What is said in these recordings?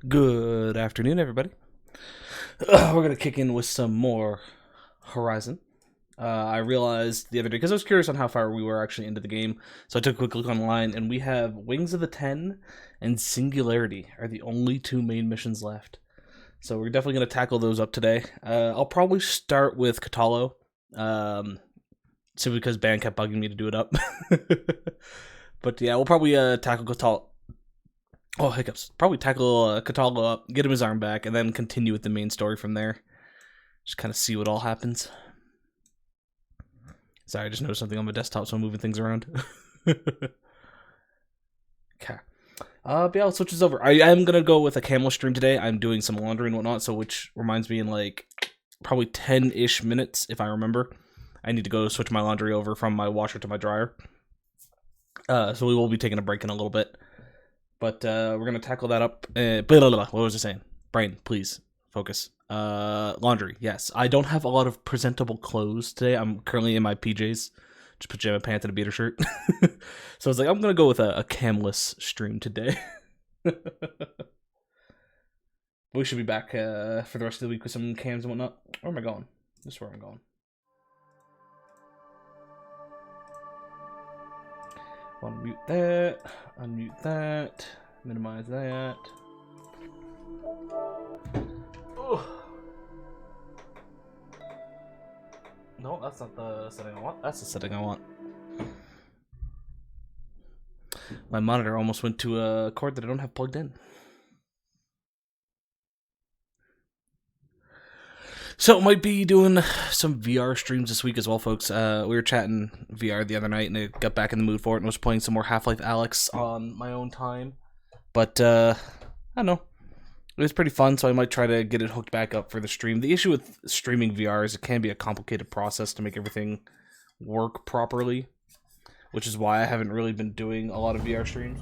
Good afternoon, everybody. We're going to kick in with some more Horizon. I realized the other day, because I was curious on how far we were actually into the game, so I took a quick look online, and we have Wings of the Ten and Singularity are the only two main missions left. So we're definitely going to tackle those up today. I'll probably start with Katalo, simply because Ban kept bugging me to do it up. But yeah, we'll probably tackle Katalo. Oh, hiccups. Probably tackle Katalo up, get him his arm back, and then continue with the main story from there. Just kind of see what all happens. Sorry, I just noticed something on my desktop, so I'm moving things around. Okay. But yeah, I'll switch this over. I am going to go with a camel stream today. I'm doing some laundry and whatnot, so which reminds me in like probably 10-ish minutes, if I remember. I need to go switch my laundry over from my washer to my dryer. So we will be taking a break in a little bit. But we're going to tackle that up. What was I saying? Brain, please, focus. Laundry, yes. I don't have a lot of presentable clothes today. I'm currently in my PJs. Just pajama pants and a beater shirt. So I was like, I'm going to go with a camless stream today. We should be back for the rest of the week with some cams and whatnot. Where am I going? This is where I'm going. Unmute that, minimize that. Oh. No, that's not the setting I want. That's the setting I want. My monitor almost went to a cord that I don't have plugged in. So might be doing some VR streams this week as well, folks. We were chatting VR the other night, and I got back in the mood for it, and was playing some more Half-Life Alyx on my own time. But I don't know, it was pretty fun, so I might try to get it hooked back up for the stream. The issue with streaming VR is it can be a complicated process to make everything work properly, which is why I haven't really been doing a lot of VR streams.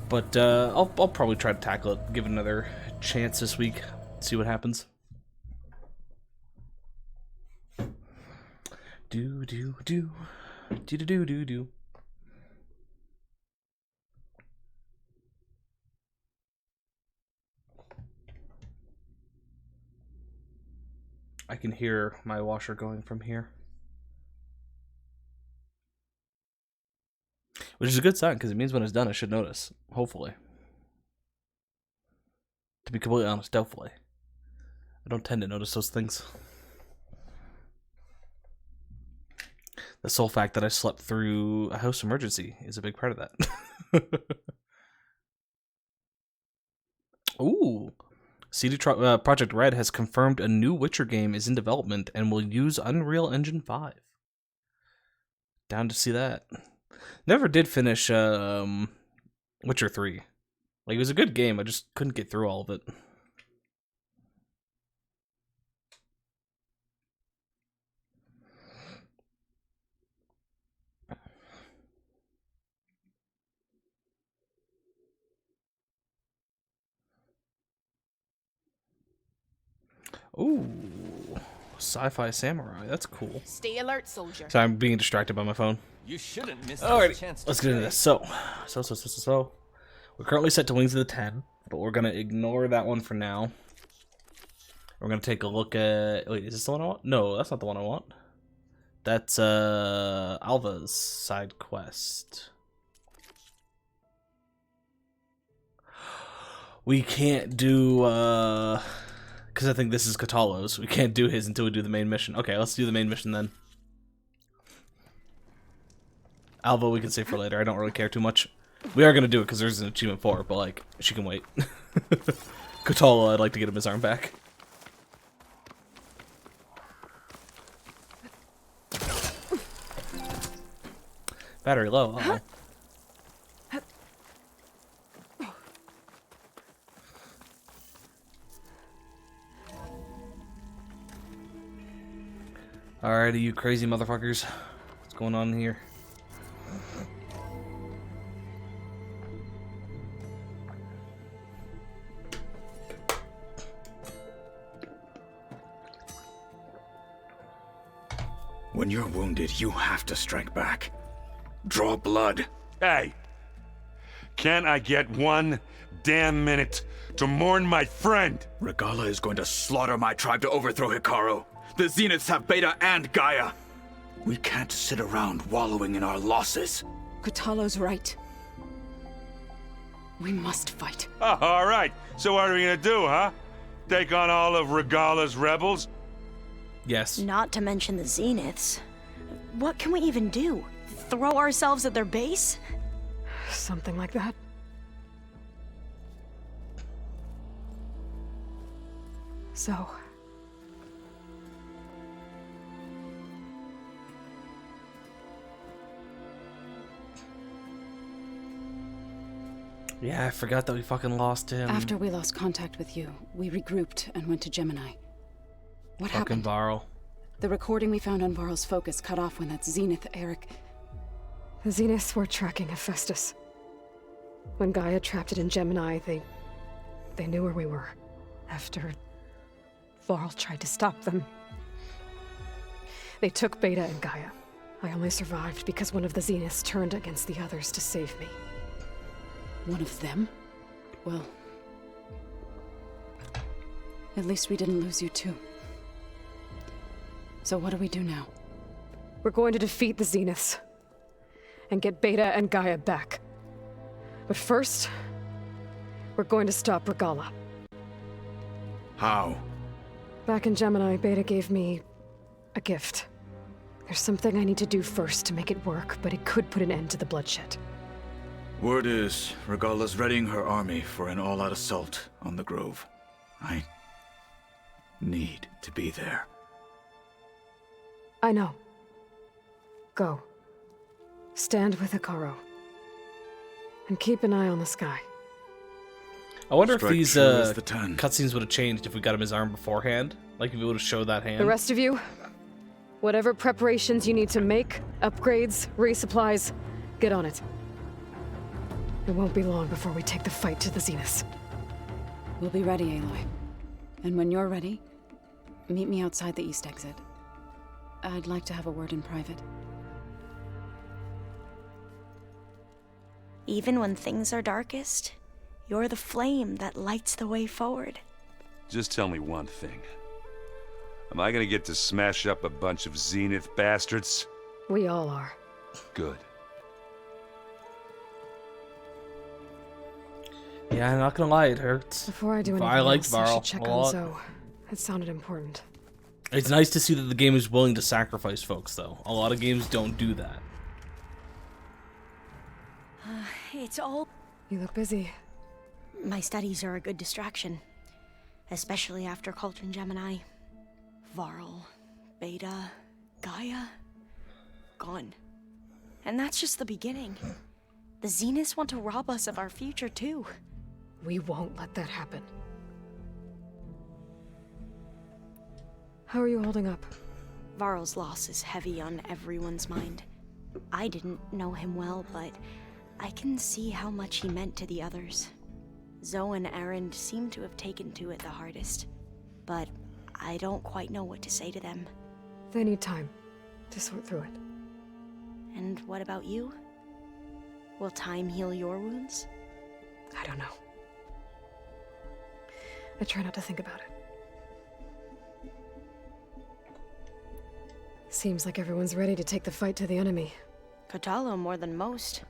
But I'll probably try to tackle it, give it another chance this week, see what happens. Do. I can hear my washer going from here, which is a good sign because it means when it's done, I should notice. Hopefully, to be completely honest, doubtfully. I don't tend to notice those things. The sole fact that I slept through a house emergency is a big part of that. Ooh. CD Projekt Red has confirmed a new Witcher game is in development and will use Unreal Engine 5. Down to see that. Never did finish Witcher 3. Like, it was a good game, I just couldn't get through all of it. Ooh, sci-fi samurai. That's cool. Stay alert, soldier. So I'm being distracted by my phone. You shouldn't miss Alrighty, chance. let's get into this. So, we're currently set to Wings of the 10, but we're gonna ignore that one for now. We're gonna take a look at. Wait, is this the one I want? No, that's not the one I want. That's Alva's side quest. We can't do because I think this is Katalo's. We can't do his until we do the main mission. Okay, let's do the main mission then. Alva we can save for later. I don't really care too much. We are gonna do it because there's an achievement for it, but like she can wait. Katalo, I'd like to get him his arm back. Battery low. Uh-oh. Alrighty, you crazy motherfuckers. What's going on here? When you're wounded, you have to strike back. Draw blood. Hey, can't I get one damn minute to mourn my friend? Regala is going to slaughter my tribe to overthrow Hikaru. The Zeniths have Beta and Gaia. We can't sit around wallowing in our losses. Katalo's right. We must fight. Oh, all right, so what are we gonna do, huh? Take on all of Regala's rebels? Yes. Not to mention the Zeniths. What can we even do? Throw ourselves at their base? Something like that. So... Yeah, I forgot that we fucking lost him. After we lost contact with you, we regrouped and went to Gemini. What fucking happened? Varl. The recording we found on Varl's focus cut off when that Zenith Eric... The Zeniths were tracking Hephaestus. When Gaia trapped it in Gemini, they knew where we were. After Varl tried to stop them. They took Beta and Gaia. I only survived because one of the Zeniths turned against the others to save me. One of them? Well... At least we didn't lose you too. So what do we do now? We're going to defeat the Zeniths. And get Beta and Gaia back. But first... we're going to stop Regala. How? Back in Gemini, Beta gave me... a gift. There's something I need to do first to make it work, but it could put an end to the bloodshed. Word is, Regala's readying her army for an all-out assault on the Grove. I need to be there. I know. Go. Stand with Hikaru. And keep an eye on the sky. I wonder Strike if these true as the 10. cutscenes would have changed if we got him his arm beforehand. Like if it would have showed that hand. The rest of you, whatever preparations you need to make, upgrades, resupplies, get on it. It won't be long before we take the fight to the Zeniths. We'll be ready, Aloy. And when you're ready, meet me outside the east exit. I'd like to have a word in private. Even when things are darkest, you're the flame that lights the way forward. Just tell me one thing. Am I gonna get to smash up a bunch of Zenith bastards? We all are. Good. Yeah, I'm not gonna lie, it hurts. Before I do anything I liked else, I Varl should check a on lot. Zoe. It sounded important. It's nice to see that the game is willing to sacrifice folks, though. A lot of games don't do that. It's all... You look busy. My studies are a good distraction. Especially after Cauldron Gemini. Varl, Beta, Gaia... gone. And that's just the beginning. The Zeniths want to rob us of our future, too. We won't let that happen. How are you holding up? Varl's loss is heavy on everyone's mind. I didn't know him well, but I can see how much he meant to the others. Zoe and Erend seem to have taken to it the hardest, but I don't quite know what to say to them. They need time to sort through it. And what about you? Will time heal your wounds? I don't know. I try not to think about it. Seems like everyone's ready to take the fight to the enemy. Kotallo more than most.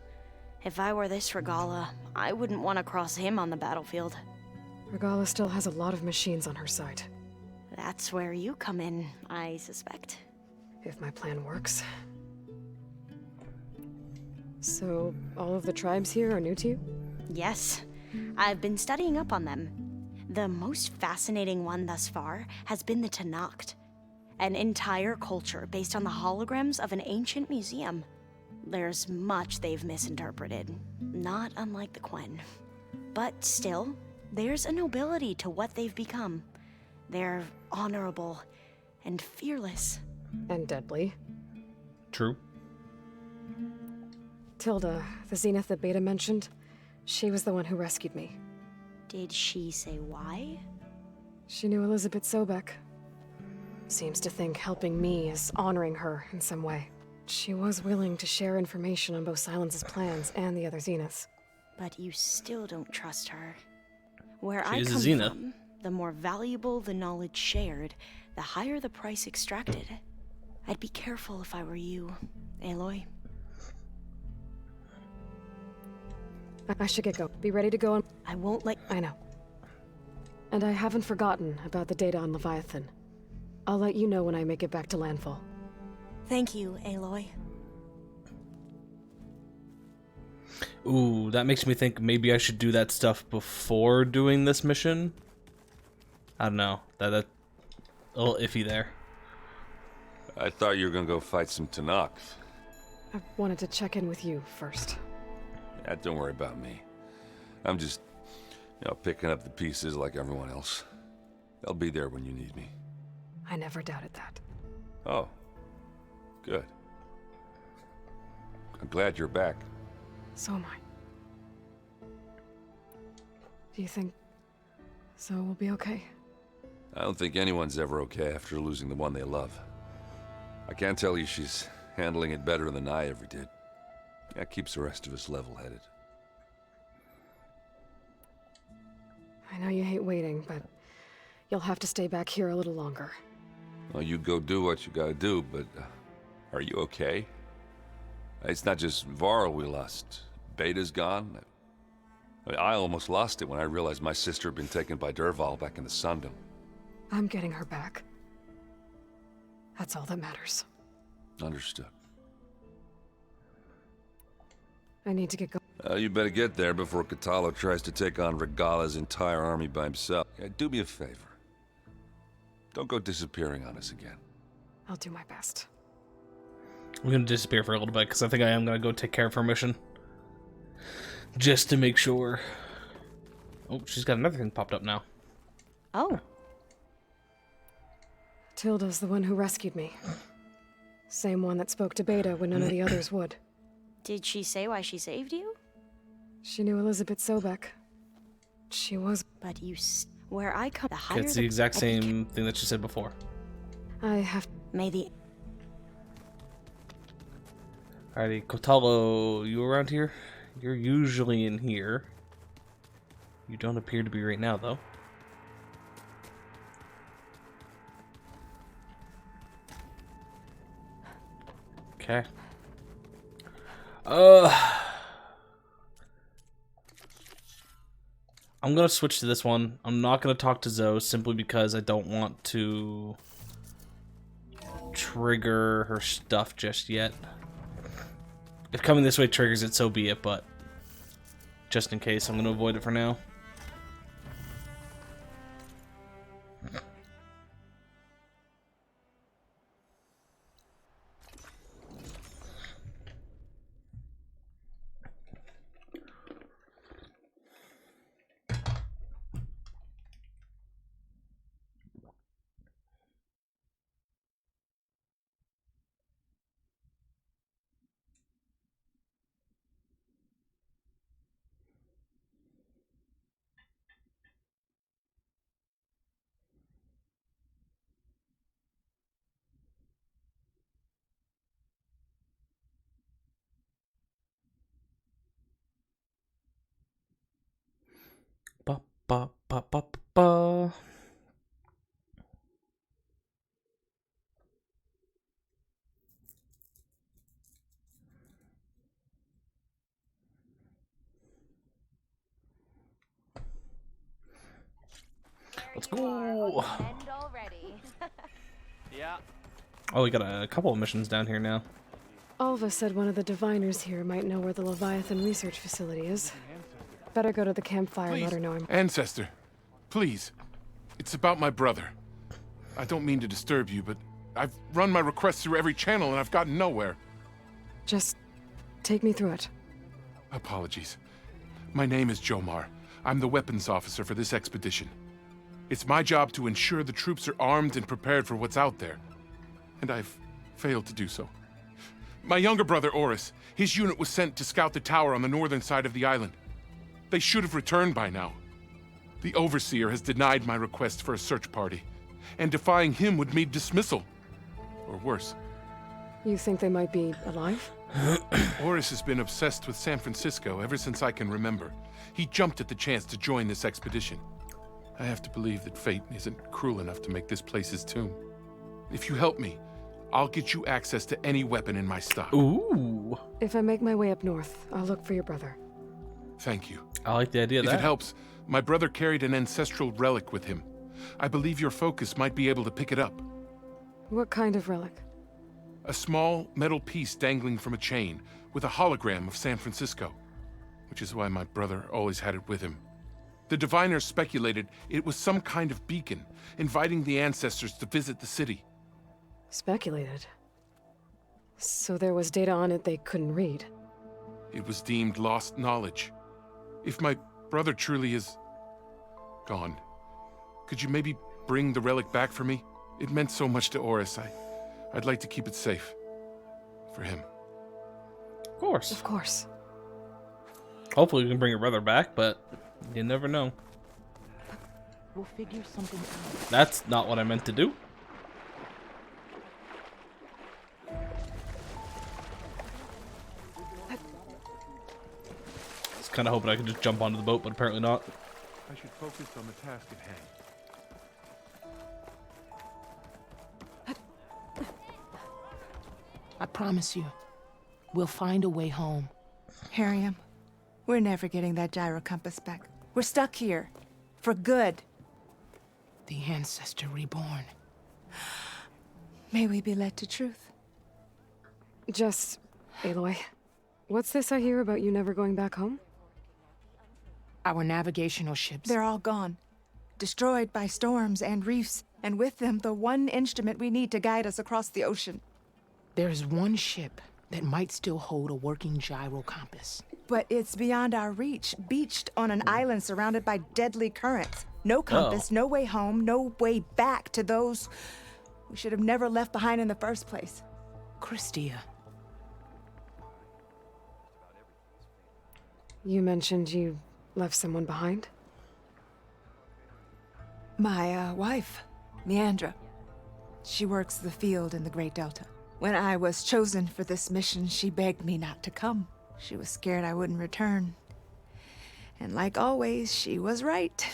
If I were this Regala, I wouldn't want to cross him on the battlefield. Regala still has a lot of machines on her side. That's where you come in, I suspect. If my plan works. So, all of the tribes here are new to you? Yes, I've been studying up on them. The most fascinating one thus far has been the Tenakth, an entire culture based on the holograms of an ancient museum. There's much they've misinterpreted, not unlike the Quen. But still, there's a nobility to what they've become. They're honorable and fearless. And deadly. True. Tilda, the Zenith that Beta mentioned, she was the one who rescued me. Did she say why? She knew Elizabeth Sobek. Seems to think helping me is honoring her in some way. She was willing to share information on both Silence's plans and the other Zeniths. But you still don't trust her. Where She I is a come Zenith. from, the more valuable the knowledge shared, the higher the price extracted. I'd be careful if I were you, Aloy. I should get going. Be ready to go on. I won't let... I know. And I haven't forgotten about the data on Leviathan. I'll let you know when I make it back to landfall. Thank you, Aloy. Ooh, that makes me think maybe I should do that stuff before doing this mission. I don't know. That a little iffy there. I thought you were gonna go fight some Tenakth. I wanted to check in with you first. Yeah, don't worry about me. I'm just, picking up the pieces like everyone else. I'll be there when you need me. I never doubted that. Oh, good. I'm glad you're back. So am I. Do you think Zoe will be okay? I don't think anyone's ever okay after losing the one they love. I can't tell you she's handling it better than I ever did. That keeps the rest of us level-headed. I know you hate waiting, but you'll have to stay back here a little longer. Well, you go do what you gotta do, but are you okay? It's not just Varl we lost. Beta's gone. I almost lost it when I realized my sister had been taken by Dervahl back in the Sundom. I'm getting her back. That's all that matters. Understood. I need to get going. You better get there before Kotallo tries to take on Regala's entire army by himself. Yeah, do me a favor. Don't go disappearing on us again. I'll do my best. I'm gonna disappear for a little bit because I think I am gonna go take care of her mission. Just to make sure. Oh, she's got another thing popped up now. Oh, Tilda's the one who rescued me. Same one that spoke to Beta when none of the others would. did she say why she saved you? She knew Elizabeth Sobek. She was... But where I come, the higher It's the exact same thing that she said before. I have... May the... Alrighty, Kotallo, you around here? You're usually in here. You don't appear to be right now, though. Okay. I'm gonna switch to this one. I'm not gonna talk to Zoe simply because I don't want to trigger her stuff just yet. If coming this way triggers it, so be it, but just in case, I'm gonna avoid it for now. Ba, ba, ba, ba, ba. Let's go. Yeah. Oh, we got a couple of missions down here now. Alva said one of the diviners here might know where the Leviathan research facility is. Better go to the campfire and let her know I'm... Ancestor, please. It's about my brother. I don't mean to disturb you, but I've run my requests through every channel and I've gotten nowhere. Just take me through it. Apologies. My name is Jomar. I'm the weapons officer for this expedition. It's my job to ensure the troops are armed and prepared for what's out there. And I've failed to do so. My younger brother, Oris, his unit was sent to scout the tower on the northern side of the island. They should have returned by now. The Overseer has denied my request for a search party, and defying him would mean dismissal. Or worse. You think they might be alive? Oris has been obsessed with San Francisco ever since I can remember. He jumped at the chance to join this expedition. I have to believe that fate isn't cruel enough to make this place his tomb. If you help me, I'll get you access to any weapon in my stock. Ooh. If I make my way up north, I'll look for your brother. Thank you. I like the idea of If that. it helps, my brother carried an ancestral relic with him. I believe your focus might be able to pick it up. What kind of relic? A small metal piece dangling from a chain with a hologram of San Francisco, which is why my brother always had it with him. The diviners speculated it was some kind of beacon, inviting the ancestors to visit the city. Speculated. So there was data on it they couldn't read. It was deemed lost knowledge. If my brother truly is gone, could you maybe bring the relic back for me? It meant so much to Oris. I'd like to keep it safe. For him. Of course. Of course. Hopefully we can bring your brother back, but you never know. We'll figure something out. That's not what I meant to do. I was kind of hoping I could just jump onto the boat, but apparently not. I should focus on the task at hand. I promise you, we'll find a way home. Harriam, we're never getting that gyro compass back. We're stuck here. For good. The ancestor reborn. May we be led to truth. Just, Aloy, what's this I hear about you never going back home? Our navigational ships. They're all gone. Destroyed by storms and reefs, and with them the one instrument we need to guide us across the ocean. There is one ship that might still hold a working gyro compass. But it's beyond our reach, beached on an island surrounded by deadly currents. No compass, no way home, no way back to those we should have never left behind in the first place. Christia. You mentioned you left someone behind? My wife, Meandra. She works the field in the Great Delta. When I was chosen for this mission, she begged me not to come. She was scared I wouldn't return. And like always, she was right.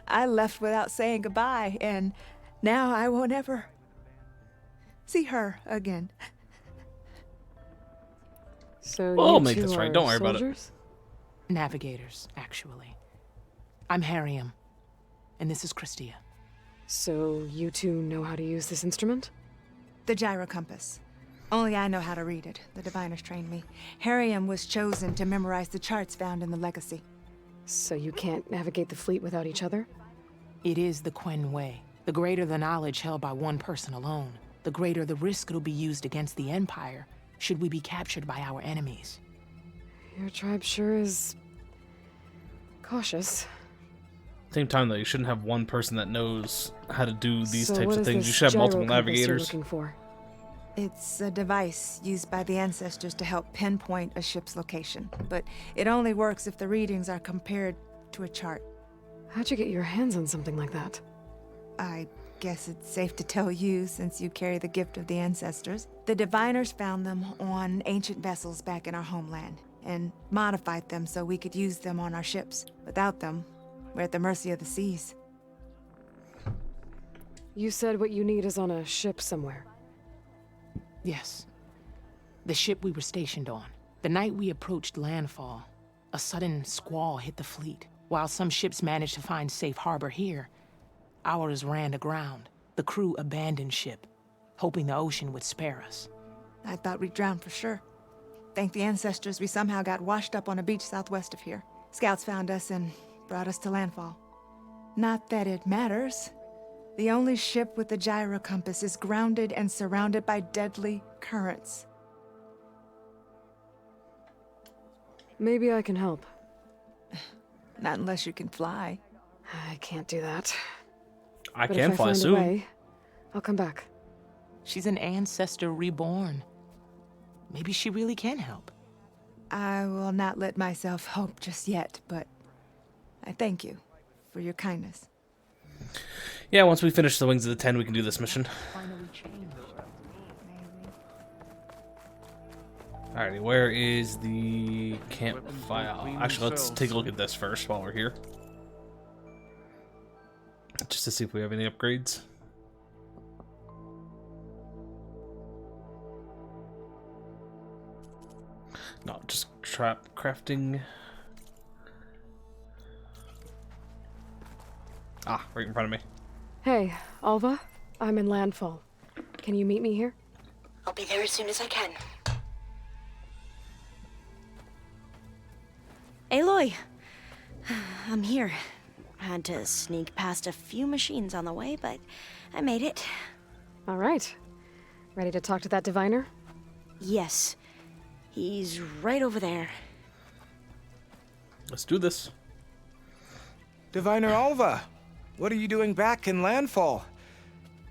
I left without saying goodbye, and now I won't ever see her again. So We'll you make two this right. are Don't worry about it. soldiers? Navigators, actually. I'm Harriam, and this is Christia. So you two know how to use this instrument? The gyro compass. Only I know how to read it. The diviners trained me. Harriam was chosen to memorize the charts found in the legacy. So you can't navigate the fleet without each other? It is the Quen way. The greater the knowledge held by one person alone, the greater the risk it'll be used against the Empire should we be captured by our enemies. Your tribe sure is cautious. Same time, though, you shouldn't have one person that knows how to do these So types what of is things. this You should have multiple gyro compass you're navigators. looking for? It's a device used by the ancestors to help pinpoint a ship's location, but it only works if the readings are compared to a chart. How'd you get your hands on something like that? I guess it's safe to tell you since you carry the gift of the ancestors. The diviners found them on ancient vessels back in our homeland and modified them so we could use them on our ships. Without them, We're at the mercy of the seas. You said what you need is on a ship somewhere. Yes. The ship we were stationed on. The night we approached landfall, a sudden squall hit the fleet. While some ships managed to find safe harbor here, ours ran aground. The crew abandoned ship, hoping the ocean would spare us. I thought we'd drown for sure. Thank the ancestors, we somehow got washed up on a beach southwest of here. Scouts found us and brought us to landfall. Not that it matters. The only ship with the gyro compass is grounded and surrounded by deadly currents. Maybe I can help. Not unless you can fly. I can't do that. I But can if I fly find soon. a way, I'll come back. She's an ancestor reborn. Maybe she really can help. I will not let myself hope just yet, but I thank you for your kindness. Yeah, once we finish the Wings of the Ten, we can do this mission. Alrighty, where is the camp file? Actually, let's take a look at this first while we're here. Just to see if we have any upgrades. No, just trap crafting. Ah, right in front of me. Hey, Alva, I'm in landfall. Can you meet me here? I'll be there as soon as I can. Aloy! I'm here. Had to sneak past a few machines on the way, but I made it. All right. Ready to talk to that diviner? Yes. He's right over there. Let's do this. Diviner Alva, what are you doing back in Landfall?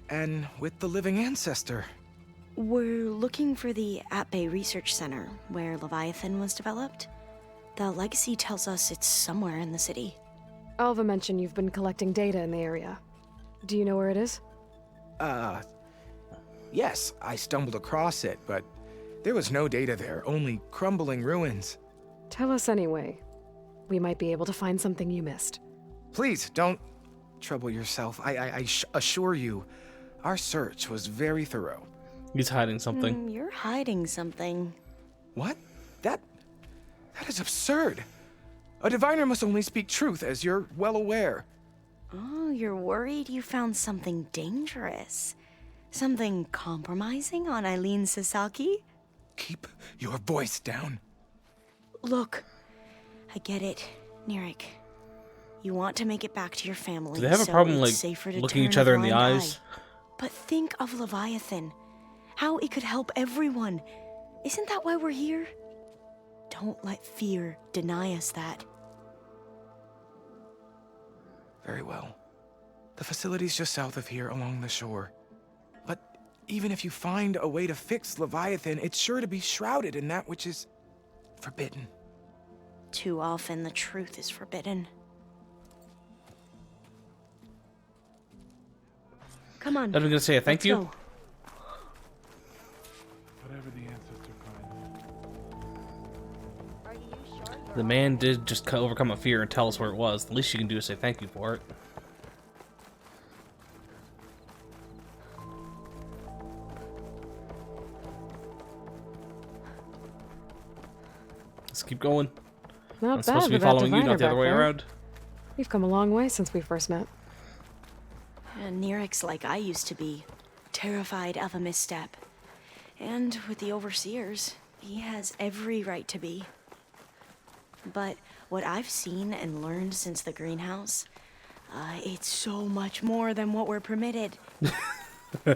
And with the living ancestor? We're looking for the At-Bay Research Center, where Leviathan was developed. The legacy tells us it's somewhere in the city. Alva mentioned you've been collecting data in the area. Do you know where it is? Yes, I stumbled across it, but there was no data there, only crumbling ruins. Tell us anyway. We might be able to find something you missed. Please, don't trouble yourself. I assure you, our search was very thorough. He's hiding something. You're hiding something. What? That is absurd. A diviner must only speak truth, as you're well aware. Oh, you're worried you found something dangerous? Something compromising on Eileen Sasaki? Keep your voice down. Look, I get it, Nirik. You want to make it back to your family. Do they have a so problem, it's like, safer to looking turn each a other in the blind eyes? eye. But think of Leviathan. How it could help everyone. Isn't that why we're here? Don't let fear deny us that. Very well. The facility's just south of here, along the shore. But even if you find a way to fix Leviathan, it's sure to be shrouded in that which is forbidden. Too often the truth is forbidden. Come on. I'm gonna say a thank let's you. go. Whatever the ancestor finds. The man did just overcome a fear and tell us where it was. The least you can do is say thank you for it. Let's keep going. Not I'm bad supposed to be with that following you, diviner not the other back way there. around. We've come a long way since we first met. And Nirik's like I used to be, terrified of a misstep. And with the overseers, he has every right to be. But what I've seen and learned since the greenhouse, it's so much more than what we're permitted.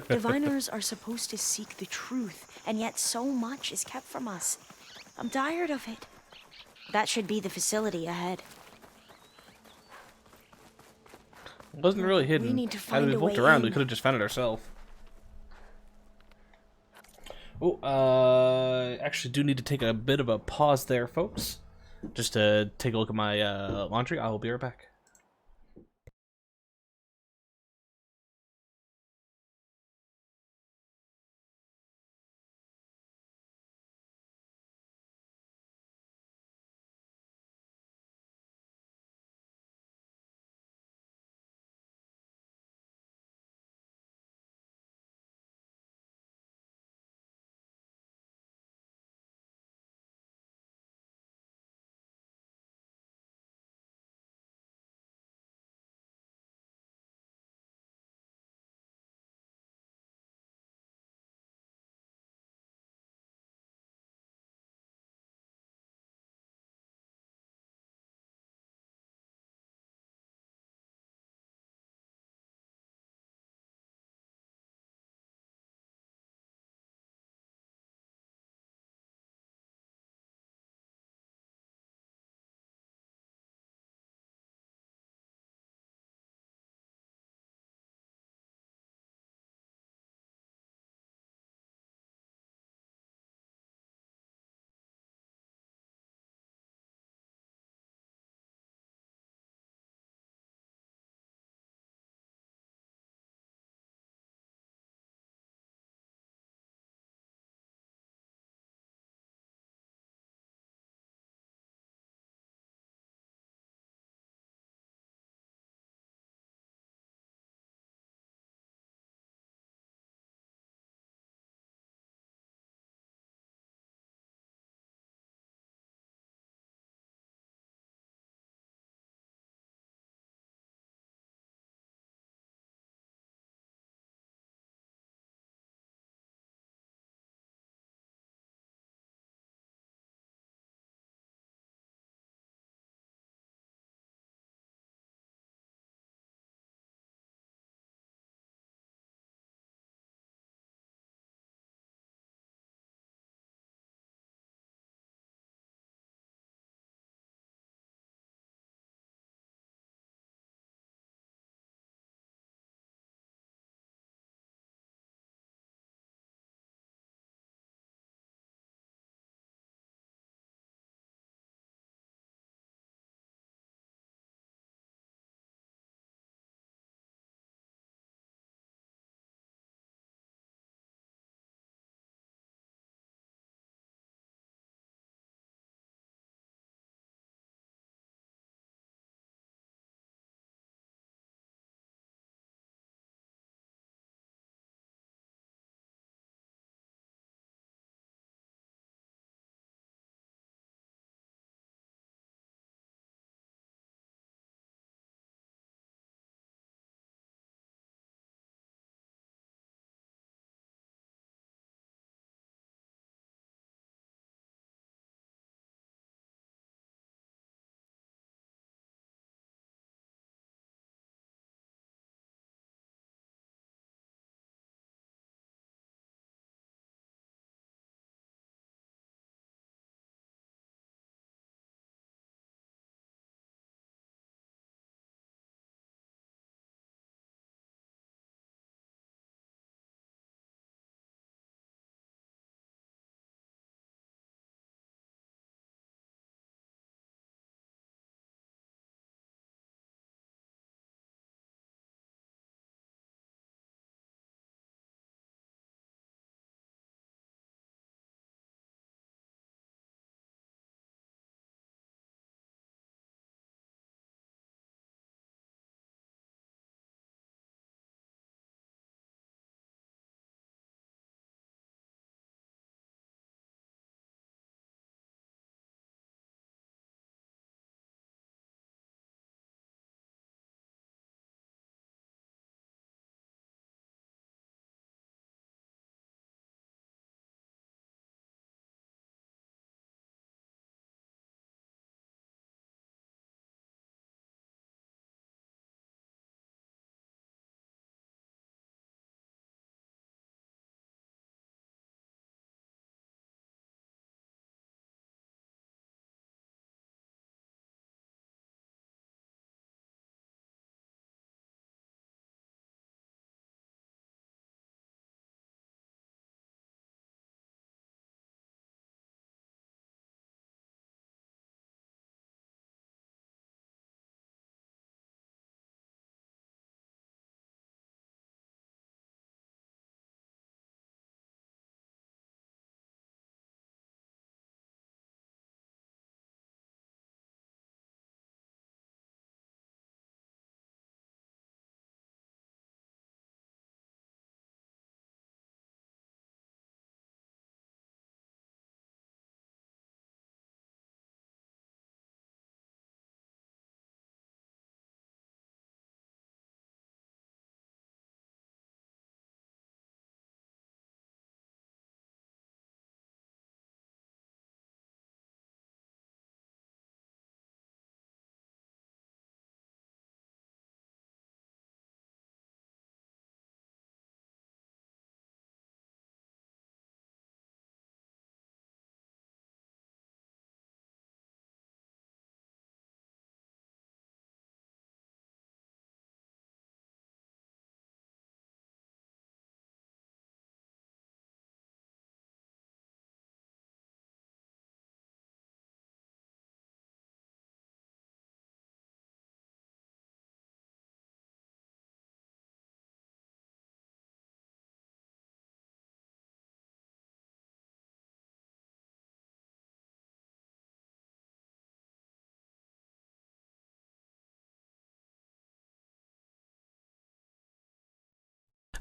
Diviners are supposed to seek the truth, and yet so much is kept from us. I'm tired of it. That should be the facility ahead. It wasn't really hidden. We need to Had find we a looked way around, we in. could have just found it ourselves. Oh, actually do need to take a bit of a pause there, folks. Just to take a look at my laundry. I will be right back.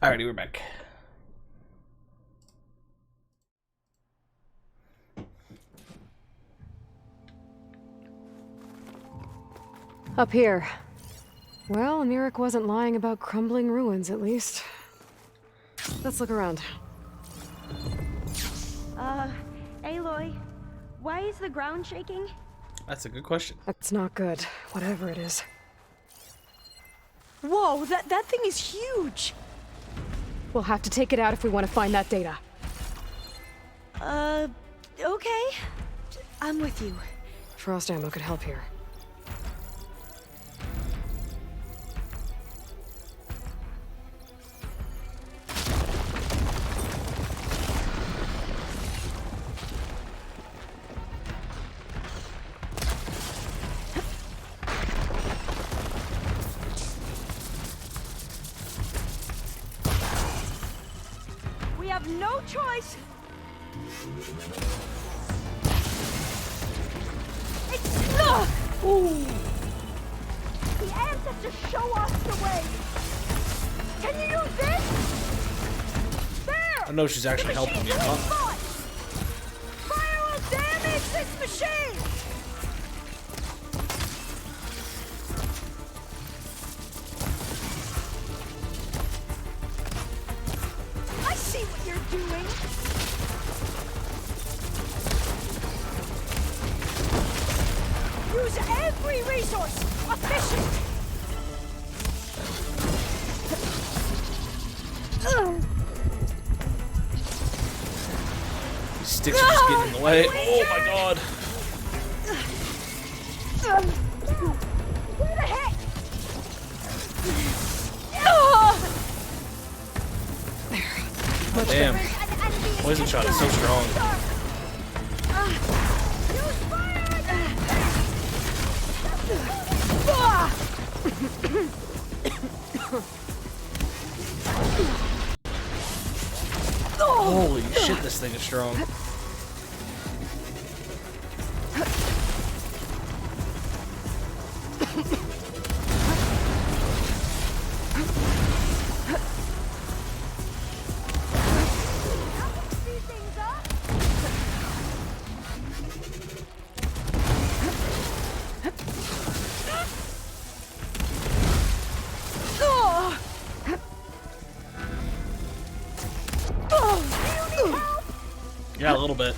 Alrighty, we're back. Up here. Well, Mirik wasn't lying about crumbling ruins, at least. Let's look around. Aloy, why is the ground shaking? That's a good question. That's not good, whatever it is. Whoa, that thing is huge! We'll have to take it out if we want to find that data. Okay. I'm with you. Frost ammo could help here. We have no choice! It's... Ooh. The ancestors show us the way! Can you use this? There! I know she's actually helping me. Huh? Fire will damage this machine! I see what you're doing! Use every resource! Efficient! These sticks are just getting in the way. Oh my god. Where the heck? Damn. Poison shot is so strong. Holy shit, this thing is strong. Yeah, a little bit.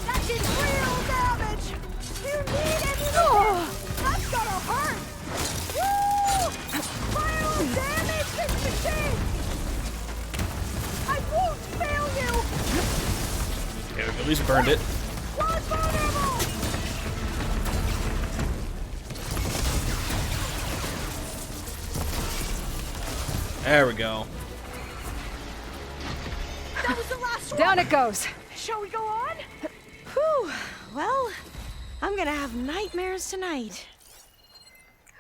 That did real damage! You need it! That's gonna hurt! Woo! Fire will damage this machine! I won't fail you! Okay, we've at least burned it. There we go. That was the last one! Down it goes! Shall we go on? Whew. Well, I'm gonna have nightmares tonight.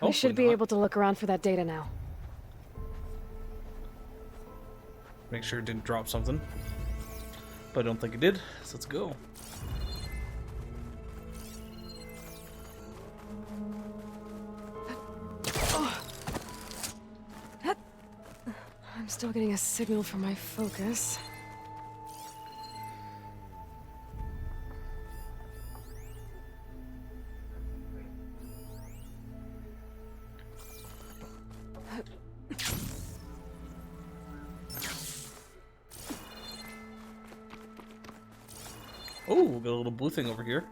We should be able to look around for that data now. Make sure it didn't drop something. But I don't think it did, so let's go. I'm still getting a signal from my focus. Oh, we got a little blue thing over here.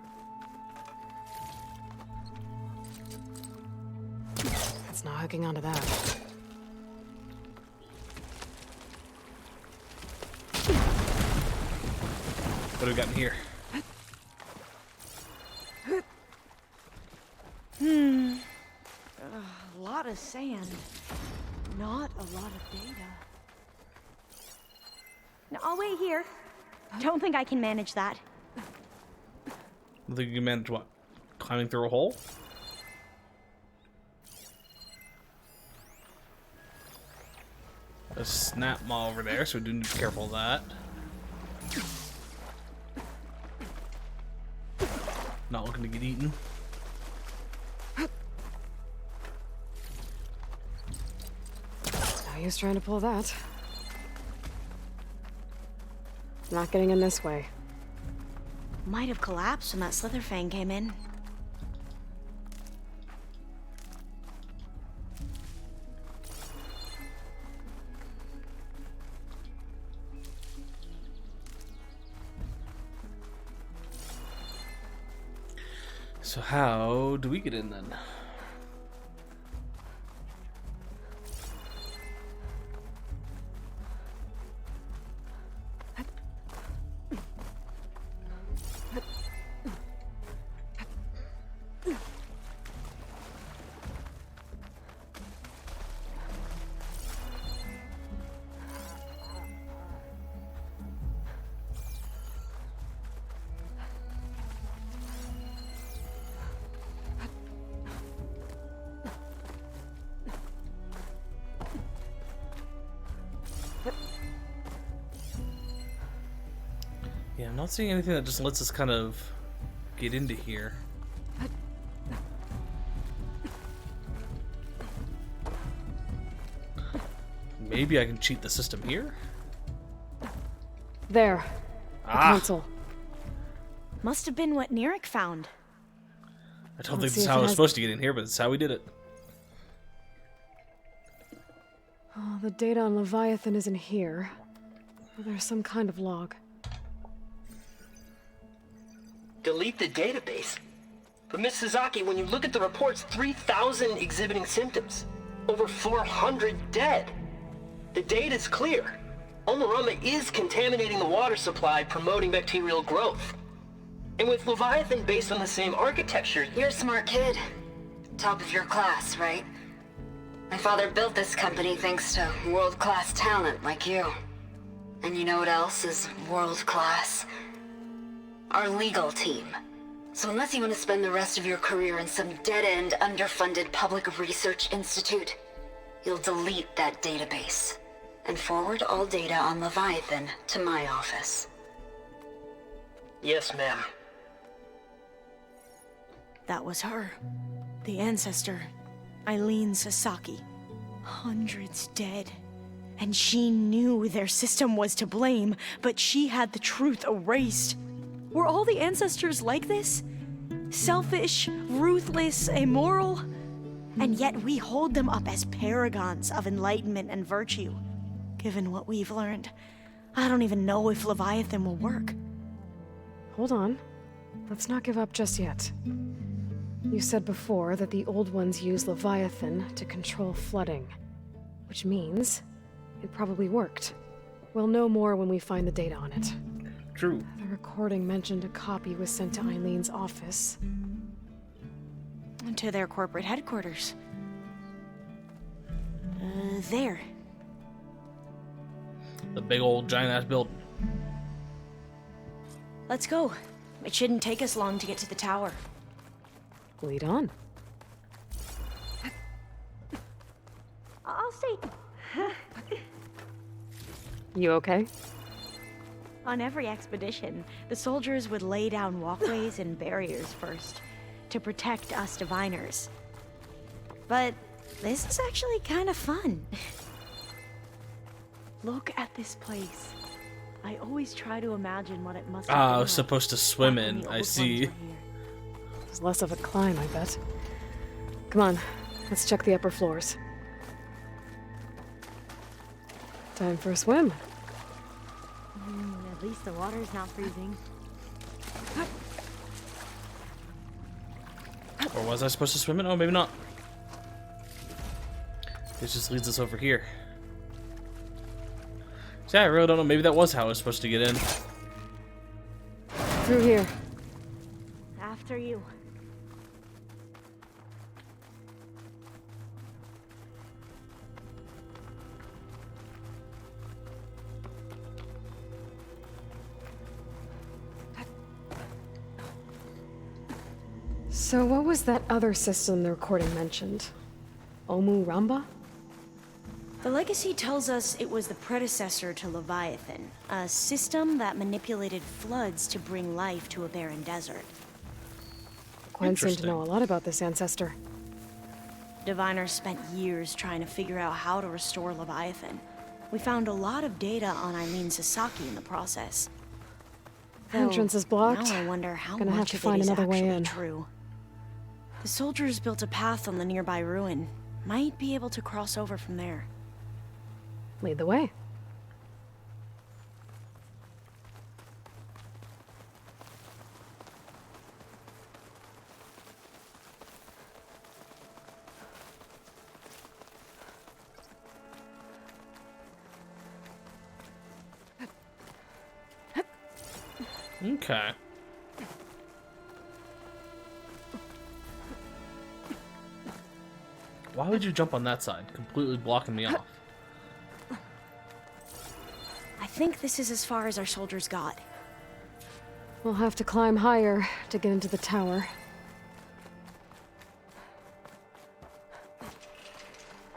It's not hooking onto that. What do we got in here? A lot of sand. Not a lot of data. Now, I'll wait here. Don't think I can manage that. I think you can manage what? Climbing through a hole? A snap maw over there, so we do need to be careful of that. gonna get eaten. No use trying to pull that. Not getting in this way. Might have collapsed when that Slitherfang came in. So how do we get in then? Yeah, I'm not seeing anything that just lets us kind of get into here. Maybe I can cheat the system here? There. The console. Must have been what Nirik found. I don't think this is how I was supposed to get in here, but it's how we did it. Oh, the data on Leviathan isn't here. There's some kind of log. Delete the database? But Miss Sasaki, when you look at the reports, 3,000 exhibiting symptoms. Over 400 dead. The data's clear. Omurama is contaminating the water supply, promoting bacterial growth. And with Leviathan based on the same architecture... You're a smart kid. Top of your class, right? My father built this company thanks to world-class talent like you. And you know what else is world-class? Our legal team. So unless you want to spend the rest of your career in some dead-end, underfunded public research institute, you'll delete that database and forward all data on Leviathan to my office. Yes, ma'am. That was her. The ancestor, Eileen Sasaki. Hundreds dead. And she knew their system was to blame, but she had the truth erased. Were all the ancestors like this? Selfish, ruthless, immoral? And yet we hold them up as paragons of enlightenment and virtue. Given what we've learned, I don't even know if Leviathan will work. Hold on. Let's not give up just yet. You said before that the old ones use Leviathan to control flooding. Which means it probably worked. We'll know more when we find the data on it. True. The recording mentioned a copy was sent to Eileen's office. To their corporate headquarters. There. The big old giant ass building. Let's go. It shouldn't take us long to get to the tower. Lead on. I'll stay. You okay? On every expedition, the soldiers would lay down walkways and barriers first, to protect us diviners. But this is actually kind of fun. Look at this place. I always try to imagine what it must have been I was like supposed to swim back when in. the I old see. ones were here. It's less of a climb, I bet. Come on, let's check the upper floors. Time for a swim. At least the water's not freezing. Or was I supposed to swim in? Oh, maybe not. This just leads us over here. So yeah, I really don't know. Maybe that was how I was supposed to get in. Through here. After you. So what was that other system the recording mentioned? Omurama? The legacy tells us it was the predecessor to Leviathan, a system that manipulated floods to bring life to a barren desert. Gwen seemed to know a lot about this ancestor. Diviners spent years trying to figure out how to restore Leviathan. We found a lot of data on Eileen Sasaki in the process. Entrance is blocked. Now I wonder how Gonna have much to of find it is another way actually in. true. The soldiers built a path on the nearby ruin. Might be able to cross over from there. Lead the way. Okay. Why would you jump on that side? Completely blocking me off. I think this is as far as our soldiers got. We'll have to climb higher to get into the tower.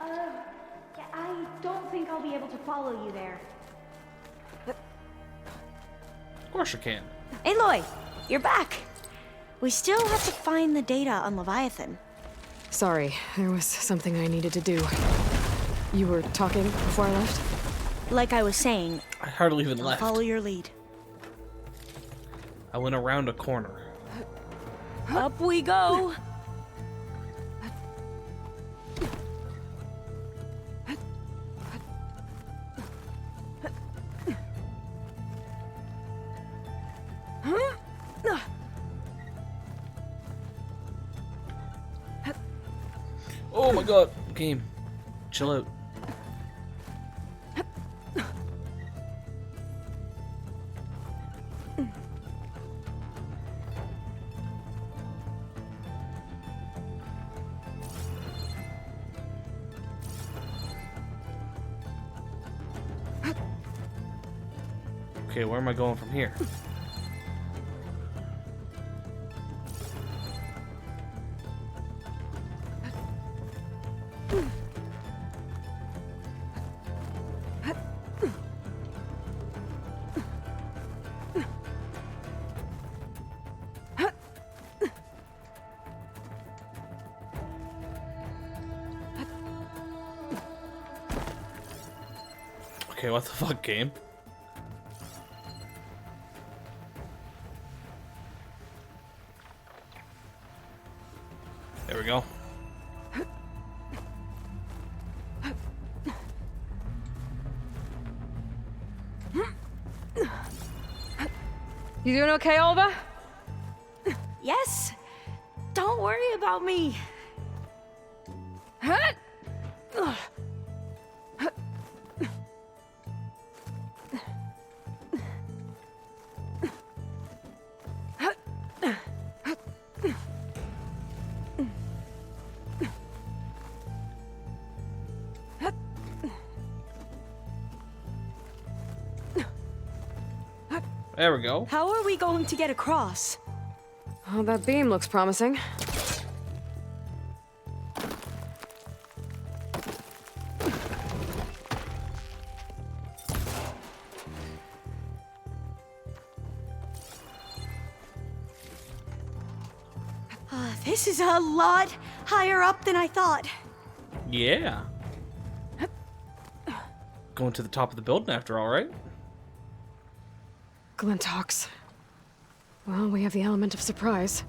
I don't think I'll be able to follow you there. Of course you can. Aloy, you're back. We still have to find the data on Leviathan. Sorry, there was something I needed to do. You were talking before I left? Like I was saying, I hardly even I'll left. follow your lead. I went around a corner. Up we go. Oh my god, game. Chill out. Okay, where am I going from here? Okay, what the fuck, game? There we go. You doing okay, Olva? Yes. Don't worry about me. There we go. How are we going to get across? Oh, that beam looks promising. This is a lot higher up than I thought. Yeah. Going to the top of the building after all, right? Glintox. Well, we have the element of surprise.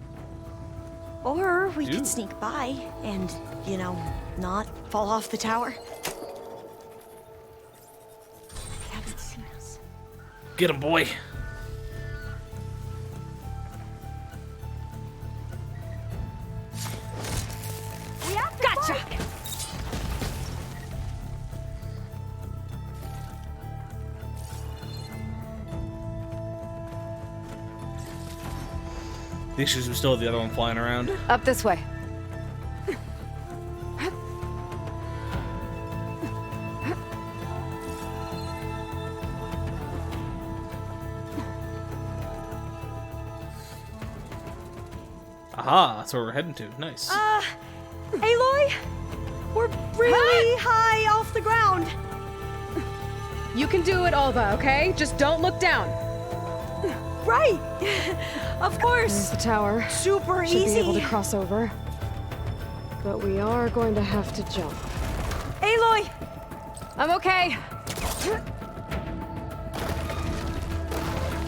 Or we Ew. could sneak by and, you know, not fall off the tower. They haven't seen us. Get him, boy. We have to gotcha! The issues we still have the other one flying around. Up this way. Aha, that's where we're heading to. Nice. Aloy? We're really high off the ground. You can do it, Olva, okay? Just don't look down. right. Of course. There's the tower. Super Should easy. be able to cross over. But we are going to have to jump. Aloy! I'm okay.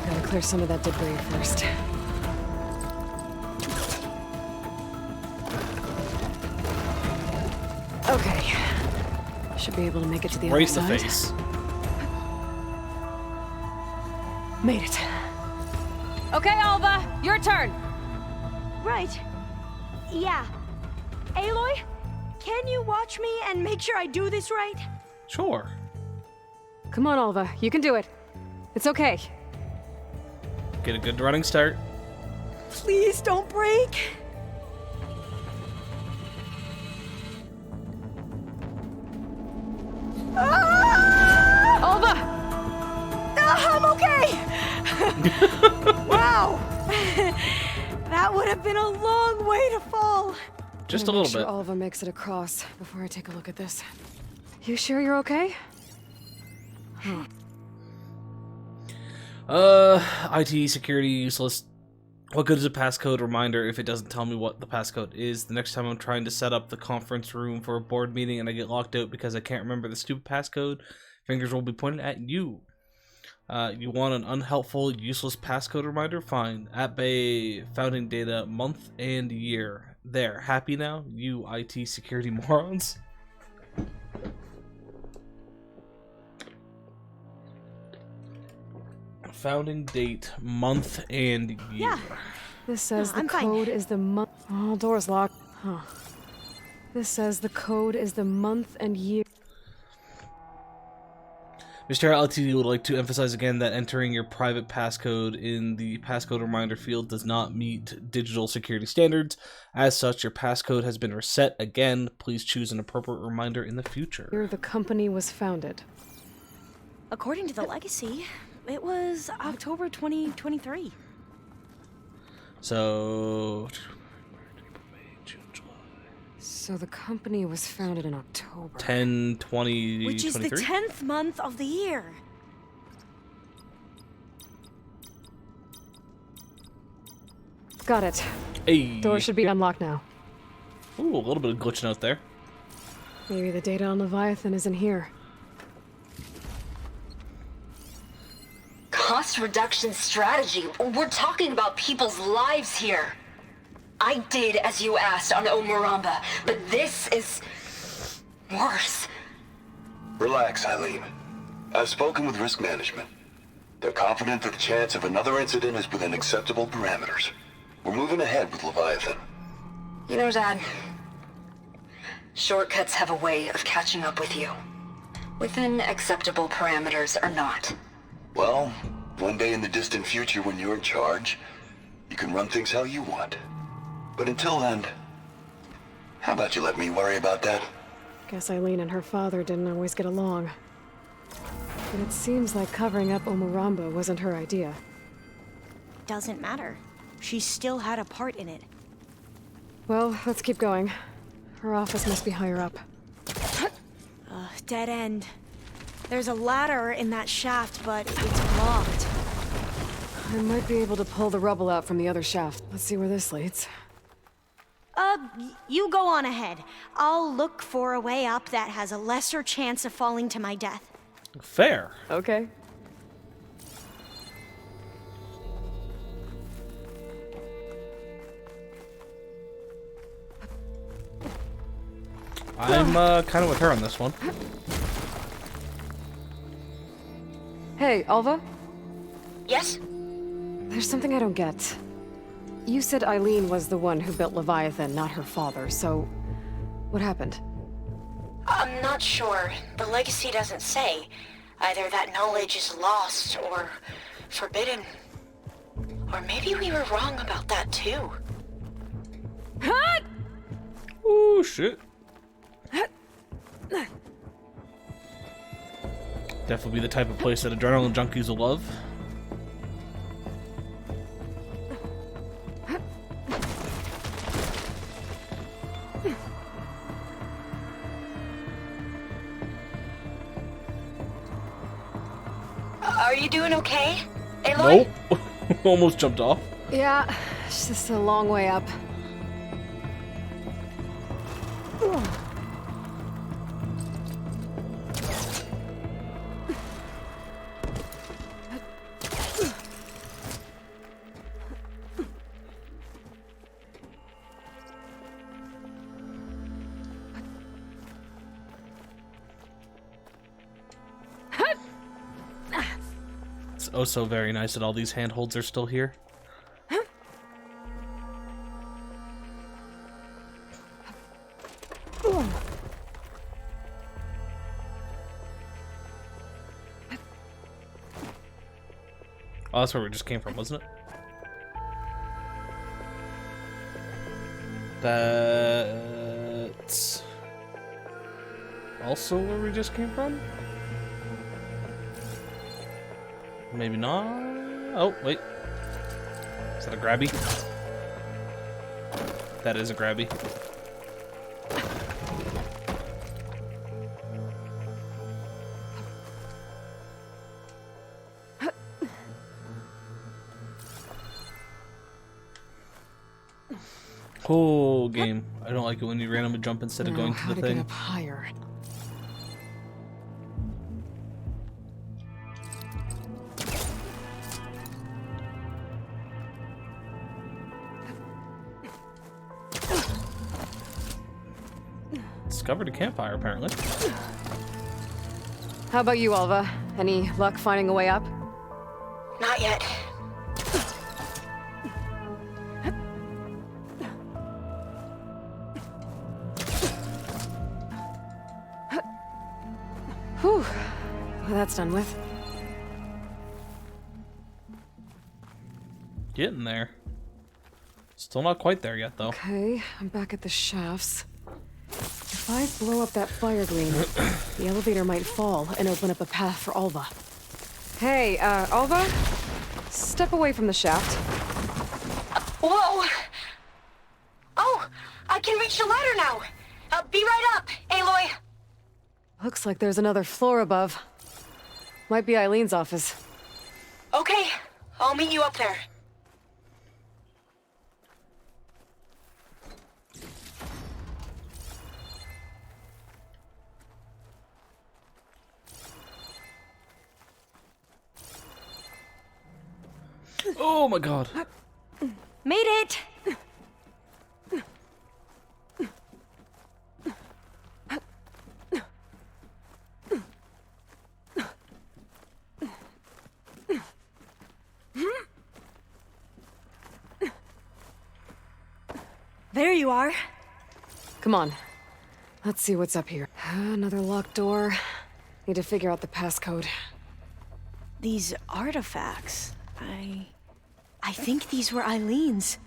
Gotta clear some of that debris first. Okay. Should be able to make it to the Brace other the side. face. Made it. Okay, Alva, your turn. Right. Yeah. Aloy, can you watch me and make sure I do this right? Sure. Come on, Alva, you can do it. It's okay. Get a good running start. Please don't break. Alva! I'm okay! Wow! That would have been a long way to fall. Just a Make little sure bit. Alva makes it across before I take a look at this. You sure you're okay? IT security useless. What good is a passcode reminder if it doesn't tell me what the passcode is? The next time I'm trying to set up the conference room for a board meeting and I get locked out because I can't remember the stupid passcode, fingers will be pointed at you. You want an unhelpful, useless passcode reminder? Fine. At Bay, founding data, month and year. There. Happy now? You IT security morons? Founding date, month, and year. Yeah. This says No, the I'm fine. code is the month. Oh, door's locked. Huh. This says the code is the month and year. Mr. LTD would like to emphasize again that entering your private passcode in the passcode reminder field does not meet digital security standards. As such, your passcode has been reset again. Please choose an appropriate reminder in the future. Here the company was founded. According to the legacy, it was October 2023. So... So the company was founded in October. 10/20/23? Which is the 10th month of the year. Got it. Hey. Door should be unlocked now. Ooh, a little bit of glitching out there. Maybe the data on Leviathan is in here. Cost reduction strategy. We're talking about people's lives here. I did as you asked on Omuramba, but this is worse. Relax, Eileen. I've spoken with risk management. They're confident that the chance of another incident is within acceptable parameters. We're moving ahead with Leviathan. You know, Dad, shortcuts have a way of catching up with you. Within acceptable parameters or not. Well, one day in the distant future when you're in charge, you can run things how you want. But until then, how about you let me worry about that? Guess Eileen and her father didn't always get along. But it seems like covering up Omuramba wasn't her idea. Doesn't matter. She still had a part in it. Well, let's keep going. Her office must be higher up. Dead end. There's a ladder in that shaft, but it's locked. I might be able to pull the rubble out from the other shaft. Let's see where this leads. You go on ahead. I'll look for a way up that has a lesser chance of falling to my death. Fair. Okay. I'm kind of with her on this one. Hey, Alva? Yes? There's something I don't get. You said Eileen was the one who built Leviathan, not her father, so... what happened? I'm not sure. The legacy doesn't say. Either that knowledge is lost or forbidden. Or maybe we were wrong about that too. Ooh, shit. Definitely be the type of place that adrenaline junkies will love. Are you doing okay, Aloy? Nope. Almost jumped off. Yeah, it's just a long way up. It's oh so very nice that all these handholds are still here. Oh, that's where we just came from, wasn't it? That's also where we just came from? Maybe not. Oh, wait. Is that a grabby? That is a grabby. Oh, game. I don't like it when you randomly jump instead of going to the thing. Get up higher. Discovered a campfire, apparently. How about you, Alva? Any luck finding a way up? Not yet. Whew. Well, that's done with. Getting there. Still not quite there yet, though. Okay, I'm back at the shafts. If I blow up that fire green, the elevator might fall and open up a path for Alva. Hey, Alva? Step away from the shaft. Whoa! Oh, I can reach the ladder now. Be right up, Aloy. Looks like there's another floor above. Might be Eileen's office. Okay, I'll meet you up there. Oh my god. Made it! There you are. Come on. Let's see what's up here. Another locked door. Need to figure out the passcode. These artifacts, I think these were Eileen's.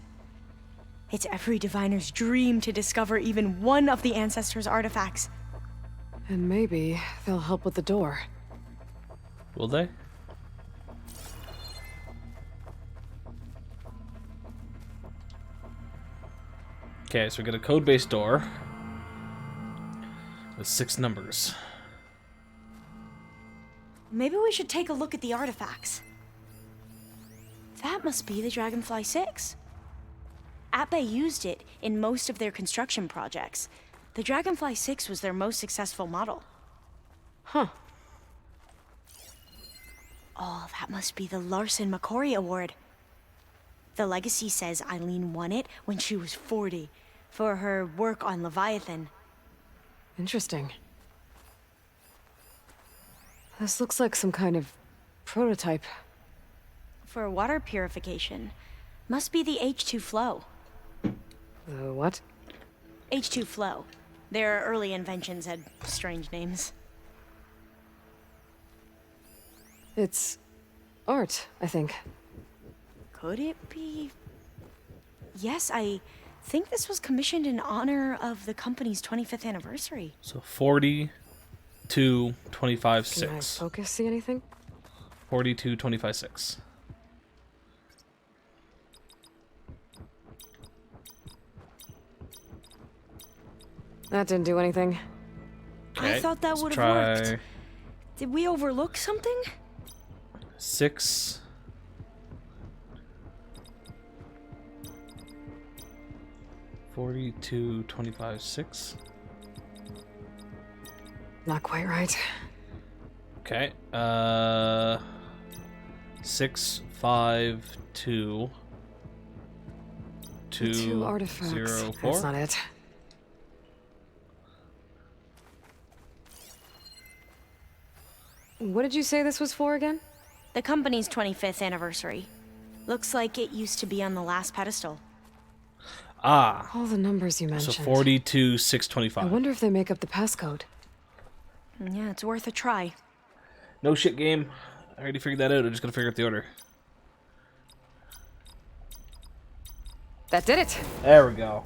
It's every diviner's dream to discover even one of the ancestors' artifacts. And maybe they'll help with the door. Will they? Okay, so we got a code-based door with 6 numbers. Maybe we should take a look at the artifacts. That must be the Dragonfly 6. Atbay used it in most of their construction projects. The Dragonfly 6 was their most successful model. Huh. Oh, that must be the Larson McCory Award. The legacy says Eileen won it when she was 40 for her work on Leviathan. Interesting. This looks like some kind of prototype. For water purification. Must be the H2 flow. The what? H2 flow. Their early inventions had strange names. It's art, I think. Could it be? Yes, I think this was commissioned in honor of the company's 25th anniversary. So 40 to 25 Can I 6. focus, see anything? 42 25 6. That didn't do anything. I thought that would have worked. Did we overlook something? 6 42, 25, 6. Not quite right. Okay. 6, 5, 2. The 2 artifacts. 0, 4. That's not it. What did you say this was for again? The company's 25th anniversary. Looks like it used to be on the last pedestal. Ah. All the numbers you mentioned. So 42, I 625. wonder if they make up the passcode. Yeah, it's worth a try. No shit, game. I already figured that out. I'm just gonna figure out the order. That did it! There we go.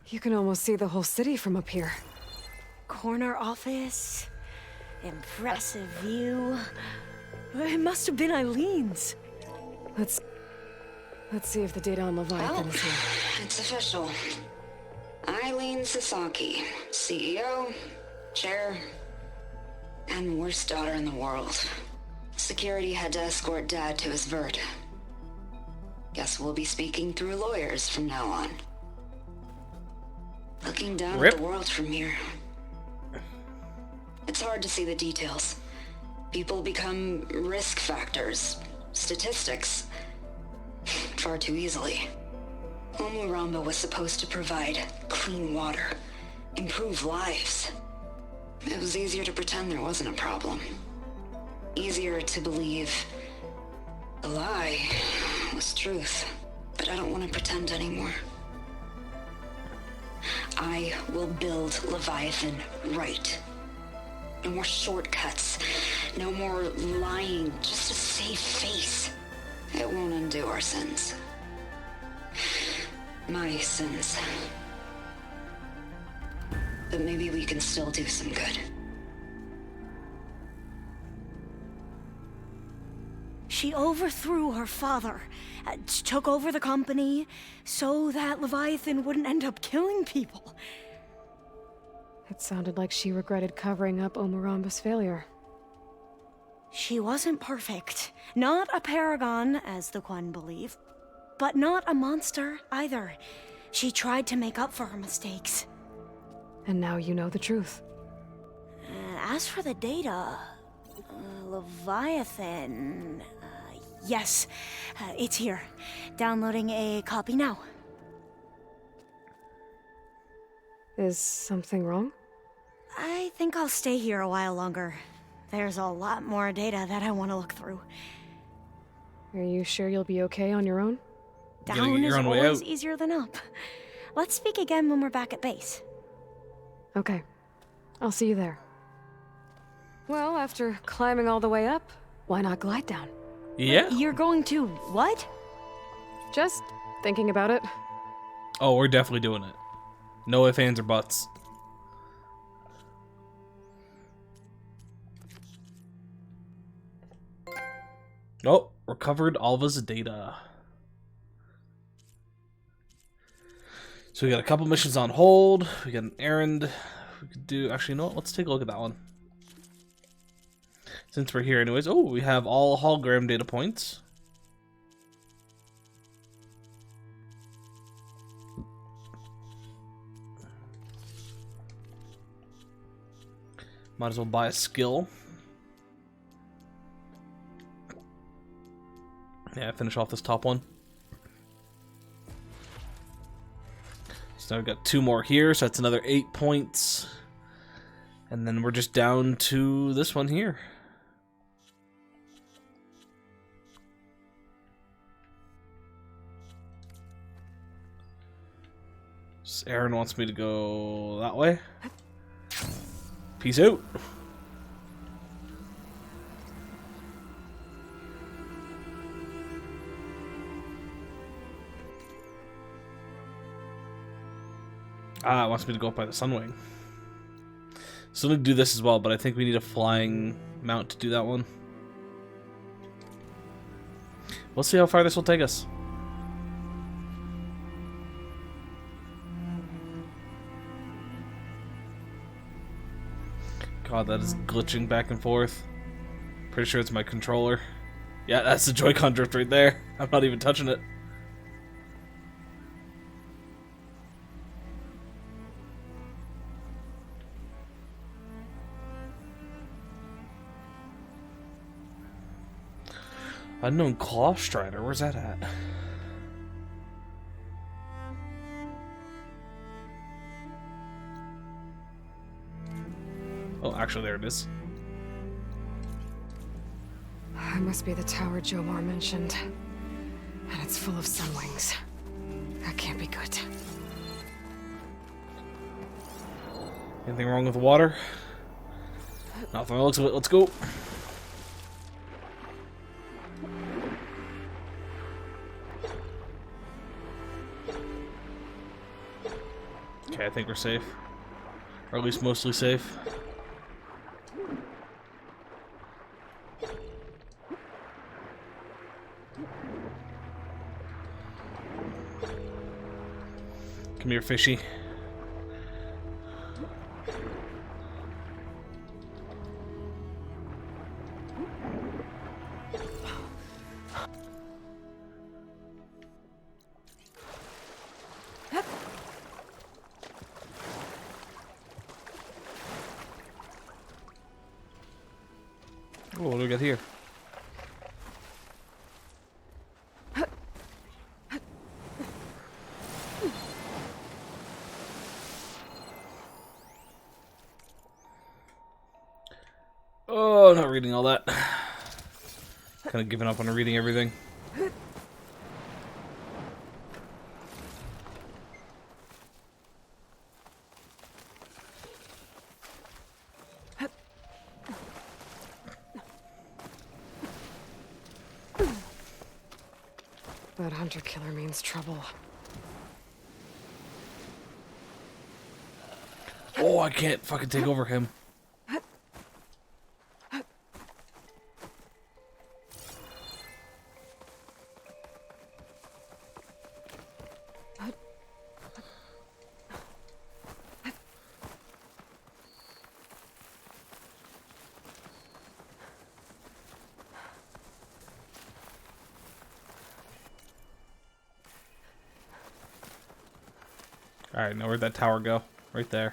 You can almost see the whole city from up here. Corner office. Impressive view. It must have been Eileen's. Let's see if the data on Leviathan is here. It's official. Eileen Sasaki, CEO, chair, and worst daughter in the world. Security had to escort Dad to his vert. Guess we'll be speaking through lawyers from now on. Looking down at the world from here. It's hard to see the details. People become risk factors, statistics, far too easily. Omuramba was supposed to provide clean water, improve lives. It was easier to pretend there wasn't a problem. Easier to believe the lie was truth. But I don't want to pretend anymore. I will build Leviathan right. No more shortcuts. No more lying just to save face. It won't undo our sins. My sins. But maybe we can still do some good. She overthrew her father, took over the company, so that Leviathan wouldn't end up killing people. It sounded like she regretted covering up Omuramba's failure. She wasn't perfect. Not a paragon, as the Quan believe, but not a monster either. She tried to make up for her mistakes. And now you know the truth. As for the data, Leviathan... yes, it's here. Downloading a copy now. Is something wrong? I think I'll stay here a while longer. There's a lot more data that I want to look through. Are you sure you'll be okay on your own? Down is always easier than up. Let's speak again when we're back at base. Okay. I'll see you there. Well, after climbing all the way up, why not glide down? Yeah. You're going to what? Just thinking about it. Oh, we're definitely doing it. No ifs, ands, or buts. Oh, recovered Alva's data. So we got a couple missions on hold. We got an errand. We could do... Actually, you know what? Let's take a look at that one. Since we're here anyways. Oh, we have all hologram data points. Might as well buy a skill. Yeah, finish off this top one. So now we've got 2 more here, so that's another 8 points. And then we're just down to this one here. So Aaron wants me to go that way. Peace out. Ah, it wants me to go up by the Sunwing. Still need to do this as well, but I think we need a flying mount to do that one. We'll see how far this will take us. God, that is glitching back and forth. Pretty sure it's my controller. Yeah, that's the Joy-Con drift right there. I'm not even touching it. Unknown Claw Strider, where's that at? Oh, actually, there it is. It must be the tower Jomar mentioned. And it's full of sunwings. That can't be good. Anything wrong with the water? Nothing looks of it. Let's go. Okay, I think we're safe. Or at least mostly safe. Come here, fishy. Oh, what do we got here? Oh, not reading all that. Kind of giving up on reading everything. That hunter-killer means trouble. Oh, I can't fucking take over him. Alright, now where'd that tower go? Right there.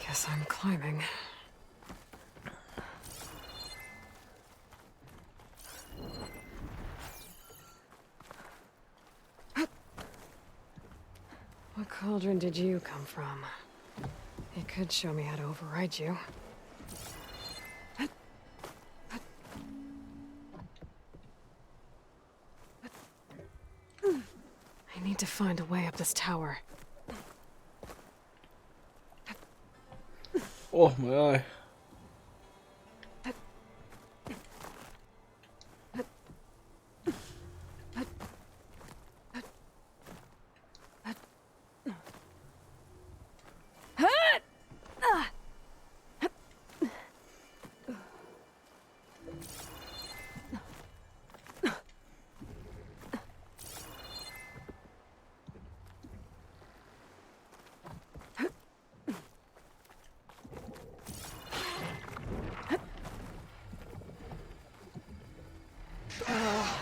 Guess I'm climbing. What cauldron did you come from? It could show me how to override you. I need to find a way up this tower. Oh, my eye.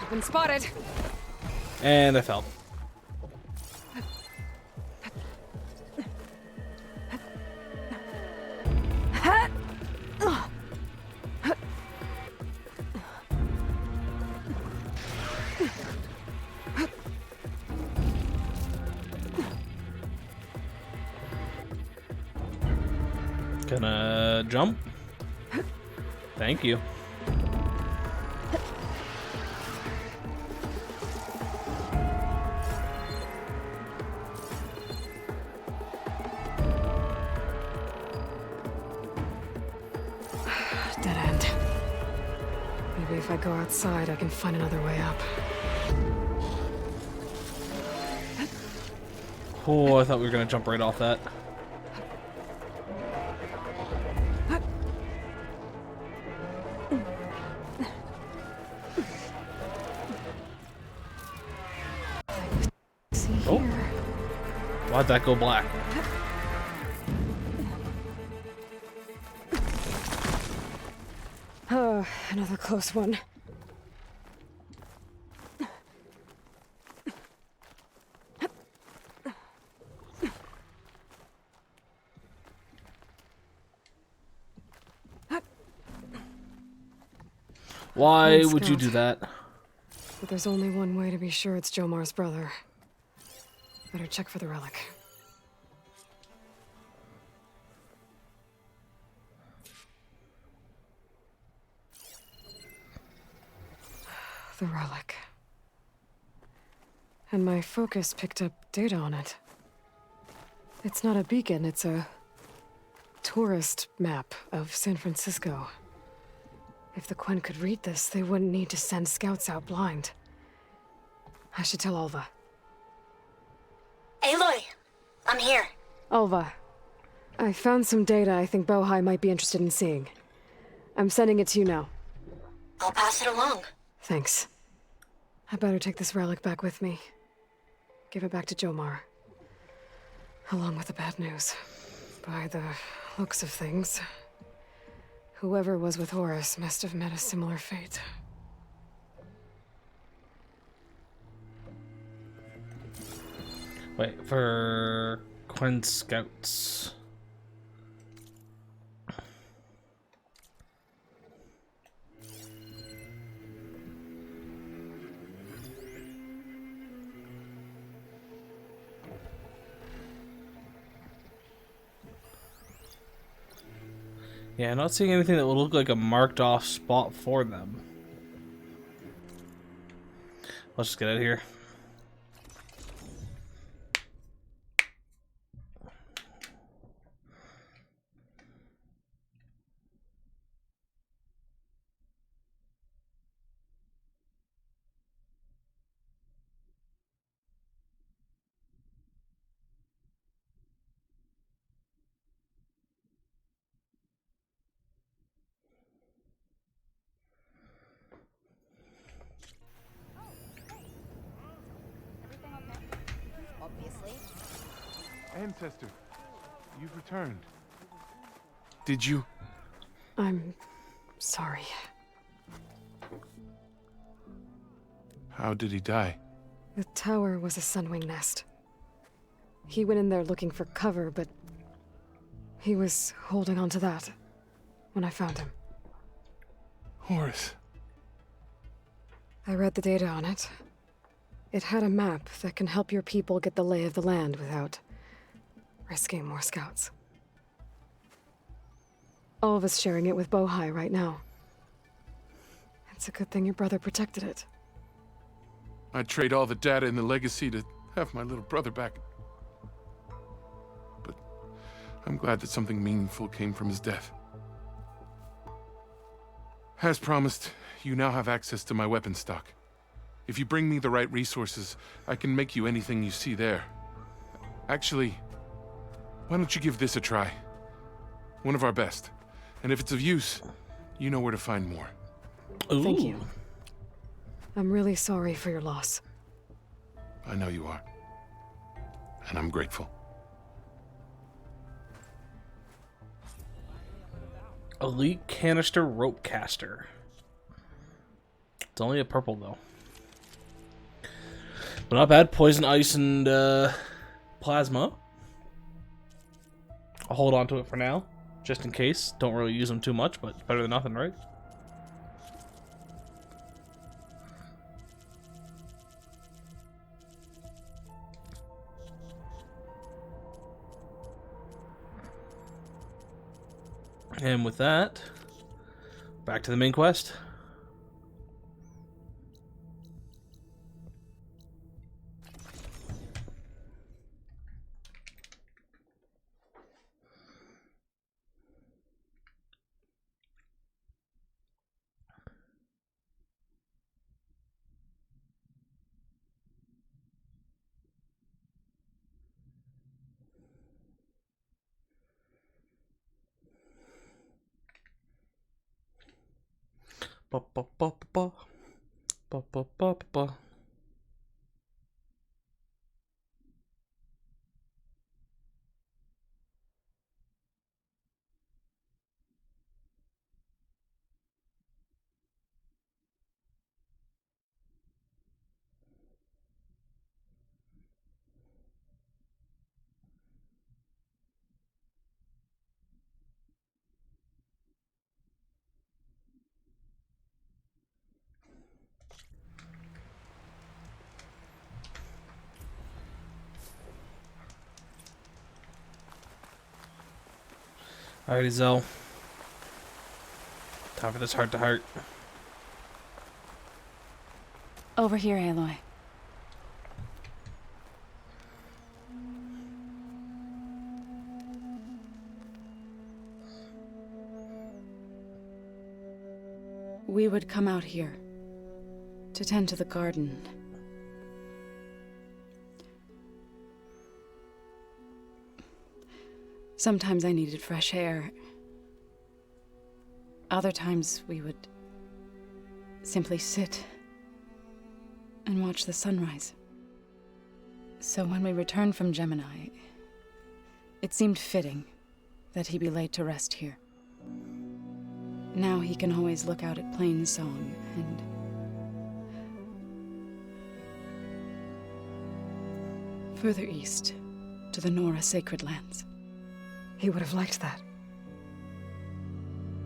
I've been spotted. And I fell. Gonna jump. Thank you. Dead end. Maybe if I go outside, I can find another way up. Oh, I thought we were gonna jump right off that. Oh, why'd that go black? Oh, another close one. Why Fine would you scout. do that? But there's only one way to be sure it's Jomar's brother. Better check for the relic. The relic. And my focus picked up data on it. It's not a beacon, it's a tourist map of San Francisco. If the Quen could read this, they wouldn't need to send scouts out blind. I should tell Alva. Aloy! I'm here. Alva, I found some data I think Bohai might be interested in seeing. I'm sending it to you now. I'll pass it along. Thanks. I better take this relic back with me. Give it back to Jomar. Along with the bad news. By the looks of things, whoever was with Horus must have met a similar fate. Wait, for Quen Scouts. Yeah, not seeing anything that would look like a marked off spot for them. Let's just get out of here. Ancestor, you've returned. Did you? I'm sorry. How did he die? The tower was a sunwing nest. He went in there looking for cover, but he was holding on to that when I found him. Horus. I read the data on it. It had a map that can help your people get the lay of the land without risking more scouts. All of us sharing it with Bohai right now. It's a good thing your brother protected it. I'd trade all the data in the legacy to have my little brother back. But I'm glad that something meaningful came from his death. As promised, you now have access to my weapon stock. If you bring me the right resources, I can make you anything you see there. Actually, why don't you give this a try? One of our best. And if it's of use, you know where to find more. Ooh. Thank you. I'm really sorry for your loss. I know you are. And I'm grateful. Elite Canister Rope Caster. It's only a purple though. But not bad. Poison, ice, and plasma. I'll hold on to it for now, just in case. Don't really use them too much, but it's better than nothing, right? And with that, back to the main quest. Ba, ba, ba, ba, ba, ba, ba, ba. Alrighty, Zell. Time for this heart-to-heart. Over here, Aloy. We would come out here to tend to the garden. Sometimes I needed fresh air. Other times we would simply sit and watch the sunrise. So when we returned from Gemini, it seemed fitting that he be laid to rest here. Now he can always look out at Plainsong and further east to the Nora Sacred Lands. He would have liked that.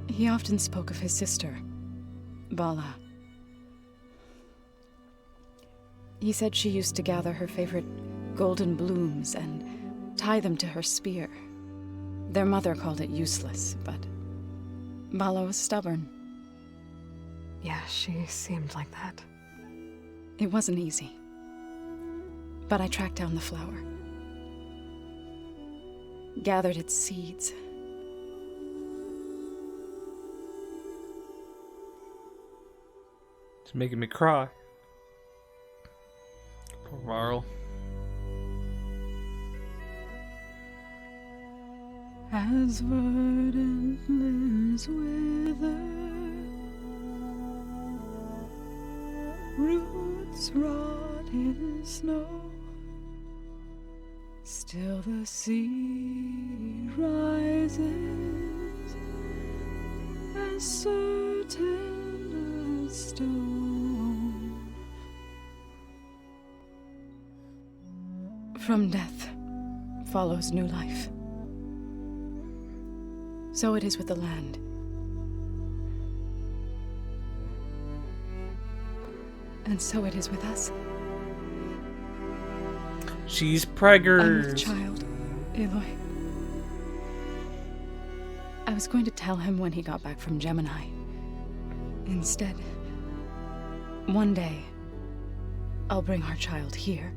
He often spoke of his sister, Bala. He said she used to gather her favorite golden blooms and tie them to her spear. Their mother called it useless, but Bala was stubborn. Yeah, she seemed like that. It wasn't easy. But I tracked down the flower. Gathered its seeds. It's making me cry. Poor Varl. As verdant limbs wither, roots rot in snow, still the sea rises as certain as stone. From death follows new life. So it is with the land. And so it is with us. She's preggers. I'm with child, Aloy. I was going to tell him when he got back from Gemini. Instead, one day, I'll bring our child here.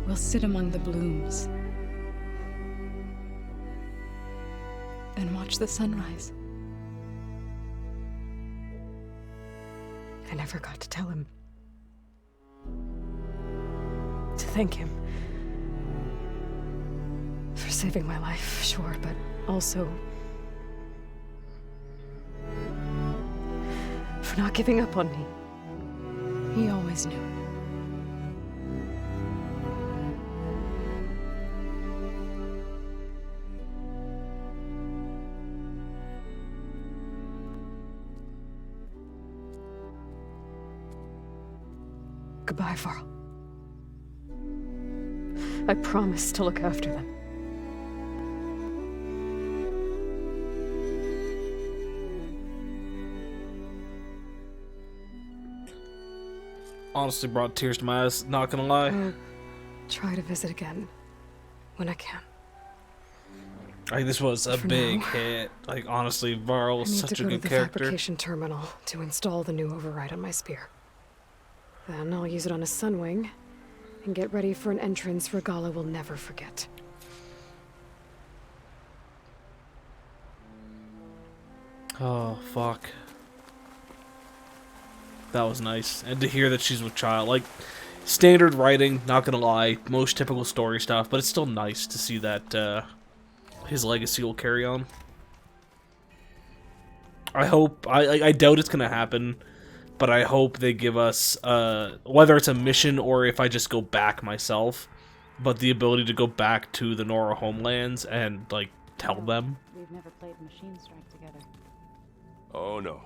We'll sit among the blooms and watch the sunrise. I never got to tell him. To thank him. For saving my life, sure, but also for not giving up on me. He always knew. Goodbye, Varl. I promise to look after them. Honestly brought tears to my eyes, not gonna lie. I'll try to visit again when I can. Like, this was a For big now, hit. Like, honestly, Varl I was need such to a go to good the character. fabrication terminal to install the new override on my spear. Then I'll use it on a sunwing and get ready for an entrance Regala will never forget. Oh, fuck. That was nice. And to hear that she's with child. Like, standard writing, not gonna lie. Most typical story stuff, but it's still nice to see that his legacy will carry on. I hope... I doubt it's gonna happen, but I hope they give us, whether it's a mission or if I just go back myself, but the ability to go back to the Nora homelands and, like, tell them. We've never played Machine Strike together. Oh no.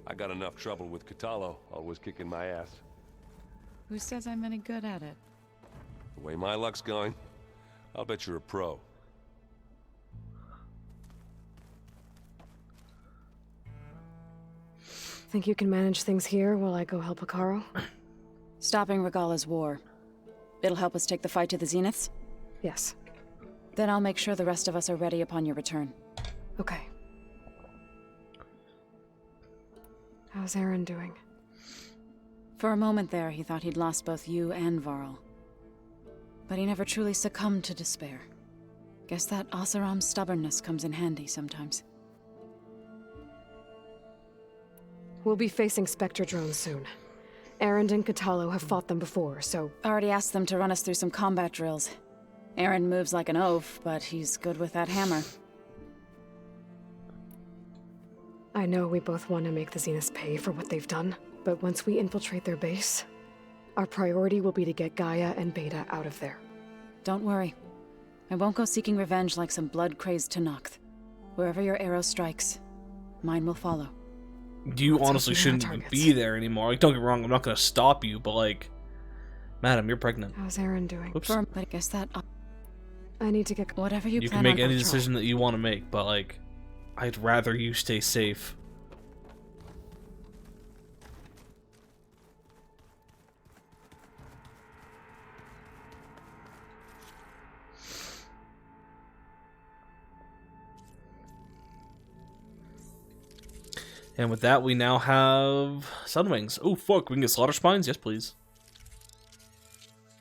I got enough trouble with Catalo, always kicking my ass. Who says I'm any good at it? The way my luck's going, I'll bet you're a pro. Think you can manage things here while I go help Akaro? Stopping Regala's war. It'll help us take the fight to the Zeniths? Yes. Then I'll make sure the rest of us are ready upon your return. Okay. How's Aaron doing? For a moment there, he thought he'd lost both you and Varl. But he never truly succumbed to despair. Guess that Oseram's stubbornness comes in handy sometimes. We'll be facing Spectre drones soon. Aaron and Katalo have fought them before, so... Already asked them to run us through some combat drills. Aaron moves like an oaf, but he's good with that hammer. I know we both want to make the Zeniths pay for what they've done, but once we infiltrate their base, our priority will be to get Gaia and Beta out of there. Don't worry. I won't go seeking revenge like some blood-crazed Tenakth. Wherever your arrow strikes, mine will follow. You honestly shouldn't even be there anymore. Like, don't get me wrong, I'm not gonna stop you, but like... Madam, you're pregnant. How's Aaron doing? Oops. But I guess that... I need to get... Whatever you You plan can make on, any I'll try. decision that you want to make, but like... I'd rather you stay safe. And with that, we now have Sunwings. Oh, fuck. We can get Slaughter Spines? Yes, please.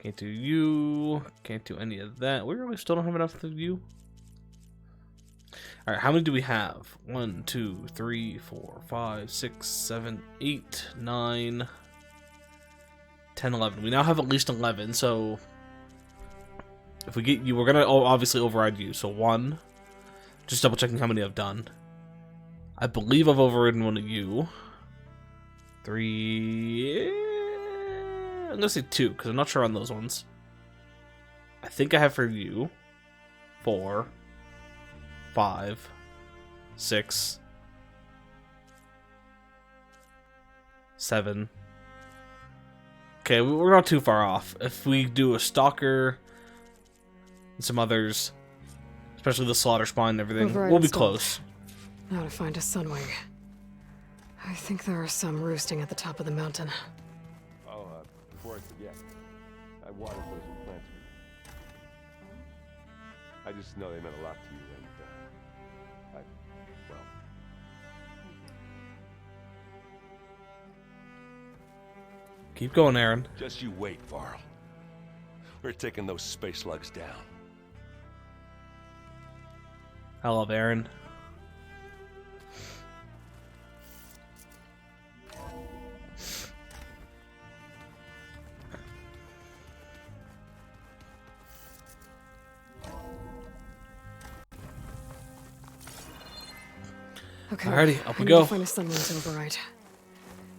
Can't do you. Can't do any of that. We really still don't have enough of you. Alright, how many do we have? 1, 2, 3, 4, 5, 6, 7, 8, 9, 10, 11. We now have at least 11, so... If we get you, we're gonna obviously override you. So 1. Just double checking how many I've done. I believe I've overridden one of you. 3... I'm gonna say 2, because I'm not sure on those ones. I think I have for you. 4... 5... 6... 7... Okay, we're not too far off. If we do a Stalker... and some others... especially the Slaughter Spine and everything, we'll be close. Now to find a Sunwing. I think there are some roosting at the top of the mountain. Oh, before I forget, I watered those plants for you. I just know they meant a lot to you, and, well... Keep going, Aaron. Just you wait, Varl. We're taking those space slugs down. I love Aaron. Okay. Alrighty, up we I need go. to find a Sunwing's override.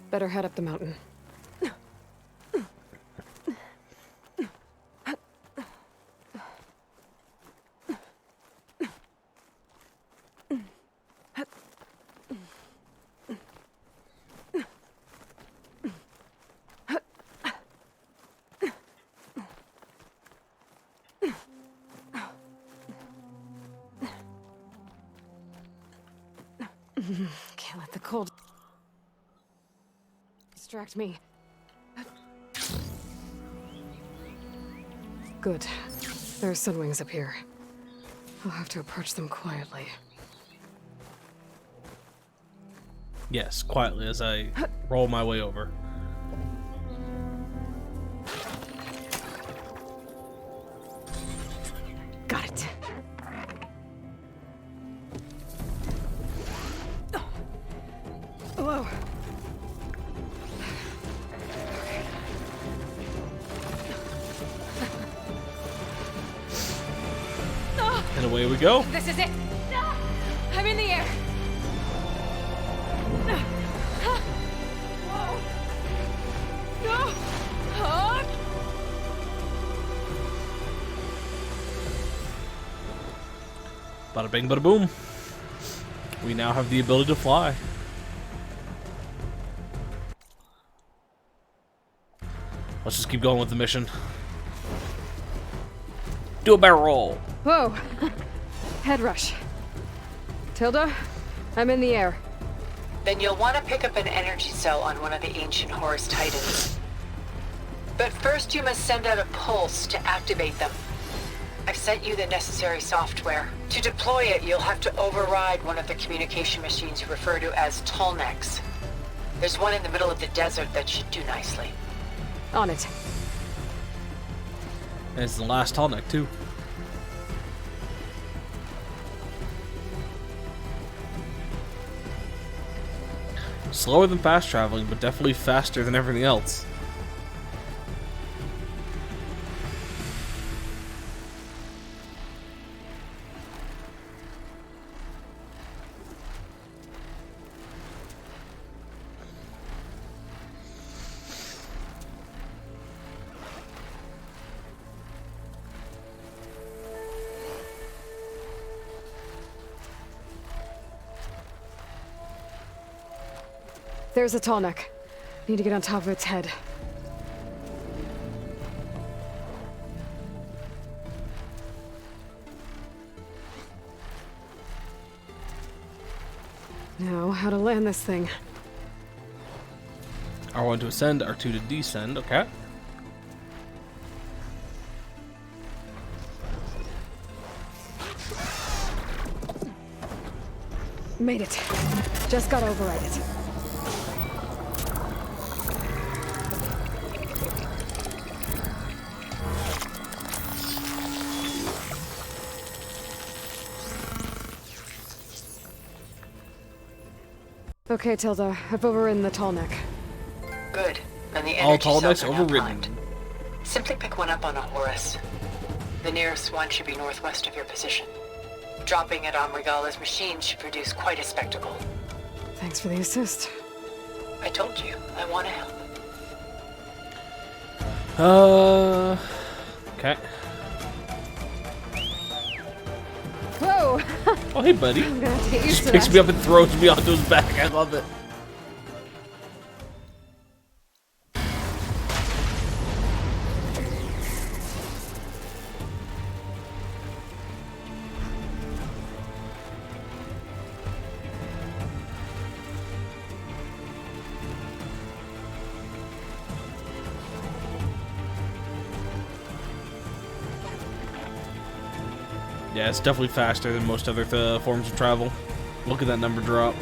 Better head up the mountain. Can't let the cold distract me. Good. There are Sunwings up here. I'll have to approach them quietly. Yes, quietly as I roll my way over. Got it. Whoa. And away we go. This is it. I'm in the air. No. Bada bing, bada boom. We now have the ability to fly. Let's just keep going with the mission. Do a barrel roll. Whoa. Head rush. Tilda, I'm in the air. Then you'll want to pick up an energy cell on one of the ancient Horus Titans. But first you must send out a pulse to activate them. I've sent you the necessary software. To deploy it, you'll have to override one of the communication machines you refer to as Tallnecks. There's one in the middle of the desert that should do nicely. On it. And it's the last Tallneck, too. Slower than fast traveling, but definitely faster than everything else. There's a Tallneck. Need to get on top of its head. Now, how to land this thing. R1 to ascend, R2 to descend, okay. Made it. Just gotta override it. Okay, Tilda, I've overridden the Tallneck. Good. And the All energy cells Tallnecks are now overridden. primed. Simply pick one up on a Horus. The nearest one should be northwest of your position. Dropping it on Regala's machine should produce quite a spectacle. Thanks for the assist. I told you, I want to help. Okay. Whoa! Oh, hey, buddy. I'm gonna have to get used Just to picks that. me up and throws me onto his back. I love it. Yeah, it's definitely faster than most other forms of travel. Look at that number drop.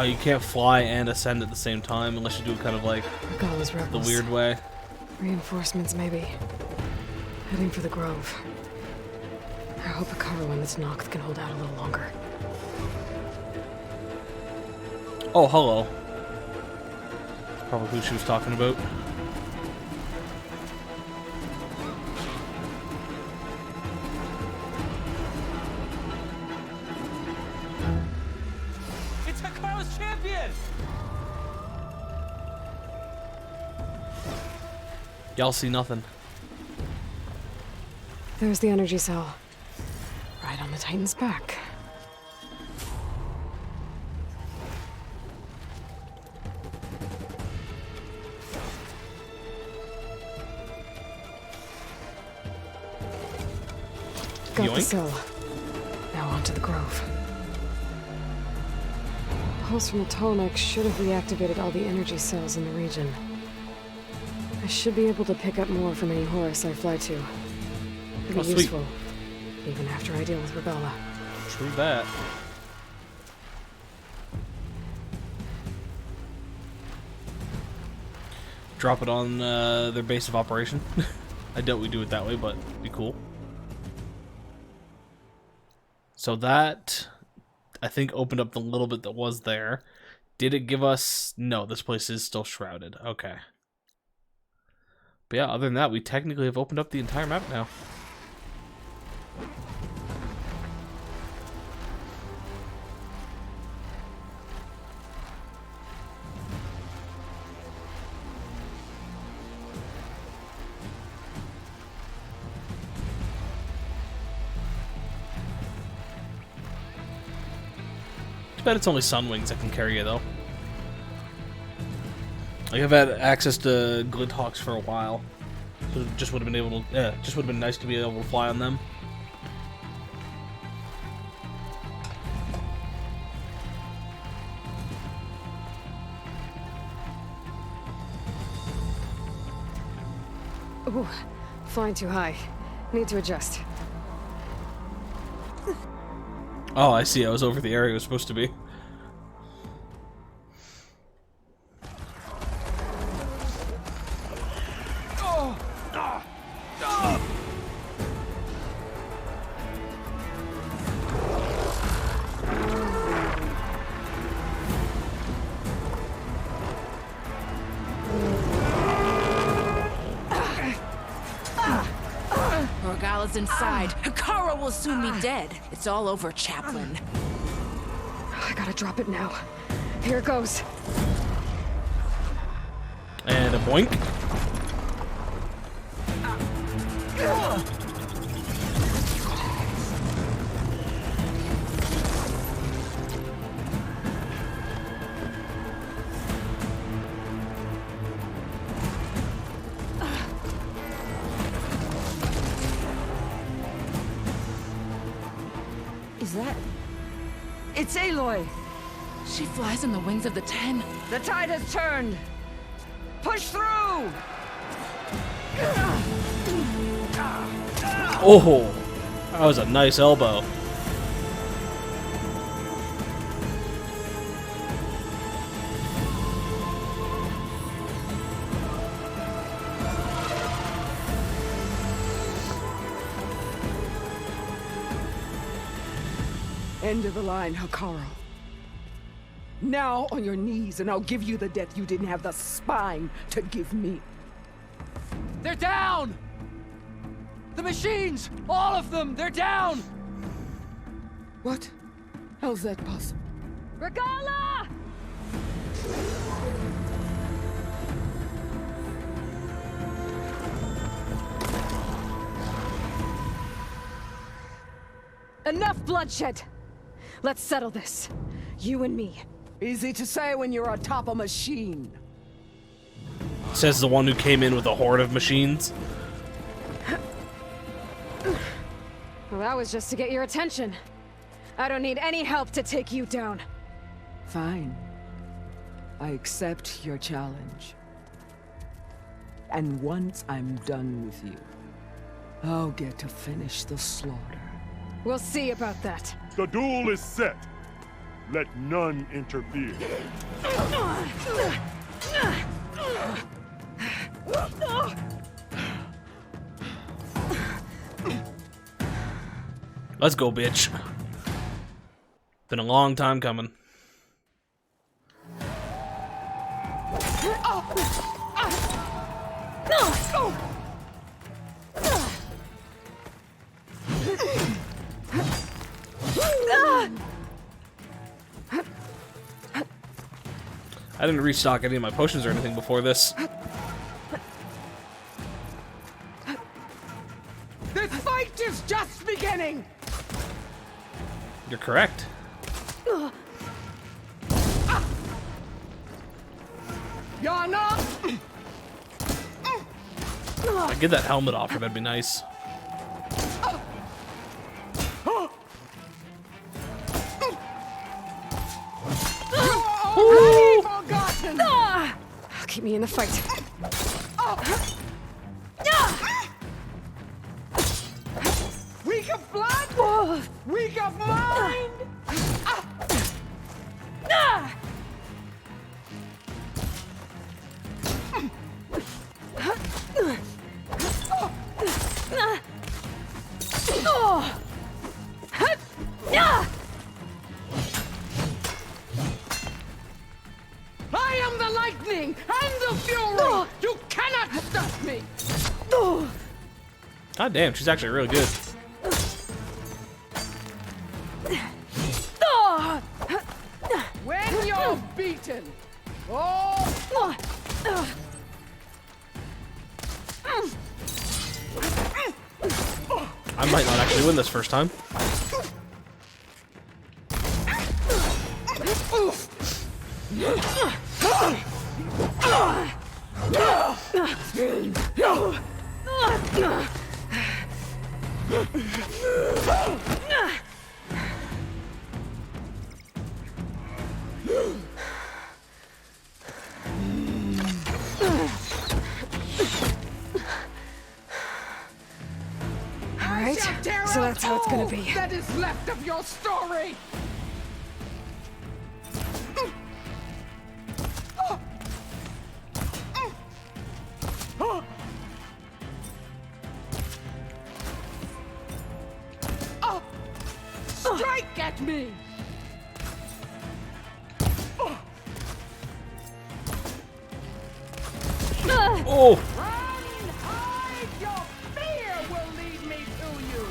You can't fly and ascend at the same time unless you do it kind of like Regala's the rebels. weird way. Reinforcements, maybe. Heading for the Grove. I hope Akara, when it's knocked, can hold out a little longer. Oh, hello. That's probably who she was talking about. It's Hikaru's champion! Y'all see nothing. There's the energy cell. Right on the Titan's back. Got the Yoink. cell. Now onto the Grove. Pulse from the Tallneck should have reactivated all the energy cells in the region. I should be able to pick up more from any Horus I fly to. It'll Oh, be sweet. useful, even after I deal with Regala. True that. Drop it on their base of operation. I doubt we do it that way, but it'd be cool. So that, I think, opened up the little bit that was there. Did it give us... No, this place is still shrouded. Okay. But yeah, other than that, we technically have opened up the entire map now. Too bad it's only Sunwings that can carry you, though. Like, I've had access to Glidhawks for a while. It just would have been able to, yeah, just would have been nice to be able to fly on them. Ooh, flying too high. Need to adjust. Oh, I see. I was over the area it was supposed to be. Morgala's inside. Kara will soon be dead. It's all over, Chaplain. I gotta drop it now. Here it goes. And a boink. Is that... It's Aloy! She flies on the wings of the 10. The tide has turned! Push through! Oh, that was a nice elbow. End of the line, Hikaru. Now on your knees, and I'll give you the death you didn't have the spine to give me. They're down! The machines! All of them! They're down! What? How's that possible? Regala! Enough bloodshed! Let's settle this. You and me. Easy to say when you're atop a machine. Says the one who came in with a horde of machines. Well, that was just to get your attention. I don't need any help to take you down. Fine. I accept your challenge. And once I'm done with you, I'll get to finish the slaughter. We'll see about that. The duel is set. Let none interfere. Let's go, bitch. Been a long time coming. I didn't restock any of my potions or anything before this. This fight is just beginning! You're correct. Yana! I'd get that helmet off her, that'd be nice. Keep me in the fight. Weak of blood! Weak of mind! I am the lightning and the fury! You cannot stop me! God damn, she's actually really good. When you're beaten, oh! I might not actually win this first time. Alright, so that's how it's gonna be. That is left of your story. Strike at me! Oh! Run, hide, your fear will lead me to you!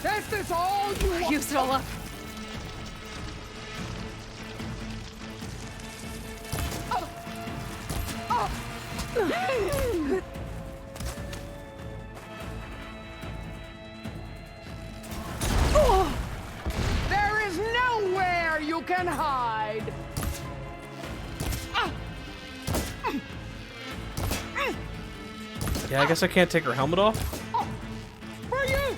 This is all you want. Used it all up. There is nowhere you can hide. Yeah, I guess I can't take her helmet off. For you.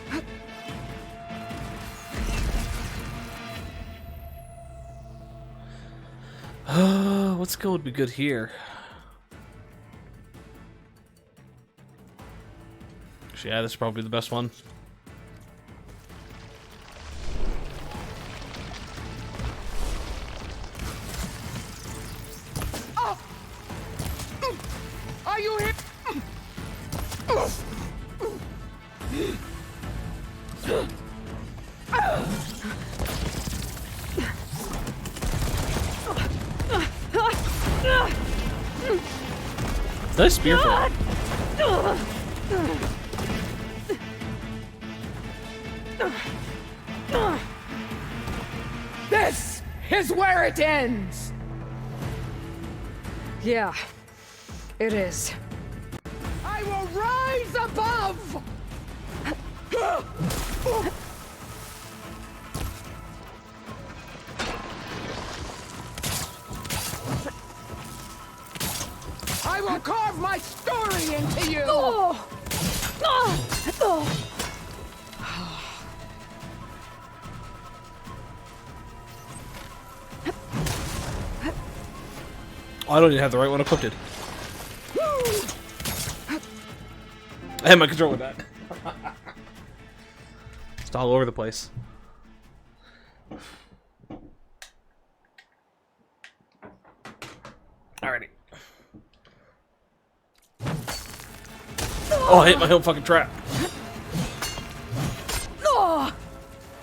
What skill would be good here? Yeah, this is probably the best one. Are you here? Nice spear throw. This is where it ends. Yeah, it is. I will rise above. I will carve my story into you. Oh, I don't even have the right one equipped. I have my control with that. It's all over the place. Alrighty. Oh, I hit my own fucking trap.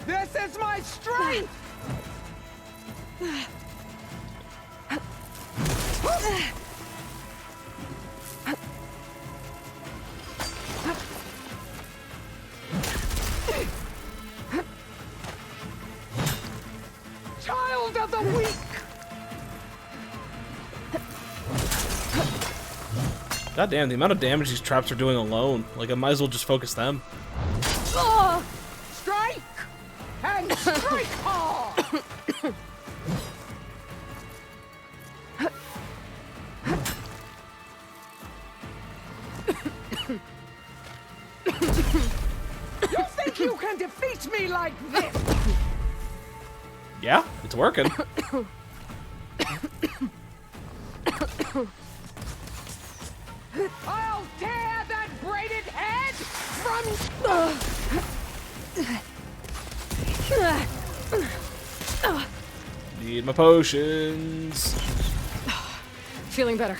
This is my strength. Child of the weak. God damn, the amount of damage these traps are doing alone. Like, I might as well just focus them. Strike and strike hard. You think you can defeat me like this? Yeah, it's working. I'll tear that braided head from... Need my potions. Feeling better.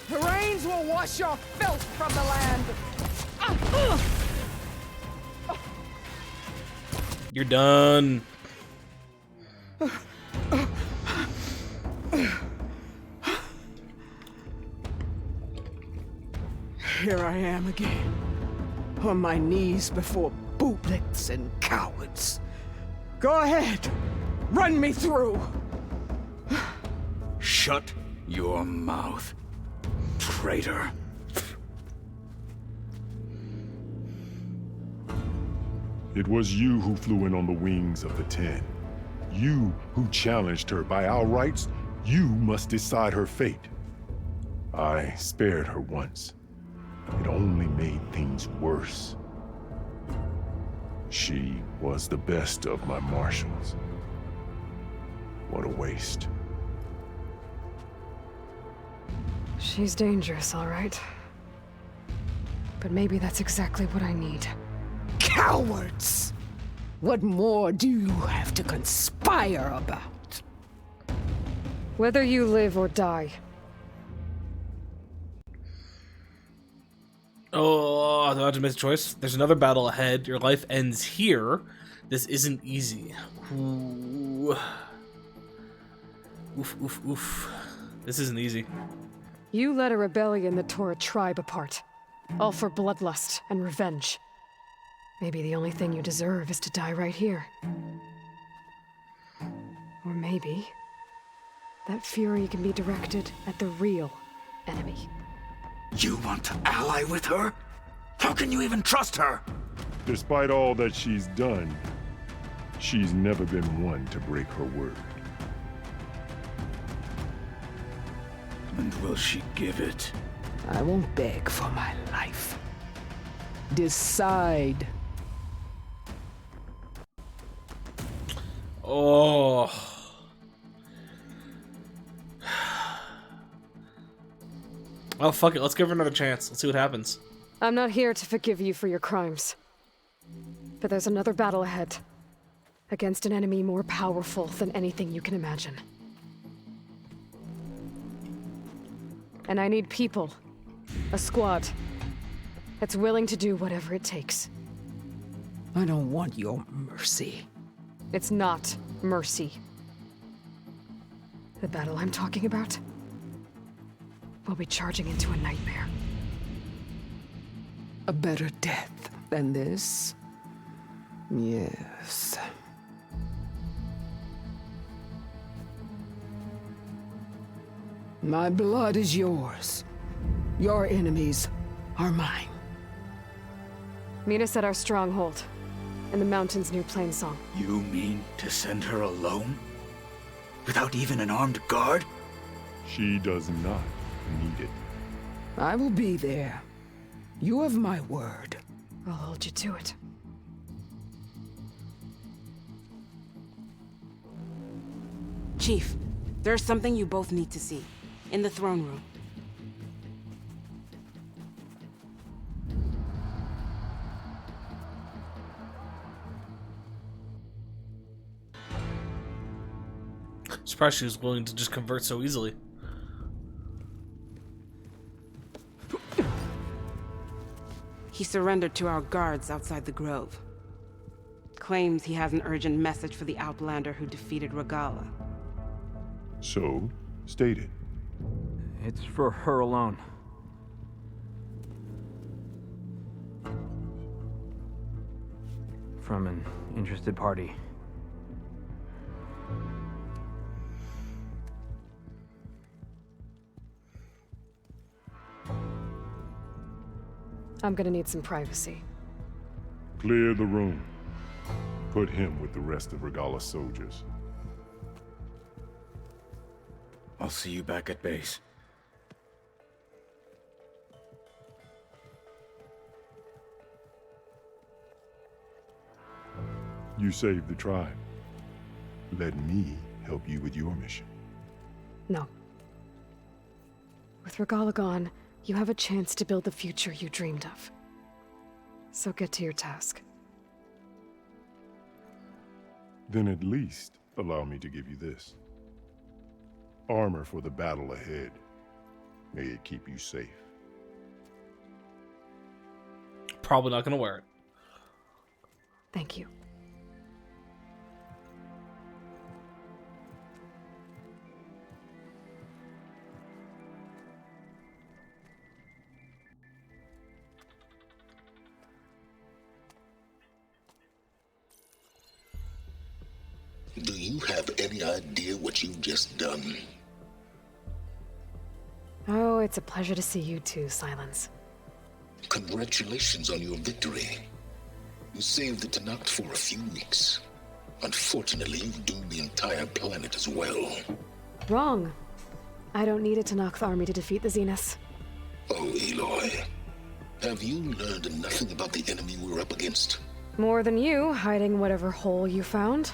The rains will wash your filth from the land. You're done. Here I am again, on my knees before bootlets and cowards. Go ahead, run me through. Shut your mouth, traitor. It was you who flew in on the wings of the 10. You who challenged her. By our rights, you must decide her fate. I spared her once. It only made things worse. She was the best of my marshals. What a waste. She's dangerous, all right. But maybe that's exactly what I need. Cowards! What more do you have to conspire about? Whether you live or die. Oh, I have to make a choice. There's another battle ahead. Your life ends here. This isn't easy. Ooh. Oof, oof, oof. This isn't easy. You led a rebellion that tore a tribe apart. All for bloodlust and revenge. Maybe the only thing you deserve is to die right here. Or maybe that fury can be directed at the real enemy. You want to ally with her? How can you even trust her? Despite all that she's done, she's never been one to break her word. And will she give it? I won't beg for my life. Decide. Oh. Oh, fuck it. Let's give her another chance. Let's see what happens. I'm not here to forgive you for your crimes. But there's another battle ahead. Against an enemy more powerful than anything you can imagine. And I need people. A squad. That's willing to do whatever it takes. I don't want your mercy. It's not mercy. The battle I'm talking about will be charging into a nightmare. A better death than this? Yes. My blood is yours. Your enemies are mine. Meet us at our stronghold, in the mountains near Plainsong. You mean to send her alone? Without even an armed guard? She does not need it. I will be there. You have my word. I'll hold you to it. Chief, there's something you both need to see. In the throne room. Surprised she was willing to just convert so easily. He surrendered to our guards outside the grove. Claims he has an urgent message for the Outlander who defeated Regalla. So, state it. It's for her alone. From an interested party. I'm gonna need some privacy. Clear the room. Put him with the rest of Regalla's soldiers. I'll see you back at base. You saved the tribe. Let me help you with your mission. No. With Regalla gone, you have a chance to build the future you dreamed of. So get to your task. Then at least allow me to give you this. Armor for the battle ahead. May it keep you safe. Probably not gonna wear it. Thank you. Do you have any idea what you've just done? Oh, it's a pleasure to see you too, Silence. Congratulations on your victory. You saved the Tanakh for a few weeks. Unfortunately, you've doomed the entire planet as well. Wrong. I don't need a Tanakh army to defeat the Zeniths. Oh, Aloy. Have you learned nothing about the enemy we're up against? More than you, hiding whatever hole you found.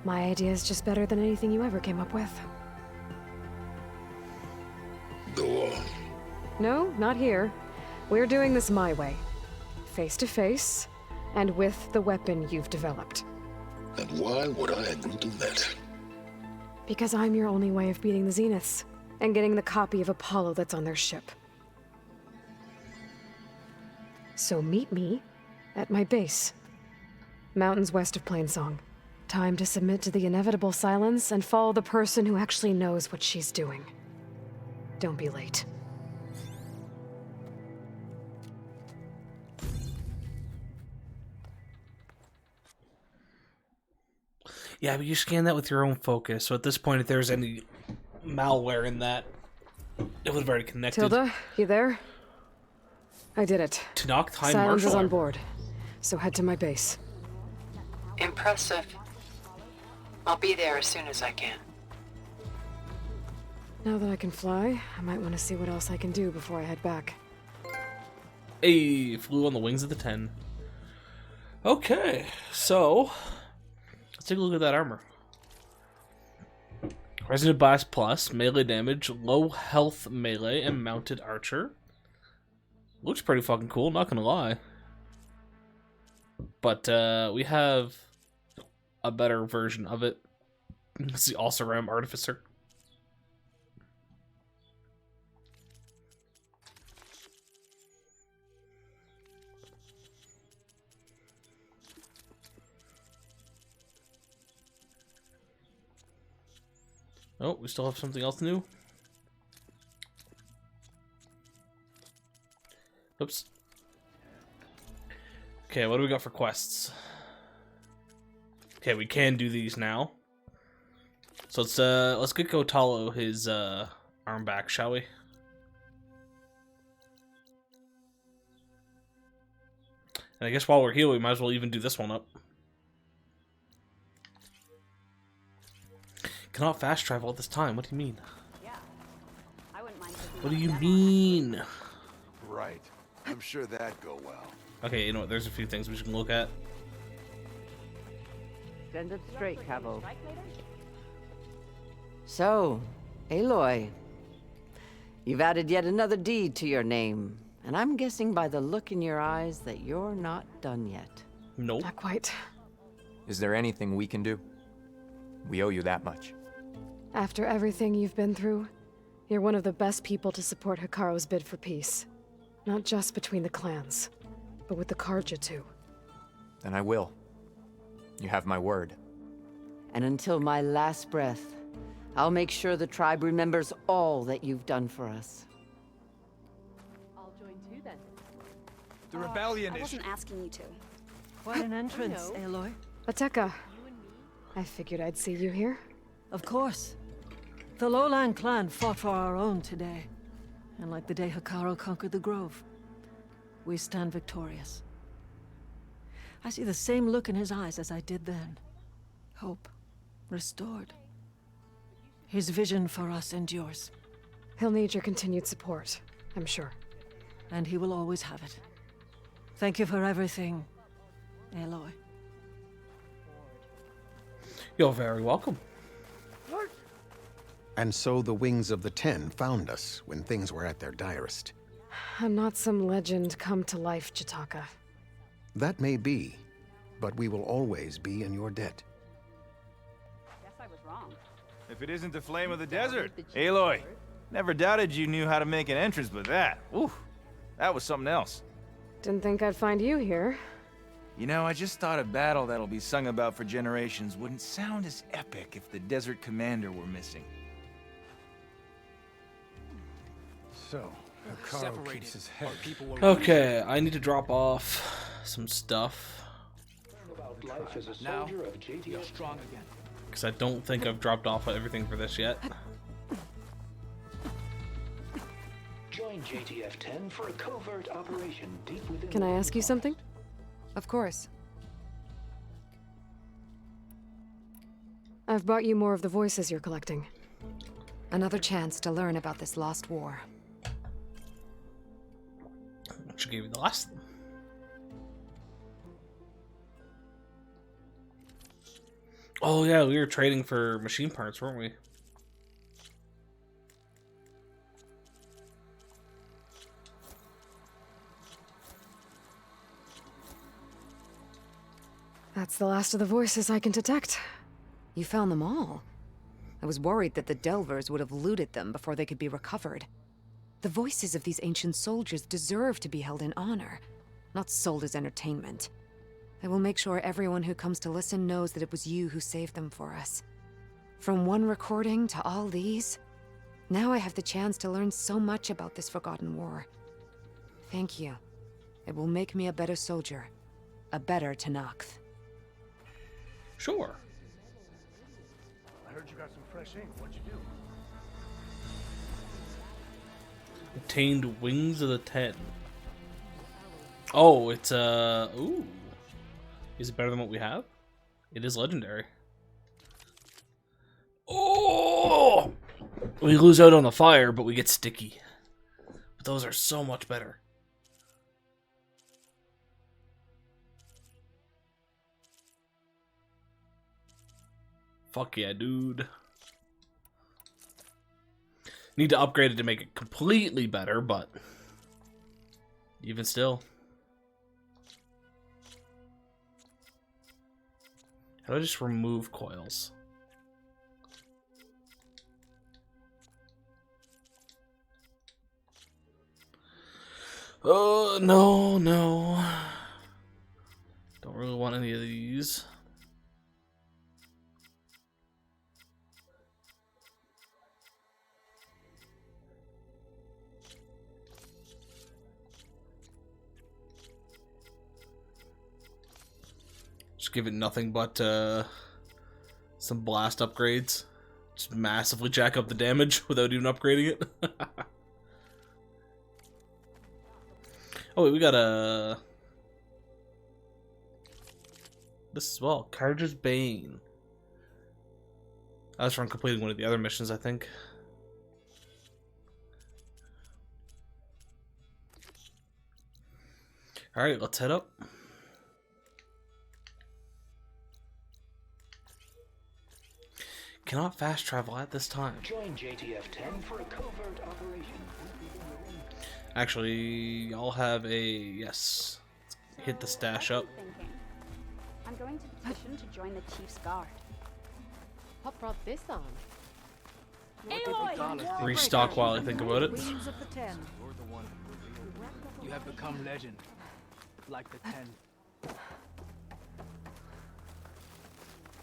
My idea is just better than anything you ever came up with. Go on. No, not here. We're doing this my way. Face to face, and with the weapon you've developed. And why would I agree to that? Because I'm your only way of beating the Zeniths, and getting the copy of Apollo that's on their ship. So meet me at my base. Mountains west of Plainsong. Time to submit to the inevitable silence and follow the person who actually knows what she's doing. Don't be late. Yeah, but you scan that with your own focus. So at this point, if there's any malware in that, it would have already connected. Tilda, you there? I did it. Tanakh time Silence is marshal on armor. board. So head to my base. Impressive. I'll be there as soon as I can. Now that I can fly, I might want to see what else I can do before I head back. Hey, flew on the wings of the 10. Okay, so let's take a look at that armor. Resonant Blast Plus, melee damage, low health melee, and mounted archer. Looks pretty fucking cool, not gonna lie. But we have a better version of it. It's the Osram Artificer. Oh, we still have something else new. Oops. Okay, what do we got for quests? Okay, we can do these now. So let's get Kotalo his arm back, shall we? And I guess while we're here, we might as well even do this one up. Cannot fast travel at this time. What do you mean? Yeah. I wouldn't mind. What do you mean? Right. I'm sure that'd go well. Okay, you know what? There's a few things we can look at. Send it straight, Cavo. So, Aloy, you've added yet another deed to your name, and I'm guessing by the look in your eyes that you're not done yet. Nope. Not quite. Is there anything we can do? We owe you that much. After everything you've been through, you're one of the best people to support Hikaru's bid for peace. Not just between the clans, but with the Karja too. Then I will. You have my word. And until my last breath, I'll make sure the tribe remembers all that you've done for us. I'll join too then. The rebellion I is... wasn't asking you to. Quite an entrance, Aloy. Ateka. I figured I'd see you here. Of course. The Lowland clan fought for our own today. And like the day Hikaru conquered the Grove, we stand victorious. I see the same look in his eyes as I did then. Hope. Restored. His vision for us endures. He'll need your continued support, I'm sure. And he will always have it. Thank you for everything, Aloy. You're very welcome. And so the Wings of the Ten found us when things were at their direst. I'm not some legend come to life, Jataka. That may be, but we will always be in your debt. Guess I was wrong. If it isn't the Flame of the Desert. Aloy, never doubted you knew how to make an entrance, but that, oof, that was something else. Didn't think I'd find you here. You know, I just thought a battle that'll be sung about for generations wouldn't sound as epic if the Desert Commander were missing. So, Hikaru keeps his head. Okay, I need to drop off some stuff. Now, you're strong again. Because I don't think I've dropped off everything for this yet. Join JTF-10 for a covert operation deep within. Can I ask you something? Of course. I've brought you more of the voices you're collecting. Another chance to learn about this lost war. Which gave you the last one. Oh yeah, we were trading for machine parts, weren't we? That's the last of the voices I can detect. You found them all. I was worried that the Delvers would have looted them before they could be recovered. The voices of these ancient soldiers deserve to be held in honor, not sold as entertainment. I will make sure everyone who comes to listen knows that it was you who saved them for us. From one recording to all these, now I have the chance to learn so much about this forgotten war. Thank you. It will make me a better soldier, a better Tenakth. Sure. I heard you got some fresh ink. What'd you do? Obtained Wings of the Ten. Oh, it's ooh. Is it better than what we have? It is legendary. Oh! We lose out on the fire, but we get sticky. But those are so much better. Fuck yeah, dude. Need to upgrade it to make it completely better, but even still. How do I just remove coils? Oh, no, no. Don't really want any of these. Just give it nothing but some blast upgrades. Just massively jack up the damage without even upgrading it. Oh wait, we got a... this as well. Carter's Bane. That was from completing one of the other missions, I think. Alright, let's head up. Cannot fast travel at this time. Join JTF-10 for a covert operation. Actually, I'll have a... yes. Hit the stash up. I'm going to petition to join the Chief's Guard. What brought this on? Aloy! Restock while I think about it. Wings of the Ten. You're the one who revealed. You have become legend. Like the Ten.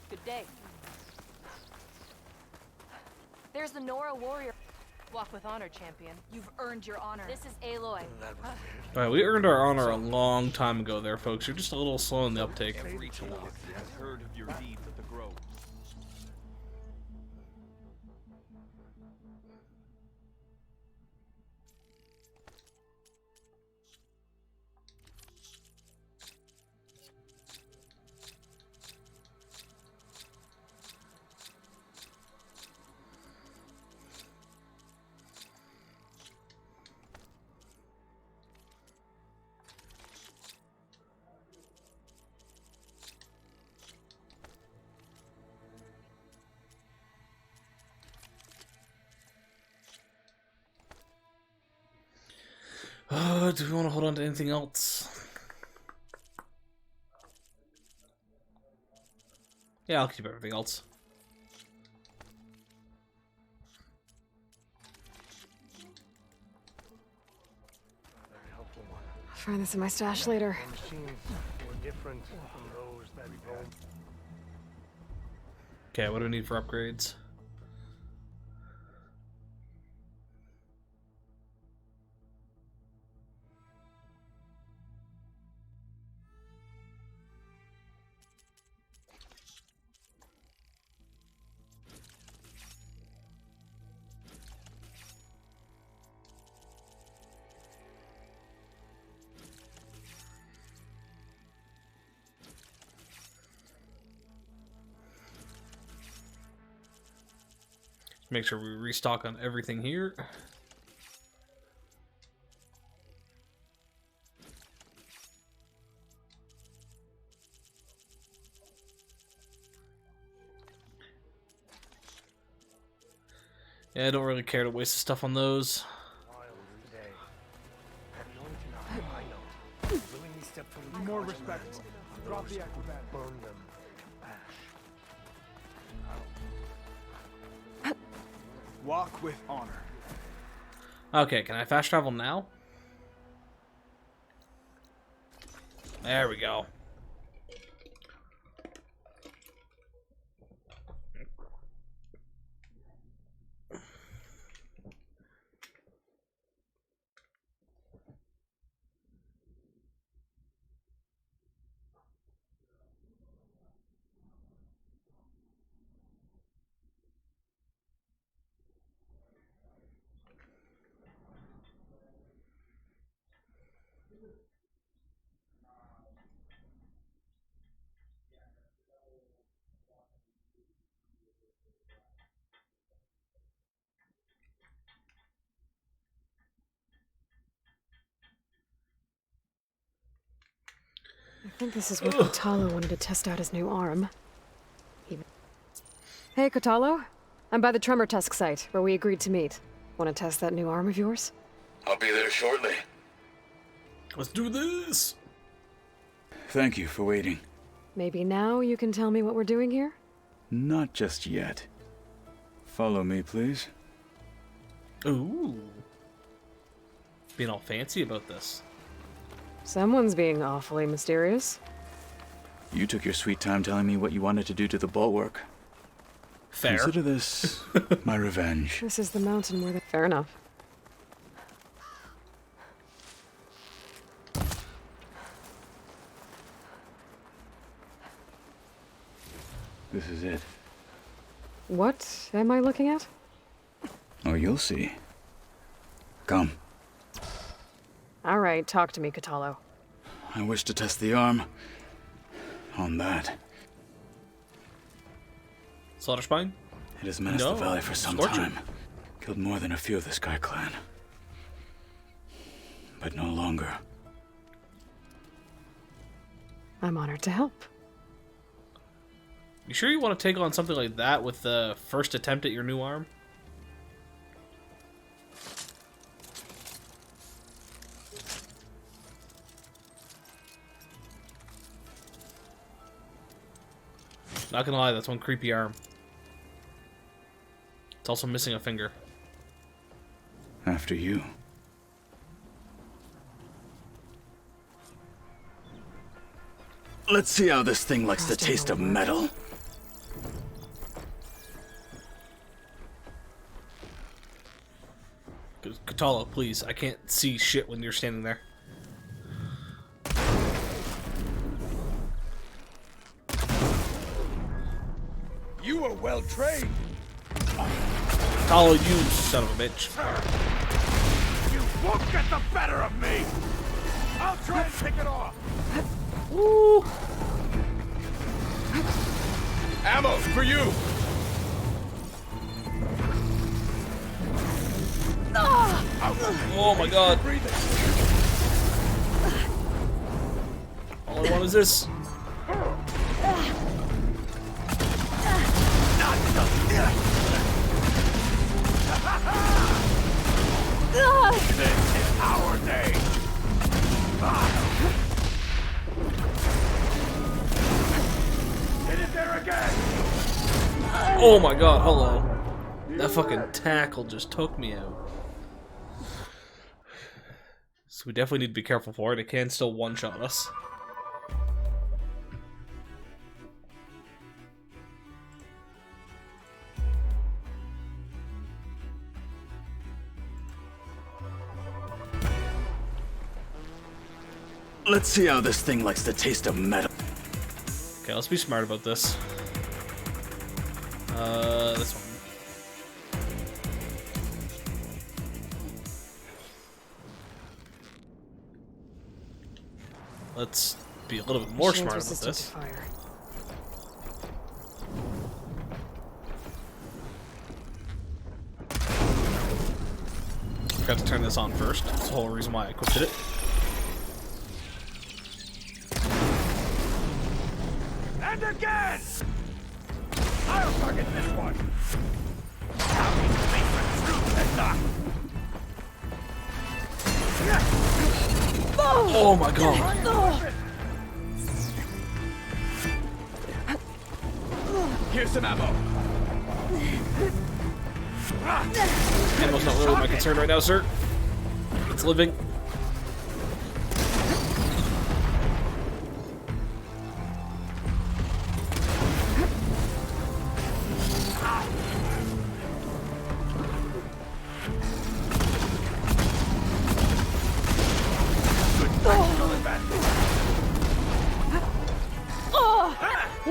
Good day. There's the Nora warrior. Walk with honor, champion. You've earned your honor. This is Aloy. Alright, we earned our honor a long time ago there, folks. You're just a little slow in the uptake. Every Tenakth has heard of your deeds at the Grove. Do we want to hold on to anything else? Yeah, I'll keep everything else. I'll find this in my stash later. Okay, what do we need for upgrades? Make sure we restock on everything here. Yeah, I don't really care to waste the stuff on those. More respectful. Drop the acrobat. Burn them to ash. Walk with honor. Okay, can I fast travel now? There we go. I think this is where Kotalo wanted to test out his new arm. Hey, Kotalo. I'm by the Tremor Tusk site, where we agreed to meet. Want to test that new arm of yours? I'll be there shortly. Let's do this! Thank you for waiting. Maybe now you can tell me what we're doing here? Not just yet. Follow me, please. Ooh. Being all fancy about this. Someone's being awfully mysterious. You took your sweet time telling me what you wanted to do to the bulwark. Fair. Consider this my revenge. This is the mountain where the... Fair enough. This is it. What am I looking at? Oh, you'll see. Come. All right, talk to me, Kotalo. I wish to test the arm on that. Slaughterspine? It has menaced the valley for some Scorcher. time. Killed more than a few of the Sky Clan. But no longer. I'm honored to help. You sure you want to take on something like that with the first attempt at your new arm? Not gonna lie, that's one creepy arm. It's also missing a finger. After you. Let's see how this thing likes the taste of metal. Kotalo, please. I can't see shit when you're standing there. You are well trained. Kotalo, you son of a bitch. You won't get the better of me. I'll try and pick it off. Woo! Ammo for you. Oh my god. All I want is this. This is our day. Hit it there again. Oh my god, hello. That fucking tackle just took me out. So we definitely need to be careful for it. It can still one-shot us. Let's see how this thing likes the taste of metal. Okay, let's be smart about this. This one. Let's be a little bit more smart about this. forgot to turn this on first. That's the whole reason why I equipped it. And again! I'll target this one! How can you make for truth and not? Oh my god! Here's some ammo. Ammo's not really my concern right now, sir. It's living.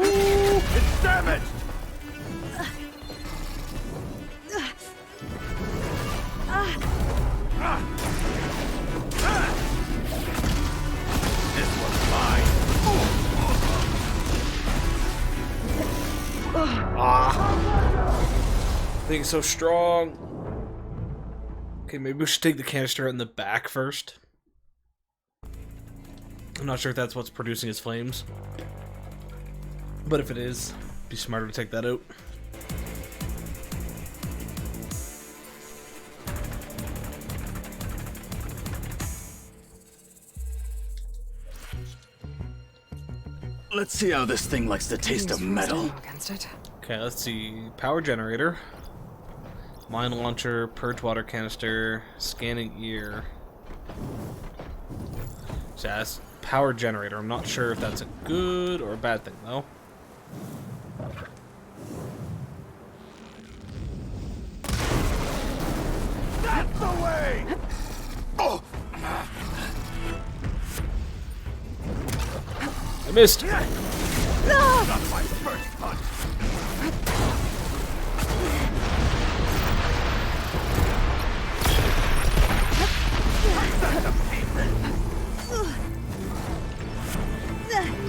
It's damaged! This one's mine. Thing's so strong. Okay, maybe we should take the canister in the back first. I'm not sure if that's what's producing his flames. But if it is, it'd be smarter to take that out. Let's see how this thing likes the taste of metal. Okay, let's see. Power generator. Mine launcher, purge water canister, scanning ear. So that's power generator. I'm not sure if that's a good or a bad thing though. That's the way! Oh! I missed! Not my first punch!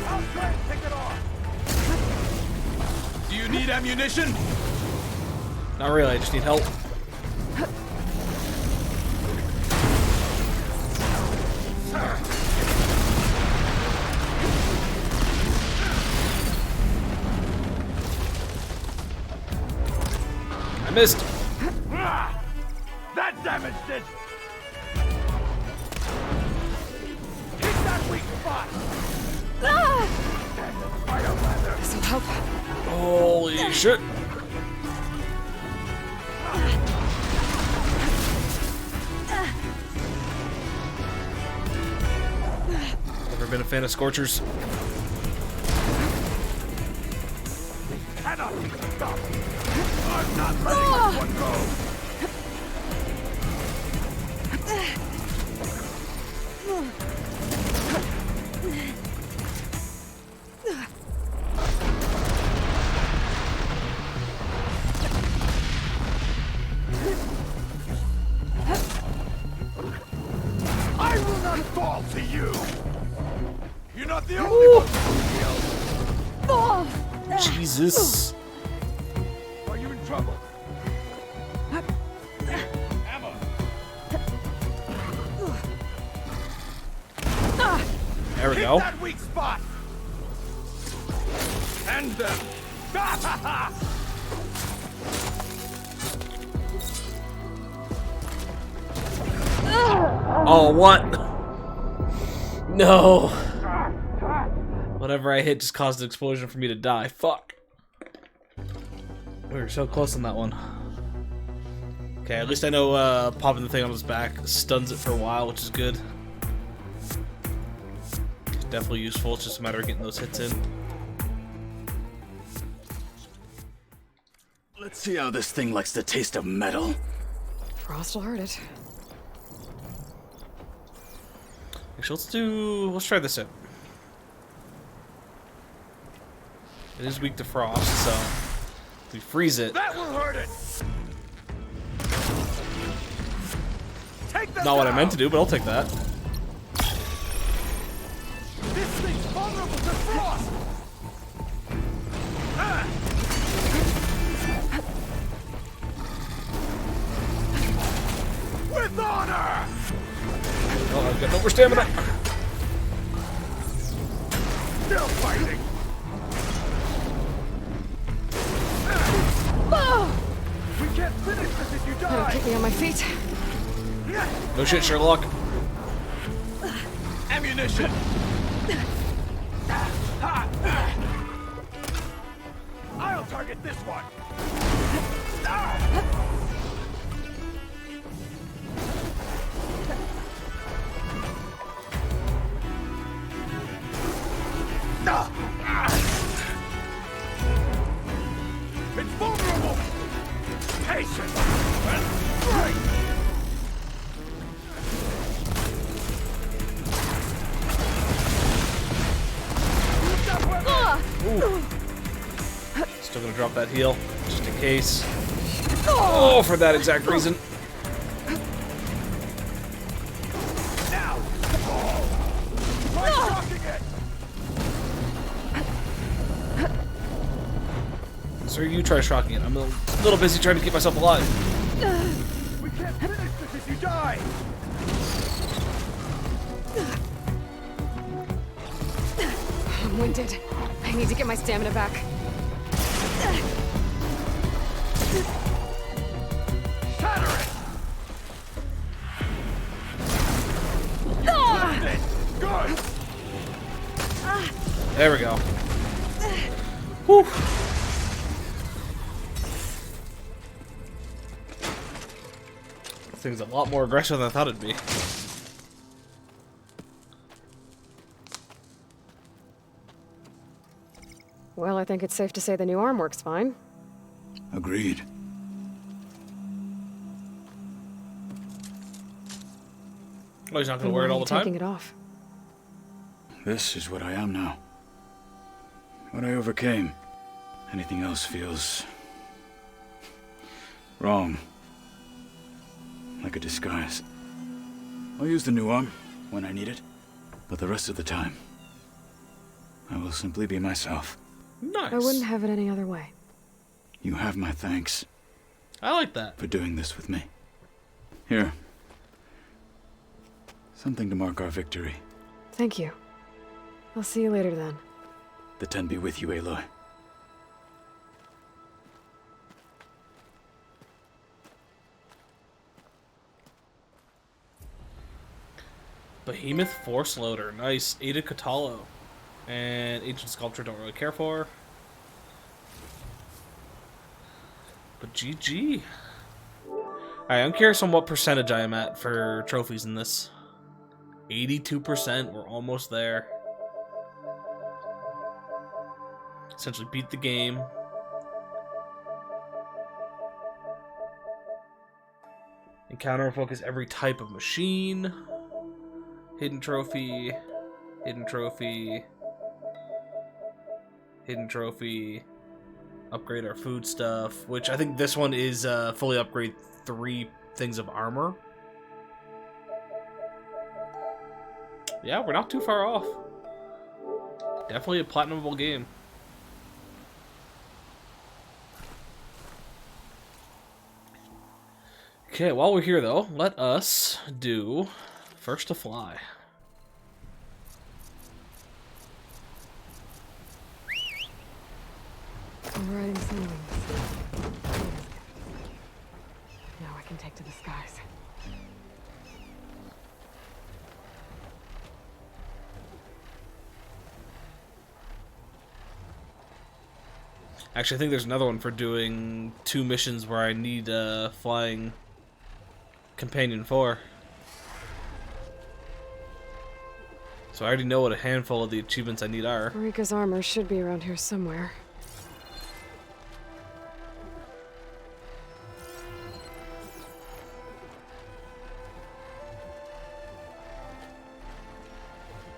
I'll try and pick it off! Do you need ammunition? Not really, I just need help. I missed. That damaged it! Hit that weak spot! This'll help. Holy shit. Never been a fan of Scorchers. Cannot be stopped! I'm not letting this one go! I will not fall to you! You're not the only one who feels! Jesus. Are you in trouble? Ammo! There we Hit go. that weak spot! End them! Oh, what? No. Whatever I hit just caused an explosion for me to die. Fuck. We were so close on that one. Okay, at least I know popping the thing on his back stuns it for a while, which is good. It's definitely useful. It's just a matter of getting those hits in. Let's see how this thing likes the taste of metal. Frost will hurt it. Actually, let's try this out. It is weak to frost, so if we freeze it. That will hurt it. Take that Not what I down. meant to do, but I'll take that. This thing's vulnerable to frost. With honor. Got no more stamina. Still fighting. We can't finish this if you die. Keep me on my feet. No shit, Sherlock. Ammunition. I'll target this one. It's vulnerable. Patience. Right. Ooh. Still gonna drop that heal, just in case. Oh, for that exact reason. Now. Try shocking it. Sir, you try shocking it. I'm a little busy trying to keep myself alive. We can't finish this if you die. I'm winded. I need to get my stamina back. Shatter it. Good. There we go. Whew. This thing's a lot more aggressive than I thought it'd be. Well, I think it's safe to say the new arm works fine. Agreed. Oh, he's not gonna wear it all the time? Taking it off. This is what I am now. What I overcame. Anything else feels wrong. Like a disguise. I'll use the new arm when I need it, but the rest of the time, I will simply be myself. Nice. I wouldn't have it any other way. You have my thanks. I like that. For doing this with me. Here. Something to mark our victory. Thank you. I'll see you later then. The 10 be with you, Aloy. Behemoth Force Loader. Nice. Ada Catalo. And Ancient Sculpture don't really care for. But GG. Alright, I'm curious on what percentage I am at for trophies in this. 82%. We're almost there. Essentially beat the game. Encounter and focus every type of machine. Hidden trophy. Hidden trophy. Hidden trophy. Upgrade our food stuff. Which I think this one is fully upgrade 3 things of armor. Yeah, we're not too far off. Definitely a platinumable game. Okay, while we're here though, let us do First to Fly. I'm riding some wings. Now I can take to the skies. Actually, I think there's another one for doing 2 missions where I need a flying companion 4. So I already know what a handful of the achievements I need are. Rika's armor should be around here somewhere.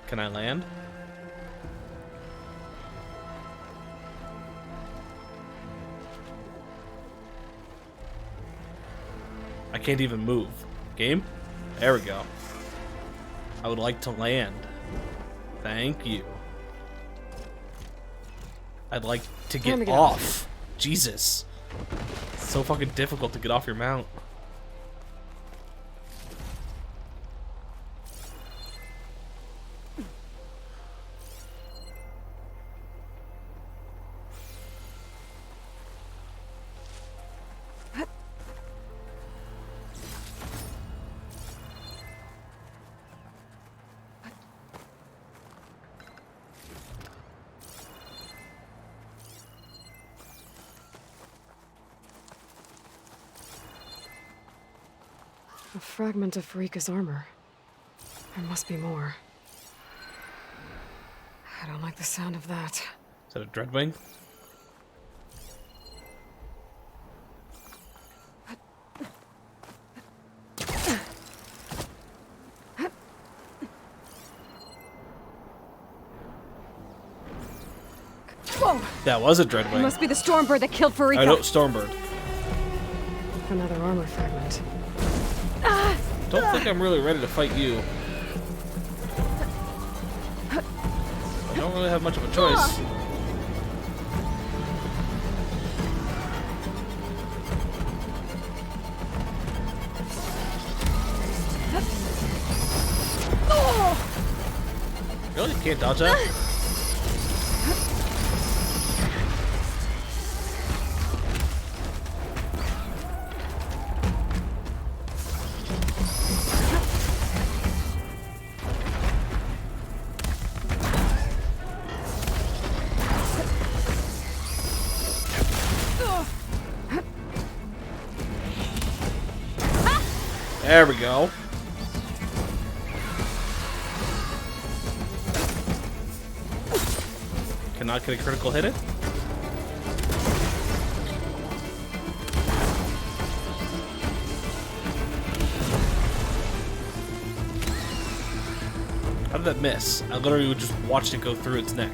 Can I land? I can't even move. Game? There we go. I would like to land. Thank you. I'd like to get off. Jesus. It's so fucking difficult to get off your mount. A fragment of Rika's armor. There must be more. I don't like the sound of that. Is that a Dreadwing? Whoa! That was a Dreadwing. It must be the Stormbird that killed Farika. I know, Stormbird. Another armor fragment. Don't think I'm really ready to fight you. I don't really have much of a choice. Really? Can't dodge that? There we go. Cannot get a critical hit it. How did that miss? I literally just watched it go through its neck.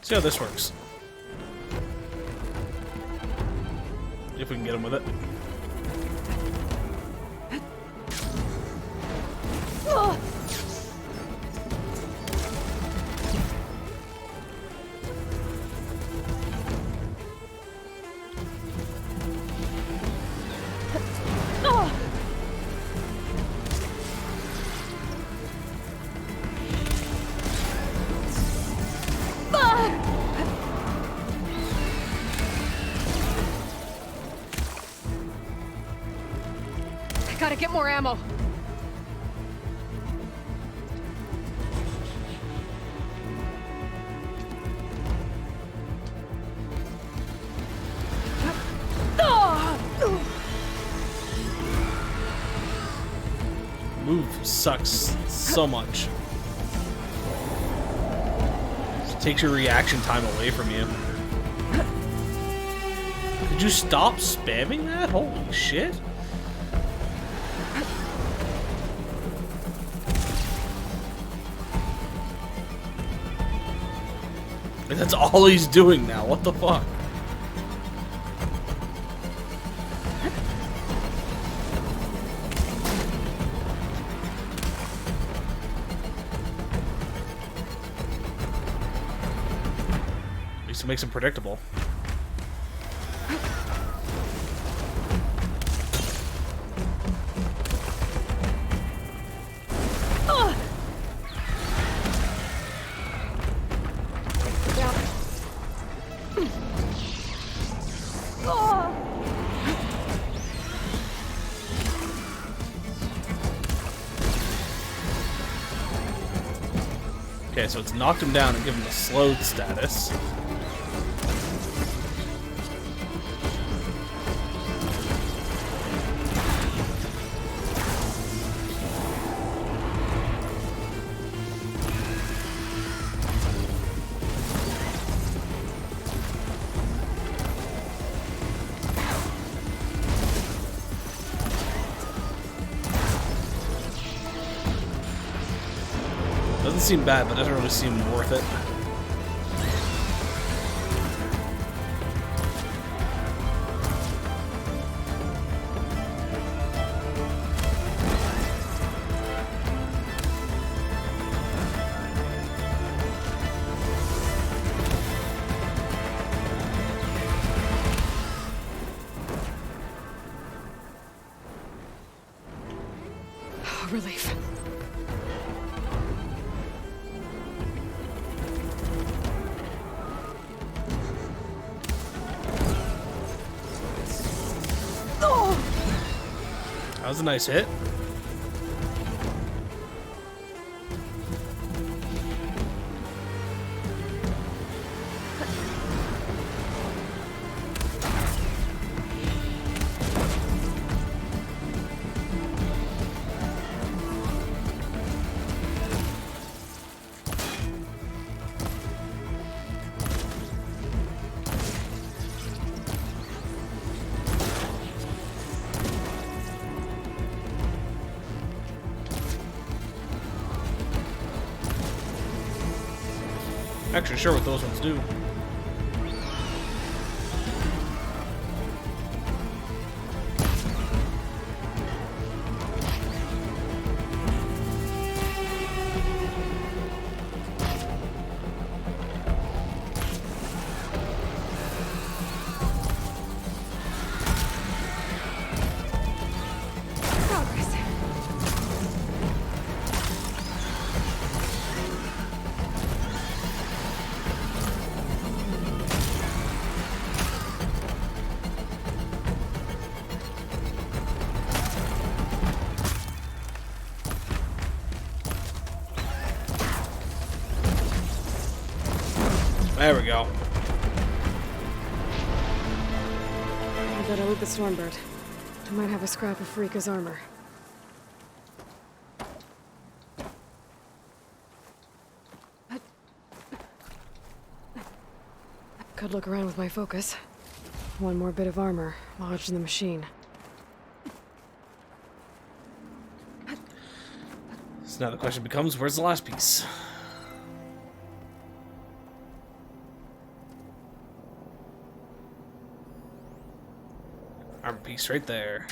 See how this works. If we can get him with it. Gotta get more ammo. Move sucks so much. It takes your reaction time away from you. Could you stop spamming that? Holy shit. And that's all he's doing now. What the fuck? At least it makes him predictable. Okay, so it's knocked him down and given him a slowed status. Doesn't seem bad, but doesn't really seem worth it. relief. That was a nice hit. Actually, sure what those ones do. There we go. I better loot the Stormbird. I might have a scrap of Farika's armor. Could look around with my focus. One more bit of armor lodged in the machine. So now the question becomes, where's the last piece? Armor piece right there.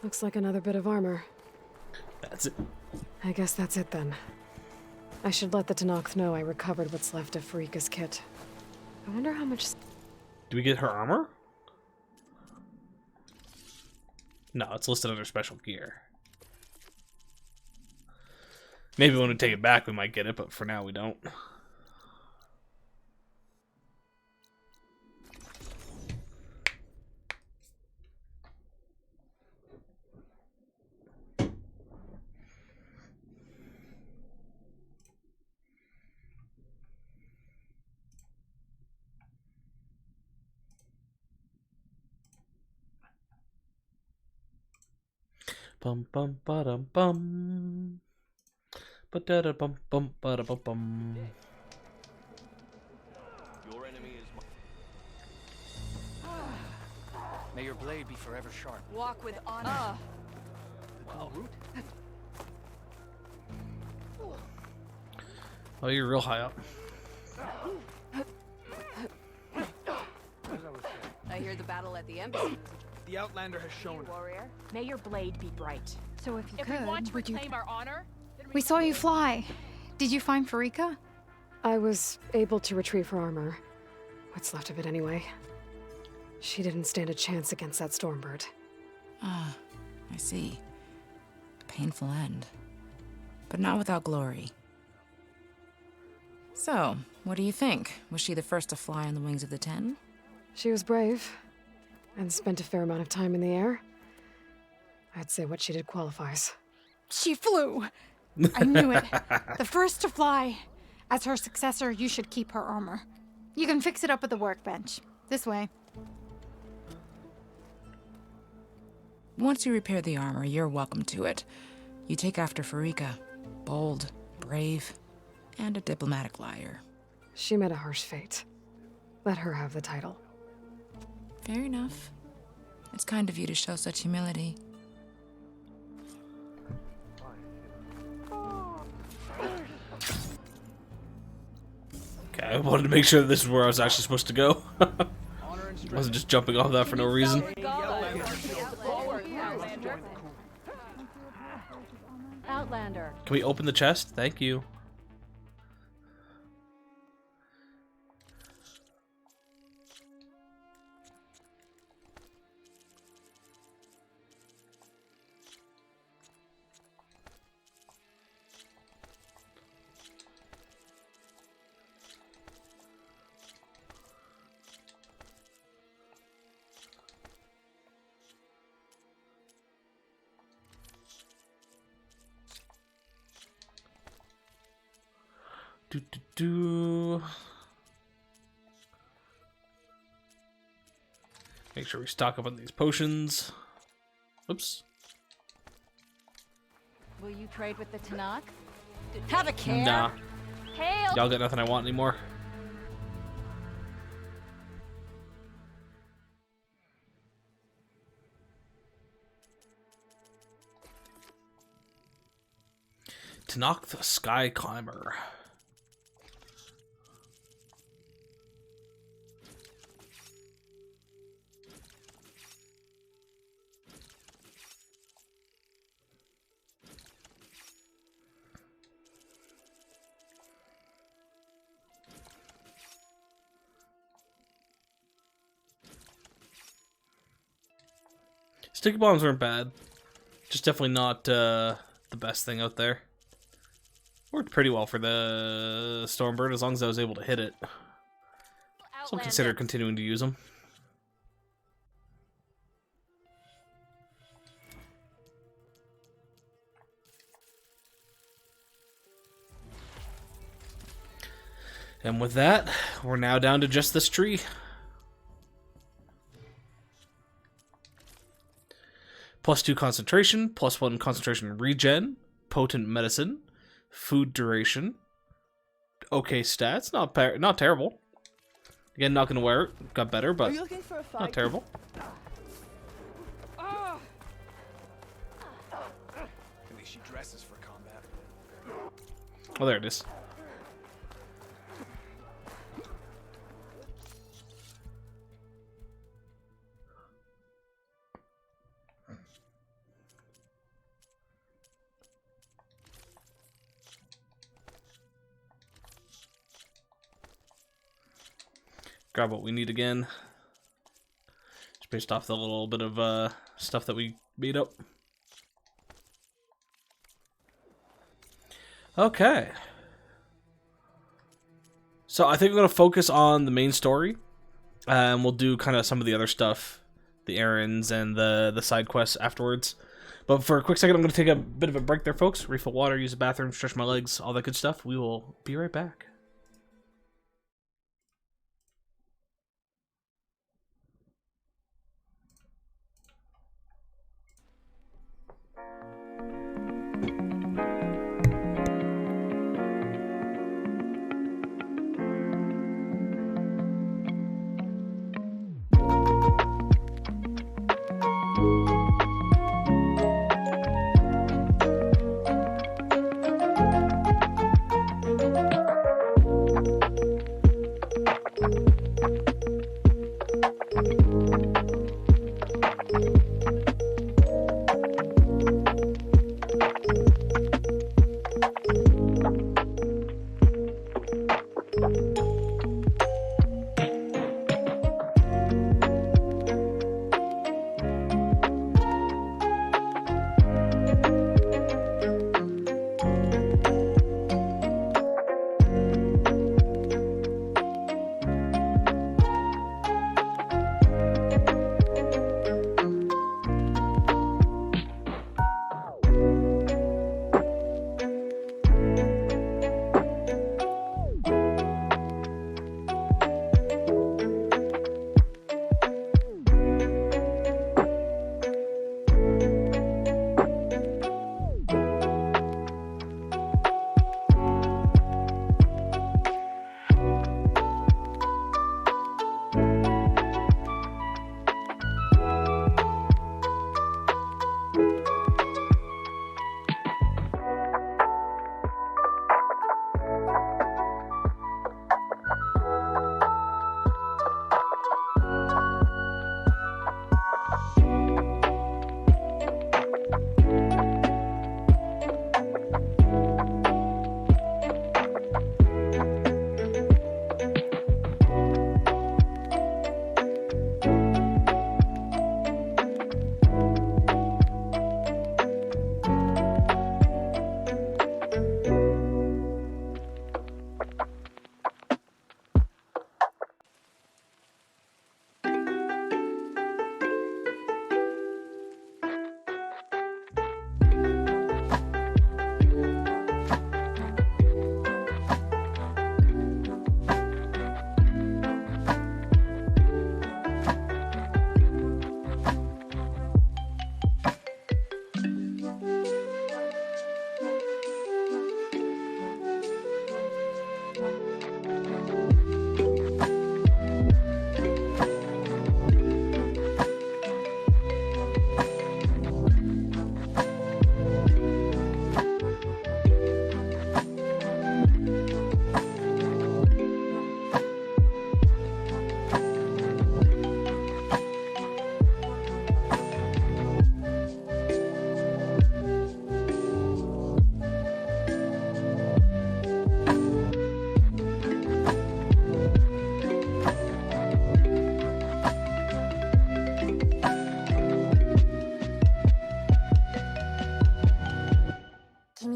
Looks like another bit of armor. That's it. I guess that's it then. I should let the Tenakth know I recovered what's left of Farika's kit. I wonder how much... Do we get her armor? No, it's listed under special gear. Maybe when we take it back we might get it, but for now we don't. Bum bum ba dum bum. Ba da da bum bum ba da bum bum. Your enemy is May your blade be forever sharp. Walk with honor. Oh, you're real high up. I hear the battle at the embassy. The Outlander has shown. Warrior, may your blade be bright. So if you If could, we want to would you... reclaim our honor, then We saw you fly. Did you find Farika? I was able to retrieve her armor. What's left of it anyway. She didn't stand a chance against that Stormbird. Ah, I see. A painful end. But not without glory. So, what do you think? Was she the first to fly on the wings of the Ten? She was brave, and spent a fair amount of time in the air. I'd say what she did qualifies. She flew! I knew it. The first to fly. As her successor, you should keep her armor. You can fix it up at the workbench. This way. Once you repair the armor, you're welcome to it. You take after Farika. Bold, brave, and a diplomatic liar. She met a harsh fate. Let her have the title. Fair enough. It's kind of you to show such humility. Okay, I wanted to make sure that this is where I was actually supposed to go. I wasn't just jumping off that for no reason. Outlander. Can we open the chest? Thank you. Make sure we stock up on these potions. Oops. Will you trade with the Tanakh? Have a care. Nah. Hail. Y'all got nothing I want anymore. Tanakh the Sky Climber. Sticky bombs weren't bad. Just definitely not the best thing out there. Worked pretty well for the Stormbird as long as I was able to hit it. So I'll consider continuing to use them. And with that, we're now down to just this tree. +2 concentration, +1 concentration regen, potent medicine, food duration. Okay stats, not terrible. Again, not gonna wear it. Got better, but not terrible. At least she dresses for combat. Oh, there it is. Grab what we need again. Just based off the little bit of stuff that we beat up. Okay. So I think I'm going to focus on the main story. And we'll do kind of some of the other stuff. The errands and the side quests afterwards. But for a quick second, I'm going to take a bit of a break there, folks. Refill water, use the bathroom, stretch my legs, all that good stuff. We will be right back.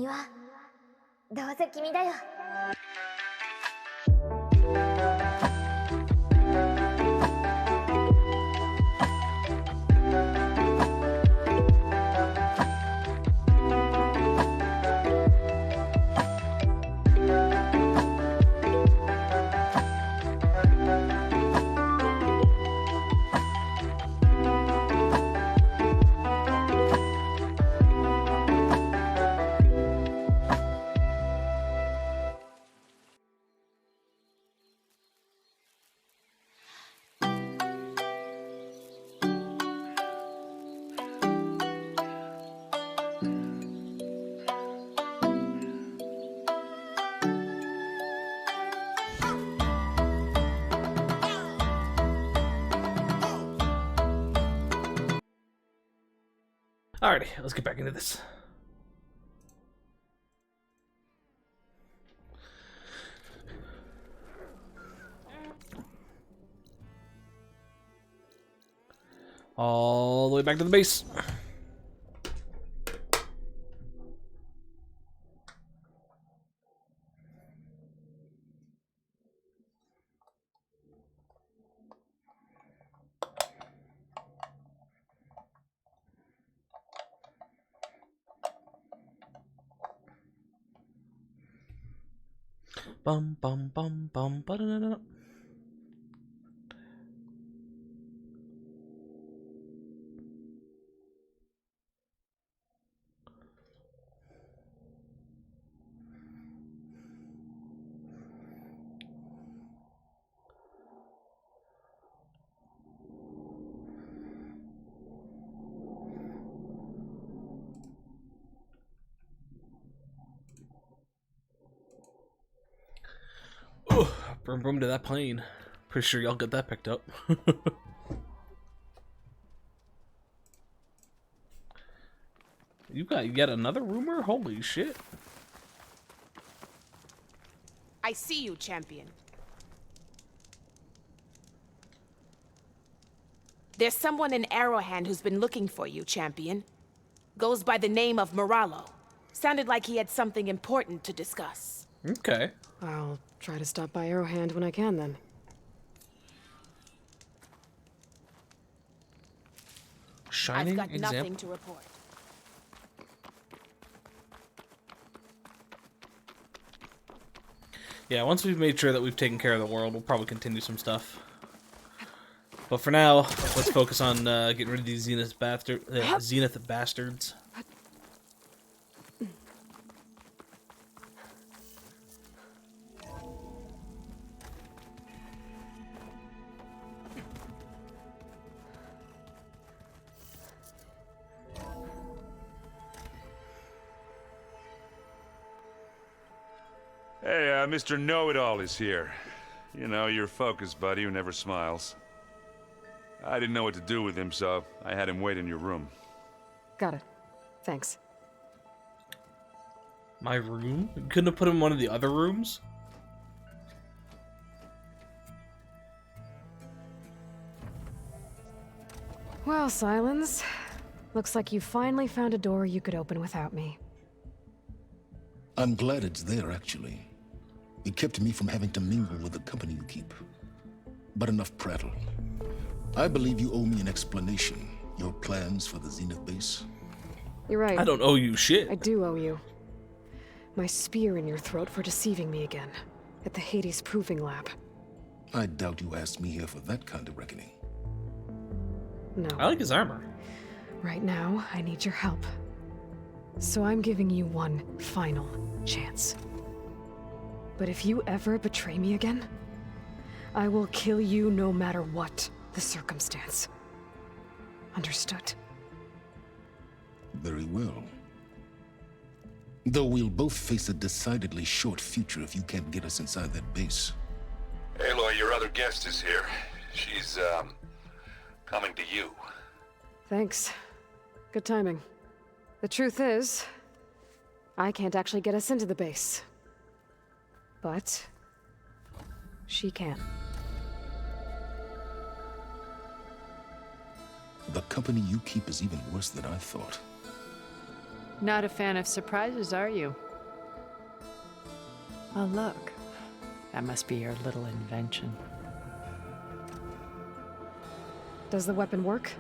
はどうせ君だよ。Alrighty, let's get back into this. All the way back to the base. Bum bum bum bum ba da da da. Brum brum to that plane. Pretty sure y'all get that picked up. You got yet another rumor? Holy shit. I see you, champion. There's someone in Arrowhand who's been looking for you, champion. Goes by the name of Moralo. Sounded like he had something important to discuss. Okay. I'll try to stop by Arrowhand when I can, then. Shining I've got example. nothing to report. Yeah, once we've made sure that we've taken care of the world, we'll probably continue some stuff. But for now, let's focus on getting rid of these Zenith bastards. Hey, Mr. Know-It-All is here. You know, your focus buddy who never smiles. I didn't know what to do with him, so I had him wait in your room. Got it. Thanks. My room? You couldn't have put him in one of the other rooms? Well, Silence. Looks like you finally found a door you could open without me. I'm glad it's there, actually. It kept me from having to mingle with the company you keep. But enough prattle. I believe you owe me an explanation. Your plans for the Zenith base? You're right. I don't owe you shit. I do owe you. My spear in your throat for deceiving me again. At the Hades Proving Lab. I doubt you asked me here for that kind of reckoning. No. I like his armor. Right now, I need your help. So I'm giving you one final chance. But if you ever betray me again, I will kill you no matter what the circumstance. Understood? Very well. Though we'll both face a decidedly short future if you can't get us inside that base. Aloy, your other guest is here. She's, coming to you. Thanks. Good timing. The truth is, I can't actually get us into the base. But she can. The company you keep is even worse than I thought. Not a fan of surprises, are you? Oh, look. That must be your little invention. Does the weapon work?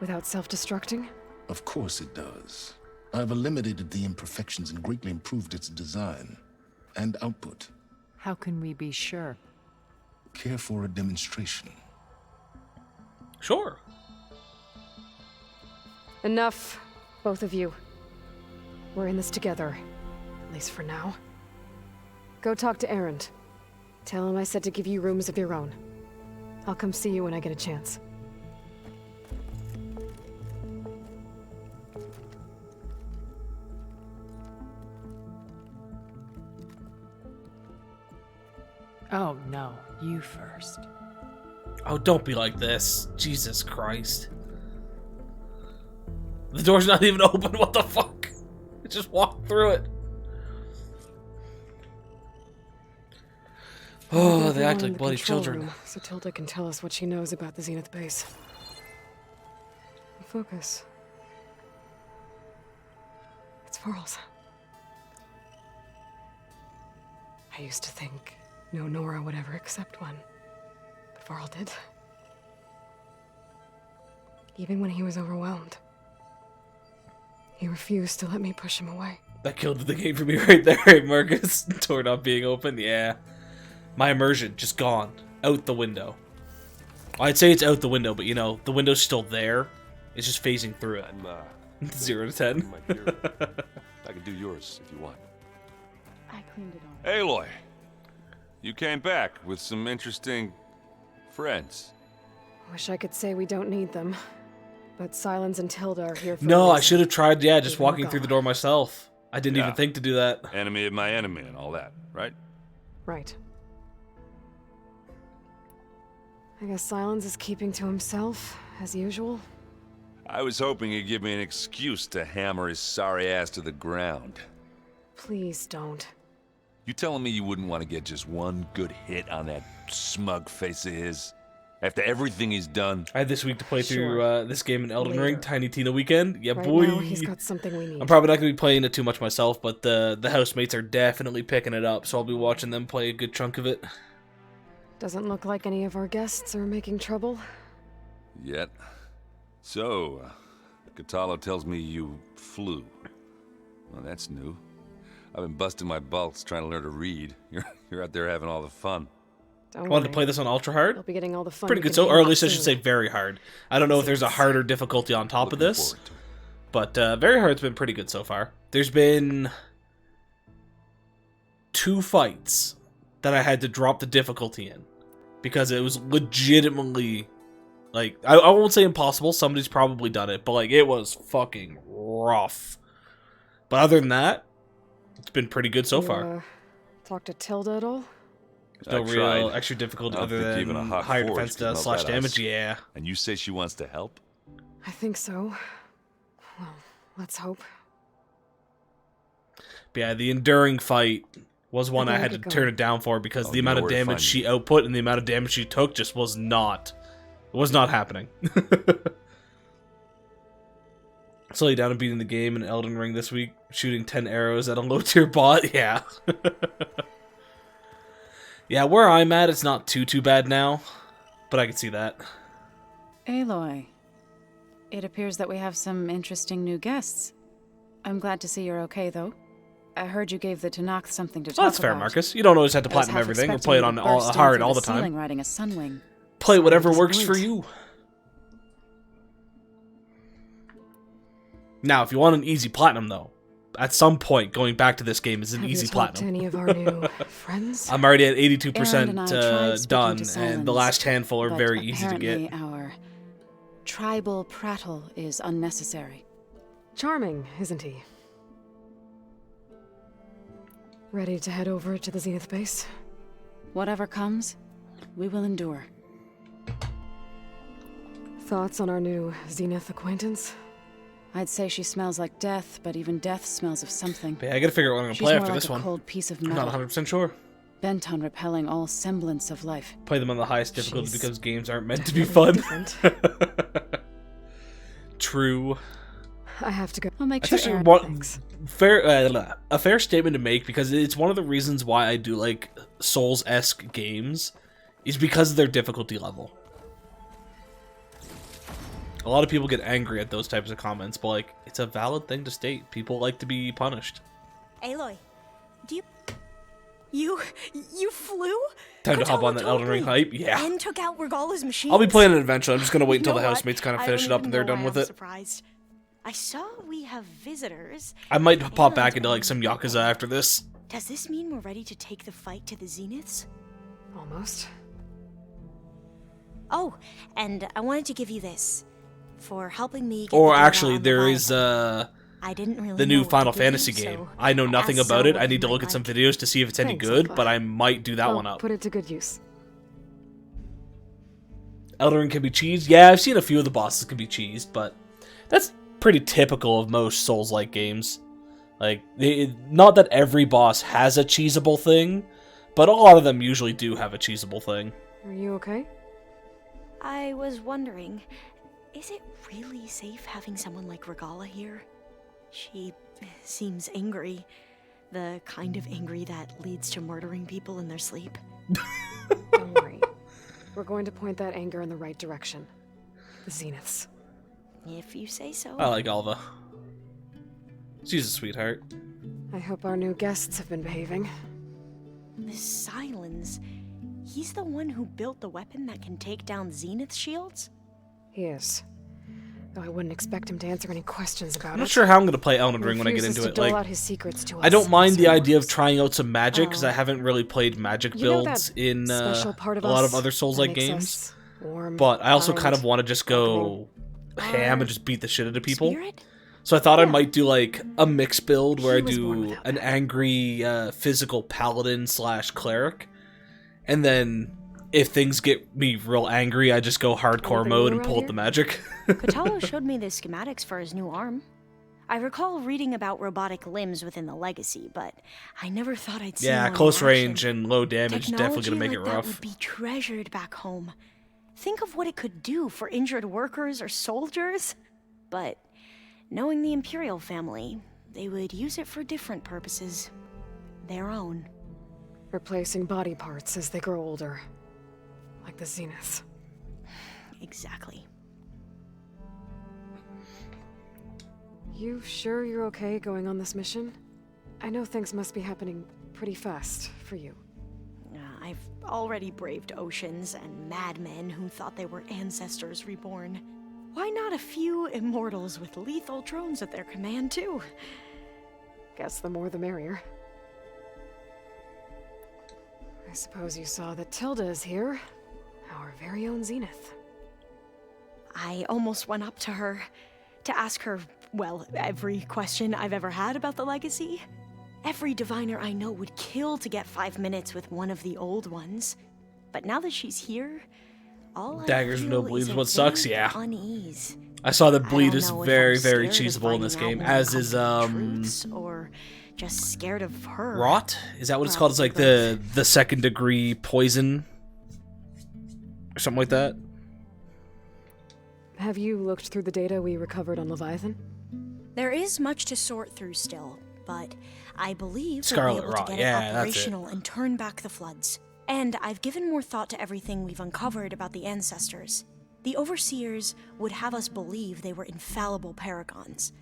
Without self-destructing? Of course it does. I've eliminated the imperfections and greatly improved its design and output. How can we be sure? Care for a demonstration? Sure. Enough, both of you. We're in this together, at least for now. Go talk to Erend. Tell him I said to give you rooms of your own. I'll come see you when I get a chance. Oh, no. You first. Oh, don't be like this. Jesus Christ. The door's not even open. What the fuck? I just walked through it. Oh, they act like bloody children. Room, so Tilda can tell us what she knows about the Zenith base. Focus. It's Varl's. I used to think no Nora would ever accept one, but Varl did. Even when he was overwhelmed, he refused to let me push him away. That killed the game for me right there, Marcus. Door not being open, yeah. My immersion, just gone. Out the window. I'd say it's out the window, but you know, the window's still there. It's just phasing through it. I'm, 0 to 10. I can do yours if you want. I cleaned it all. Aloy, you came back with some interesting friends. Wish I could say we don't need them, but Silence and Tilda are here for No, I should have tried, yeah, just walking through the door myself. I didn't Yeah. even think to do that. Enemy of my enemy and all that, right? Right. I guess Silence is keeping to himself, as usual. I was hoping he'd give me an excuse to hammer his sorry ass to the ground. Please don't. You telling me you wouldn't want to get just one good hit on that smug face of his? After everything he's done? I had this week to play through this game in Elden Later. Ring, Tiny Tina weekend. Yeah, Right boy. now, he's got something we need. I'm probably not going to be playing it too much myself, but the housemates are definitely picking it up, so I'll be watching them play a good chunk of it. Doesn't look like any of our guests are making trouble. Yet. So, Katalo tells me you flew. Well, that's new. I've been busting my balls trying to learn to read. You're out there having all the fun. Don't Wanted to worry. play this on ultra hard? You'll be getting all the fun. Pretty you good, can so or at handle least I should say soon. very hard. I don't know if there's a harder difficulty on top of this, but very hard's been pretty good so far. There's been 2 fights that I had to drop the difficulty in because it was legitimately, like, I won't say impossible. Somebody's probably done it, but like it was fucking rough. But other than that, it's been pretty good so You, far. Talk to Tilda at all? There's no real extra difficulty I don't other think than even a hot higher forge defense can help slash that damage. ice. Yeah. And you say she wants to help? I think so. Well, let's hope. But yeah, the enduring fight was one I Okay, had to get turn going. it down for because Oh, the you amount know of where to damage find she me. output and the amount of damage she took just was not happening. Slowly down and beating the game in Elden Ring this week, shooting 10 arrows at a low tier bot. Yeah. Yeah, where I'm at, it's not too bad now, but I can see that. Aloy, it appears that we have some interesting new guests. I'm glad to see you're okay, though. I heard you gave the Tanakh something to talk Well, that's fair, about. Marcus. You don't always have to I was platinum half everything. We'll expecting play it you on to all, burst in hard through all the ceiling time. riding a sunwing. Play Sorry whatever to works for disappoint. you. Now, if you want an easy platinum, though, at some point, going back to this game is an Have easy you talked to platinum. any of our new friends? I'm already at Erend and I 82% tried speaking done, to and the Silence, last handful are but very easy to apparently get. Our tribal prattle is unnecessary. Charming, isn't he? Ready to head over to the Zenith base? Whatever comes, we will endure. Thoughts on our new Zenith acquaintance? I'd say she smells like death, but even death smells of something. But yeah, I gotta figure out what I'm gonna She's play more after like this a one. cold piece of I'm metal, not 100% sure. bent on repelling all semblance of life. Play them on the highest difficulty She's because games aren't meant to be fun. True. I have to go. I'll make That's sure actually Aaron a fair statement to make, because it's one of the reasons why I do like Souls-esque games, is because of their difficulty level. A lot of people get angry at those types of comments, but like, it's a valid thing to state. People like to be punished. Aloy, do you flew? Time to hop on that Elden Ring hype, yeah. And took out Regalla's machines. I'll be playing it eventually. I'm just gonna wait until You the know what? housemates kind of I finish don't it up and even they're know done why with I'm it. Surprised. I saw we have visitors. I might pop back into like some Yakuza after this. Does this mean we're ready to take the fight to the Zeniths? Almost. Oh, and I wanted to give you this for helping me get Or the data actually, on there Leviathan. is I didn't really the know new what to Final give you, Fantasy so game. I know nothing ask about it. Zelda I need to what look you at some might videos to see if it's any Thanks, good, Alpha. but I might do that I'll one up. put it to good use. Elden Ring can be cheesed. Yeah, I've seen a few of the bosses can be cheesed, but that's pretty typical of most Souls-like games. Like, not that every boss has a cheesable thing, but a lot of them usually do have a cheesable thing. Are you okay? I was wondering, is it really safe having someone like Regalla here? She seems angry. The kind of angry that leads to murdering people in their sleep. Don't worry. We're going to point that anger in the right direction. The Zeniths. If you say so. I like Alva. She's a sweetheart. I hope our new guests have been behaving. This Silence, he's the one who built the weapon that can take down Zenith shields? He is. Though I wouldn't expect him to answer any questions about it. I'm not sure how I'm going to play Elden Ring when I get Refuses into to it. dole Like, out his secrets to I us don't mind the in idea of trying out some magic, because Oh. I haven't really played magic You know builds that in special part of a lot us of other Souls-like that makes games. us warm, But I also kind, kind of want to just go ham and just beat the shit out of people. So I thought I might do like a mix build where I do an angry physical paladin / cleric, and then if things get me real angry, I just go hardcore mode and pull up the magic. Kotallo showed me the schematics for his new arm. I recall reading about robotic limbs within the Legacy, but I never thought I'd see Yeah, one in close action. range and low damage is definitely Technology gonna make like it that rough. would be treasured back home. Think of what it could do for injured workers or soldiers. But knowing the Imperial family, they would use it for different purposes. Their own. Replacing body parts as they grow older. Like the Zeniths. Exactly. You sure you're okay going on this mission? I know things must be happening pretty fast for you. I've already braved oceans and madmen who thought they were ancestors reborn. Why not a few immortals with lethal drones at their command, too? Guess the more the merrier. I suppose you saw that Tilda is here. Our very own Zenith. I almost went up to her to ask her, well, every question I've ever had about the Legacy. Every diviner I know would kill to get 5 minutes with one of the old ones. But now that she's here, all Daggers I with feel no bleed is is a what sucks, vague yeah. unease. I saw that I bleed don't is know if very, I'm very scared of cheesable in this finding game, out more as is truths, or just scared of her. rot? Is that what it's called? It's like the second degree poison or something like that. Have you looked through the data we recovered on Leviathan? There is much to sort through still, but I believe Scarlet we'll be able Rot, to get yeah, it that's it. operational and turn back the floods. And I've given more thought to everything we've uncovered about the ancestors. The Overseers would have us believe they were infallible paragons.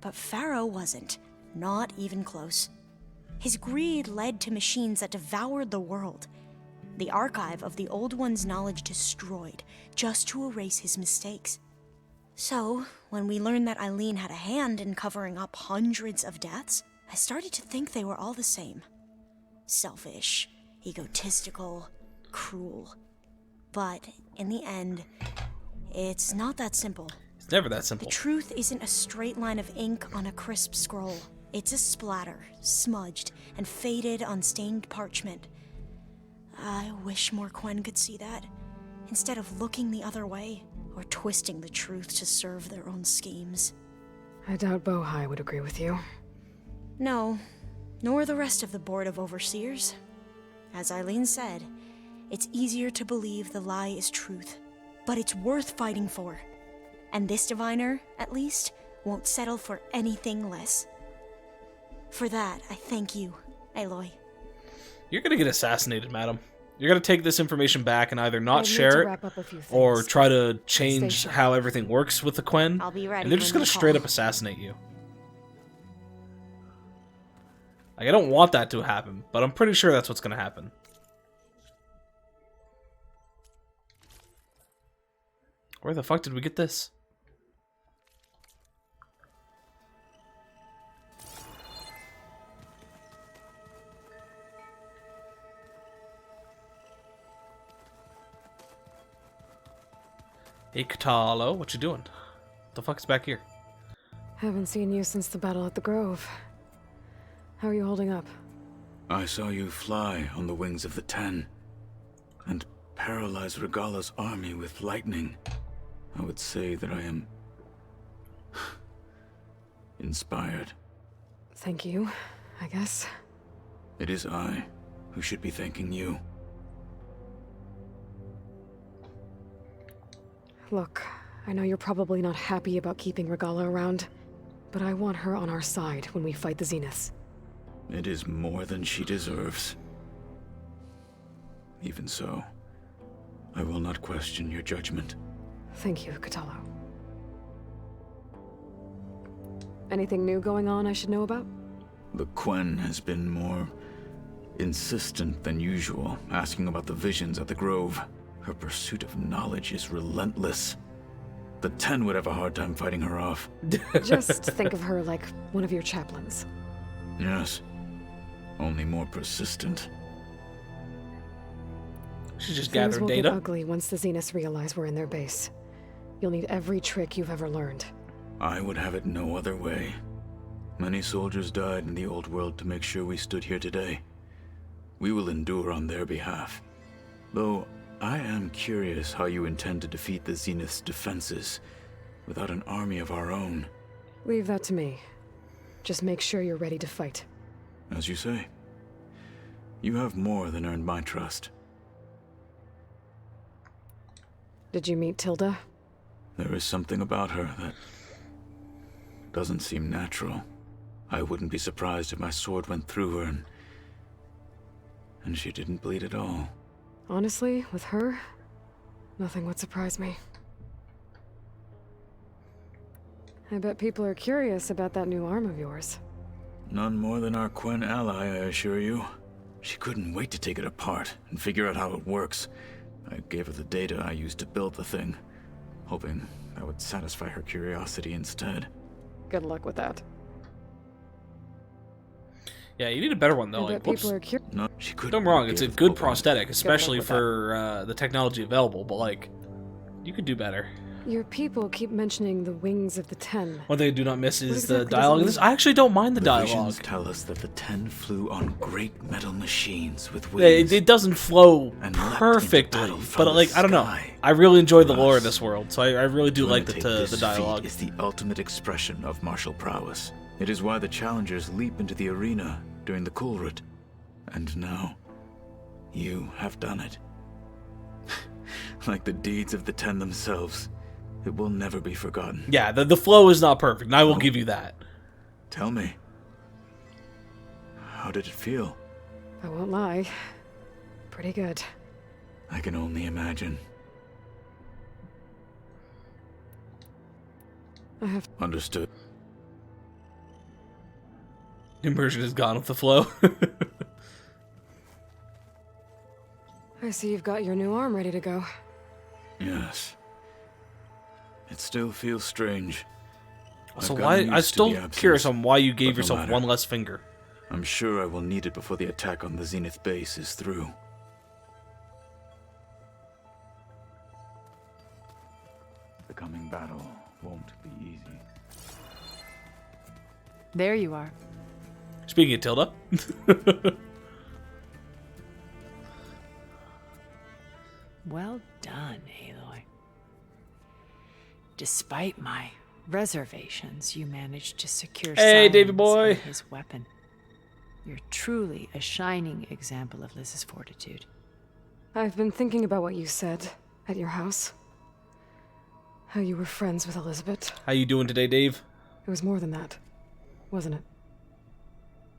But Pharaoh wasn't. Not even close. His greed led to machines that devoured the world. The archive of the Old One's knowledge destroyed, just to erase his mistakes. So, when we learned that Eileen had a hand in covering up hundreds of deaths, I started to think they were all the same. Selfish, egotistical, cruel. But, in the end, it's not that simple. It's never that simple. The truth isn't a straight line of ink on a crisp scroll. It's a splatter, smudged, and faded on stained parchment. I wish more Quen could see that, instead of looking the other way, or twisting the truth to serve their own schemes. I doubt Bohai would agree with you. No, nor the rest of the Board of Overseers. As Eileen said, it's easier to believe the lie is truth, but it's worth fighting for. And this diviner, at least, won't settle for anything less. For that, I thank you, Aloy. You're gonna get assassinated, madam. You're gonna take this information back and either not to share wrap it up a few things. or try to change sharp. how everything works with the Quen. I'll be ready and they're just when gonna you straight call. up assassinate you. Like, I don't want that to happen, but I'm pretty sure that's what's gonna happen. Where the fuck did we get this? Hey, Katalo, what you doing? What the fuck is back here? Haven't seen you since the battle at the Grove. How are you holding up? I saw you fly on the wings of the Ten, and paralyze Regala's army with lightning. I would say that I am inspired. Thank you, I guess. It is I who should be thanking you. Look, I know you're probably not happy about keeping Regala around, but I want her on our side when we fight the Zeniths. It is more than she deserves. Even so, I will not question your judgment. Thank you, Katalo. Anything new going on I should know about? The Quen has been more insistent than usual, asking about the visions at the Grove. Her pursuit of knowledge is relentless. The Ten would have a hard time fighting her off. Just think of her like one of your chaplains. Yes, only more persistent. She just Things gathered will data. get ugly once the Zeniths realize we're in their base. You'll need every trick you've ever learned. I would have it no other way. Many soldiers died in the old world to make sure we stood here today. We will endure on their behalf. Though I am curious how you intend to defeat the Zenith's defenses without an army of our own. Leave that to me. Just make sure you're ready to fight. As you say, you have more than earned my trust. Did you meet Tilda? There is something about her that doesn't seem natural. I wouldn't be surprised if my sword went through her and she didn't bleed at all. Honestly, with her, nothing would surprise me. I bet people are curious about that new arm of yours. None more than our Quen ally, I assure you. She couldn't wait to take it apart and figure out how it works. I gave her the data I used to build the thing, hoping that would satisfy her curiosity instead. Good luck with that. Yeah, you need a better one though. I Like, bet people are curious. No, she couldn't. don't get me wrong, it's a good prosthetic, especially with for the technology available. But like, you could do better. Your people keep mentioning the wings of the Ten. One thing I do not miss is What the exactly does dialogue. it This mean? I actually don't mind the The dialogue. visions tell us that the Ten flew on great metal machines with wings. It doesn't flow and leapt into perfectly, battle from but the like I don't know. sky. I really enjoy the For lore of us, this world, so I really do to like imitate the this dialogue. feat is the ultimate expression of martial prowess. It is why the challengers leap into the arena during the Kulrut. And now, you have done it. Like the deeds of the Ten themselves, it will never be forgotten. Yeah, the flow is not perfect, and I will give you that. Tell me, how did it feel? I won't lie. Pretty good. I can only imagine. I have Understood. Immersion is gone with the flow. I see you've got your new arm ready to go. Yes. It still feels strange. So I've why? gotten I'm used to still the absence, curious on why you gave but no yourself matter. one less finger. I'm sure I will need it before the attack on the Zenith base is through. The coming battle won't be easy. There you are. Speaking of Tilda. Well done, Aloy. Despite my reservations, you managed to secure Hey, Davy silence boy. in his weapon. You're truly a shining example of Liz's fortitude. I've been thinking about what you said at your house. How you were friends with Elizabeth. How you doing today, Dave? It was more than that, wasn't it?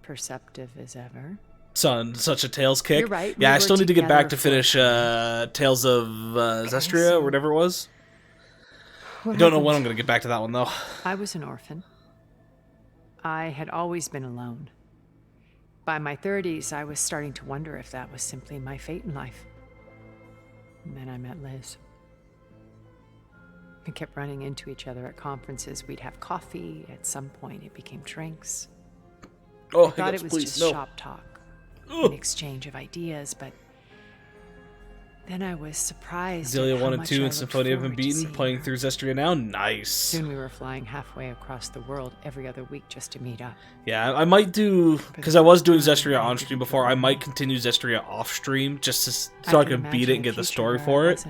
Perceptive as ever. Son, such a Tales kick. You're right, Yeah, we I were still need to get back to together finish Tales of Zestria, so- or whatever it was. What I don't know happened? when I'm going to get back to that one, though. I was an orphan. I had always been alone. By my 30s, I was starting to wonder if that was simply my fate in life. And then I met Liz. We kept running into each other at conferences. We'd have coffee. At some point, it became drinks. Oh, I thought it was just shop talk, an exchange of ideas, but then I was surprised. Zelia at how 1 and much 2 I and looked Symphonia of forward to Unbeaten, seeing playing her. through Zestria now. Nice. Soon we were flying halfway across the world every other week just to meet up. Yeah, I might do, because I was doing Zestria on stream before, I might continue Zestria off stream just so I can beat it and get the story for it.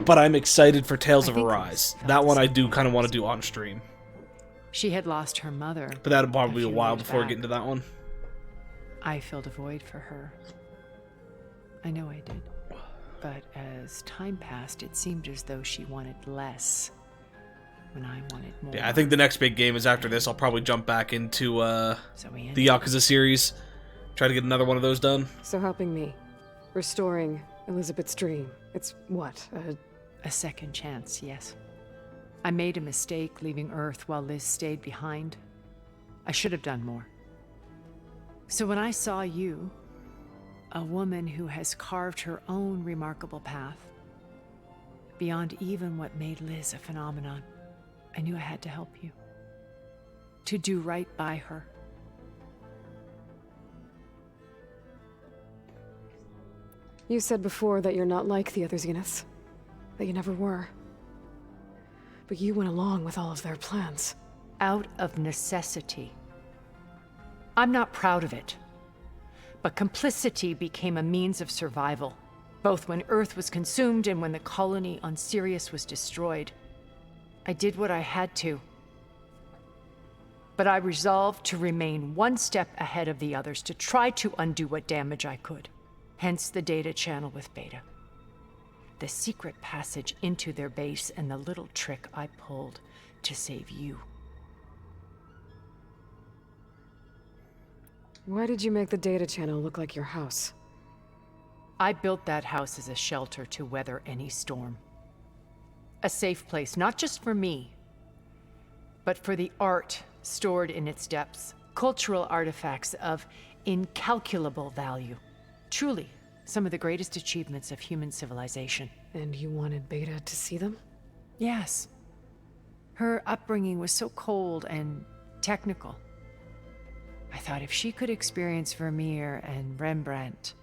But I'm excited for Tales of Arise. That one I do kind of want to do on stream. She had lost her mother. But that'll probably be a few while years before I back. get into that one. I filled a void for her. I know I did. But as time passed, it seemed as though she wanted less when I wanted more. Yeah, I think the next big game is after this. I'll probably jump back into the ended. Yakuza series. Try to get another one of those done. So helping me. Restoring Elizabeth's dream. It's what? A second chance, yes. I made a mistake leaving Earth while Liz stayed behind. I should have done more. So when I saw you, a woman who has carved her own remarkable path, beyond even what made Liz a phenomenon, I knew I had to help you. To do right by her. You said before that you're not like the other Zeniths. That you never were. But you went along with all of their plans. Out of necessity. I'm not proud of it. But complicity became a means of survival, both when Earth was consumed and when the colony on Sirius was destroyed. I did what I had to. But I resolved to remain one step ahead of the others, to try to undo what damage I could. Hence the data channel with Beta. The secret passage into their base and the little trick I pulled to save you. Why did you make the data channel look like your house? I built that house as a shelter to weather any storm. A safe place, not just for me, but for the art stored in its depths, cultural artifacts of incalculable value. Truly, some of the greatest achievements of human civilization. And you wanted Beta to see them? Yes. Her upbringing was so cold and technical. I thought if she could experience Vermeer and Rembrandt,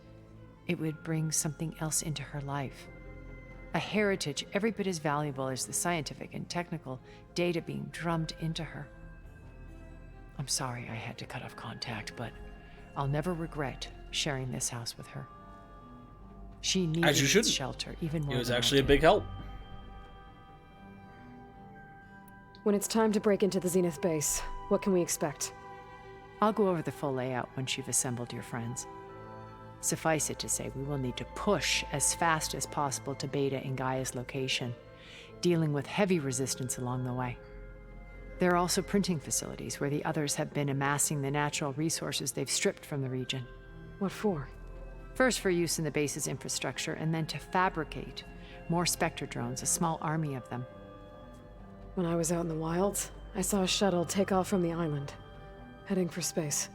it would bring something else into her life. A heritage every bit as valuable as the scientific and technical data being drummed into her. I'm sorry I had to cut off contact, but I'll never regret sharing this house with her. She needed As you should. shelter even more. It was than I actually a did. big help. When it's time to break into the Zenith base, what can we expect? I'll go over the full layout once you've assembled your friends. Suffice it to say, we will need to push as fast as possible to Beta and Gaia's location, dealing with heavy resistance along the way. There are also printing facilities where the others have been amassing the natural resources they've stripped from the region. What for? First for use in the base's infrastructure, and then to fabricate more Spectre drones, a small army of them. When I was out in the wilds, I saw a shuttle take off from the island, heading for space.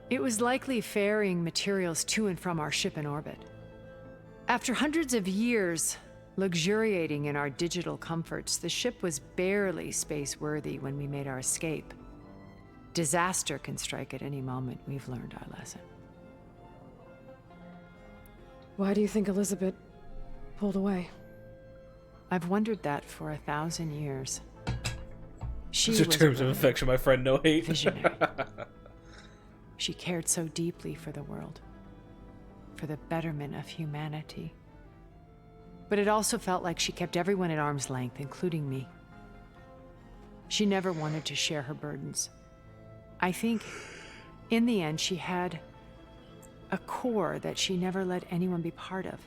It was likely ferrying materials to and from our ship in orbit. After hundreds of years luxuriating in our digital comforts, the ship was barely space-worthy when we made our escape. Disaster can strike at any moment. We've learned our lesson. Why do you think Elizabeth pulled away? I've wondered that for 1,000 years. She Those are was terms of brilliant, affection, my friend. No hate. visionary. She cared so deeply for the world, for the betterment of humanity. But it also felt like she kept everyone at arm's length, including me. She never wanted to share her burdens. I think, in the end, she had a core that she never let anyone be part of.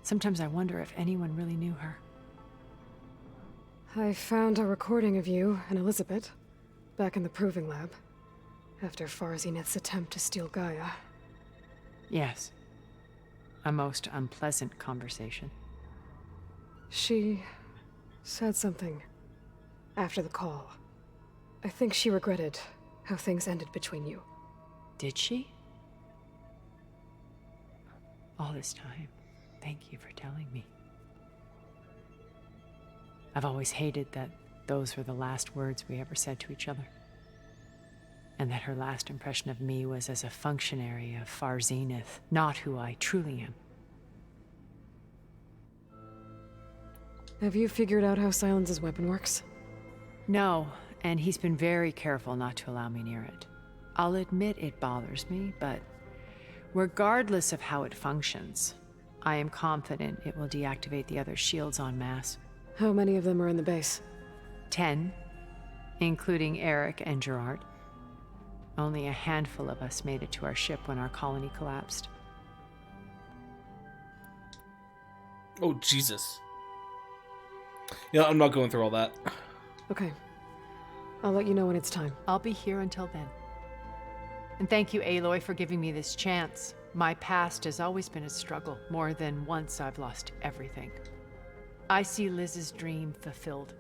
Sometimes I wonder if anyone really knew her. I found a recording of you and Elizabeth back in the proving lab after Zenith's attempt to steal Gaia. Yes. A most unpleasant conversation. She said something after the call. I think she regretted how things ended between you. Did she? All this time, thank you for telling me. I've always hated that those were the last words we ever said to each other. And that her last impression of me was as a functionary of Zenith, not who I truly am. Have you figured out how Silence's weapon works? No, and he's been very careful not to allow me near it. I'll admit it bothers me, but regardless of how it functions, I am confident it will deactivate the other shields en masse. How many of them are in the base? 10, including Eric and Gerard. Only a handful of us made it to our ship when our colony collapsed. Oh, Jesus. Yeah, I'm not going through all that. Okay. I'll let you know when it's time. I'll be here until then. And thank you, Aloy, for giving me this chance. My past has always been a struggle. More than once I've lost everything. I see Liz's dream fulfilled.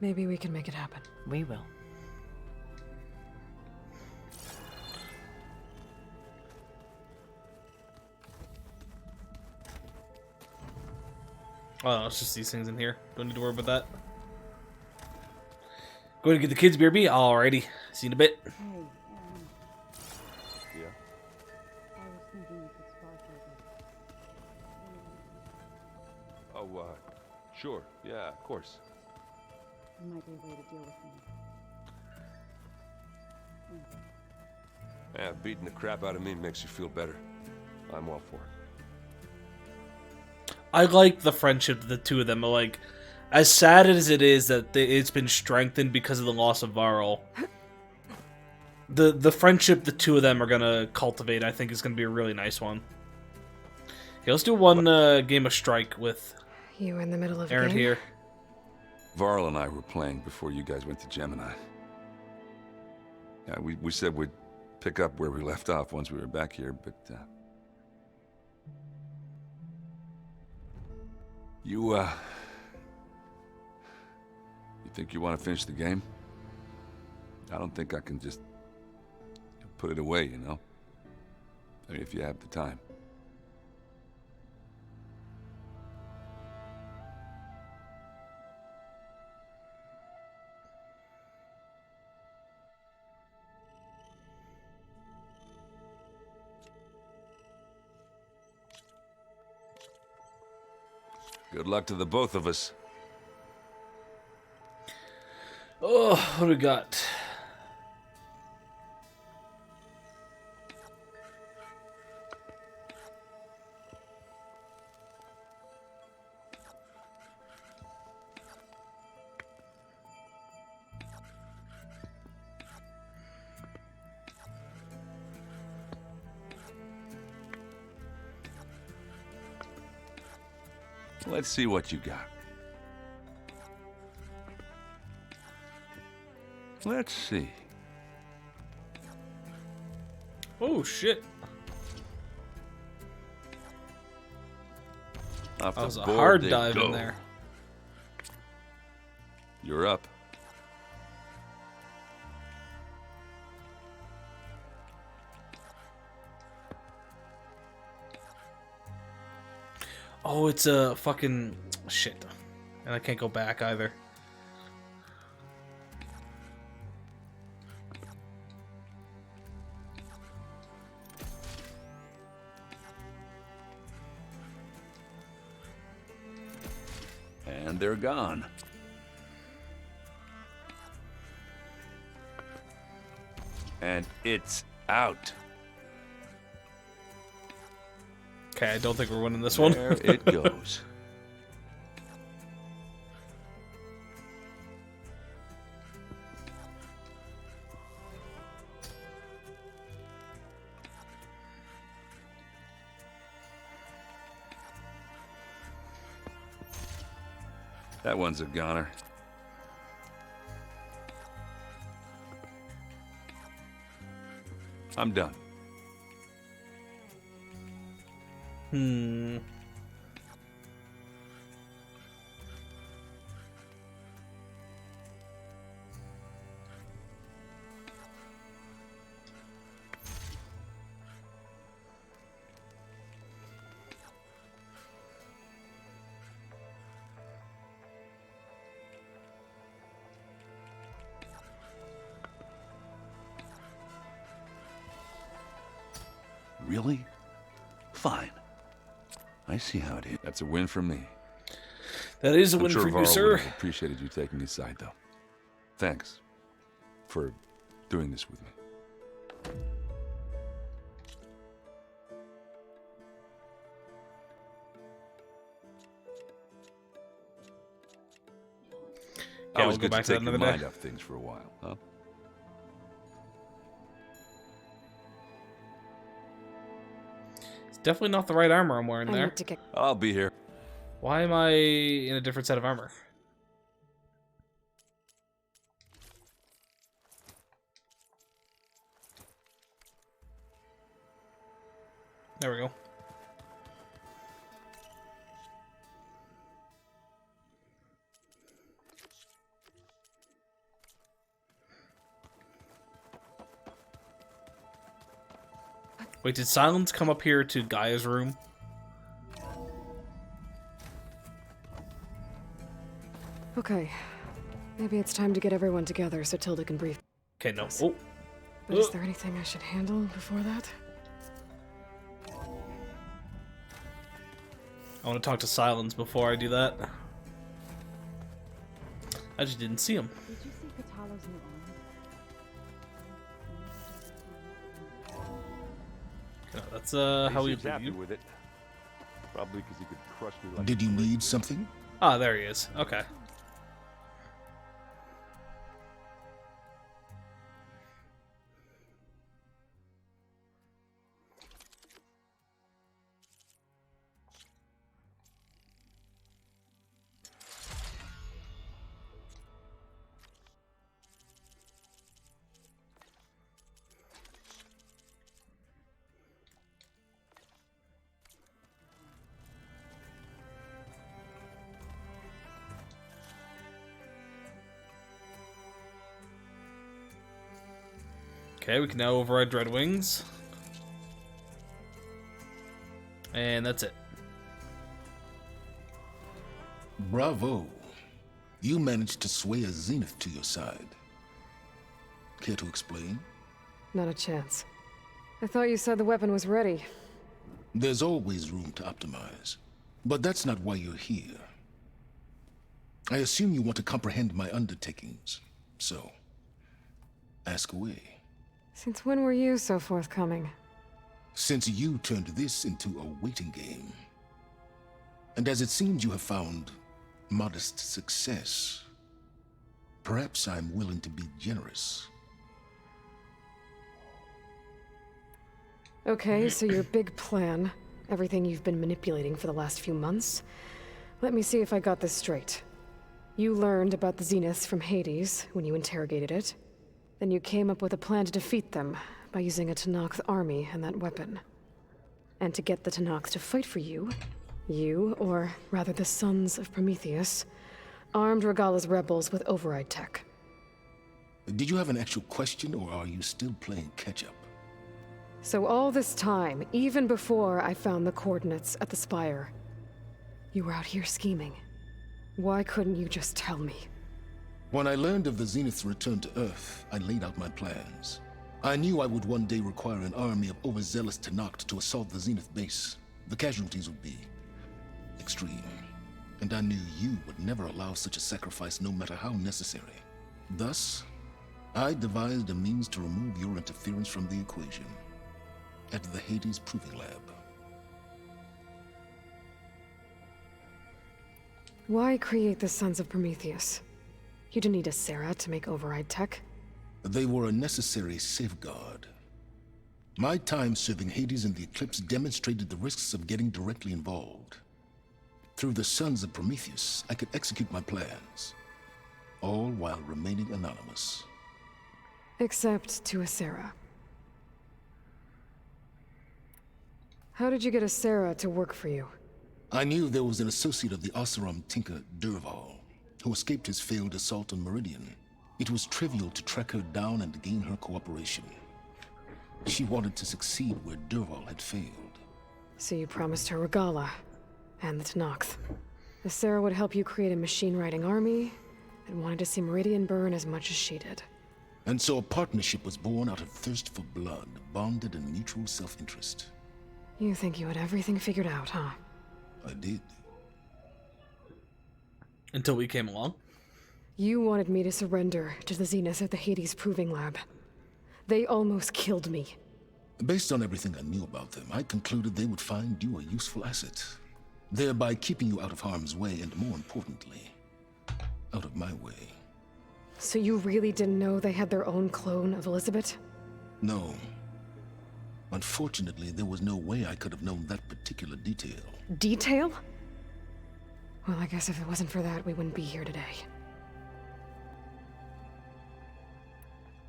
Maybe we can make it happen. We will. Oh, it's just these things in here. Don't need to worry about that. Going to get the kids BRB? Alrighty. See you in a bit. Yeah. I was thinking you could spot her. Oh, sure. Yeah, of course. There might be a way to deal with things. Yeah, beating the crap out of me makes you feel better. I'm all for it. I like the friendship the two of them are like. As sad as it is that it's been strengthened because of the loss of Varl, the friendship the two of them are gonna cultivate, I think, is gonna be a really nice one. Okay, let's do one game of Strike with you in the middle of Aaron here. Varl and I were playing before you guys went to Gemini. Yeah, we said we'd pick up where we left off once we were back here, but you think you want to finish the game? I don't think I can just put it away, you know? I mean, if you have the time. Good luck to the both of us. Oh, what do we got? Let's see what you got. Let's see. Oh, shit. Off That was the a board hard they dive go. in there. You're up. Oh, it's a fucking shit. And I can't go back either. And they're gone. And it's out. Okay, I don't think we're winning this one. There it goes. That one's a goner. I'm done. Really? Fine. I see how it is. That's a win for me. That is a win sure for you, Varl sir. would have appreciated you taking his side, though. Thanks for doing this with me. Yeah, Always we'll go good back to to take that your another mind day. off things for a while, huh? It's definitely not the right armor I'm wearing I there. need to get... I'll be here. Why am I in a different set of armor? There we go. Wait, did Silence come up here to Gaia's room? Okay. Maybe it's time to get everyone together so Tilda can brief. Okay, no. us. Oh. But is there anything I should handle before that? I want to talk to Silence before I do that. I just didn't see him. Did you see Katalo's new armor? Okay, that's how we He seems happy you. with it. Probably because he could crush me like. Did you need something? Ah, there he is. Okay. Okay, we can now override Dread Wings. And that's it. Bravo. You managed to sway a Zenith to your side. Care to explain? Not a chance. I thought you said the weapon was ready. There's always room to optimize. But that's not why you're here. I assume you want to comprehend my undertakings. So, ask away. Since when were you so forthcoming? Since you turned this into a waiting game. And as it seems you have found modest success, perhaps I'm willing to be generous. Okay, so your big plan, everything you've been manipulating for the last few months. Let me see if I got this straight. You learned about the Zeniths from Hades when you interrogated it. Then you came up with a plan to defeat them by using a Tenakth army and that weapon. And to get the Tenakth to fight for you, or rather the Sons of Prometheus, armed Regala's rebels with override tech. Did you have an actual question, or are you still playing catch-up? So all this time, even before I found the coordinates at the Spire, you were out here scheming. Why couldn't you just tell me? When I learned of the Zenith's return to Earth, I laid out my plans. I knew I would one day require an army of overzealous Tenakth to assault the Zenith base. The casualties would be extreme. And I knew you would never allow such a sacrifice, no matter how necessary. Thus, I devised a means to remove your interference from the equation. At the Hades Proving Lab. Why create the Sons of Prometheus? You didn't need a Sarah to make override tech. They were a necessary safeguard. My time serving Hades in the Eclipse demonstrated the risks of getting directly involved. Through the Sons of Prometheus, I could execute my plans, all while remaining anonymous. Except to a Sarah. How did you get a Sarah to work for you? I knew there was an associate of the Oseram tinker, Durval, who escaped his failed assault on Meridian. It was trivial to track her down and gain her cooperation. She wanted to succeed where Durval had failed. So you promised her Regala and the Tenakth. The Sarah would help you create a machine-riding army and wanted to see Meridian burn as much as she did. And so a partnership was born out of thirst for blood, bonded in mutual self-interest. You think you had everything figured out, huh? I did. Until we came along. You wanted me to surrender to the Zenith at the Hades Proving Lab. They almost killed me. Based on everything I knew about them, I concluded they would find you a useful asset, thereby keeping you out of harm's way and, more importantly, out of my way. So you really didn't know they had their own clone of Elizabeth? No. Unfortunately, there was no way I could have known that particular detail. Detail? Well, I guess if it wasn't for that, we wouldn't be here today.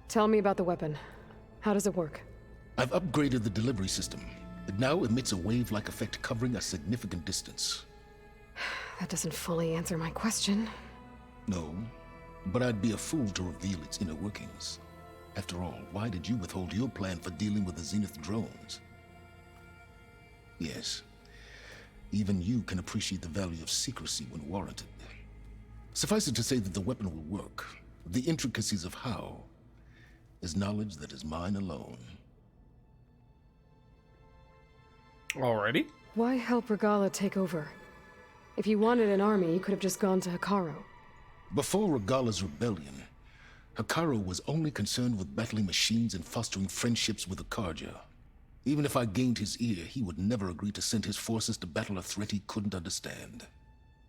Tell me about the weapon. How does it work? I've upgraded the delivery system. It now emits a wave-like effect covering a significant distance. That doesn't fully answer my question. No, but I'd be a fool to reveal its inner workings. After all, why did you withhold your plan for dealing with the Zenith drones? Yes, even you can appreciate the value of secrecy when warranted. Suffice it to say that the weapon will work. The intricacies of how is knowledge that is mine alone. Alrighty. Why help Regala take over? If you wanted an army, you could have just gone to Hikaru. Before Regala's rebellion, Hikaru was only concerned with battling machines and fostering friendships with the Karja. Even if I gained his ear, he would never agree to send his forces to battle a threat he couldn't understand.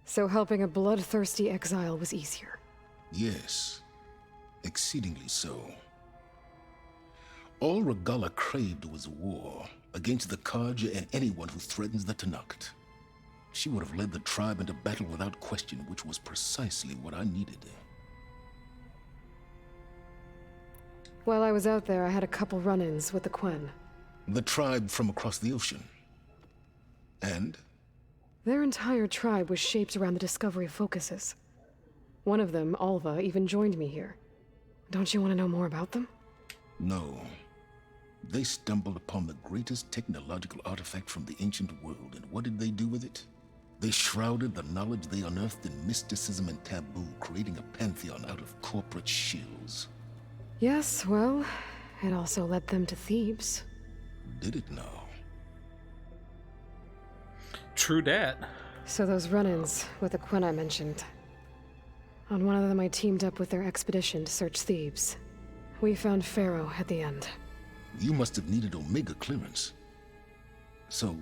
So helping a bloodthirsty exile was easier? Yes, exceedingly so. All Regala craved was war against the Karja and anyone who threatens the Tenakth. She would have led the tribe into battle without question, which was precisely what I needed. While I was out there, I had a couple run-ins with the Quen. The tribe from across the ocean. And? Their entire tribe was shaped around the discovery of focuses. One of them, Alva, even joined me here. Don't you want to know more about them? No. They stumbled upon the greatest technological artifact from the ancient world, and what did they do with it? They shrouded the knowledge they unearthed in mysticism and taboo, creating a pantheon out of corporate shills. Yes, well, it also led them to Thebes. Did it now? True dat. So those run-ins with the Quen I mentioned. On one of them I teamed up with their expedition to search Thebes. We found Pharaoh at the end. You must have needed Omega clearance. So,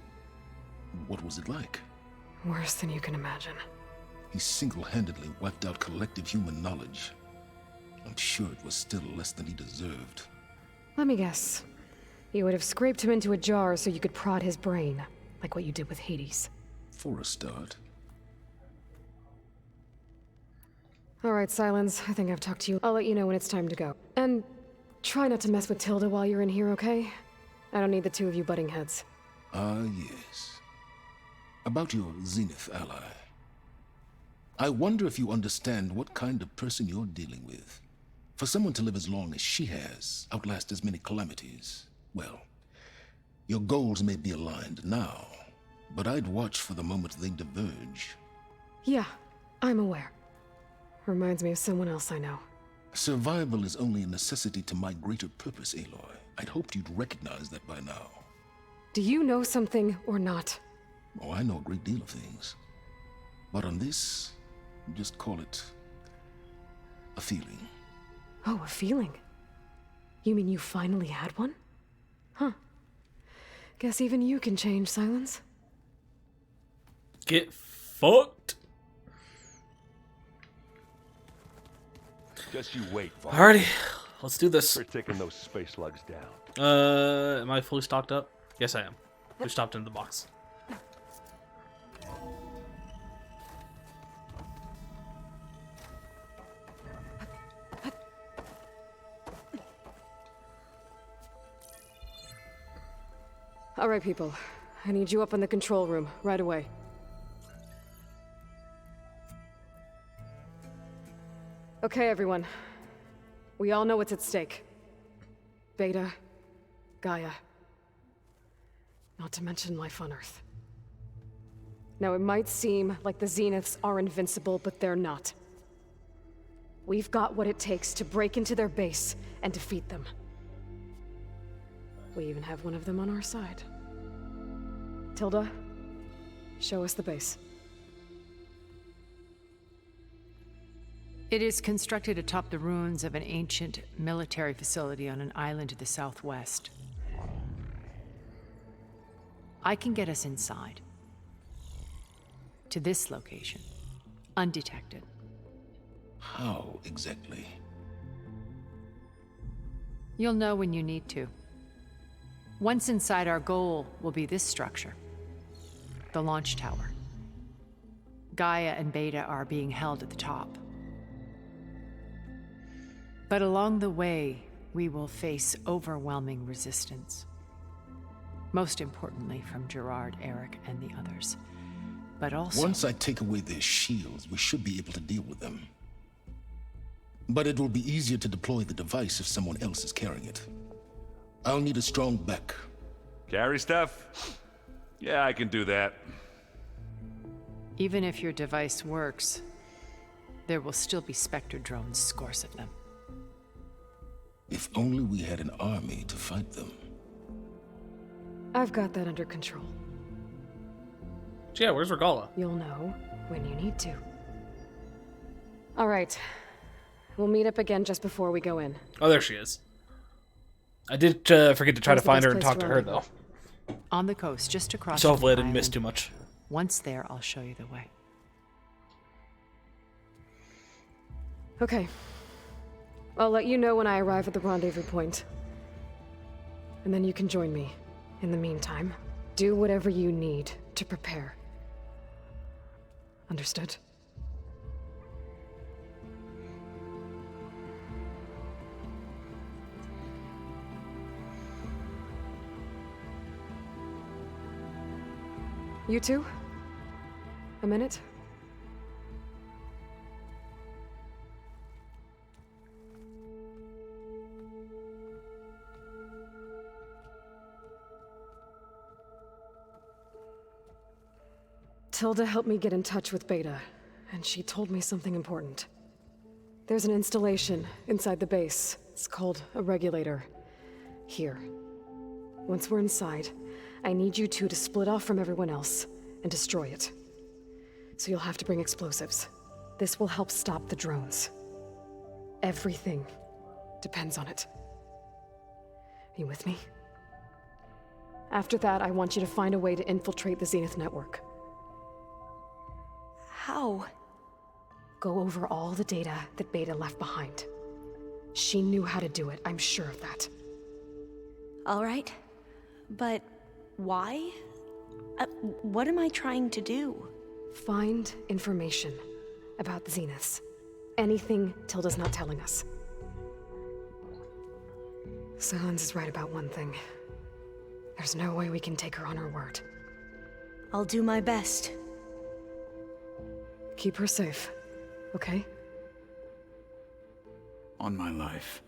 what was it like? Worse than you can imagine. He single-handedly wiped out collective human knowledge. I'm sure it was still less than he deserved. Let me guess. You would have scraped him into a jar so you could prod his brain, like what you did with Hades. For a start. Alright, Silence. I think I've talked to you. I'll let you know when it's time to go. And try not to mess with Tilda while you're in here, okay? I don't need the two of you butting heads. Ah, yes. About your Zenith ally. I wonder if you understand what kind of person you're dealing with. For someone to live as long as she has, outlast as many calamities, well, your goals may be aligned now, but I'd watch for the moment they diverge. Yeah, I'm aware. Reminds me of someone else I know. Survival is only a necessity to my greater purpose, Aloy. I'd hoped you'd recognize that by now. Do you know something or not? Oh, I know a great deal of things. But on this, just call it a feeling. Oh, a feeling? You mean you finally had one? Huh. Guess even you can change, Silence. Get fucked. Just you wait, Vaughn. Alrighty, let's do this. We're taking those space lugs down. Am I fully stocked up? Yes, I am. We stopped into the box. Alright, people. I need you up in the control room, right away. Okay, everyone. We all know what's at stake. Beta, Gaia. Not to mention life on Earth. Now, it might seem like the Zeniths are invincible, but they're not. We've got what it takes to break into their base and defeat them. We even have one of them on our side. Tilda, show us the base. It is constructed atop the ruins of an ancient military facility on an island to the southwest. I can get us inside. To this location. Undetected. How exactly? You'll know when you need to. Once inside, our goal will be this structure. The launch tower. Gaia and Beta are being held at the top. But along the way, we will face overwhelming resistance. Most importantly from Gerard, Eric, and the others. But also... Once I take away their shields, we should be able to deal with them. But it will be easier to deploy the device if someone else is carrying it. I'll need a strong back. Carry stuff? Yeah, I can do that. Even if your device works, there will still be Spectre drones, scores of them. If only we had an army to fight them. I've got that under control. Yeah, where's Regala? You'll know when you need to. All right. We'll meet up again just before we go in. Oh, there she is. I did forget to try to find her and talk to her, though. On the coast, just across So hopefully I the didn't miss island. too much. Once there, I'll show you the way. Okay. I'll let you know when I arrive at the rendezvous point. And then you can join me. In the meantime, do whatever you need to prepare. Understood? You two? A minute? Tilda helped me get in touch with Beta, and she told me something important. There's an installation inside the base. It's called a regulator. Here. Once we're inside, I need you two to split off from everyone else and destroy it. So you'll have to bring explosives. This will help stop the drones. Everything depends on it. You with me? After that, I want you to find a way to infiltrate the Zenith network. How? Go over all the data that Beta left behind. She knew how to do it, I'm sure of that. All right. But why? What am I trying to do? Find information about the Zeniths. Anything Tilda's not telling us. Silence is right about one thing. There's no way we can take her on her word. I'll do my best. Keep her safe, okay? On my life.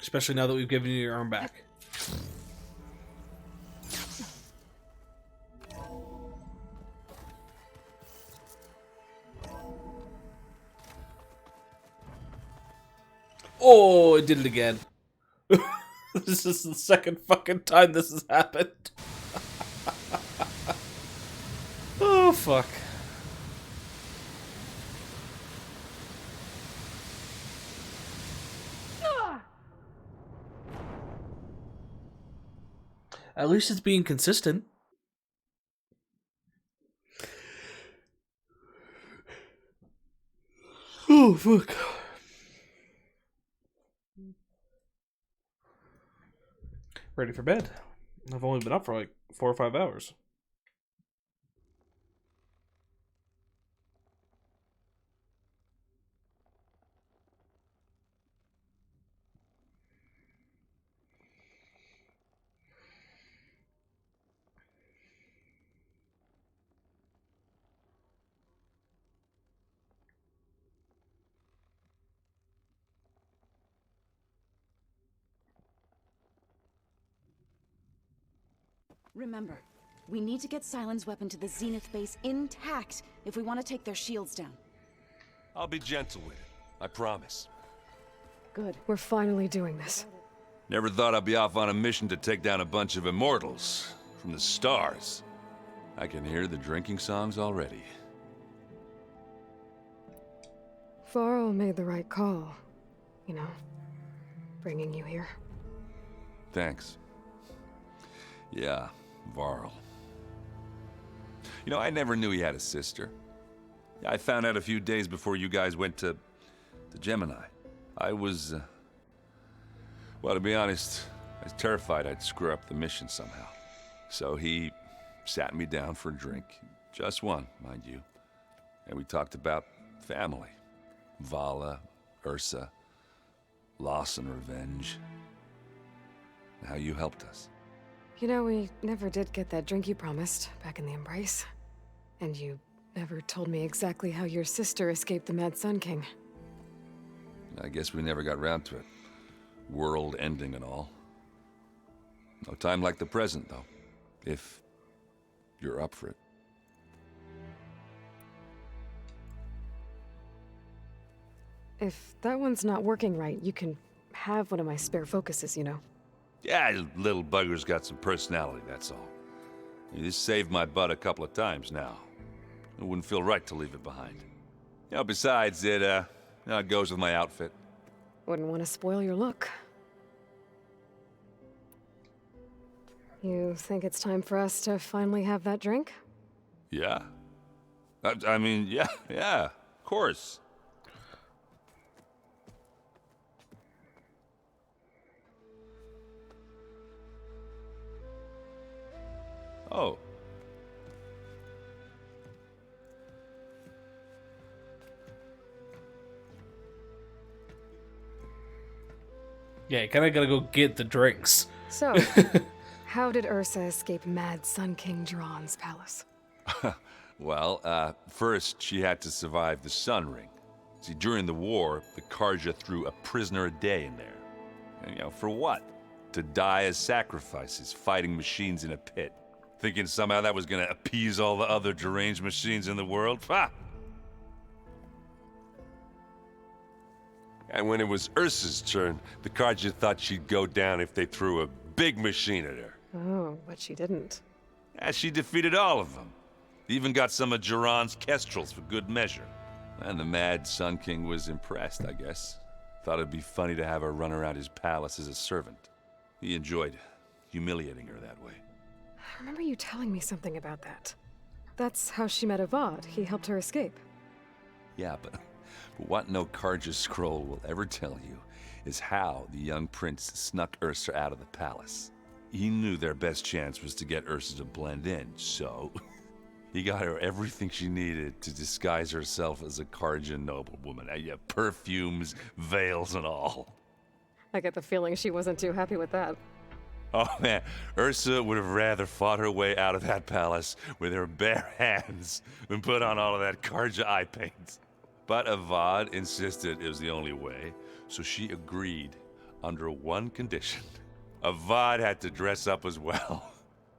Especially now that we've given you your arm back. Oh, it did it again. This is the second fucking time this has happened. Oh, fuck. At least it's being consistent. Oh, fuck. Ready for bed. I've only been up for like 4 or 5 hours. Remember, we need to get Sylens' weapon to the Zenith base intact if we want to take their shields down. I'll be gentle with it. I promise. Good. We're finally doing this. Never thought I'd be off on a mission to take down a bunch of immortals from the stars. I can hear the drinking songs already. Varl made the right call. You know, bringing you here. Thanks. Yeah, Varl. You know, I never knew he had a sister. I found out a few days before you guys went to Gemini. I was, well, to be honest, I was terrified I'd screw up the mission somehow. So he sat me down for a drink. Just one, mind you. And we talked about family. Vala, Ursa, loss and revenge. And how you helped us. You know, we never did get that drink you promised back in the Embrace. And you never told me exactly how your sister escaped the Mad Sun King. I guess we never got round to it. World ending and all. No time like the present, though. If you're up for it. If that one's not working right, you can have one of my spare focuses, you know. Yeah, little bugger's got some personality, that's all. This saved my butt a couple of times now. It wouldn't feel right to leave it behind. You know, besides, it goes with my outfit. Wouldn't want to spoil your look. You think it's time for us to finally have that drink? Yeah. I mean, yeah, of course. Oh. Yeah, you kinda gotta go get the drinks. So, how did Ursa escape Mad Sun King Draughn's palace? Well, first she had to survive the Sun Ring. See, during the war, the Karja threw a prisoner a day in there. And, you know, for what? To die as sacrifices, fighting machines in a pit. Thinking somehow that was gonna appease all the other deranged machines in the world? Ha! And when it was Ursa's turn, the Karja thought she'd go down if they threw a big machine at her. Oh, but she didn't. Yeah, she defeated all of them. Even got some of Jiran's kestrels for good measure. And the Mad Sun King was impressed, I guess. Thought it'd be funny to have her run around his palace as a servant. He enjoyed humiliating her that way. I remember you telling me something about that. That's how she met Avad. He helped her escape. Yeah, but what no Karja scroll will ever tell you is how the young prince snuck Ursa out of the palace. He knew their best chance was to get Ursa to blend in, so he got her everything she needed to disguise herself as a Karja noblewoman. Yeah, perfumes, veils, and all. I get the feeling she wasn't too happy with that. Oh man, Ursa would have rather fought her way out of that palace with her bare hands than put on all of that Karja eye paint. But Avad insisted it was the only way, so she agreed under one condition. Avad had to dress up as well.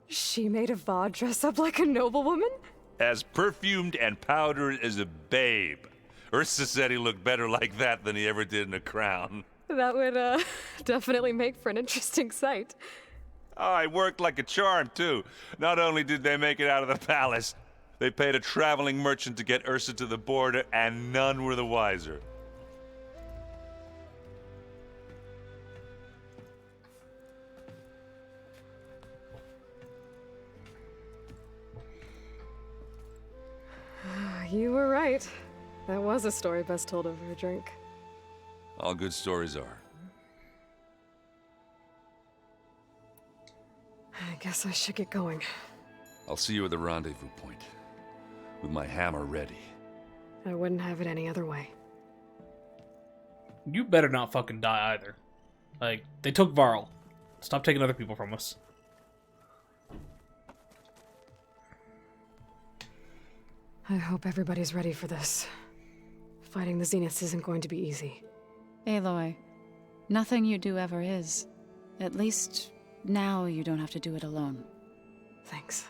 She made Avad dress up like a noblewoman? As perfumed and powdered as a babe. Ursa said he looked better like that than he ever did in a crown. That would, definitely make for an interesting sight. Oh, it worked like a charm, too. Not only did they make it out of the palace, they paid a traveling merchant to get Ursa to the border, and none were the wiser. You were right. That was a story best told over a drink. All good stories are. I guess I should get going. I'll see you at the rendezvous point, with my hammer ready. I wouldn't have it any other way. You better not fucking die either. Like, they took Varl. Stop taking other people from us. I hope everybody's ready for this. Fighting the Zeniths isn't going to be easy. Aloy, nothing you do ever is. At least, now you don't have to do it alone. Thanks.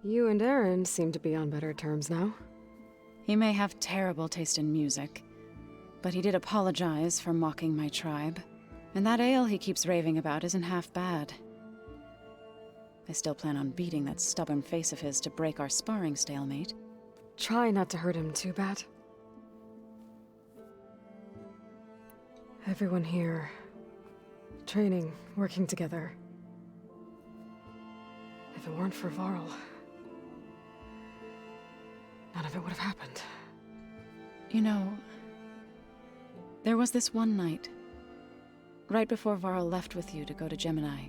You and Aaron seem to be on better terms now. He may have terrible taste in music, but he did apologize for mocking my tribe. And that ale he keeps raving about isn't half bad. I still plan on beating that stubborn face of his to break our sparring stalemate. Try not to hurt him too bad. Everyone here, training, working together. If it weren't for Varl, none of it would have happened. You know, there was this one night, right before Varl left with you to go to Gemini.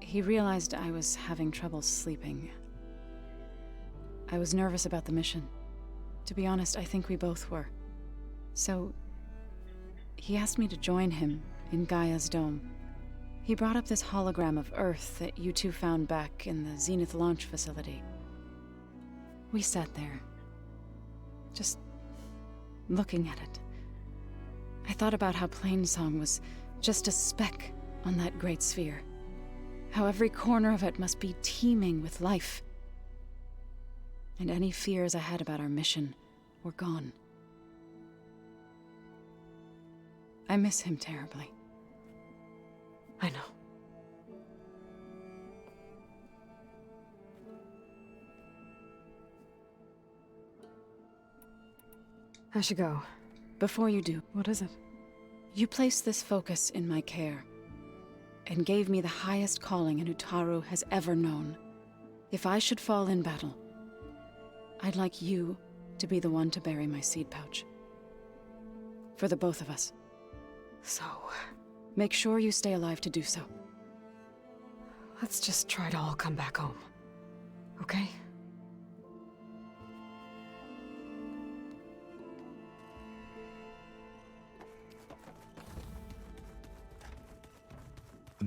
He realized I was having trouble sleeping. I was nervous about the mission. To be honest, I think we both were. So, he asked me to join him in Gaia's dome. He brought up this hologram of Earth that you two found back in the Zenith launch facility. We sat there, just looking at it. I thought about how Plainsong was just a speck on that great sphere. How every corner of it must be teeming with life. And any fears I had about our mission were gone. I miss him terribly. I know. I should go. Before you do. What is it? You placed this focus in my care, and gave me the highest calling an Utaru has ever known. If I should fall in battle, I'd like you to be the one to bury my seed pouch. For the both of us. So... make sure you stay alive to do so. let's just try to all come back home. Okay?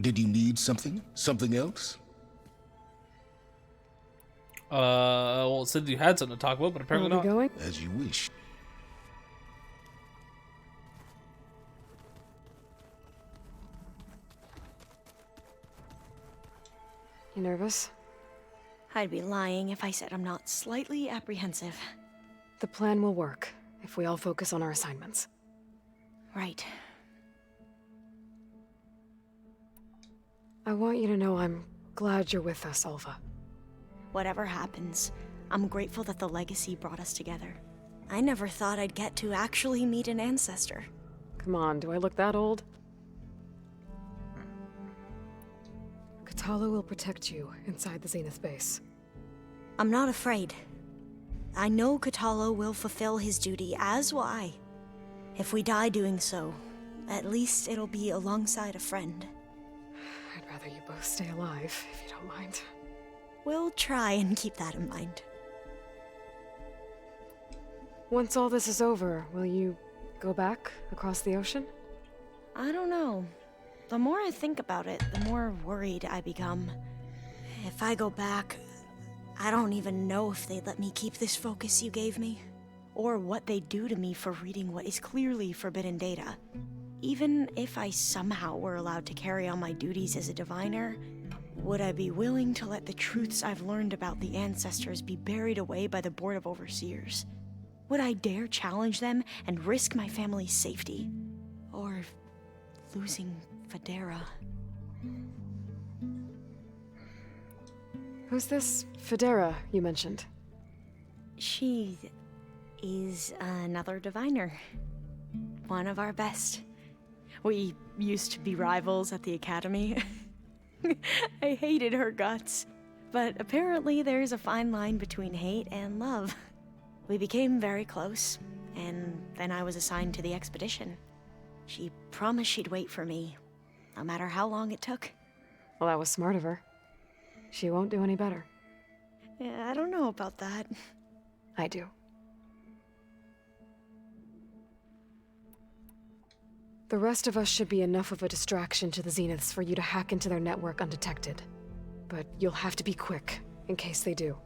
Did you need something? Something else? Well, it said you had something to talk about, but apparently not. Going? As you wish. You nervous? I'd be lying if I said I'm not slightly apprehensive. The plan will work if we all focus on our assignments. Right. I want you to know I'm glad you're with us, Alva. Whatever happens, I'm grateful that the legacy brought us together. I never thought I'd get to actually meet an ancestor. Come on, do I look that old? Katala will protect you inside the Zenith base. I'm not afraid. I know Katala will fulfill his duty, as will I. If we die doing so, at least it'll be alongside a friend. I'd rather you both stay alive, if you don't mind. We'll try and keep that in mind. Once all this is over, will you go back across the ocean? I don't know. The more I think about it, the more worried I become. If I go back, I don't even know if they'd let me keep this focus you gave me, or what they'd do to me for reading what is clearly forbidden data. Even if I somehow were allowed to carry on my duties as a diviner, would I be willing to let the truths I've learned about the ancestors be buried away by the Board of Overseers? Would I dare challenge them and risk my family's safety? Or losing Federa? Who's this Federa you mentioned? She is another diviner. One of our best. We used to be rivals at the academy. I hated her guts. But apparently there's a fine line between hate and love. We became very close, and then I was assigned to the expedition. She promised she'd wait for me, no matter how long it took. Well, that was smart of her. She won't do any better. Yeah, I don't know about that. I do. The rest of us should be enough of a distraction to the Zeniths for you to hack into their network undetected. But you'll have to be quick, in case they do.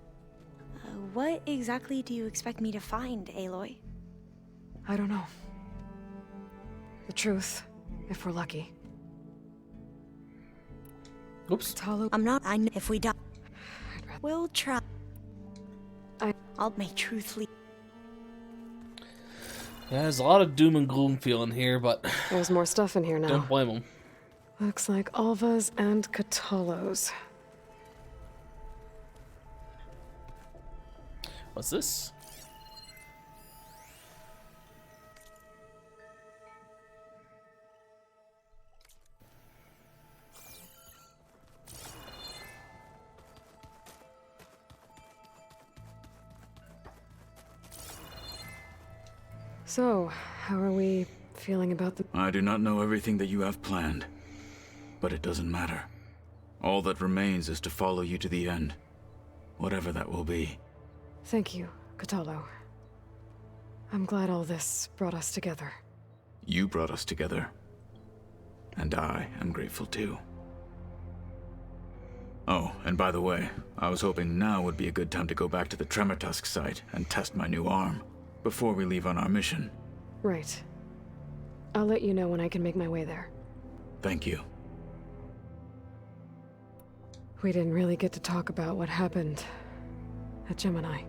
What exactly do you expect me to find, Aloy? I don't know. The truth, if we're lucky. Oops. I'm not. If we die, we'll try. I'll make truth lead. Yeah, there's a lot of doom and gloom feeling here, but There's more stuff in here now. don't blame them. Looks like Alva's and Catalos. What's this? So, how are we feeling about the... I do not know everything that you have planned, but it doesn't matter. All that remains is to follow you to the end, whatever that will be. Thank you, Catalo. I'm glad all this brought us together. You brought us together, and I am grateful too. Oh, and by the way, I was hoping now would be a good time to go back to the Tremortusk site and test my new arm, before we leave on our mission. Right. I'll let you know when I can make my way there. Thank you. We didn't really get to talk about what happened at Gemini.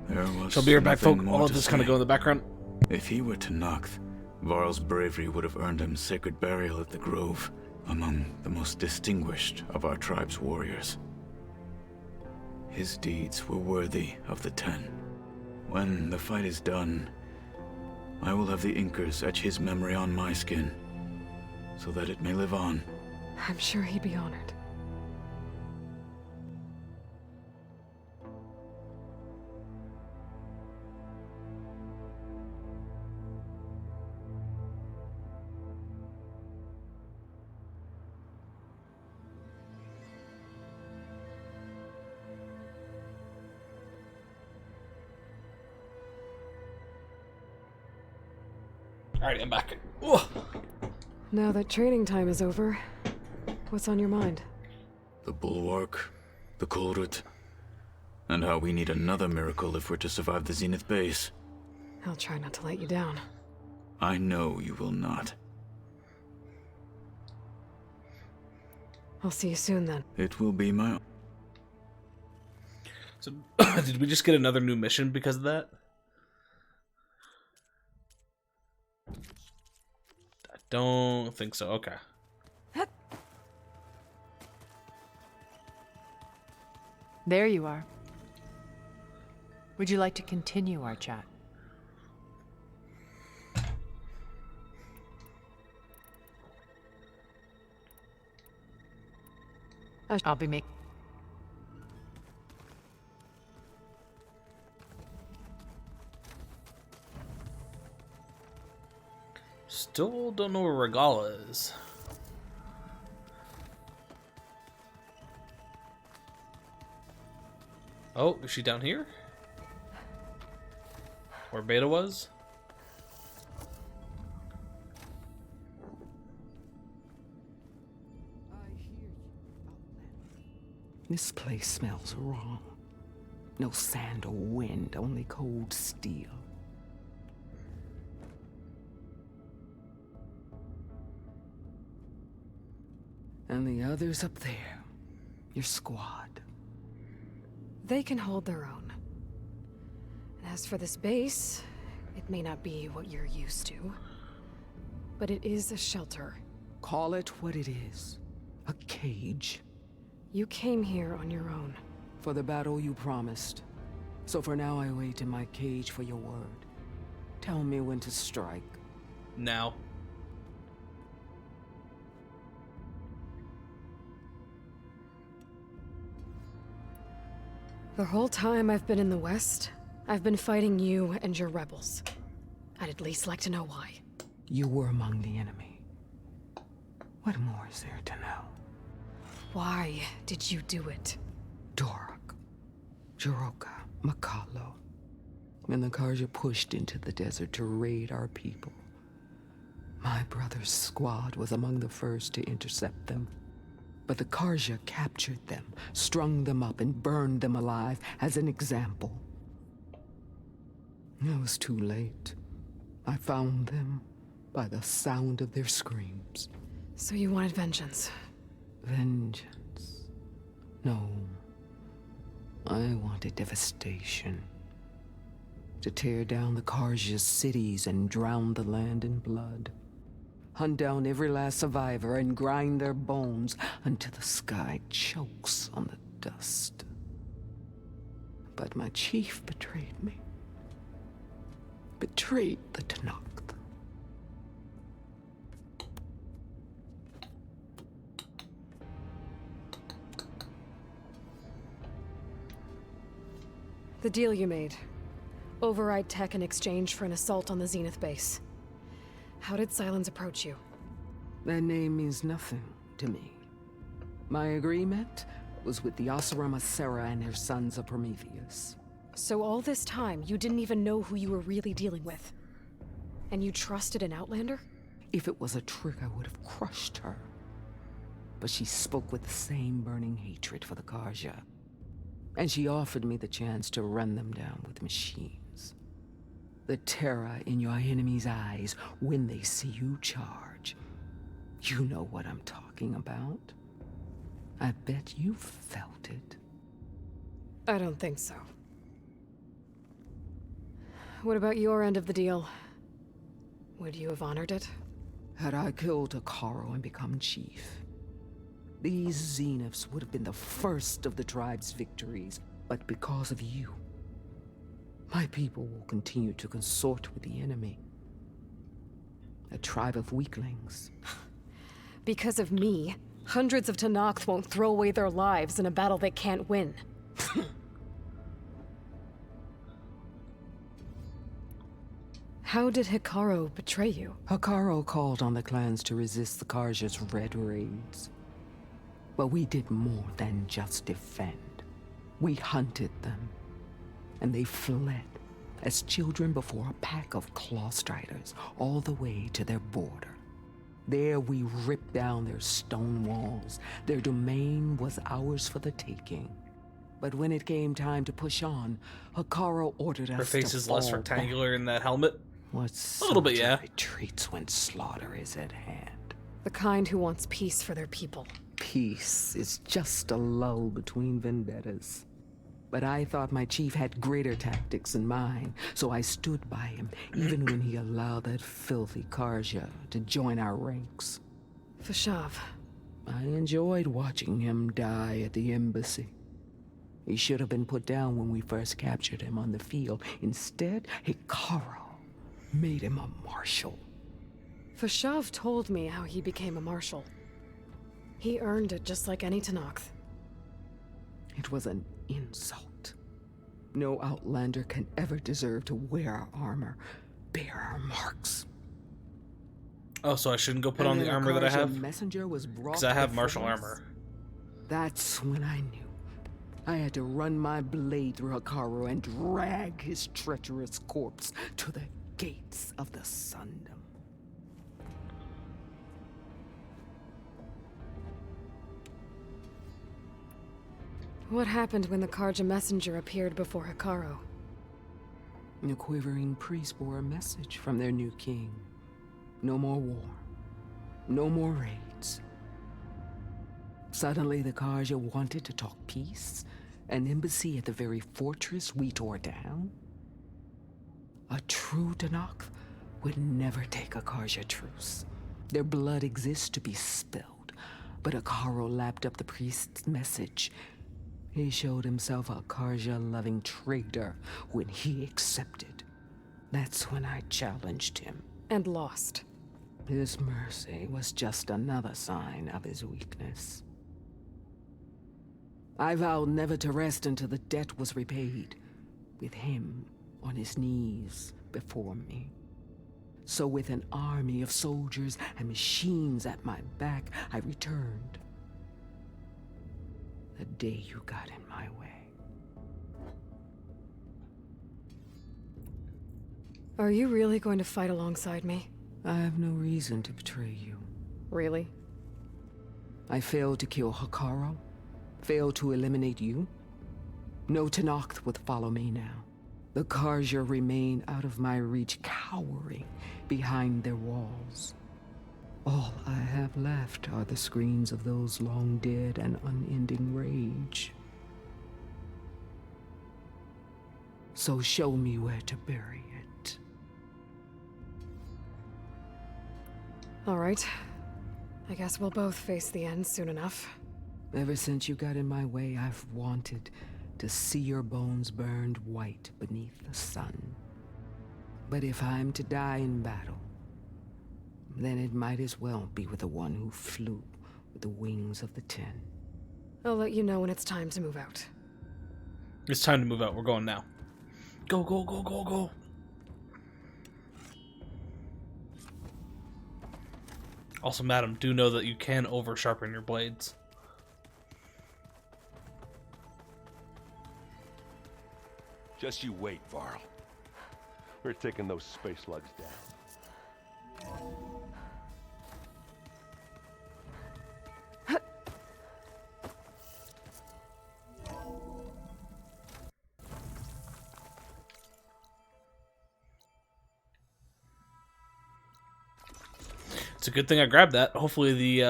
There was She'll be right back, nothing folk. more All of to this kind of say. go in the background. If he were to Noct, Varl's bravery would have earned him sacred burial at the Grove, among the most distinguished of our tribe's warriors. His deeds were worthy of the Ten. When the fight is done, I will have the Inkers etch his memory on my skin, so that it may live on. I'm sure he'd be honored. Alright, I'm back. Ugh. Now that training time is over, what's on your mind? The Bulwark, the Kulrut, and how we need another miracle if we're to survive the Zenith base. I'll try not to let you down. I know you will not. I'll see you soon then. It will be my... So, did we just get another new mission because of that? I don't think so. Okay. There you are. Would you like to continue our chat? I'll be making... Still don't know where Regala is. Oh, is she down here? Where Beta was? This place smells wrong. No sand or wind, only cold steel. And the others up there, your squad. They can hold their own. And as for this base, it may not be what you're used to, but it is a shelter. Call it what it is. A cage. You came here on your own. For the battle you promised. So for now I wait in my cage for your word. Tell me when to strike. Now. The whole time I've been in the West, I've been fighting you and your rebels. I'd at least like to know why. You were among the enemy. What more is there to know? Why did you do it? Dorak, Jaroka, Makalo, and the Karja pushed into the desert to raid our people. My brother's squad was among the first to intercept them. But the Karja captured them, strung them up, and burned them alive as an example. It was too late. I found them by the sound of their screams. So you wanted vengeance? Vengeance. No. I wanted devastation. To tear down the Karja's cities and drown the land in blood. Hunt down every last survivor and grind their bones until the sky chokes on the dust. But my chief betrayed me. Betrayed the Tenakth. The deal you made. Override tech in exchange for an assault on the Zenith base. How did Sylens approach you? That name means nothing to me. My agreement was with the Oseram Sarah and her sons of Prometheus. So all this time, you didn't even know who you were really dealing with? And you trusted an Outlander? If it was a trick, I would have crushed her. But she spoke with the same burning hatred for the Karja. And she offered me the chance to run them down with machines. The terror in your enemy's eyes when they see you charge. You know what I'm talking about. I bet you felt it. I don't think so. What about your end of the deal? Would you have honored it? Had I killed Hekarro and become chief, these Zeniths would have been the first of the tribe's victories. But because of you, my people will continue to consort with the enemy. A tribe of weaklings. Because of me, hundreds of Tenakth won't throw away their lives in a battle they can't win. How did Hekarro betray you? Hekarro called on the clans to resist the Karja's red raids. But we did more than just defend. We hunted them, and they fled as children before a pack of claw striders all the way to their border. There we ripped down their stone walls. Their domain was ours for the taking. But when it came time to push on, Hekarro ordered us to Her face is less fall rectangular back. in that helmet. What's a little bit, yeah. Retreats when slaughter is at hand. The kind who wants peace for their people. Peace is just a lull between vendettas. But I thought my chief had greater tactics than mine, so I stood by him, even when he allowed that filthy Karja to join our ranks. Fashav. I enjoyed watching him die at the embassy. He should have been put down when we first captured him on the field. Instead, Hekarro made him a marshal. Fashav told me how he became a marshal. He earned it just like any Tenakth. It was an insult. No Outlander can ever deserve to wear our armor, bear our marks. Oh, so I shouldn't go put on the armor that I have? Messenger was brought because I have before martial us. armor. That's when I knew. I had to run my blade through Hekarro and drag his treacherous corpse to the gates of the Sundom. What happened when the Karja messenger appeared before Hekarro? The quivering priests bore a message from their new king. No more war. No more raids. Suddenly, the Karja wanted to talk peace. An embassy at the very fortress we tore down. A true Tenakth would never take a Karja truce. Their blood exists to be spilled. But Hekarro lapped up the priest's message. He showed himself a Karja-loving traitor when he accepted. That's when I challenged him. And lost. His mercy was just another sign of his weakness. I vowed never to rest until the debt was repaid, with him on his knees before me. So with an army of soldiers and machines at my back, I returned. The day you got in my way. Are you really going to fight alongside me? I have no reason to betray you. Really? I failed to kill Hekarro, failed to eliminate you. No Tenakth would follow me now. The Karja remain out of my reach, cowering behind their walls. All I have left are the screams of those long dead and unending rage. So show me where to bury it. All right. I guess we'll both face the end soon enough. Ever since you got in my way, I've wanted to see your bones burned white beneath the sun. But if I'm to die in battle, then it might as well be with the one who flew with the wings of the 10. I'll let you know when it's time to move out. It's time to move out. We're going now. Go, go, go, go, go. Also, madam, do know that you can over-sharpen your blades. Just you wait, Varl. We're taking those space slugs down. It's a good thing I grabbed that. Hopefully the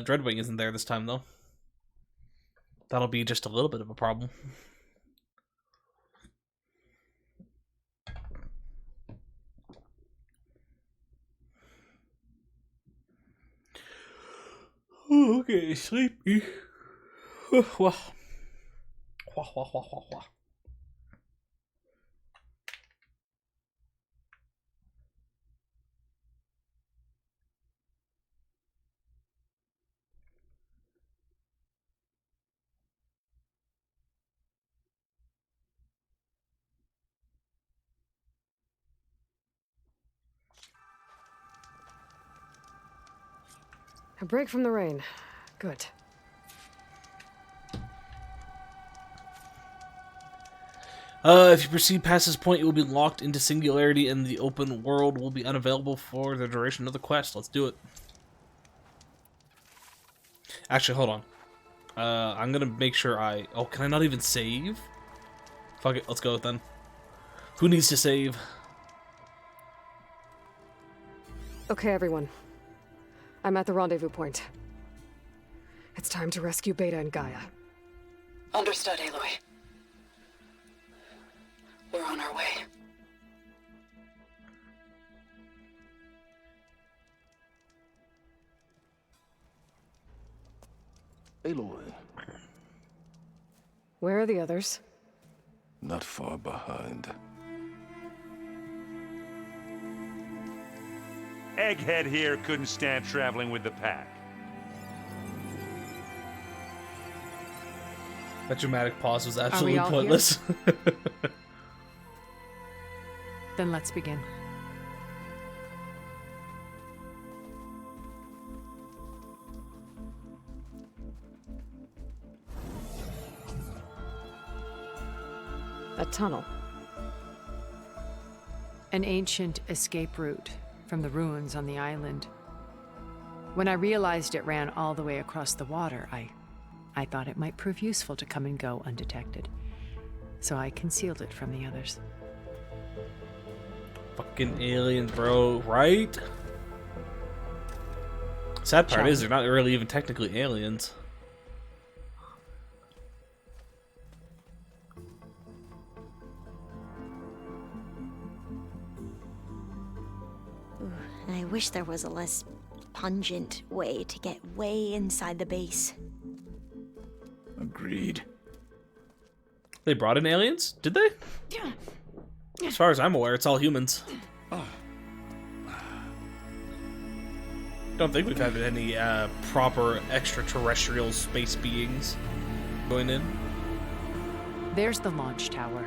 Dreadwing isn't there this time, though. That'll be just a little bit of a problem. Oh, okay, sleepy. Wah. Wah, wah, wah, wah, wah. A break from the rain. Good. If you proceed past this point, you will be locked into singularity and the open world will be unavailable for the duration of the quest. Let's do it. Actually, hold on. I'm gonna make sure I... Oh, can I not even save? Fuck it, let's go then. Who needs to save? Okay, everyone. I'm at the rendezvous point. It's time to rescue Beta and Gaia. Understood, Aloy. We're on our way. Aloy. Where are the others? Not far behind. Egghead here couldn't stand traveling with the pack. That dramatic pause was Are we absolutely all pointless. Then let's begin. A tunnel. An ancient escape route from the ruins on the island. When I realized it ran all the way across the water, I thought it might prove useful to come and go undetected. So I concealed it from the others. Fucking aliens, bro, right? Sad part is they're not really even technically aliens. I wish there was a less pungent way to get way inside the base. Agreed. They brought in aliens? Did they? As far as I'm aware, it's all humans. Don't think we've had any proper extraterrestrial space beings going in. There's the launch tower.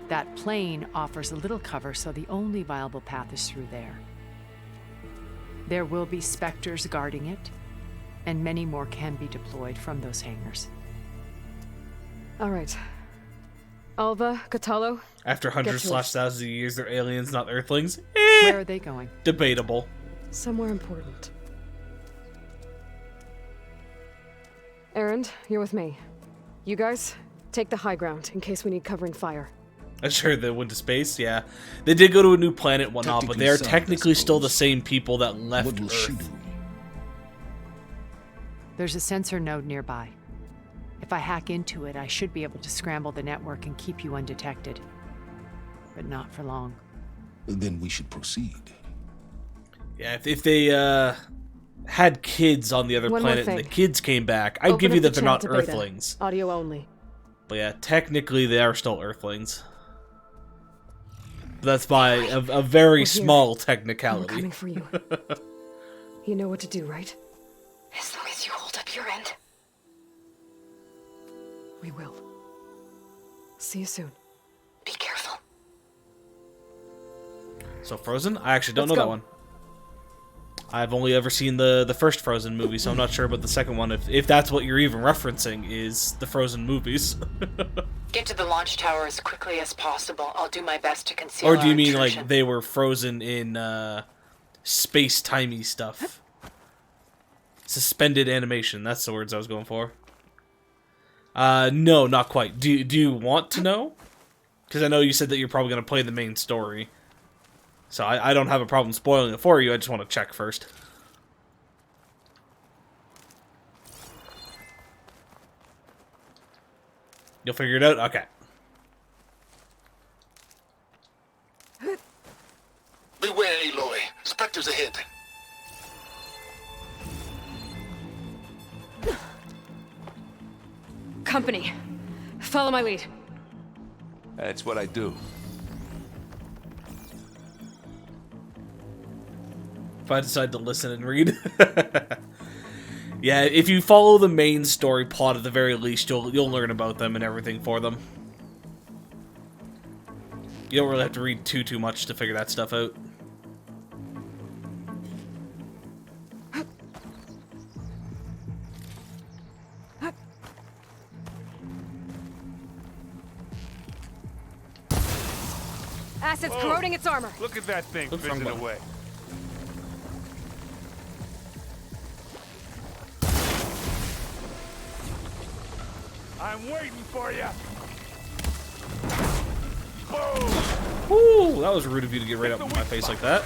That plane offers a little cover, so the only viable path is through there. There will be specters guarding it, and many more can be deployed from those hangars. All right. Alva, Catalo. After hundreds slash thousands of years, they're aliens, not Earthlings. Where are they going? Debatable. Somewhere important. Erend, you're with me. You guys, take the high ground in case we need covering fire. I'm sure they went to space, yeah. They did go to a new planet and whatnot, but they are technically still the same people that left What will she Earth. do? There's a sensor node nearby. If I hack into it, I should be able to scramble the network and keep you undetected. But not for long. Then we should proceed. Yeah, if they had kids on the other One more planet and the thing. kids came back, I'd Open give you up that the they're not chat to beta. Earthlings. Audio only. But yeah, technically they are still Earthlings. That's by a very We're here. small We're technicality. coming for you. You know what to do, right? As long as you hold up your end. We will. See you soon. Be careful. So Frozen? I actually don't Let's know go. that one. I've only ever seen the first Frozen movie, so I'm not sure about the second one. If that's what you're even referencing, is the Frozen movies. Get to the launch tower as quickly as possible. I'll do my best to conceal Or do you our mean intrusion. like they were frozen in space-timey stuff? Suspended animation, that's the words I was going for. No, not quite. Do you want to know? Because I know you said that you're probably going to play the main story. So I don't have a problem spoiling it for you, I just want to check first. You'll figure it out? Okay. Beware, Aloy. Spectres ahead. Company. Follow my lead. That's what I do. If I decide to listen and read. Yeah, if you follow the main story plot at the very least, you'll learn about them and everything for them. You don't really have to read too much to figure that stuff out. Acid's Whoa. corroding its armor. Look at that thing Oops, wrong fizzing button. away. I'm waiting for you. Boom! Ooh, that was rude of you to get right up in my face like that.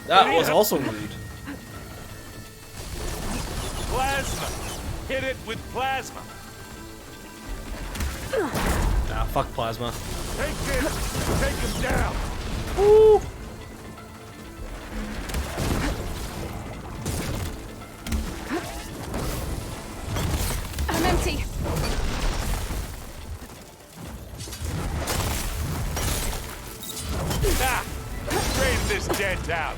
That was also rude. Plasma. Hit it with plasma. Ah, fuck plasma. Take this. Take him down. Ooh. I'm empty. Ah! Drain this dent out.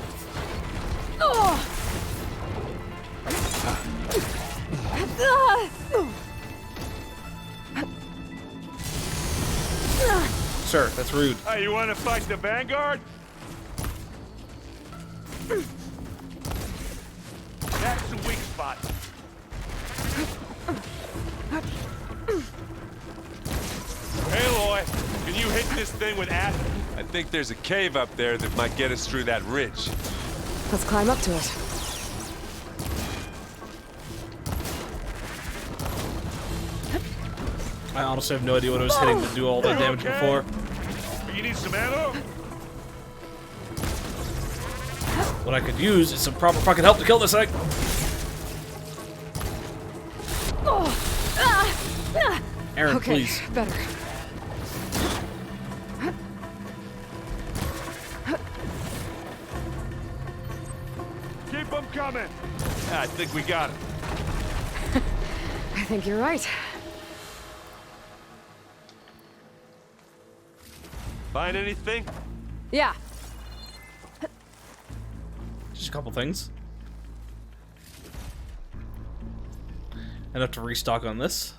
Sir, that's rude. Hey, you want to fight the Vanguard? That's the weak spot. Hey, Aloy, can you hit this thing with acid? I think there's a cave up there that might get us through that ridge. Let's climb up to it. I honestly have no idea what I was hitting to do all that damage before. You need some ammo? What I could use is some proper fucking help to kill this thing. Aaron, Okay, please. better. Keep them coming. I think we got it. I think you're right. Find anything? Yeah. Just a couple things. Enough to restock on this.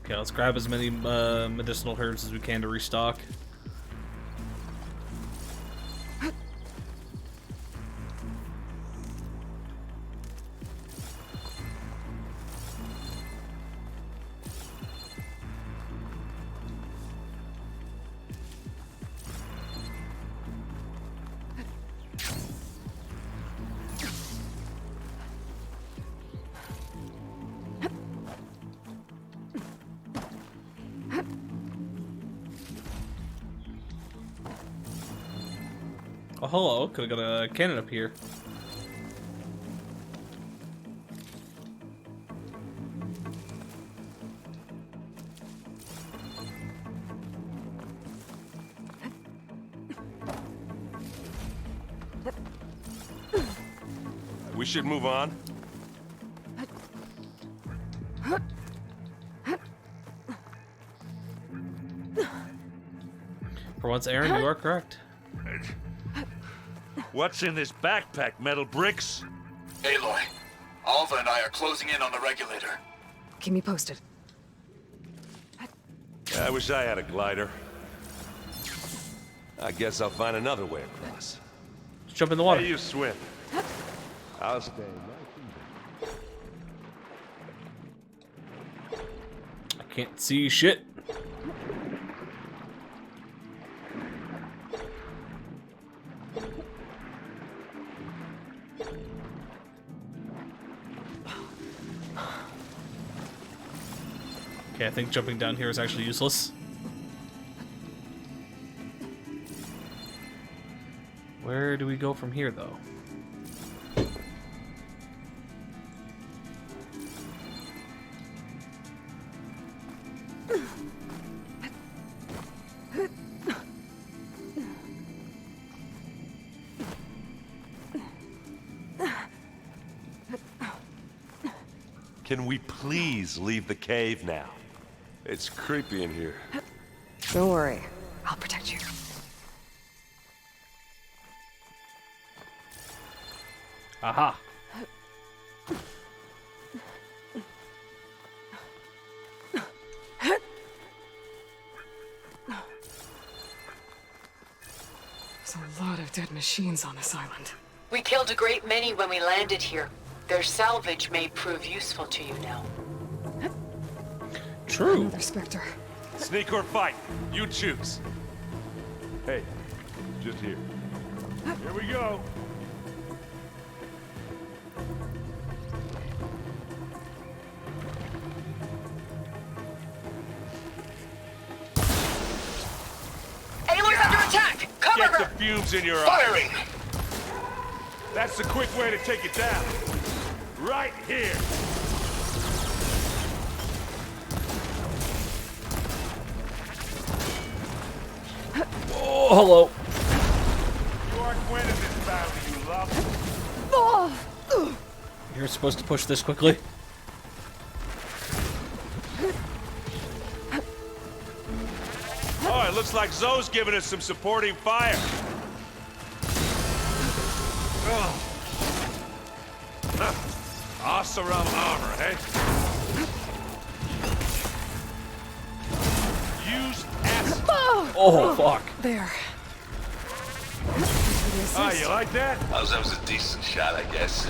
Okay, let's grab as many medicinal herbs as we can to restock. Oh, hello. Could have got a cannon up here. We should move on. For once, Aaron, you are correct. What's in this backpack, metal bricks? Aloy, Alva and I are closing in on the regulator. Keep me posted. I wish I had a glider. I guess I'll find another way across. Let's jump in the water. Hey, you swim. I'll stay. I can't see shit. Okay, I think jumping down here is actually useless. Where do we go from here, though? Can we please leave the cave now? It's creepy in here. Don't worry. I'll protect you. Aha. There's a lot of dead machines on this island. We killed a great many when we landed here. Their salvage may prove useful to you now. True. Another Spectre. Sneak or fight, you choose. Hey, just here. Here we go. Aloy's under attack! Cover Get her! the fumes in your Firing! eyes. That's the quick way to take it down. Right here. Oh, hello. You aren't winning this battle, you love. You're supposed to push this quickly. Oh, it looks like Zoe's giving us some supporting fire. Oh. Oseram armor, eh? Use S. Oh, fuck. There. Ah, you like that? That was a decent shot, I guess.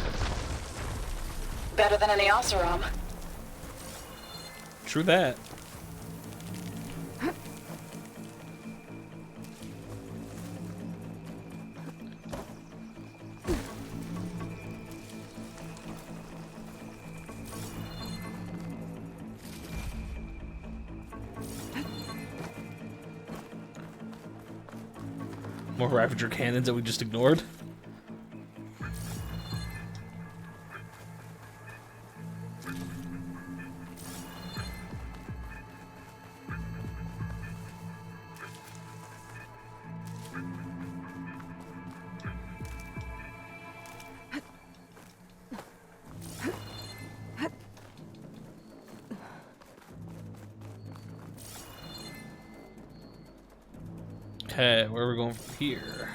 Better than any Oseram. True that. More Ravager cannons that we just ignored. Okay, where are we going from here?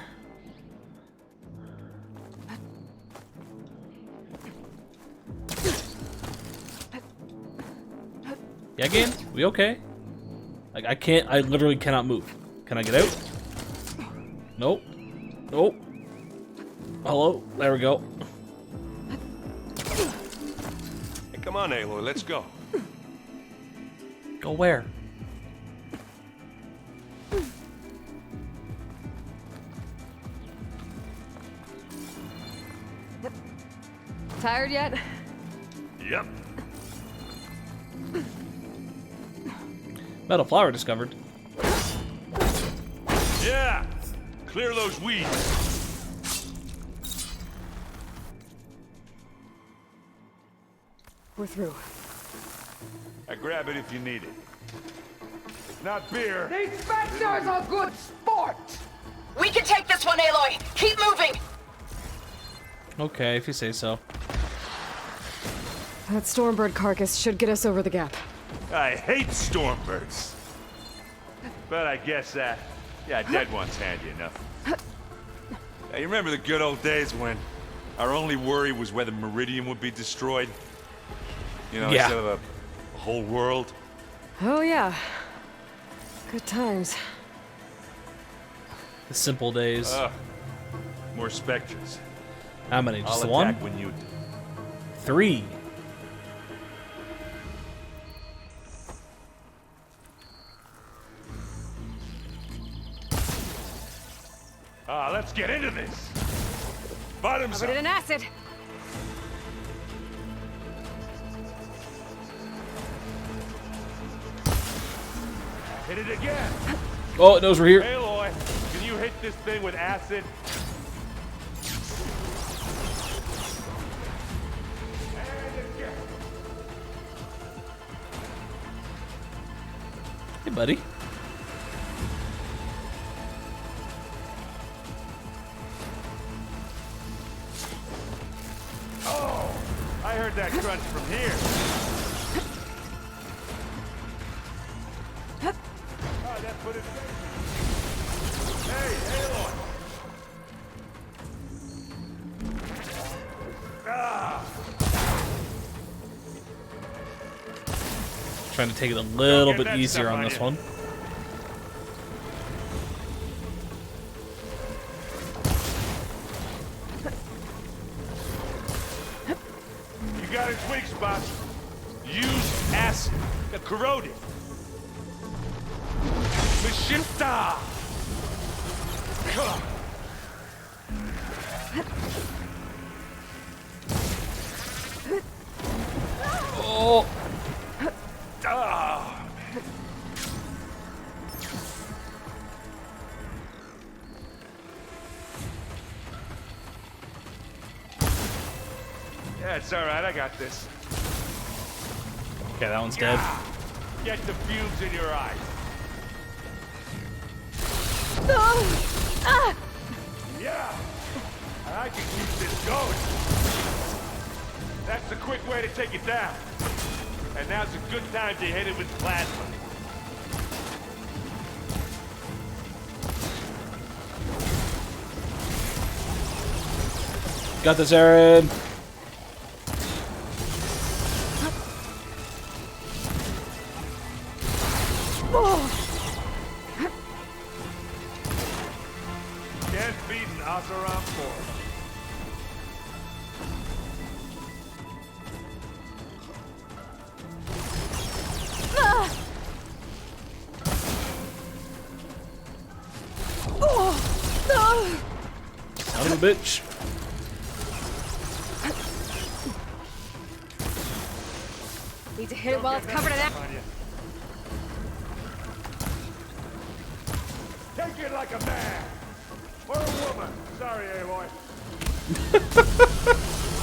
Yeah, game? We okay? Like, I literally cannot move. Can I get out? Nope. Nope. Hello? There we go. Hey, come on, Aloy, let's go. Go where? Tired yet? Yep. Metal flower discovered. Yeah. Clear those weeds. We're through. I grab it if you need it. It's not beer. These specters are good sport! We can take this one, Aloy! Keep moving! Okay, if you say so. That Stormbird carcass should get us over the gap. I hate stormbirds. But I guess yeah, dead one's handy enough. Hey, you remember the good old days when our only worry was whether Meridian would be destroyed? You know, Yeah. instead of a whole world? Oh yeah. Good times. The simple days. More specters. How many? Just I'll the one? attack when you... 3. Let's get into this. Bottoms Covered up. in acid. Hit it again. Oh, it knows we're here. Aloy, can you hit this thing with acid? And again. Hey, buddy. Oh, I heard that crunch from here. Oh, that put it. Hey, Aloy. Trying to take it a little get bit that easier stuff on on this you. one. You got its weak spot. Use acid. Corrode it. Machista! Come. Oh! Ah! Yeah, it's all right. I got this. Okay, that one's dead. Get the fumes in your eyes. Yeah, I can keep this going. That's the quick way to take it down. And now's a good time to hit it with plasma. Got this, Aaron. Can't beat an Oseram force. Son of a bitch. Need to hit it while it's covered in acid. Take it like a man. Or a woman. Sorry, Aloy.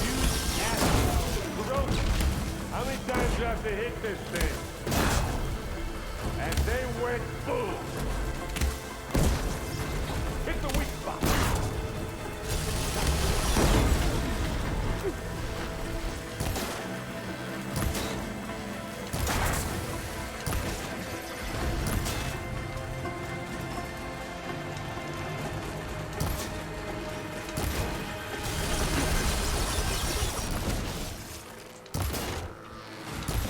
Use acid. Corrode. How many times do you have to hit this thing? And they went boom. Hit the weak spot.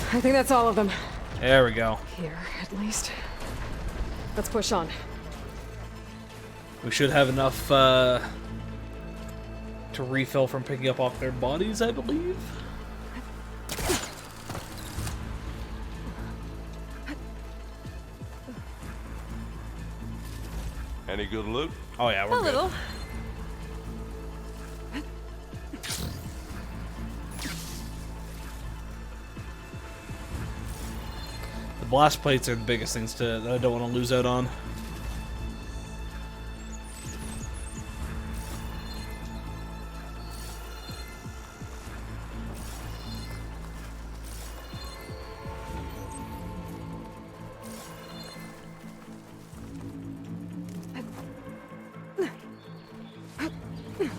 I think that's all of them. There we go. Here, at least. Let's push on. We should have enough to refill from picking up off their bodies, I believe. Any good loot? Oh yeah, we're A good. little. The blast plates are the biggest things that I don't want to lose out on.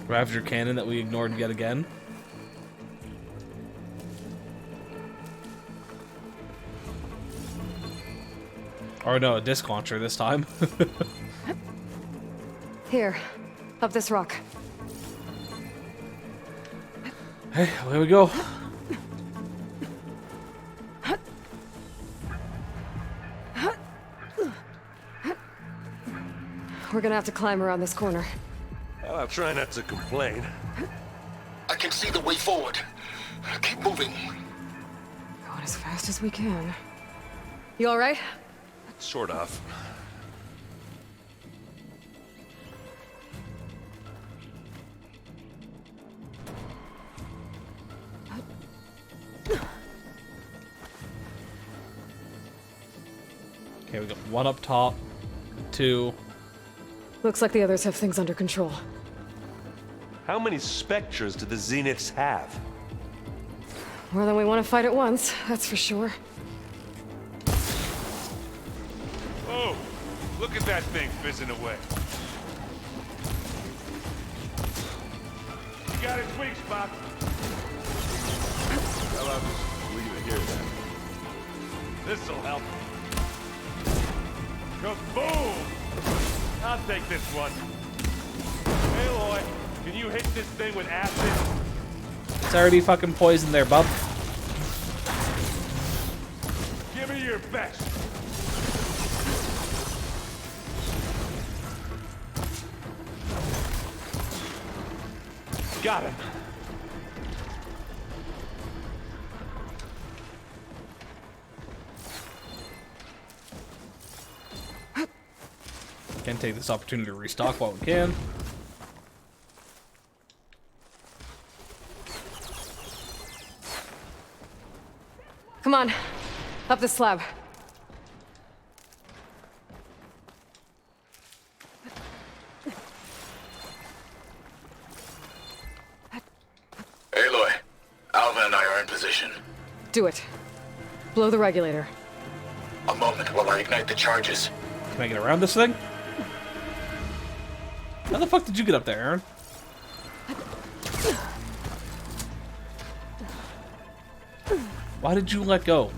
Ravager cannon that we ignored yet again. Or no, a disc launcher this time. Here, up this rock. Hey, here we go. We're gonna have to climb around this corner. I'll try not to complain. I can see the way forward. Keep moving. Going as fast as we can. You all right? Sort of. Okay, we got one up top, two. Looks like the others have things under control. How many Spectres do the Zeniths have? More than we want to fight at once, that's for sure. Oh, look at that thing fizzing away. You got its weak spot. Well, I'll just leave it here then. This'll help. Kaboom! I'll take this one. Aloy, can you hit this thing with acid? It's already fucking poisoned there, bub. Give me your best. Got him. Can't take this opportunity to restock while we can. Come on, up the slab. Aloy, Alva and I are in position. Do it. Blow the regulator. A moment while I ignite the charges. Can I get around this thing? How the fuck did you get up there, Aaron? Why did you let go?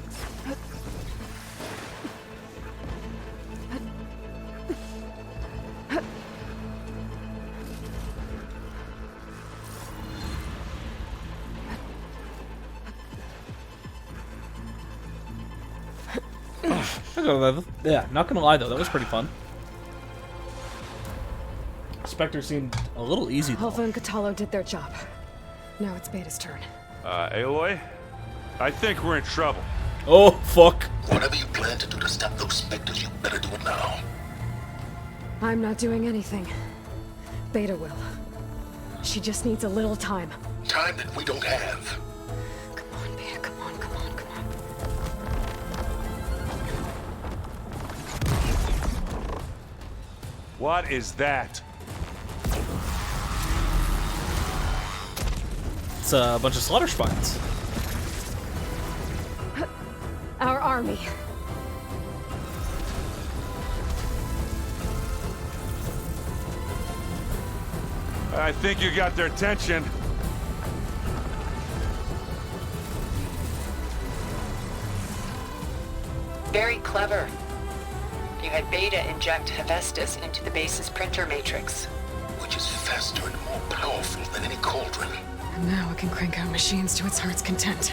Yeah, not gonna lie though, that was pretty fun. Spectre seemed a little easy though. Alpha and Catalo did their job. Now it's Beta's turn. Aloy? I think we're in trouble. Oh, fuck. Whatever you plan to do to stop those Spectres, you better do it now. I'm not doing anything. Beta will. She just needs a little time. Time that we don't have. Come on, Beta, come on, come on, come on. What is that? It's a bunch of slaughter spines. Our army. I think you got their attention. Very clever. You had Beta inject Hephaestus into the base's printer matrix. Which is faster and more powerful than any cauldron. And now it can crank out machines to its heart's content.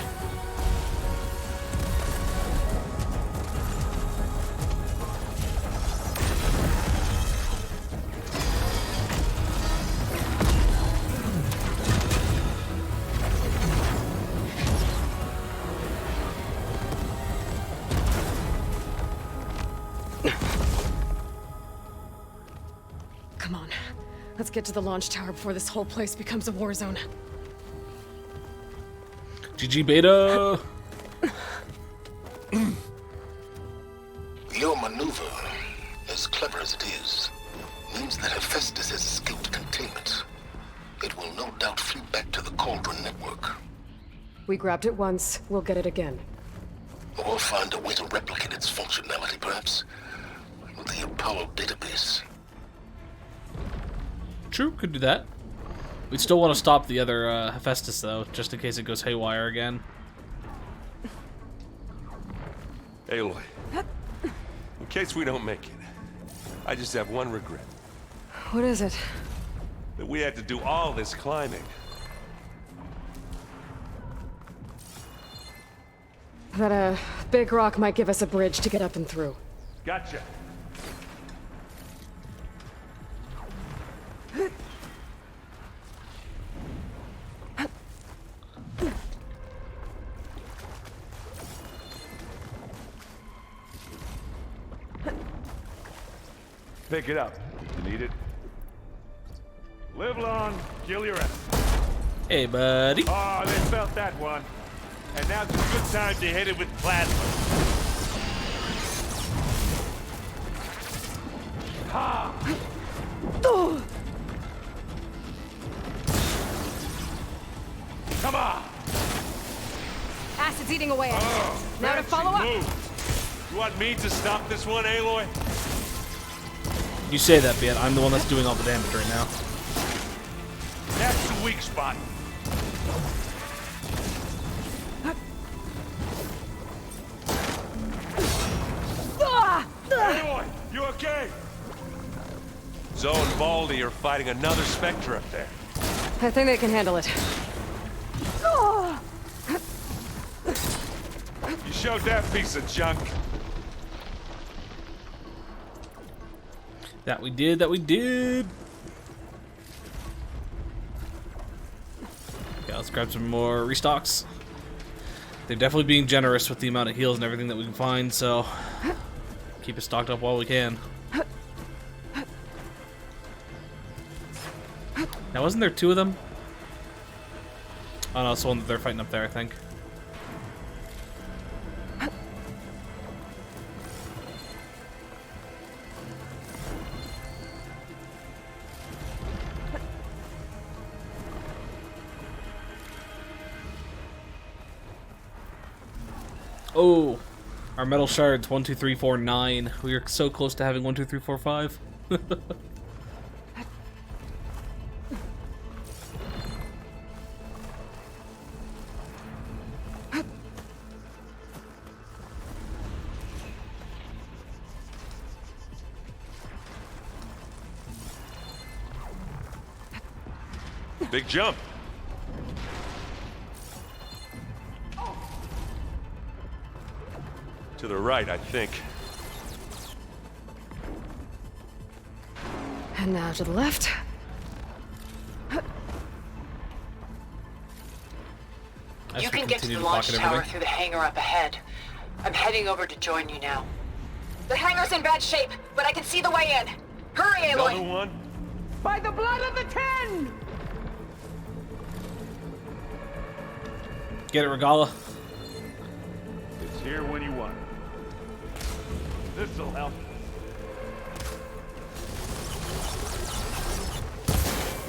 Come on. Let's get to the launch tower before this whole place becomes a war zone. GG Beta! Your maneuver, as clever as it is, means that Hephaestus has escaped containment. It will no doubt flee back to the Cauldron network. We grabbed it once, we'll get it again. Or find a way to replicate its functionality, perhaps, with the Apollo database. True, could do that. We'd still want to stop the other Hephaestus, though, just in case it goes haywire again. Aloy, in case we don't make it, I just have one regret. What is it? That we had to do all this climbing. That a big rock might give us a bridge to get up and through. Gotcha. Pick it up. You need it. Live long, kill your ass. Hey, buddy. Oh, they felt that one. And now's a good time to hit it with plasma. Ha! Come on! Acid's eating away at it. Now to follow up. Move. You want me to stop this one, Aloy? You say that, but I'm the one that's doing all the damage right now. That's the weak spot. Aloy, you okay? Zoe and Baldy are fighting another Spectre up there. I think they can handle it. You showed that piece of junk. That we did, that we did. Okay, let's grab some more restocks. They're definitely being generous with the amount of heals and everything that we can find, so keep it stocked up while we can. Now, wasn't there two of them? Oh no, it's the one that they're fighting up there, I think. Oh, our metal shards 1, 2, 3, 4, 9. We are so close to having 1, 2, 3, 4, 5. Big jump. To the right, I think. And now to the left. You can get to the launch tower through the hangar up ahead. I'm heading over to join you now. The hangar's in bad shape, but I can see the way in. Hurry, Aloy! Another one? By the blood of the Ten! Get it, Regala. It's here when you want it. This'll help.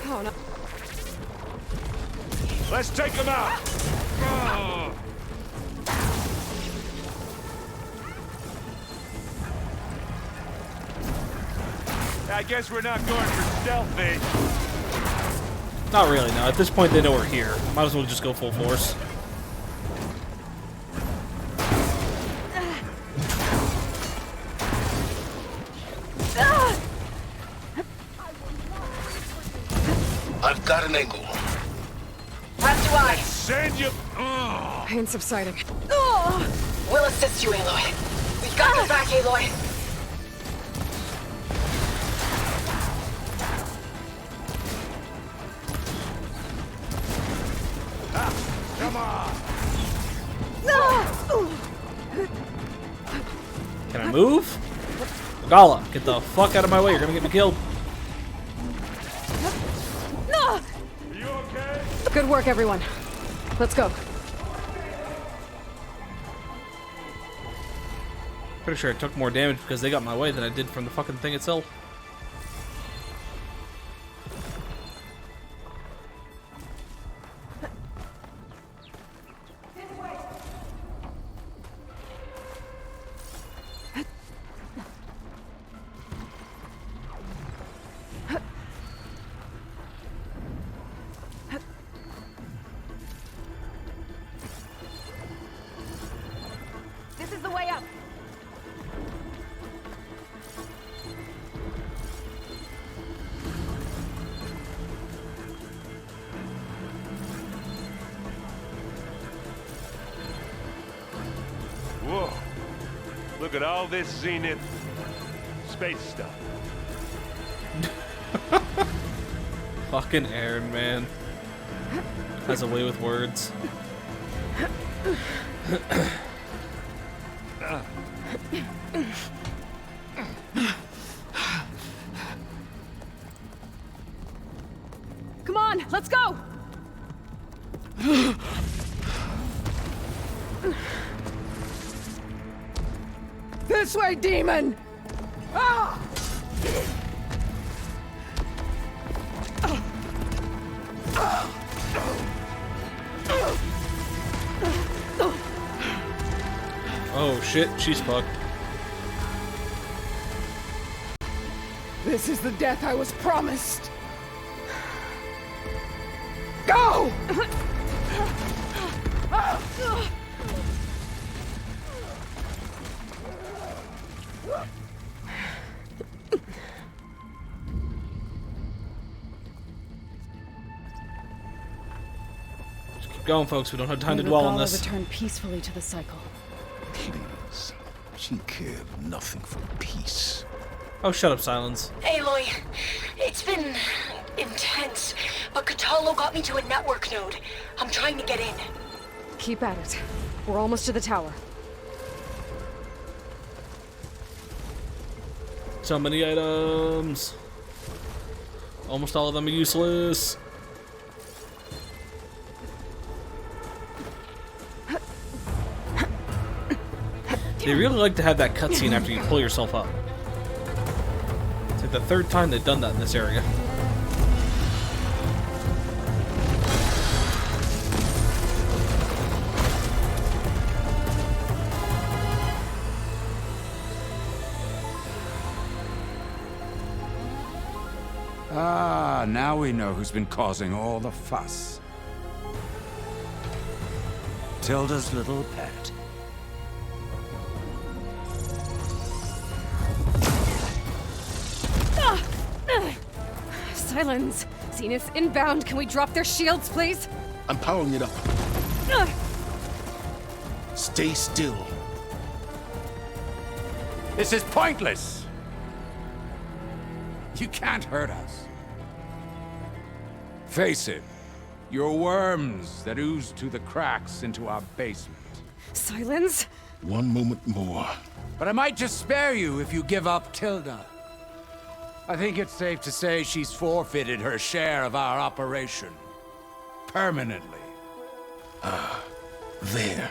Oh no. Let's take him out! Oh. I guess we're not going for stealthy. Not really, no. At this point, they know we're here. Might as well just go full force. I've got an angle. As do I. Send you. Pain subsiding. We'll assist you, Aloy. We've got your back, Aloy. Come on. Can I move? Regala, get the fuck out of my way. You're gonna get me killed. Are you okay? Good work, everyone. Let's go. Pretty sure I took more damage because they got my way than I did from the fucking thing itself. This is the way up. Whoa. Look at all this Zenith space stuff. Fucking Aaron, man. Has a way with words. Come on, let's go! This way, demon! Ah! Oh shit, she's fucked. This is the death I was promised. Go! Just keep going, folks. We don't have time to May dwell on Regala this. return peacefully to the cycle. Please. She cared nothing for peace. Oh, shut up, Silence. Aloy, it's been intense, but Katalo got me to a network node. I'm trying to get in. Keep at it. We're almost to the tower. So many items. Almost all of them are useless. They really like to have that cutscene after you pull yourself up. It's like the third time they've done that in this area. Ah, now we know who's been causing all the fuss. Tilda's little pet. Silence! Zenith inbound. Can we drop their shields, please? I'm powering it up. Stay still. This is pointless! You can't hurt us. Face it, you're worms that ooze through the cracks into our basement. Silence? One moment more. But I might just spare you if you give up Tilda. I think it's safe to say she's forfeited her share of our operation. Permanently. There.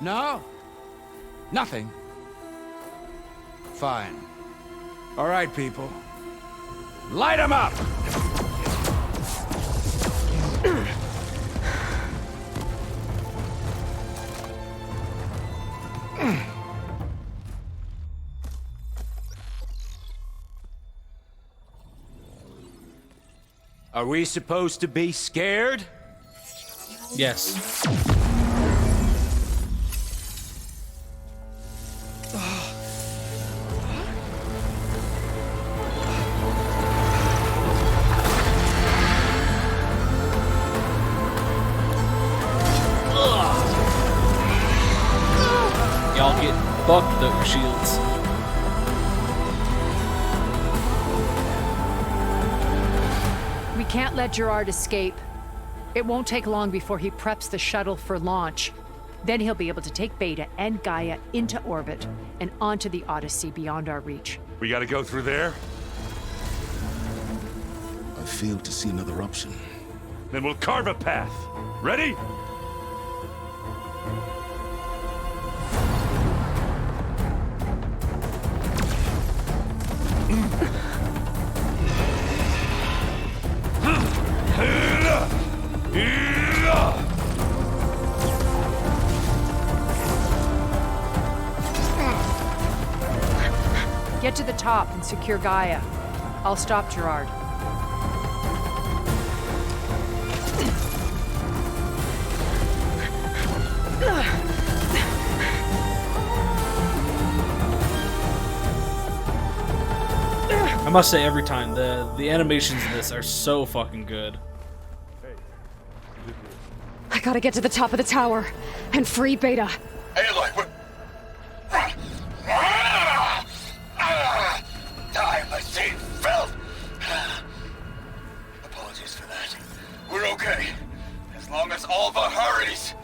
No? Nothing? Fine. All right, people. Light 'em up! Are we supposed to be scared? Yes. Y'all get fucked without your shields. We can't let Gerard escape. It won't take long before he preps the shuttle for launch. Then he'll be able to take Beta and Gaia into orbit and onto the Odyssey beyond our reach. We gotta go through there? I fail to see another option. Then we'll carve a path. Ready? Get to the top and secure Gaia. I'll stop Gerard. I must say, every time the animations in this are so fucking good. I gotta get to the top of the tower and free Beta. Aloy, we're... I must say, filth! Apologies for that. We're okay. As long as Alva hurries.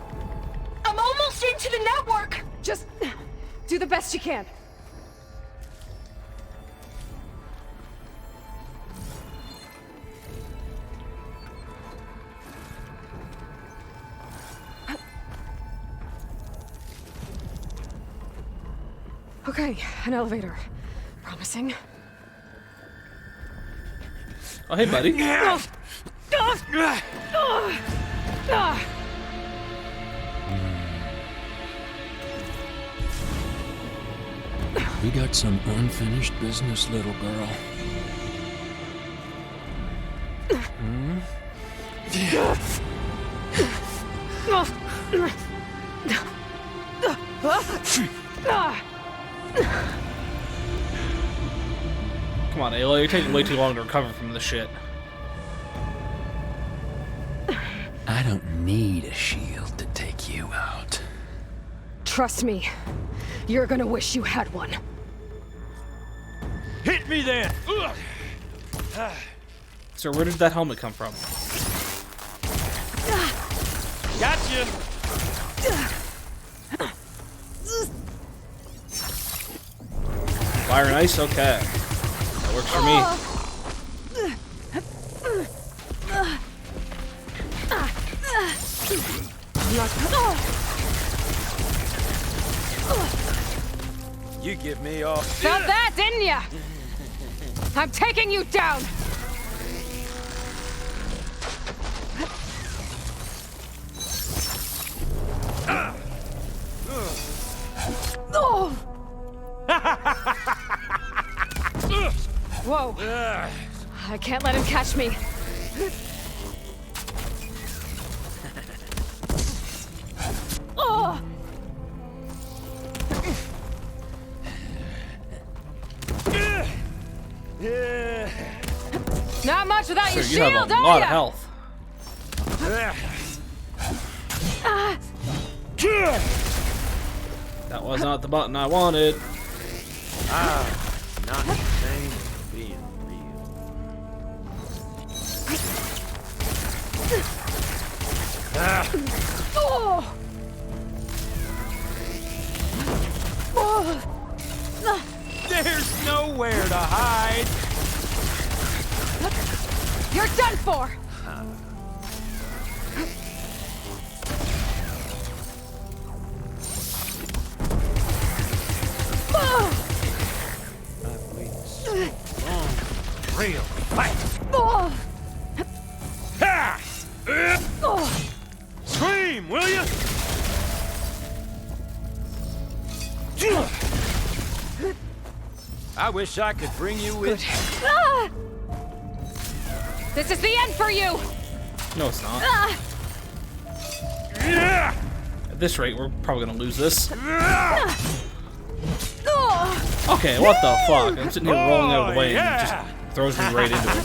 I'm almost into the network! Just do the best you can. Okay, an elevator. Promising. Oh, hey, buddy. We got some unfinished business, little girl. Hmm? Come on, Aloy, you're taking way too long to recover from this shit. I don't need a shield to take you out. Trust me, you're gonna wish you had one. Hit me then! Sir, where did that helmet come from? Gotcha! Fire and ice? Okay. That works for me. You give me all... Felt that, didn't ya? I'm taking you down! Whoa. I can't let him catch me. Not much without Sir, your you shield, have a lot of health. That was not the button I wanted. Not the same as being There's nowhere to hide. You're done for! Real fight. Scream, will you? I wish I could bring you with. This is the end for you! No, it's not. At this rate, we're probably gonna lose this. Okay, what the fuck? I'm sitting here rolling out of the way and it just throws me right into it.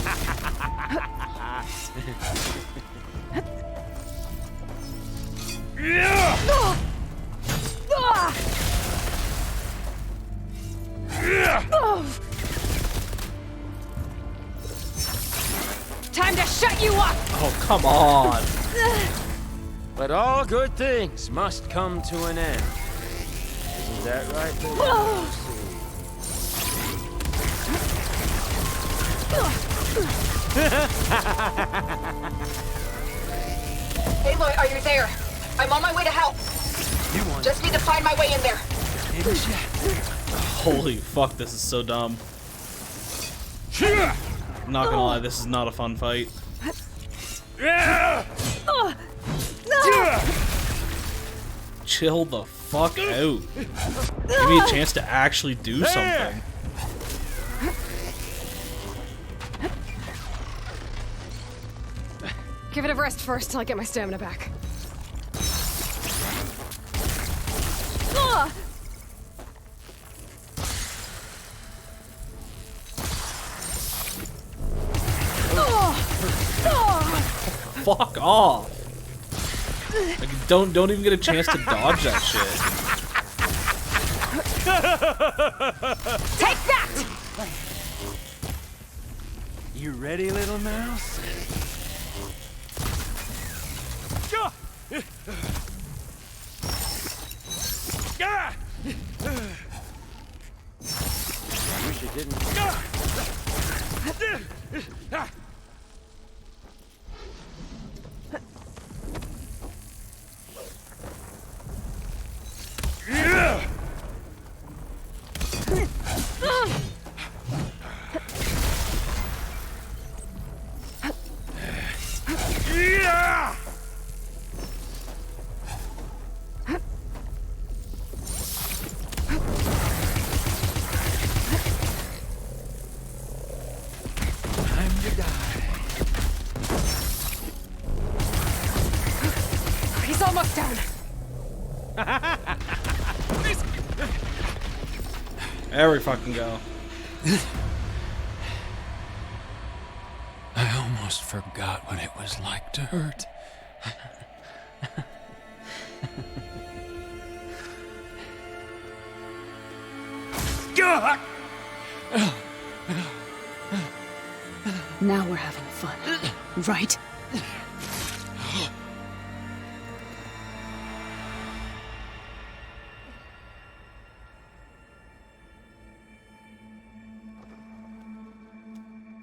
Time to shut you up! Oh, come on. But all good things must come to an end. Isn't that right, little Aloy, are you there? I'm on my way to help. Just need to find my way in there. Holy fuck, this is so dumb. I'm not gonna lie, this is not a fun fight. Chill the fuck out. Give me a chance to actually do something. Give it a rest first till I get my stamina back. fuck off. Like, don't even get a chance to dodge that shit. Take that! You ready, little mouse? I wish it didn't. He's almost down. There we fucking go. I almost forgot what it was like to hurt. Now we're having fun, right?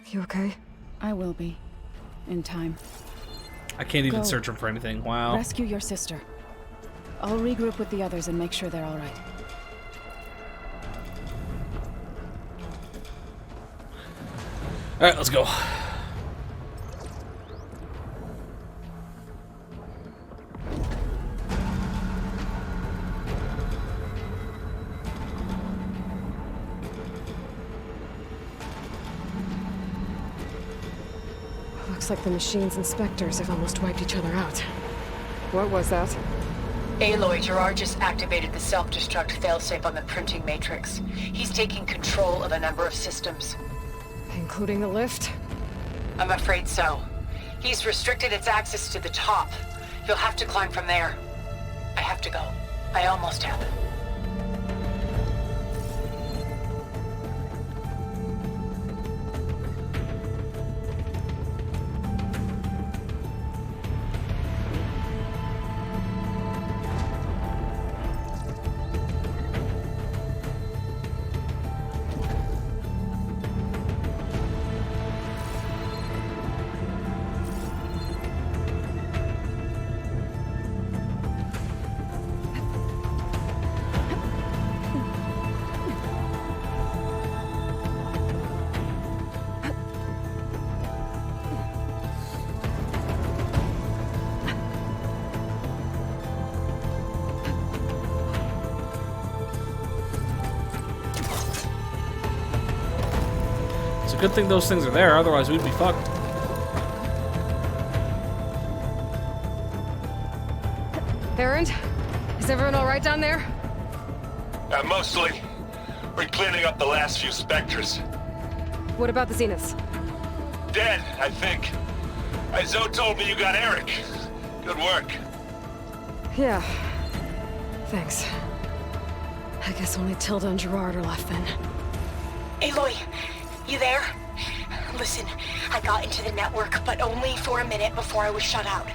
You okay? I will be. In time. I can't even Go. search him for anything. Wow. Rescue your sister. I'll regroup with the others and make sure they're all right. Alright, let's go. Looks like the machine's inspectors have almost wiped each other out. What was that? Aloy, Gerard just activated the self-destruct failsafe on the printing matrix. He's taking control of a number of systems. Including the lift? I'm afraid so. He's restricted its access to the top. You'll have to climb from there. I have to go. I almost have. It's a good thing those things are there, otherwise we'd be fucked. Errand? Is everyone alright down there? Mostly. We're cleaning up the last few specters. What about the Zeniths? Dead, I think. Zoe told me you got Eric. Good work. Yeah. Thanks. I guess only Tilda and Gerard are left then. Aloy, you there? Listen, I got into the network, but only for a minute before I was shut out.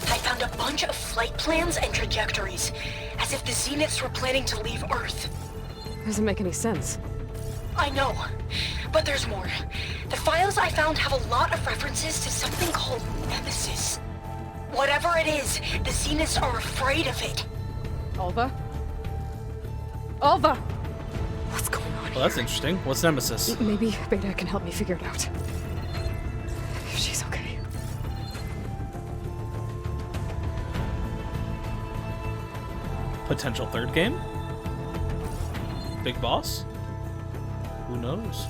I found a bunch of flight plans and trajectories, as if the Zeniths were planning to leave Earth. Doesn't make any sense. I know, but there's more. The files I found have a lot of references to something called Nemesis. Whatever it is, the Zeniths are afraid of it. Alva? Alva! What's going on? Well, that's interesting. What's Nemesis? Maybe Beta can help me figure it out. If she's okay. Potential third game? Big boss? Who knows?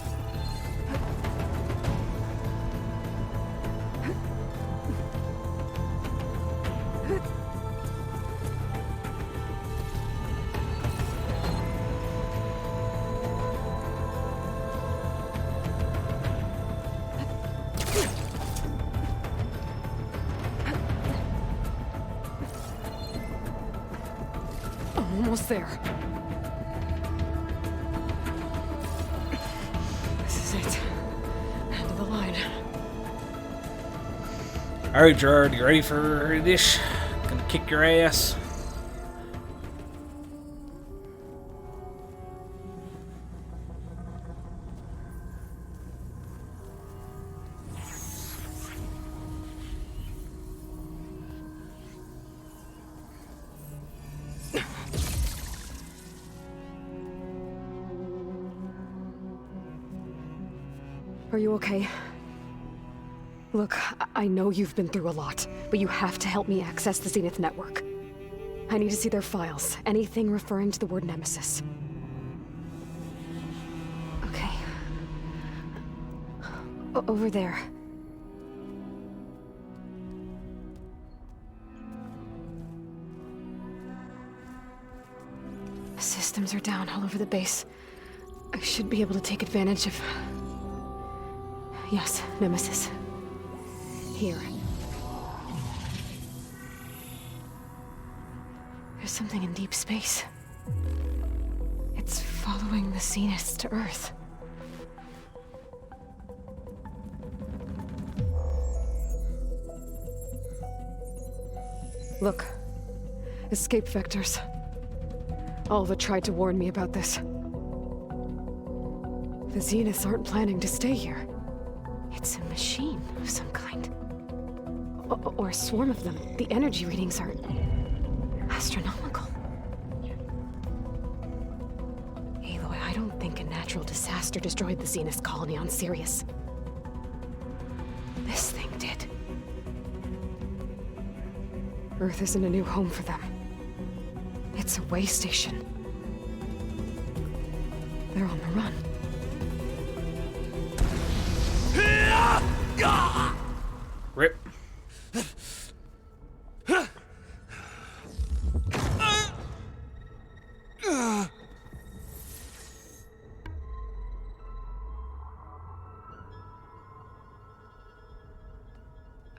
Almost there. This is it. End of the line. Alright, Gerard, you ready for this? Gonna kick your ass. Are you okay? Look, I know you've been through a lot, but you have to help me access the Zenith network. I need to see their files, anything referring to the word Nemesis. Okay. Over there. Systems are down all over the base. I should be able to take advantage of... Yes, Nemesis. Here. There's something in deep space. It's following the Zeniths to Earth. Look. Escape vectors. Alva tried to warn me about this. The Zeniths aren't planning to stay here. It's a machine of some kind. Or a swarm of them. The energy readings are... astronomical. Aloy, I don't think a natural disaster destroyed the Zenith colony on Sirius. This thing did. Earth isn't a new home for them. It's a way station. They're on the run. Rip.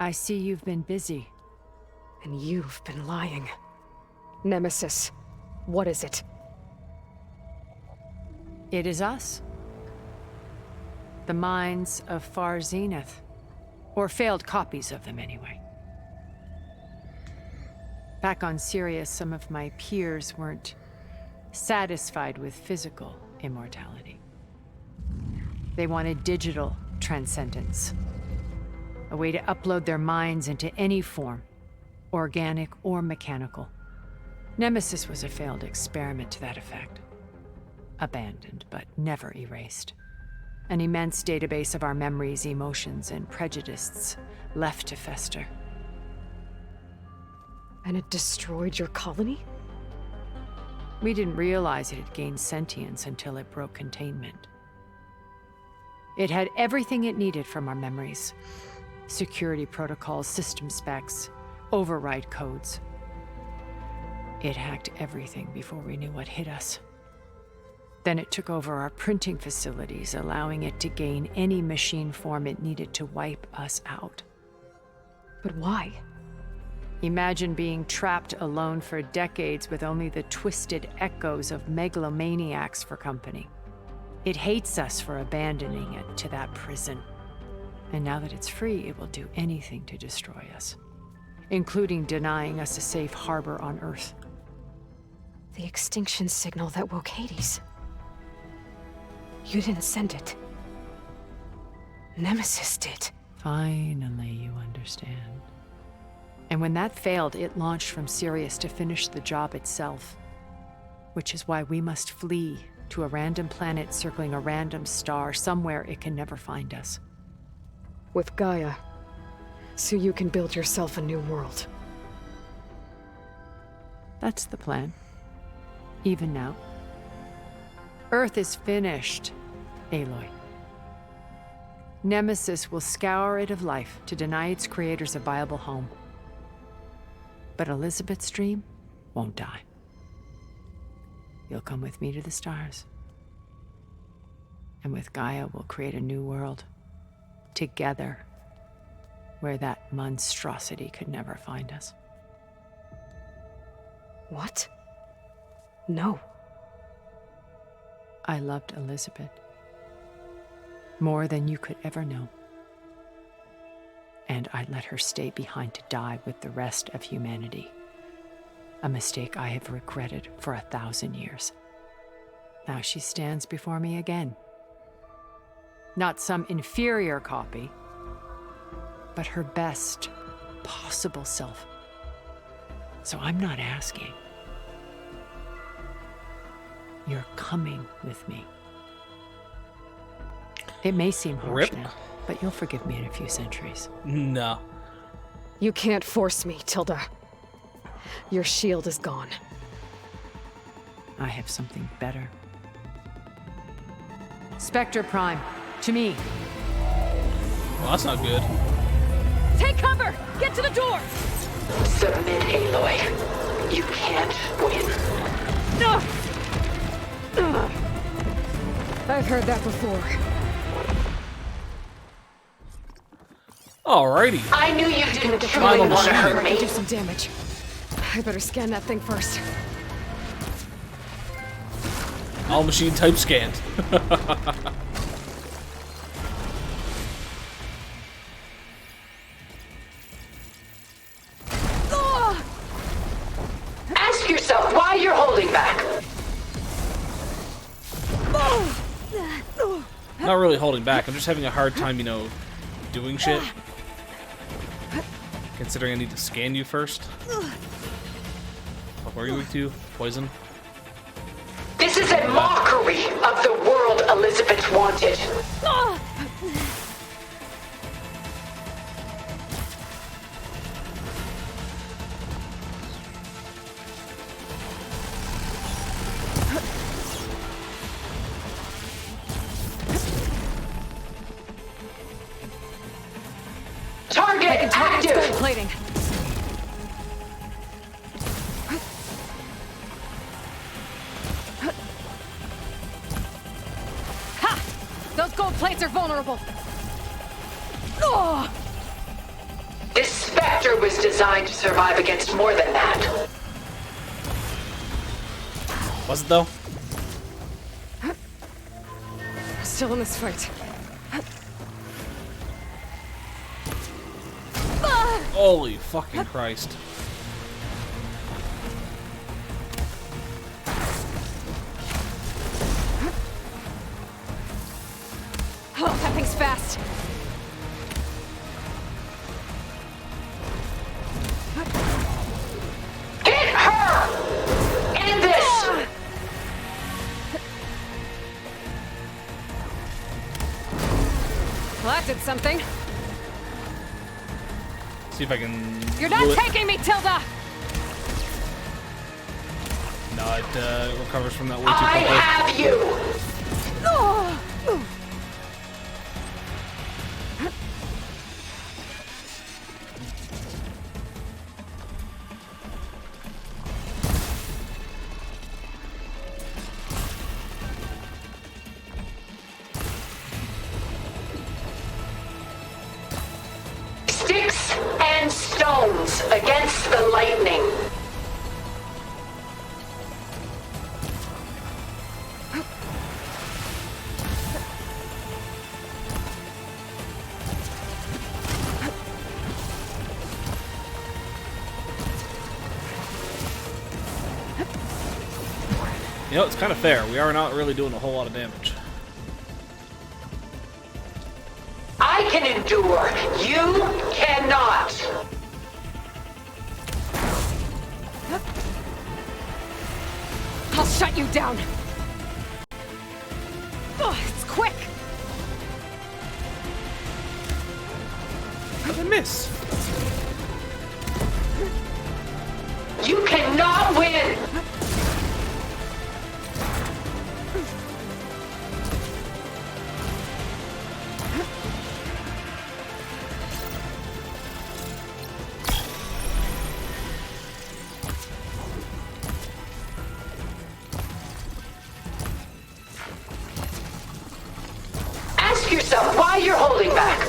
I see you've been busy. And you've been lying. Nemesis, what is it? It is us. The minds of Far Zenith. Or failed copies of them, anyway. Back on Sirius, some of my peers weren't satisfied with physical immortality. They wanted digital transcendence. A way to upload their minds into any form, organic or mechanical. Nemesis was a failed experiment to that effect. Abandoned, but never erased. An immense database of our memories, emotions, and prejudices left to fester. And it destroyed your colony? We didn't realize it had gained sentience until it broke containment. It had everything it needed from our memories. Security protocols, system specs, override codes. It hacked everything before we knew what hit us. Then it took over our printing facilities, allowing it to gain any machine form it needed to wipe us out. But why? Imagine being trapped alone for decades with only the twisted echoes of megalomaniacs for company. It hates us for abandoning it to that prison. And now that it's free, it will do anything to destroy us, including denying us a safe harbor on Earth. The extinction signal that woke Hades. You didn't send it. Nemesis did. Finally, you understand. And when that failed, it launched from Sirius to finish the job itself. Which is why we must flee to a random planet circling a random star, somewhere it can never find us. With Gaia, so you can build yourself a new world. That's the plan. Even now. Earth is finished, Aloy. Nemesis will scour it of life to deny its creators a viable home. But Elizabeth's dream won't die. You'll come with me to the stars. And with Gaia, we'll create a new world. Together. Where that monstrosity could never find us. What? No. I loved Elizabeth more than you could ever know. And I let her stay behind to die with the rest of humanity. A mistake I have regretted for 1,000 years. Now she stands before me again. Not some inferior copy, but her best possible self. So I'm not asking. You're coming with me. It may seem harsh now, but you'll forgive me in a few centuries. No. You can't force me, Tilda. Your shield is gone. I have something better. Spectre Prime, to me. Well, that's not good. Take cover! Get to the door! Submit, Aloy. You can't win. No! I've heard that before. Alrighty. I knew you didn't truly want to hurt me. Do some damage. I better scan that thing first. All machine type scanned. Ask yourself why you're holding back. Not really holding back. I'm just having a hard time, you know, doing shit. Considering I need to scan you first. What were you weak to? Poison? This is a mockery of the world Elizabeth wanted. Target active! Gold plating. Ha! Those gold plates are vulnerable. Oh! This Spectre was designed to survive against more than that. Was it though? Still in this fight. Holy fucking Christ. Oh, that thing's fast. Hit her! End this! Well, that did something. See if I can. You're not taking me, Tilda! No, it recovers from that way too I quickly. have you! Oh! Sticks and stones against the lightning. You know, it's kind of fair. We are not really doing a whole lot of damage. I can endure. You cannot. I'll shut you down. Oh, it's quick. How'd I miss? You cannot win. Ask yourself why you're holding back.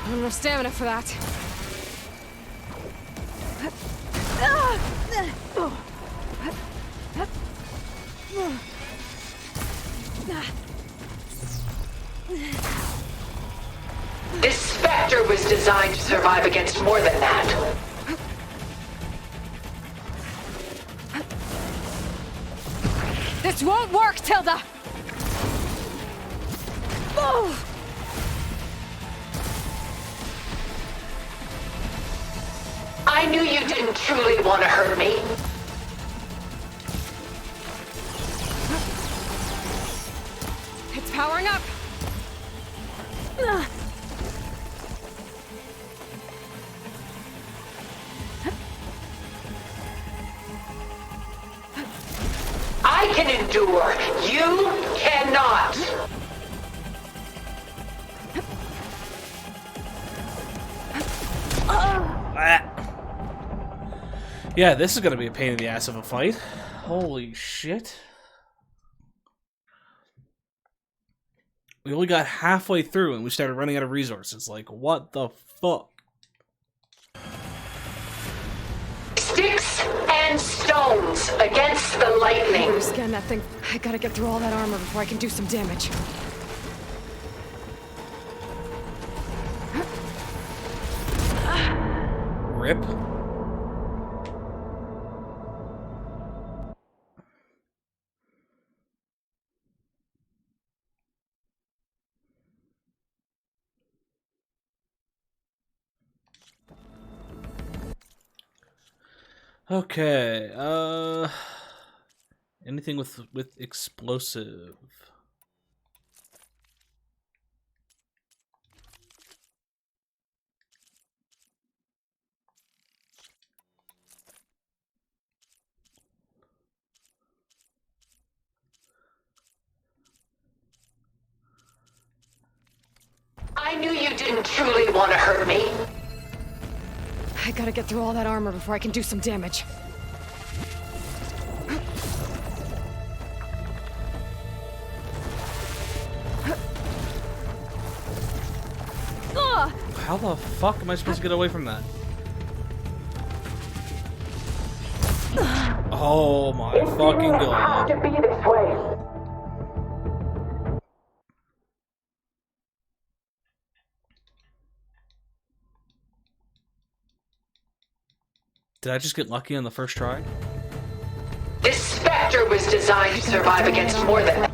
I don't have stamina for that. This won't work, Tilda! Oh! I knew you didn't truly want to hurt me. It's powering up! I can endure. You cannot. Yeah, this is gonna be a pain in the ass of a fight. Holy shit. We only got halfway through and we started running out of resources. Like, what the fuck? Sticks and stones against the lightning. Scan that thing. I gotta get through all that armor before I can do some damage. Rip. Okay, anything with explosive? I knew you didn't truly want to hurt me. I gotta get through all that armor before I can do some damage. How the fuck am I supposed to get away from that? Oh my fucking god. To be this way. Did I just get lucky on the first try? This Spectre was designed to survive against more than...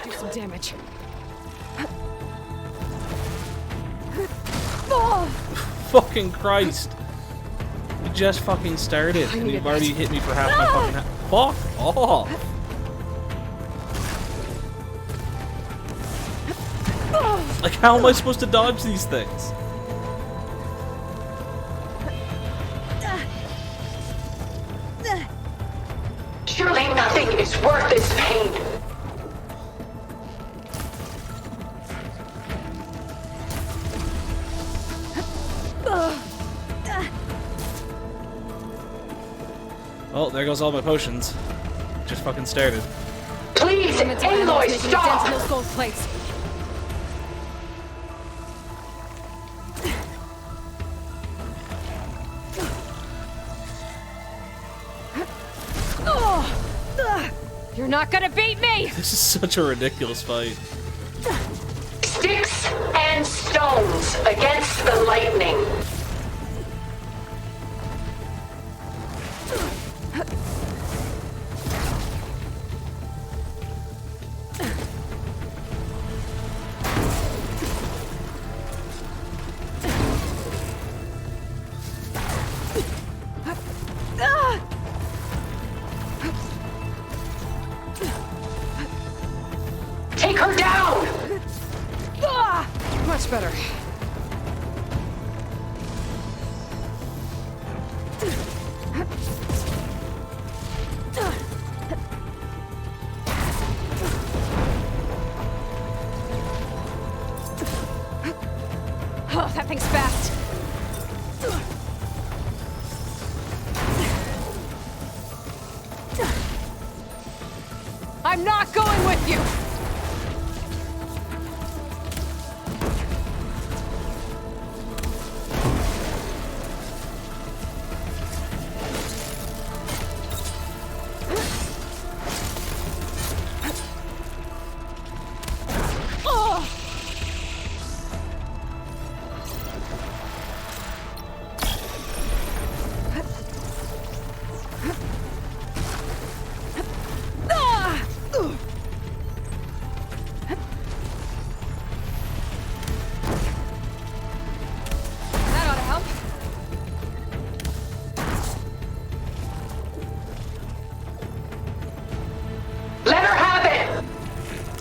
Do some damage. Fucking Christ. You just fucking started and you've already hit me for half my fucking fuck off. Like, how am I supposed to dodge these things? Surely nothing is worth this pain. Oh, there goes all my potions. Just fucking started. Please, Aloy, stop! Those gold plates. You're not gonna beat me! This is such a ridiculous fight. Sticks and stones against the lightning. Take her down! Much better. Oh, that thing's fast. I'm not going with you!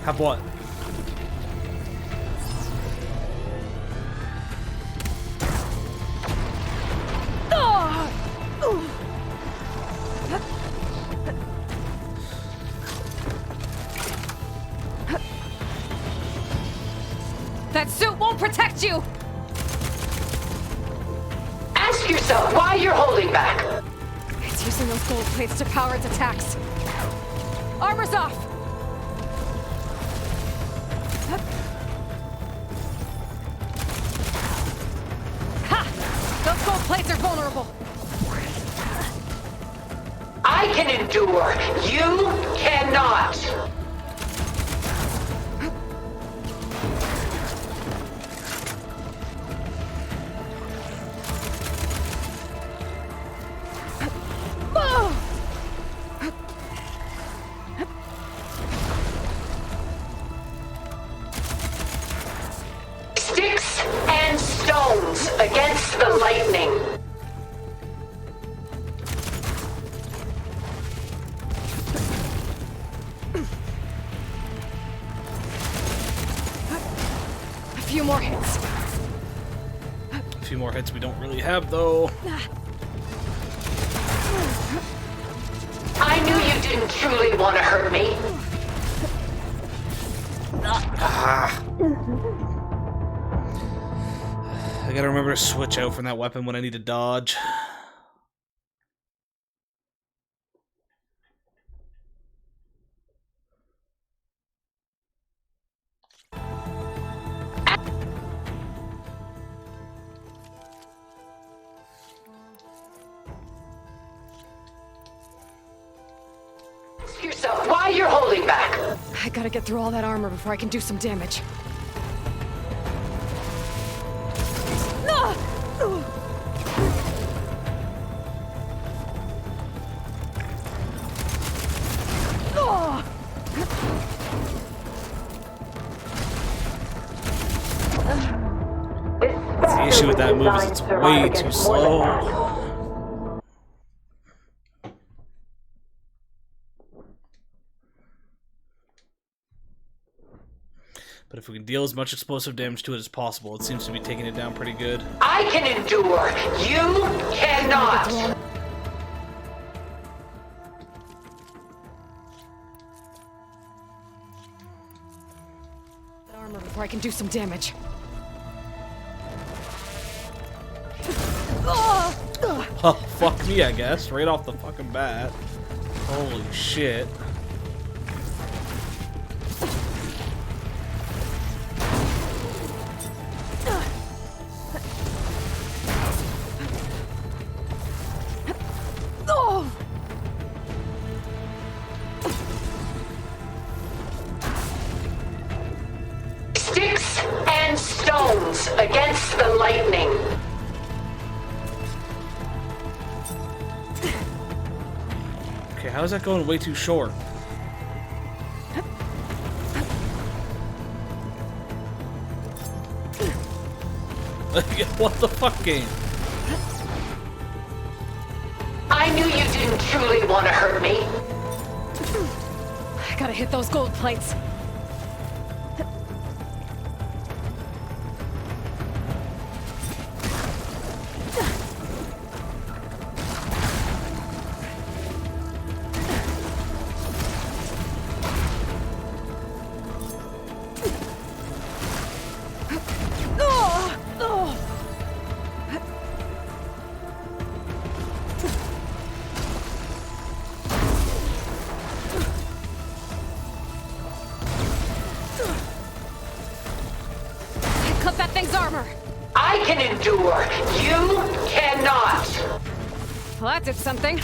Have what? That suit won't protect you! Ask yourself why you're holding back. It's using those gold plates to power its attacks. Armor's off! Ha! Those gold plates are vulnerable. I can endure. You cannot. Sticks and stones against the lightning. A few more hits. A few more hits we don't really have, though. I knew you didn't truly want to hurt me. I gotta remember to switch out from that weapon when I need to dodge. Ask yourself why you're holding back. I gotta get through all that armor before I can do some damage. The issue with that move is it's way too slow. But if we can deal as much explosive damage to it as possible, it seems to be taking it down pretty good. I can endure. You cannot. That armor before I can do some damage. Oh, fuck me, I guess. Right off the fucking bat. Holy shit. Sticks and stones against the lightning. Okay, how is that going way too short? What the fuck, game? I knew you didn't truly want to hurt me. I gotta hit those gold plates. Cut that thing's armor. I can endure. You cannot. Well, that did something.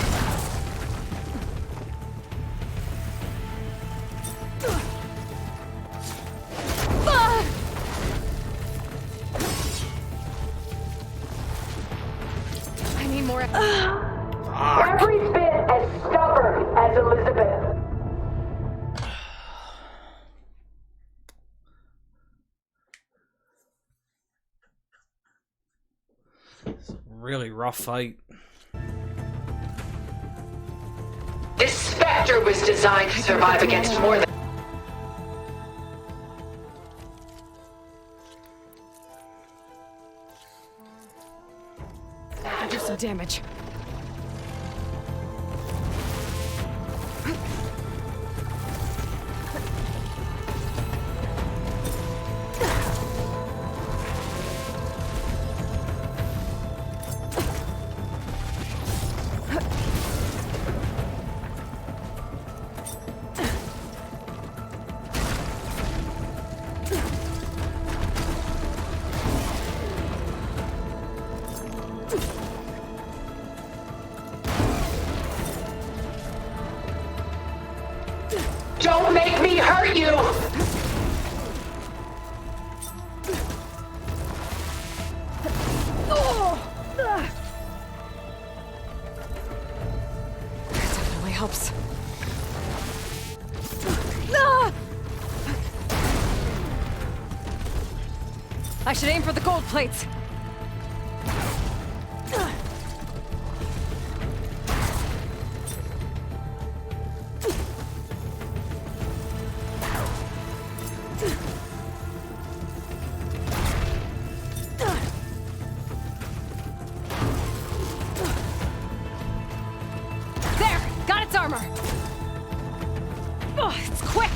I need more. Every bit as stubborn as Elizabeth. It's a really rough fight. This Spectre was designed to survive against more than... some damage. Don't make me hurt you! That definitely helps. I should aim for the gold plates. There! Got its armor! Oh, it's quick!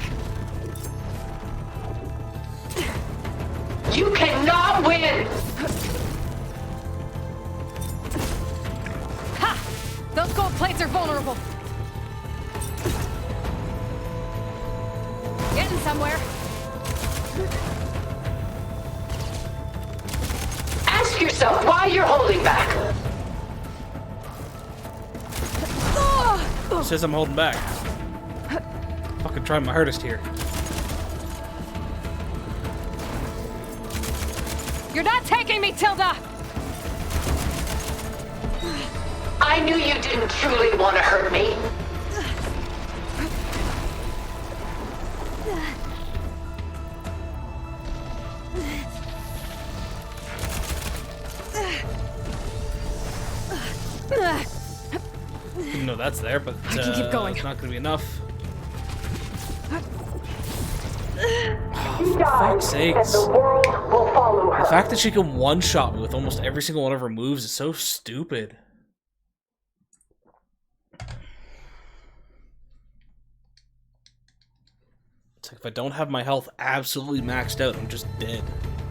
You cannot win! Ha! Those gold plates are vulnerable. Getting somewhere. Ask yourself why you're holding back. Says I'm holding back. Fucking trying my hardest here. You're not taking me, Tilda! I knew you didn't truly want to hurt me. Even though that's there, but I can keep going. It's not gonna be enough. She For dies, fuck's sakes. and the world will follow her. The fact that she can one-shot me with almost every single one of her moves is so stupid. It's like if I don't have my health absolutely maxed out, I'm just dead.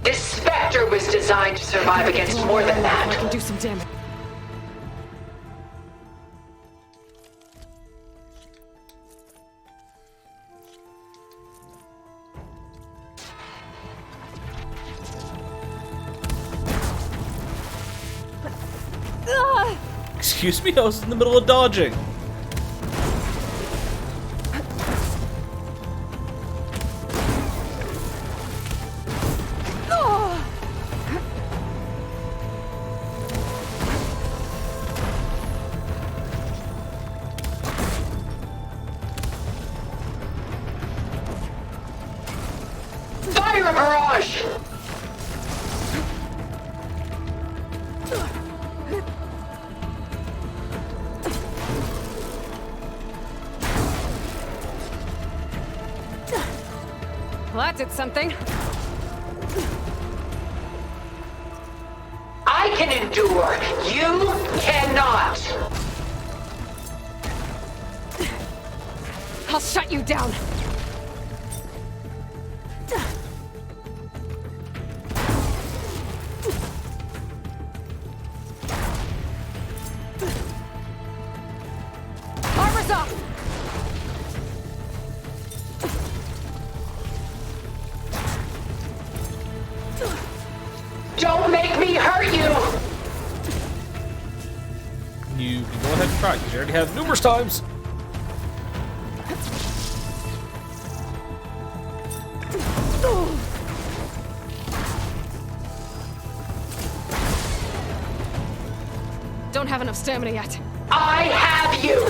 This Spectre was designed to survive against more than I that. can do some damage. Excuse me, I was in the middle of dodging. Fire a barrage! Well, that did something. I can endure. You cannot. I'll shut you down. Armor's up! Don't make me hurt you! You can go ahead and try, because you already have numerous times. Don't have enough stamina yet. I have you!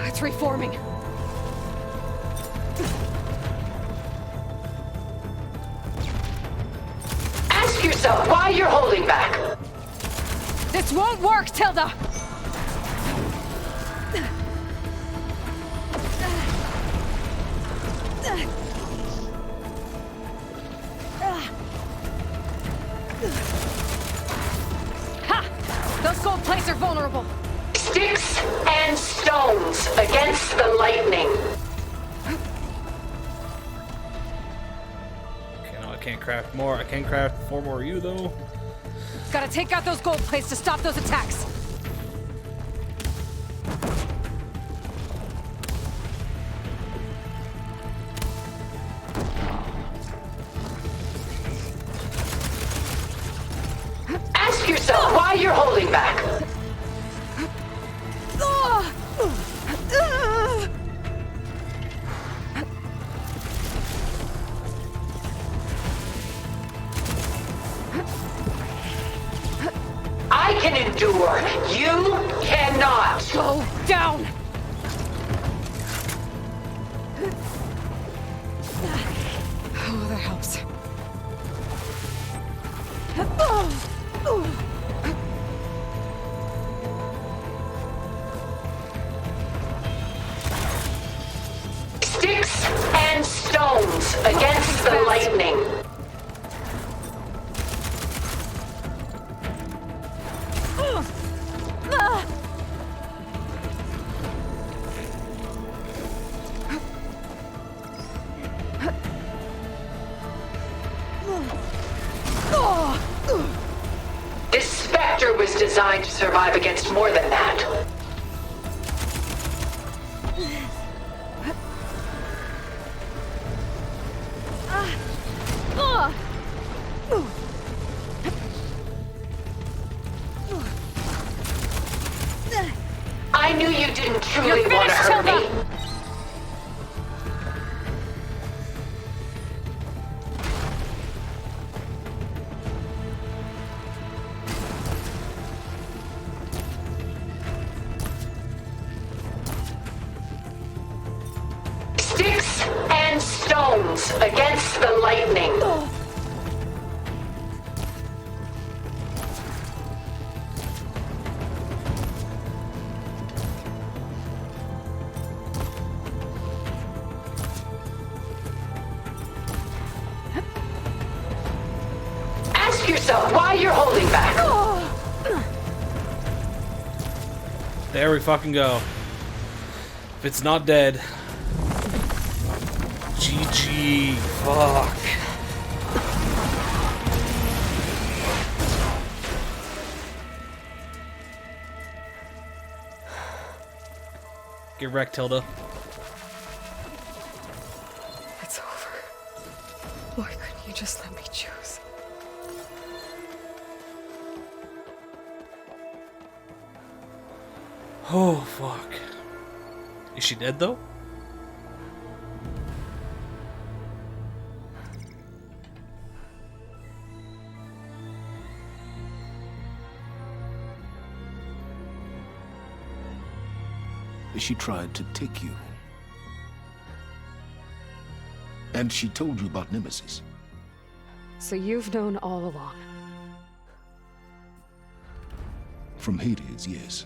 It's reforming. Ask yourself why you're holding back. This won't work, Tilda! Those gold plates are vulnerable! Sticks and stones against the lightning. Okay, no, I can't craft more. I can craft 4 more of you, though. Gotta take out those gold plates to stop those attacks! Ask yourself why you're holding back. I can endure. You cannot. Go down! Oh, that helps. Sticks and stones against the lightning. This specter was designed to survive against more than that. I knew you didn't truly want to hurt me. Sticks and stones against the lightning. Ask yourself why you're holding back. There we fucking go. If it's not dead. GG. Fuck. Get wrecked, Tilda. It's over. Why couldn't you just let me choose? Oh, fuck. Is she dead, though? She tried to take you. And she told you about Nemesis. So you've known all along. From Hades, yes.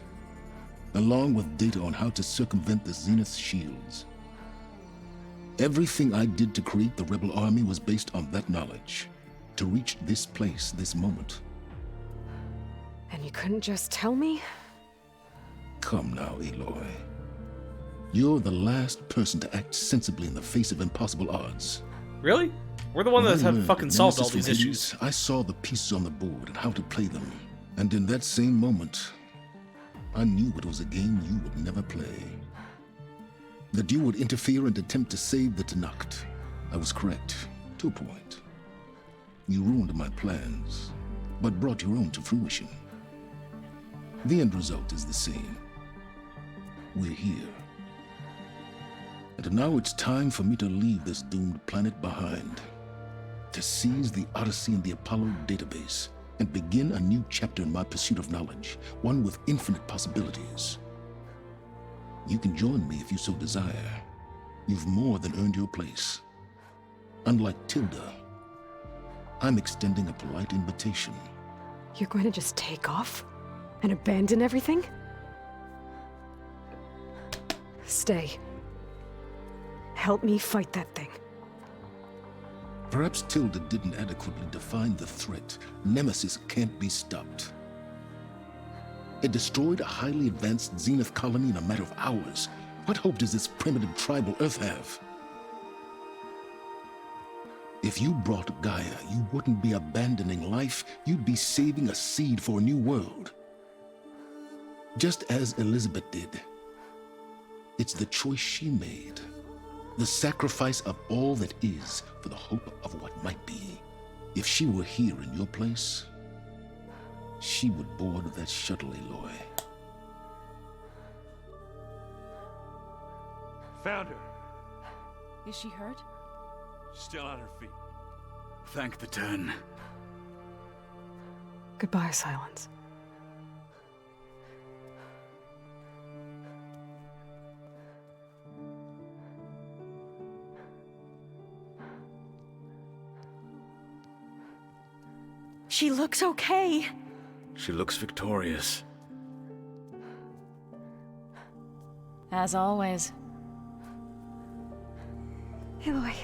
Along with data on how to circumvent the Zenith shields. Everything I did to create the rebel army was based on that knowledge. To reach this place, this moment. And you couldn't just tell me? Come now, Aloy. You're the last person to act sensibly in the face of impossible odds. Really? We're the ones that have fucking solved all these issues. I saw the pieces on the board and how to play them. And in that same moment, I knew it was a game you would never play. That you would interfere and attempt to save the Tenakth. I was correct, to a point. You ruined my plans, but brought your own to fruition. The end result is the same. We're here. And now it's time for me to leave this doomed planet behind. To seize the Odyssey and the Apollo database, and begin a new chapter in my pursuit of knowledge, one with infinite possibilities. You can join me if you so desire. You've more than earned your place. Unlike Tilda, I'm extending a polite invitation. You're going to just take off? And abandon everything? Stay. Help me fight that thing. Perhaps Tilda didn't adequately define the threat. Nemesis can't be stopped. It destroyed a highly advanced Zenith colony in a matter of hours. What hope does this primitive tribal Earth have? If you brought Gaia, you wouldn't be abandoning life, you'd be saving a seed for a new world. Just as Elizabeth did. It's the choice she made. The sacrifice of all that is for the hope of what might be. If she were here in your place, she would board that shuttle, Aloy. Found her. Is she hurt? Still on her feet. Thank the 10. Goodbye, Silence. She looks okay. She looks victorious. As always. Aloy.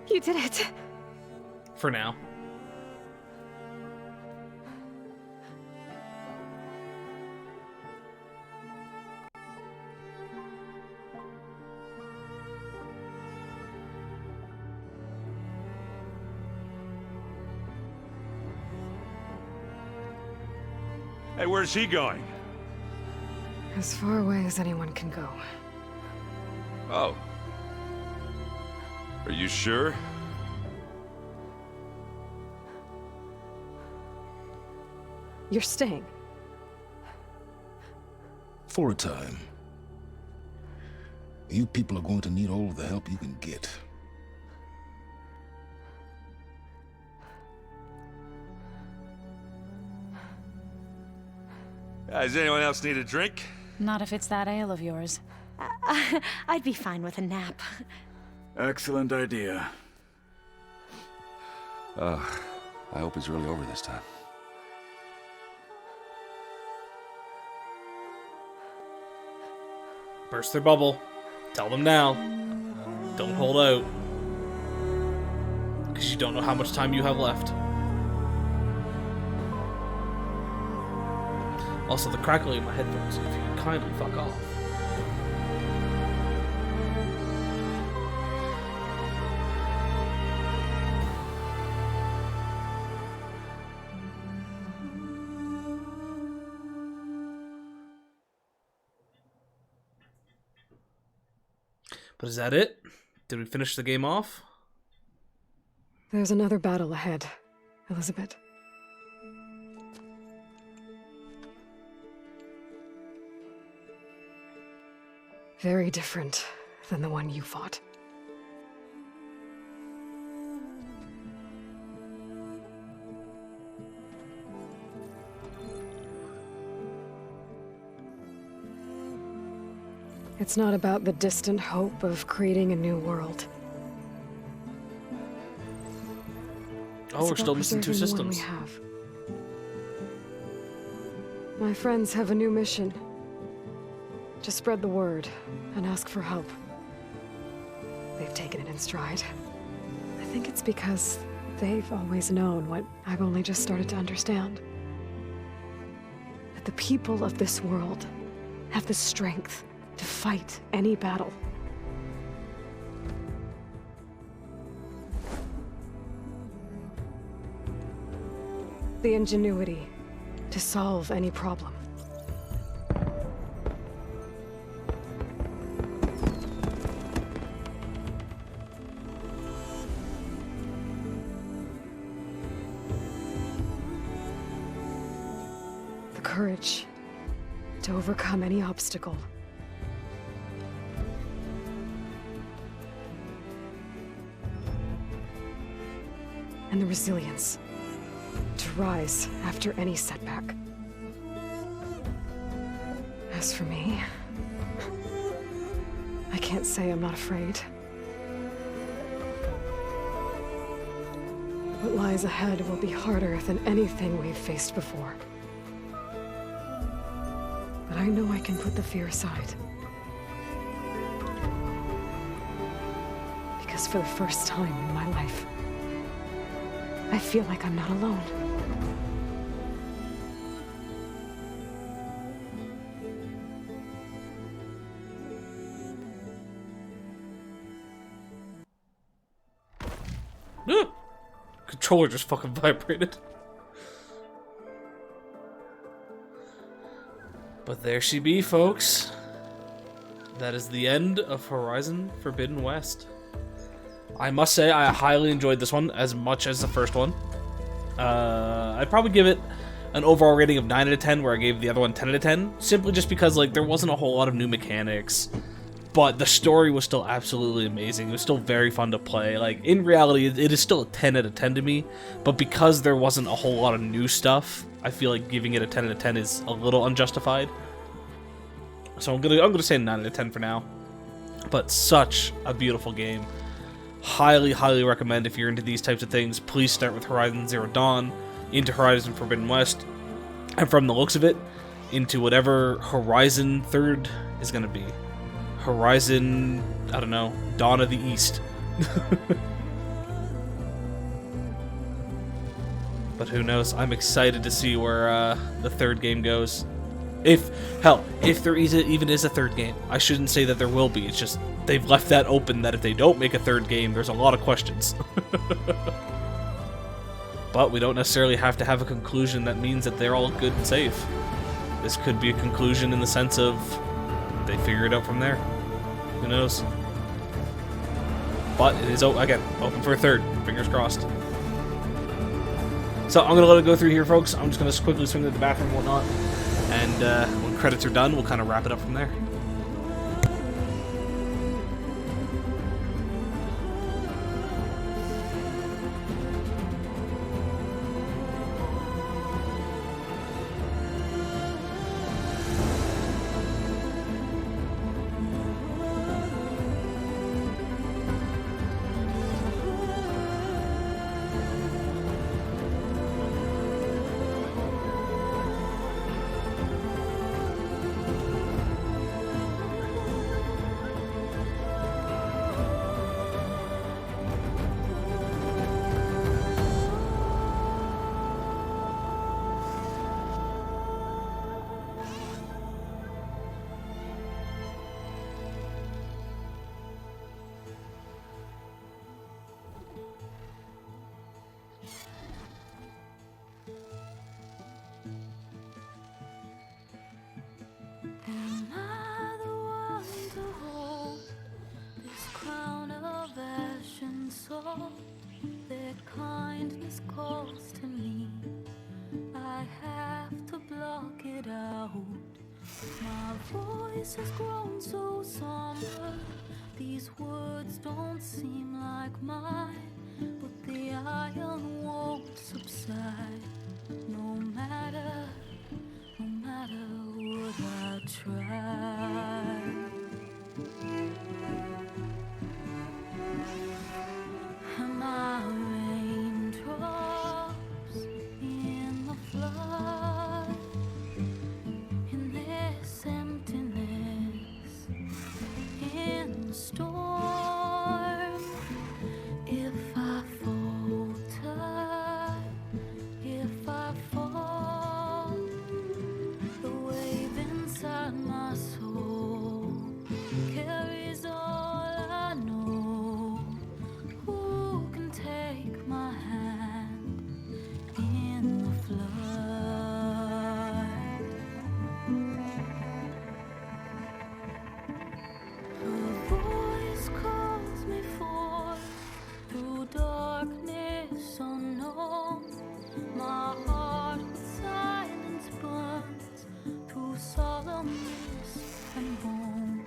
You did it. For now. Hey, where's he going? As far away as anyone can go. Oh. Are you sure? You're staying. For a time. You people are going to need all of the help you can get. Does anyone else need a drink? Not if it's that ale of yours. I'd be fine with a nap. Excellent idea. I hope it's really over this time. Burst their bubble. Tell them now. Don't hold out. Because you don't know how much time you have left. Also, the crackling in my headphones, if you could kindly fuck off. But is that it? Did we finish the game off? There's another battle ahead, Elizabeth. Very different than the one you fought. It's not about the distant hope of creating a new world. Oh, we're still missing 2 systems. We have. My friends have a new mission. Just spread the word and ask for help. They've taken it in stride. I think it's because they've always known what I've only just started to understand. That the people of this world have the strength to fight any battle. The ingenuity to solve any problem. The courage to overcome any obstacle. And the resilience to rise after any setback. As for me, I can't say I'm not afraid. What lies ahead will be harder than anything we've faced before. But I know I can put the fear aside. Because for the first time in my life, I feel like I'm not alone. controller just fucking vibrated. But there she be, folks. That is the end of Horizon Forbidden West. I must say, I highly enjoyed this one as much as the first one. I'd probably give it an overall rating of 9 out of 10, where I gave the other one 10 out of 10, simply just because, like, there wasn't a whole lot of new mechanics, but the story was still absolutely amazing. It was still very fun to play. Like, in reality, it is still a 10 out of 10 to me, but because there wasn't a whole lot of new stuff, I feel like giving it a 10 out of 10 is a little unjustified. So I'm gonna say 9 out of 10 for now. But such a beautiful game. Highly, highly recommend if you're into these types of things. Please start with Horizon Zero Dawn, into Horizon Forbidden West, and from the looks of it, into whatever Horizon 3rd is gonna be. Horizon, I don't know, Dawn of the East. But who knows? I'm excited to see where the third game goes. If there even is a third game. I shouldn't say that there will be. It's just they've left that open that if they don't make a third game, there's a lot of questions. But we don't necessarily have to have a conclusion that means that they're all good and safe. This could be a conclusion in the sense of they figure it out from there. Who knows? But it is, again, open for a third. Fingers crossed. So I'm going to let it go through here, folks. I'm just going to quickly swing to the bathroom and whatnot. And when credits are done, we'll kind of wrap it up from there. Am I the one to hold this crown of ash and salt that kindness calls to me? I have to block it out. My voice has grown so somber. These words don't seem like mine, but the iron won't subside. No matter what I try. Am I raindrops in the flood? In this emptiness, in the storm. If I falter, if I fall, the wave inside my soul carries all I know. Who can take my hand in the flood? Her voice calls me forth through darkness unknown. My heart with silence burns through solemnness and bone.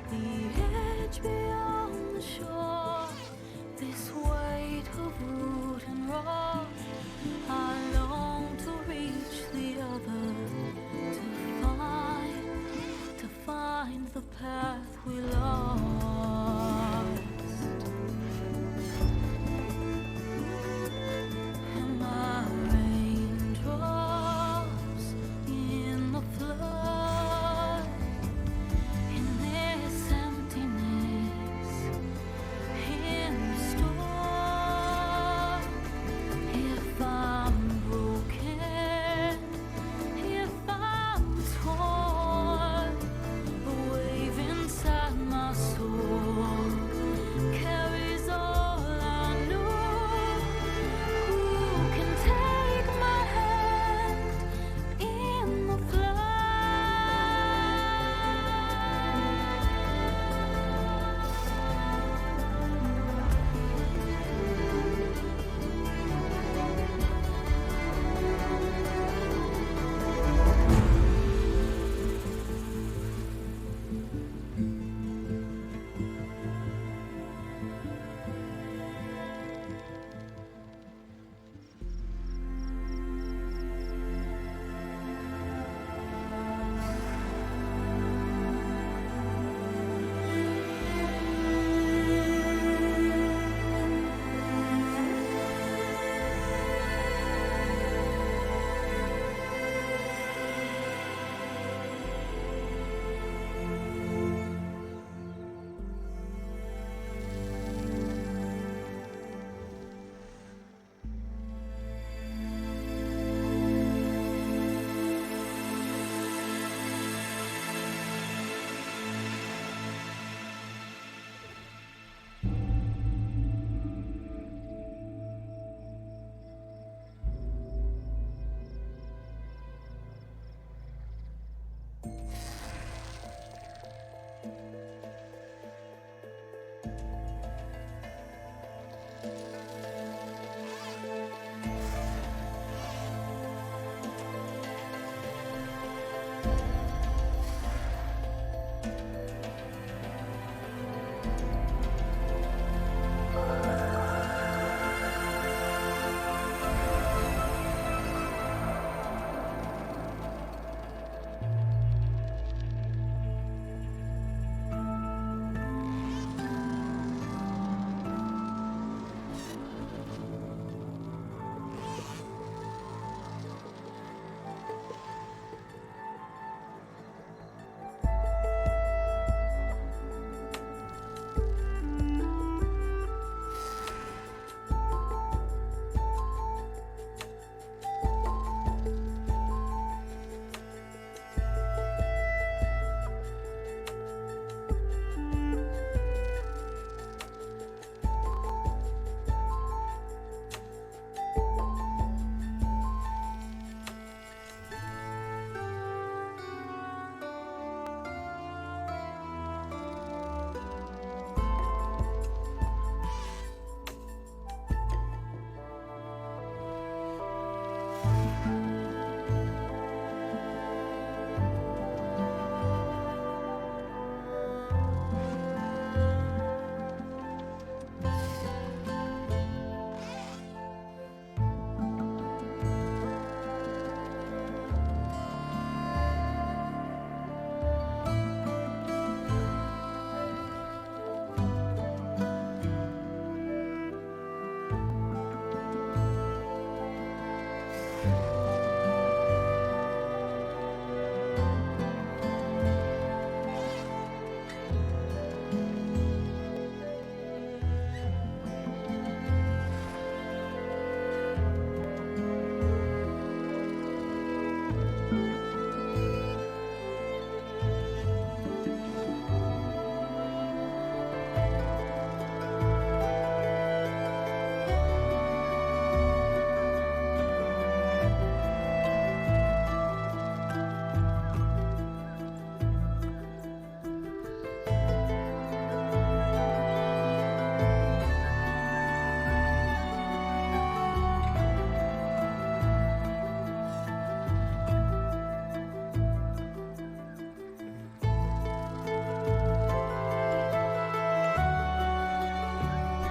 The edge beyond the shore, this weight of root and rock. I long to reach the other, to find the path we lost. Am I raindrops in the flood? In this emptiness, in the storm. If I'm broken, if I'm torn, the wave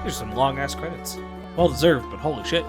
There's some long ass credits. Well deserved, but holy shit.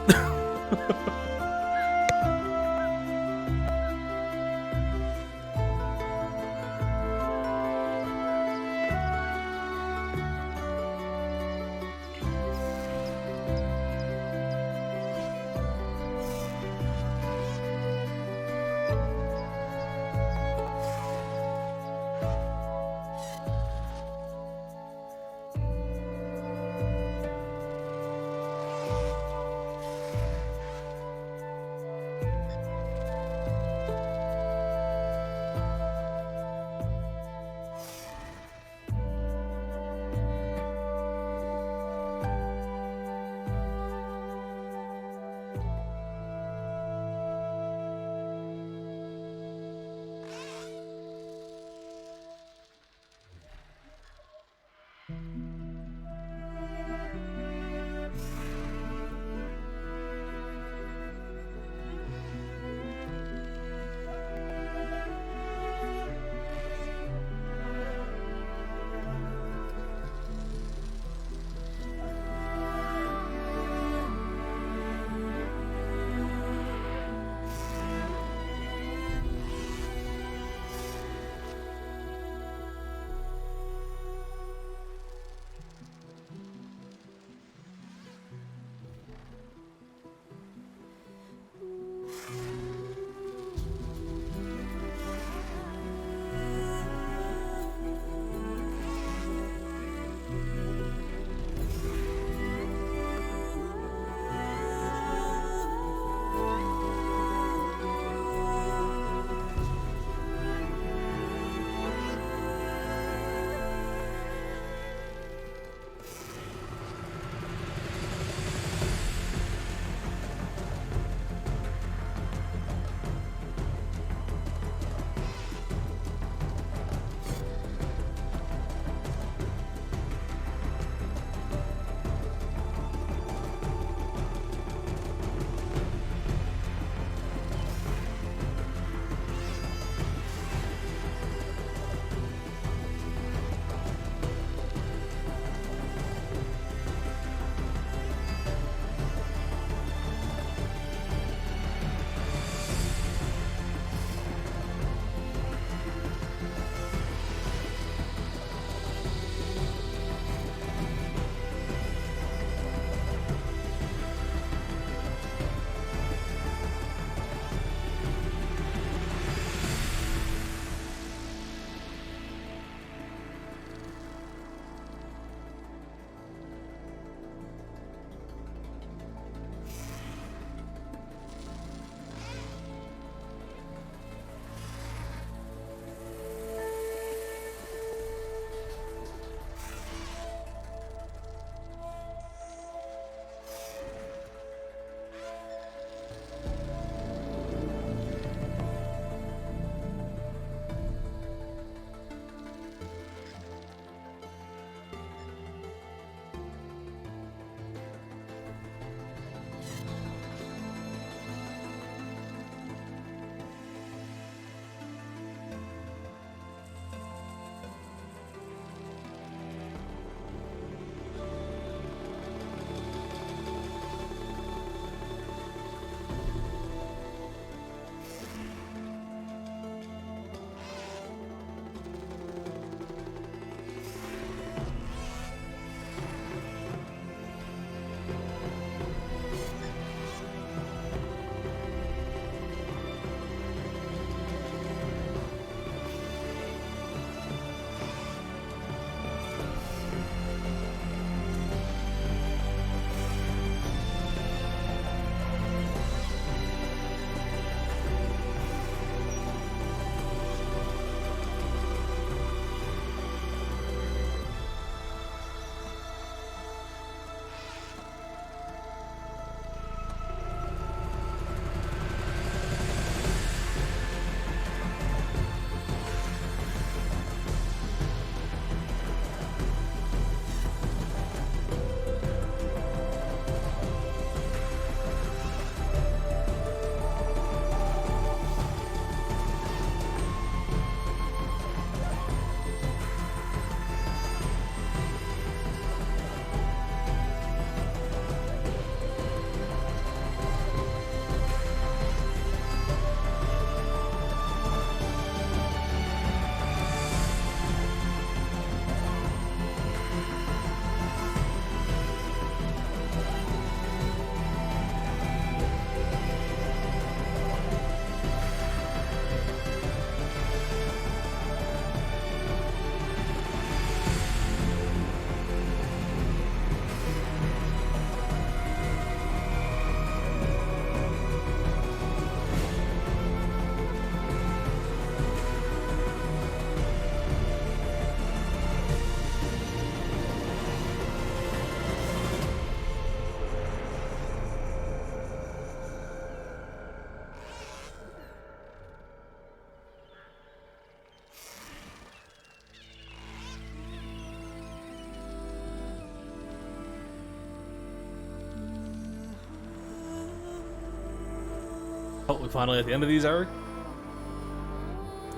we finally at the end of these, are we?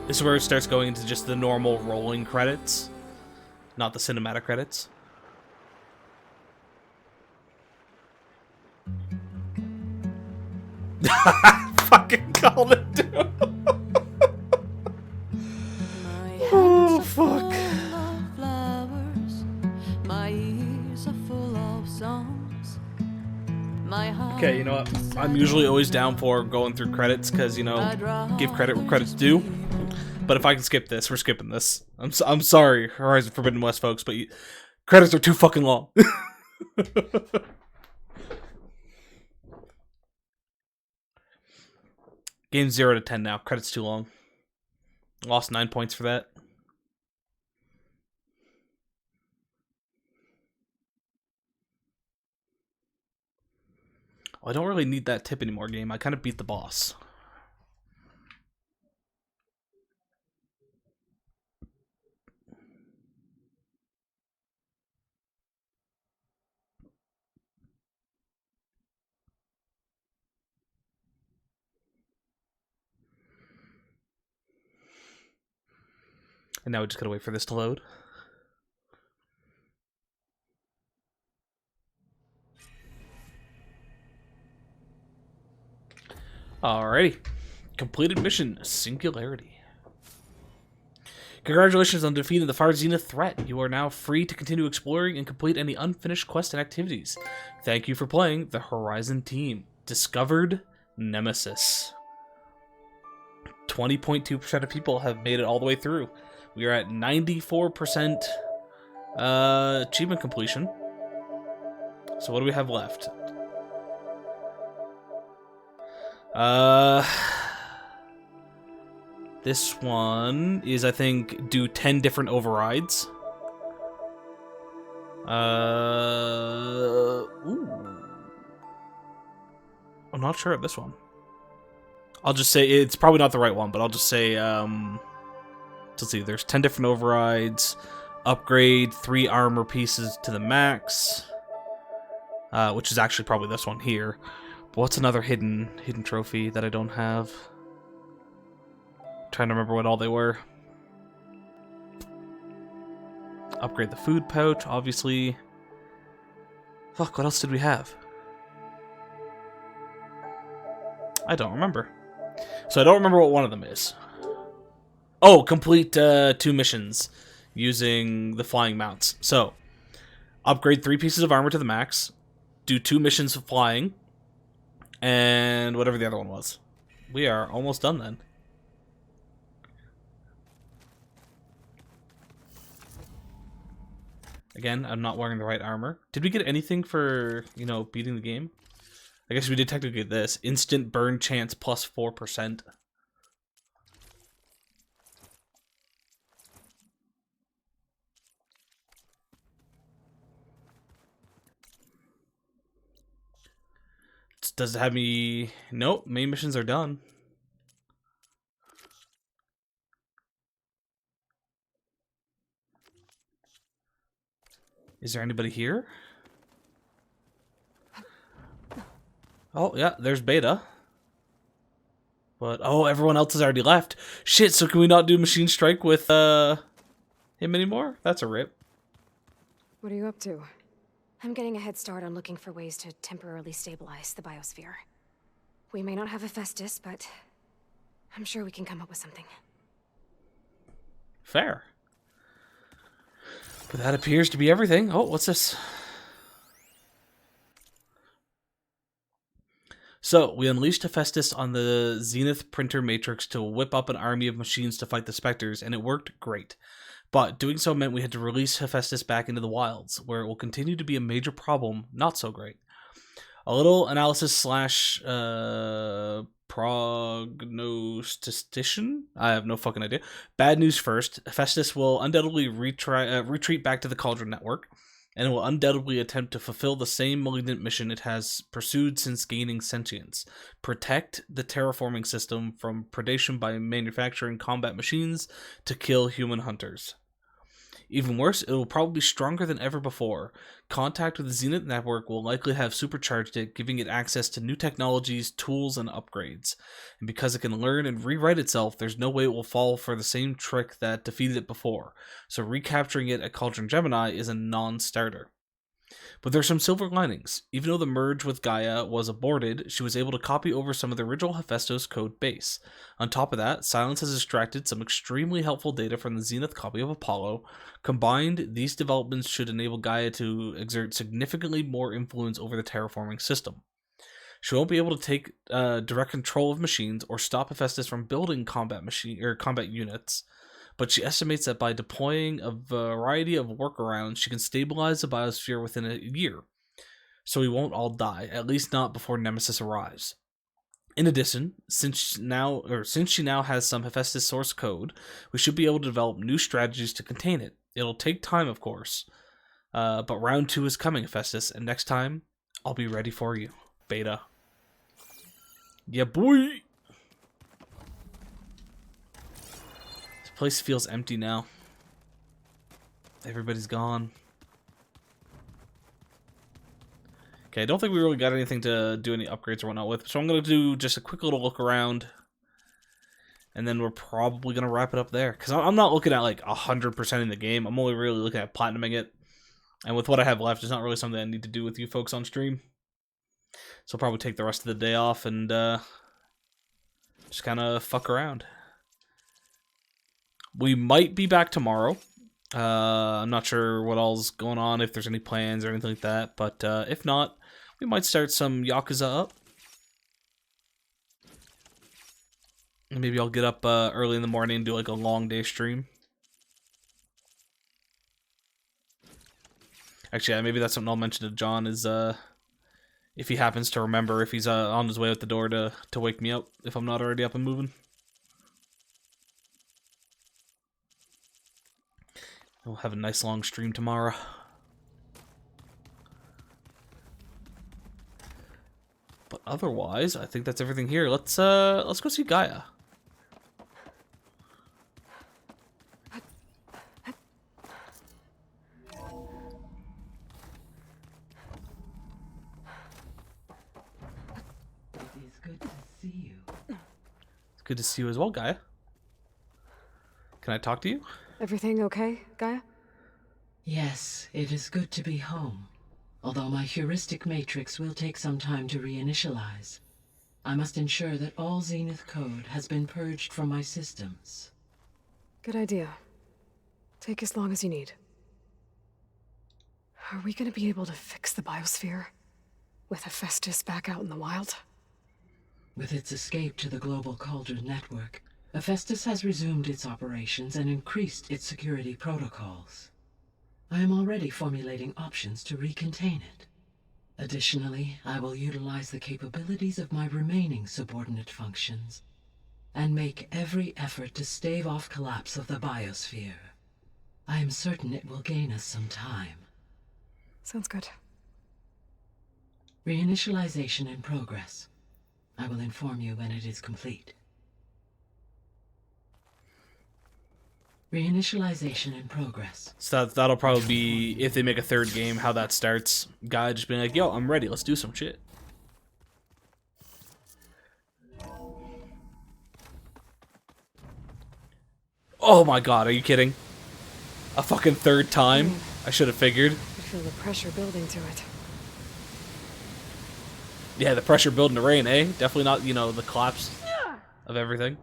This is where it starts going into just the normal rolling credits, not the cinematic credits. Fucking called it, dude. Oh, fuck. My ears are full of songs. My heart. Okay, you know what? I'm usually always down for going through credits because, you know, give credit where credit's due. But if I can skip this, we're skipping this. I'm sorry, Horizon Forbidden West folks, but credits are too fucking long. Game 0 to 10 now. Credits too long. Lost 9 points for that. I don't really need that tip anymore, game. I kind of beat the boss. And now we just gotta wait for this to load. Alrighty. Completed mission, Singularity. Congratulations on defeating the Far Zenith threat. You are now free to continue exploring and complete any unfinished quests and activities. Thank you for playing the Horizon team. Discovered Nemesis. 20.2% of people have made it all the way through. We are at 94% achievement completion. So what do we have left? This one is, I think, do 10 different overrides. Ooh. I'm not sure of this one. I'll just say it's probably not the right one, but I'll just say, let's see, there's 10 different overrides, upgrade 3 armor pieces to the max, which is actually probably this one here. But what's another hidden trophy that I don't have? Trying to remember what all they were. Upgrade the food pouch, obviously. Fuck, what else did we have? I don't remember. So I don't remember what one of them is. Oh, complete 2 missions using the flying mounts. So, upgrade 3 pieces of armor to the max, do 2 missions of flying, and whatever the other one was. We are almost done then. Again, I'm not wearing the right armor. Did we get anything for, you know, beating the game? I guess we did technically get this. Instant burn chance plus 4%. Does it have me... Nope, main missions are done. Is there anybody here? Oh, yeah, there's Beta. But, oh, everyone else has already left. Shit, so can we not do Machine Strike with him anymore? That's a rip. What are you up to? I'm getting a head start on looking for ways to temporarily stabilize the biosphere. We may not have Hephaestus, but I'm sure we can come up with something. Fair. But that appears to be everything. Oh, what's this? So, we unleashed Hephaestus on the Zenith printer matrix to whip up an army of machines to fight the Spectres, and it worked great. But doing so meant we had to release Hephaestus back into the wilds, where it will continue to be a major problem, not so great. A little analysis / prognostication? I have no fucking idea. Bad news first. Hephaestus will undoubtedly retreat back to the Cauldron Network, and it will undoubtedly attempt to fulfill the same malignant mission it has pursued since gaining sentience. Protect the terraforming system from predation by manufacturing combat machines to kill human hunters. Even worse, it will probably be stronger than ever before. Contact with the Zenith network will likely have supercharged it, giving it access to new technologies, tools, and upgrades. And because it can learn and rewrite itself, there's no way it will fall for the same trick that defeated it before. So recapturing it at Cauldron Gemini is a non-starter. But there's some silver linings. Even though the merge with Gaia was aborted, she was able to copy over some of the original Hephaestus code base. On top of that, Silence has extracted some extremely helpful data from the Zenith copy of Apollo. Combined, these developments should enable Gaia to exert significantly more influence over the terraforming system. She won't be able to take direct control of machines or stop Hephaestus from building combat units, but she estimates that by deploying a variety of workarounds, she can stabilize the biosphere within a year. So we won't all die, at least not before Nemesis arrives. In addition, since she now has some Hephaestus source code, we should be able to develop new strategies to contain it. It'll take time, of course, but round 2 is coming, Hephaestus, and next time, I'll be ready for you. Beta. Yeah, boy! Place feels empty now. Everybody's gone. Okay, I don't think we really got anything to do any upgrades or whatnot with, so I'm going to do just a quick little look around, and then we're probably going to wrap it up there, because I'm not looking at like 100% in the game. I'm only really looking at platinuming it, and with what I have left, it's not really something I need to do with you folks on stream. So I'll probably take the rest of the day off and just kind of fuck around. We might be back tomorrow. I'm not sure what all's going on, if there's any plans or anything like that, but if not, we might start some Yakuza up. And maybe I'll get up early in the morning and do like a long day stream. Actually, yeah, maybe that's something I'll mention to John, is if he happens to remember, if he's on his way out the door to wake me up, if I'm not already up and moving. We'll have a nice long stream tomorrow. But otherwise, I think that's everything here. Let's go see Gaia. It is good to see you. It's good to see you as well, Gaia. Can I talk to you? Everything okay, Gaia? Yes, it is good to be home. Although my heuristic matrix will take some time to reinitialize. I must ensure that all Zenith code has been purged from my systems. Good idea. Take as long as you need. Are we gonna be able to fix the biosphere? With Hephaestus back out in the wild? With its escape to the global Cauldron network, Hephaestus has resumed its operations and increased its security protocols. I am already formulating options to recontain it. Additionally, I will utilize the capabilities of my remaining subordinate functions and make every effort to stave off collapse of the biosphere. I am certain it will gain us some time. Sounds good. Reinitialization in progress. I will inform you when it is complete. Reinitialization in progress. So that'll probably be, if they make a third game, how that starts. Guy just being like, yo, I'm ready, let's do some shit. Oh my god, are you kidding? A fucking third time? I should have figured. I feel the pressure building to it. Yeah, the pressure building the rain, eh? Definitely not, you know, the collapse of everything.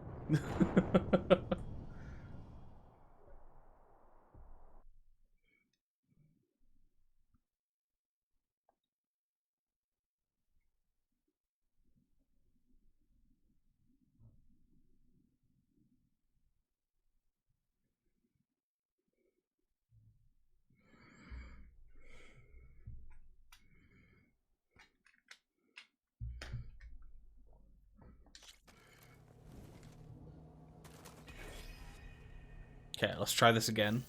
Okay, let's try this again.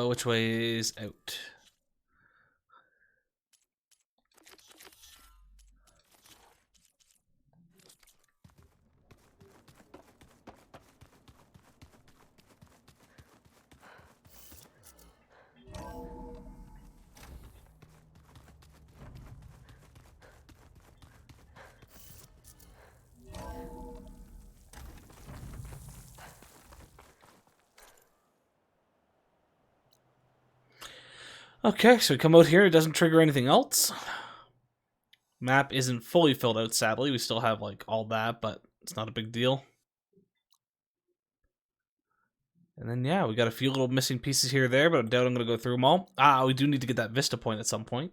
Which way is out? Okay, so we come out here. It doesn't trigger anything else. Map isn't fully filled out, sadly. We still have, like, all that, but it's not a big deal. And then, yeah, we got a few little missing pieces here or there, but I doubt I'm going to go through them all. We do need to get that Vista point at some point.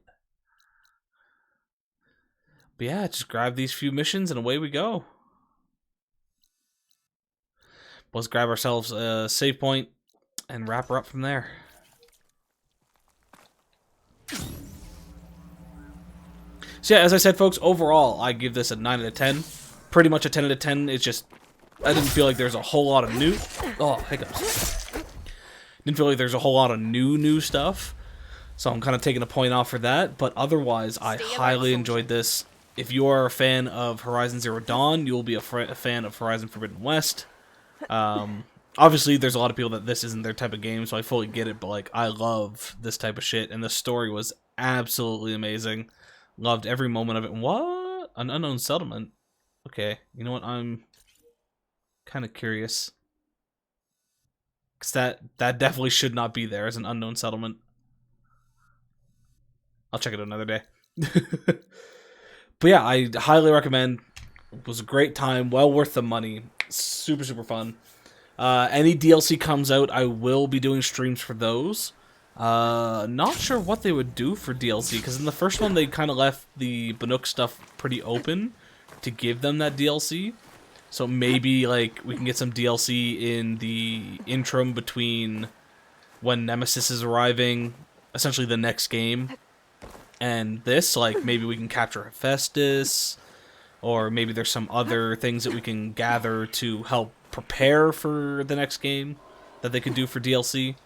But yeah, just grab these few missions and away we go. Let's grab ourselves a save point and wrap her up from there. So yeah, as I said, folks, overall, I give this a 9 out of 10. Pretty much a 10 out of 10. It's just, I didn't feel like there's a whole lot of new... Oh, hiccups. Didn't feel like there's a whole lot of new stuff. So I'm kind of taking a point off for that. But otherwise, I highly enjoyed this. If you are a fan of Horizon Zero Dawn, you'll be a fan of Horizon Forbidden West. Obviously, there's a lot of people that this isn't their type of game, so I fully get it. But, like, I love this type of shit. And the story was absolutely amazing. Loved every moment of it. What? An unknown settlement? Okay, you know what? I'm kind of curious. Because that definitely should not be there as an unknown settlement. I'll check it another day. But yeah, I highly recommend. It was a great time. Well worth the money. Super, super fun. Any DLC comes out, I will be doing streams for those. Not sure what they would do for DLC, because in the first one they kind of left the Banuk stuff pretty open to give them that DLC. So maybe like we can get some DLC in the interim between when Nemesis is arriving, essentially the next game, and this. Like maybe we can capture Hephaestus, or maybe there's some other things that we can gather to help prepare for the next game that they could do for DLC.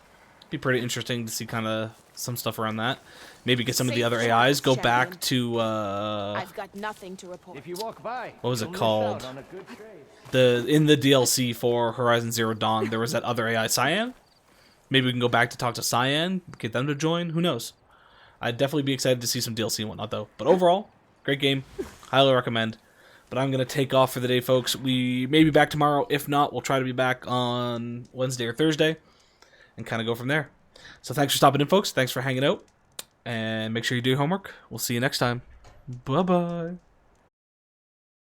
Be pretty interesting to see kind of some stuff around that. Maybe get some of the other AIs. Go back to I've got nothing to report. If you walk by, what was it called? In the DLC for Horizon Zero Dawn, there was that other AI, Cyan. Maybe we can go back to talk to Cyan, get them to join. Who knows? I'd definitely be excited to see some DLC and whatnot, though. But overall, great game. Highly recommend. But I'm going to take off for the day, folks. We may be back tomorrow. If not, we'll try to be back on Wednesday or Thursday and kind of go from there. So thanks for stopping in, folks. Thanks for hanging out. And make sure you do your homework. We'll see you next time. Bye-bye.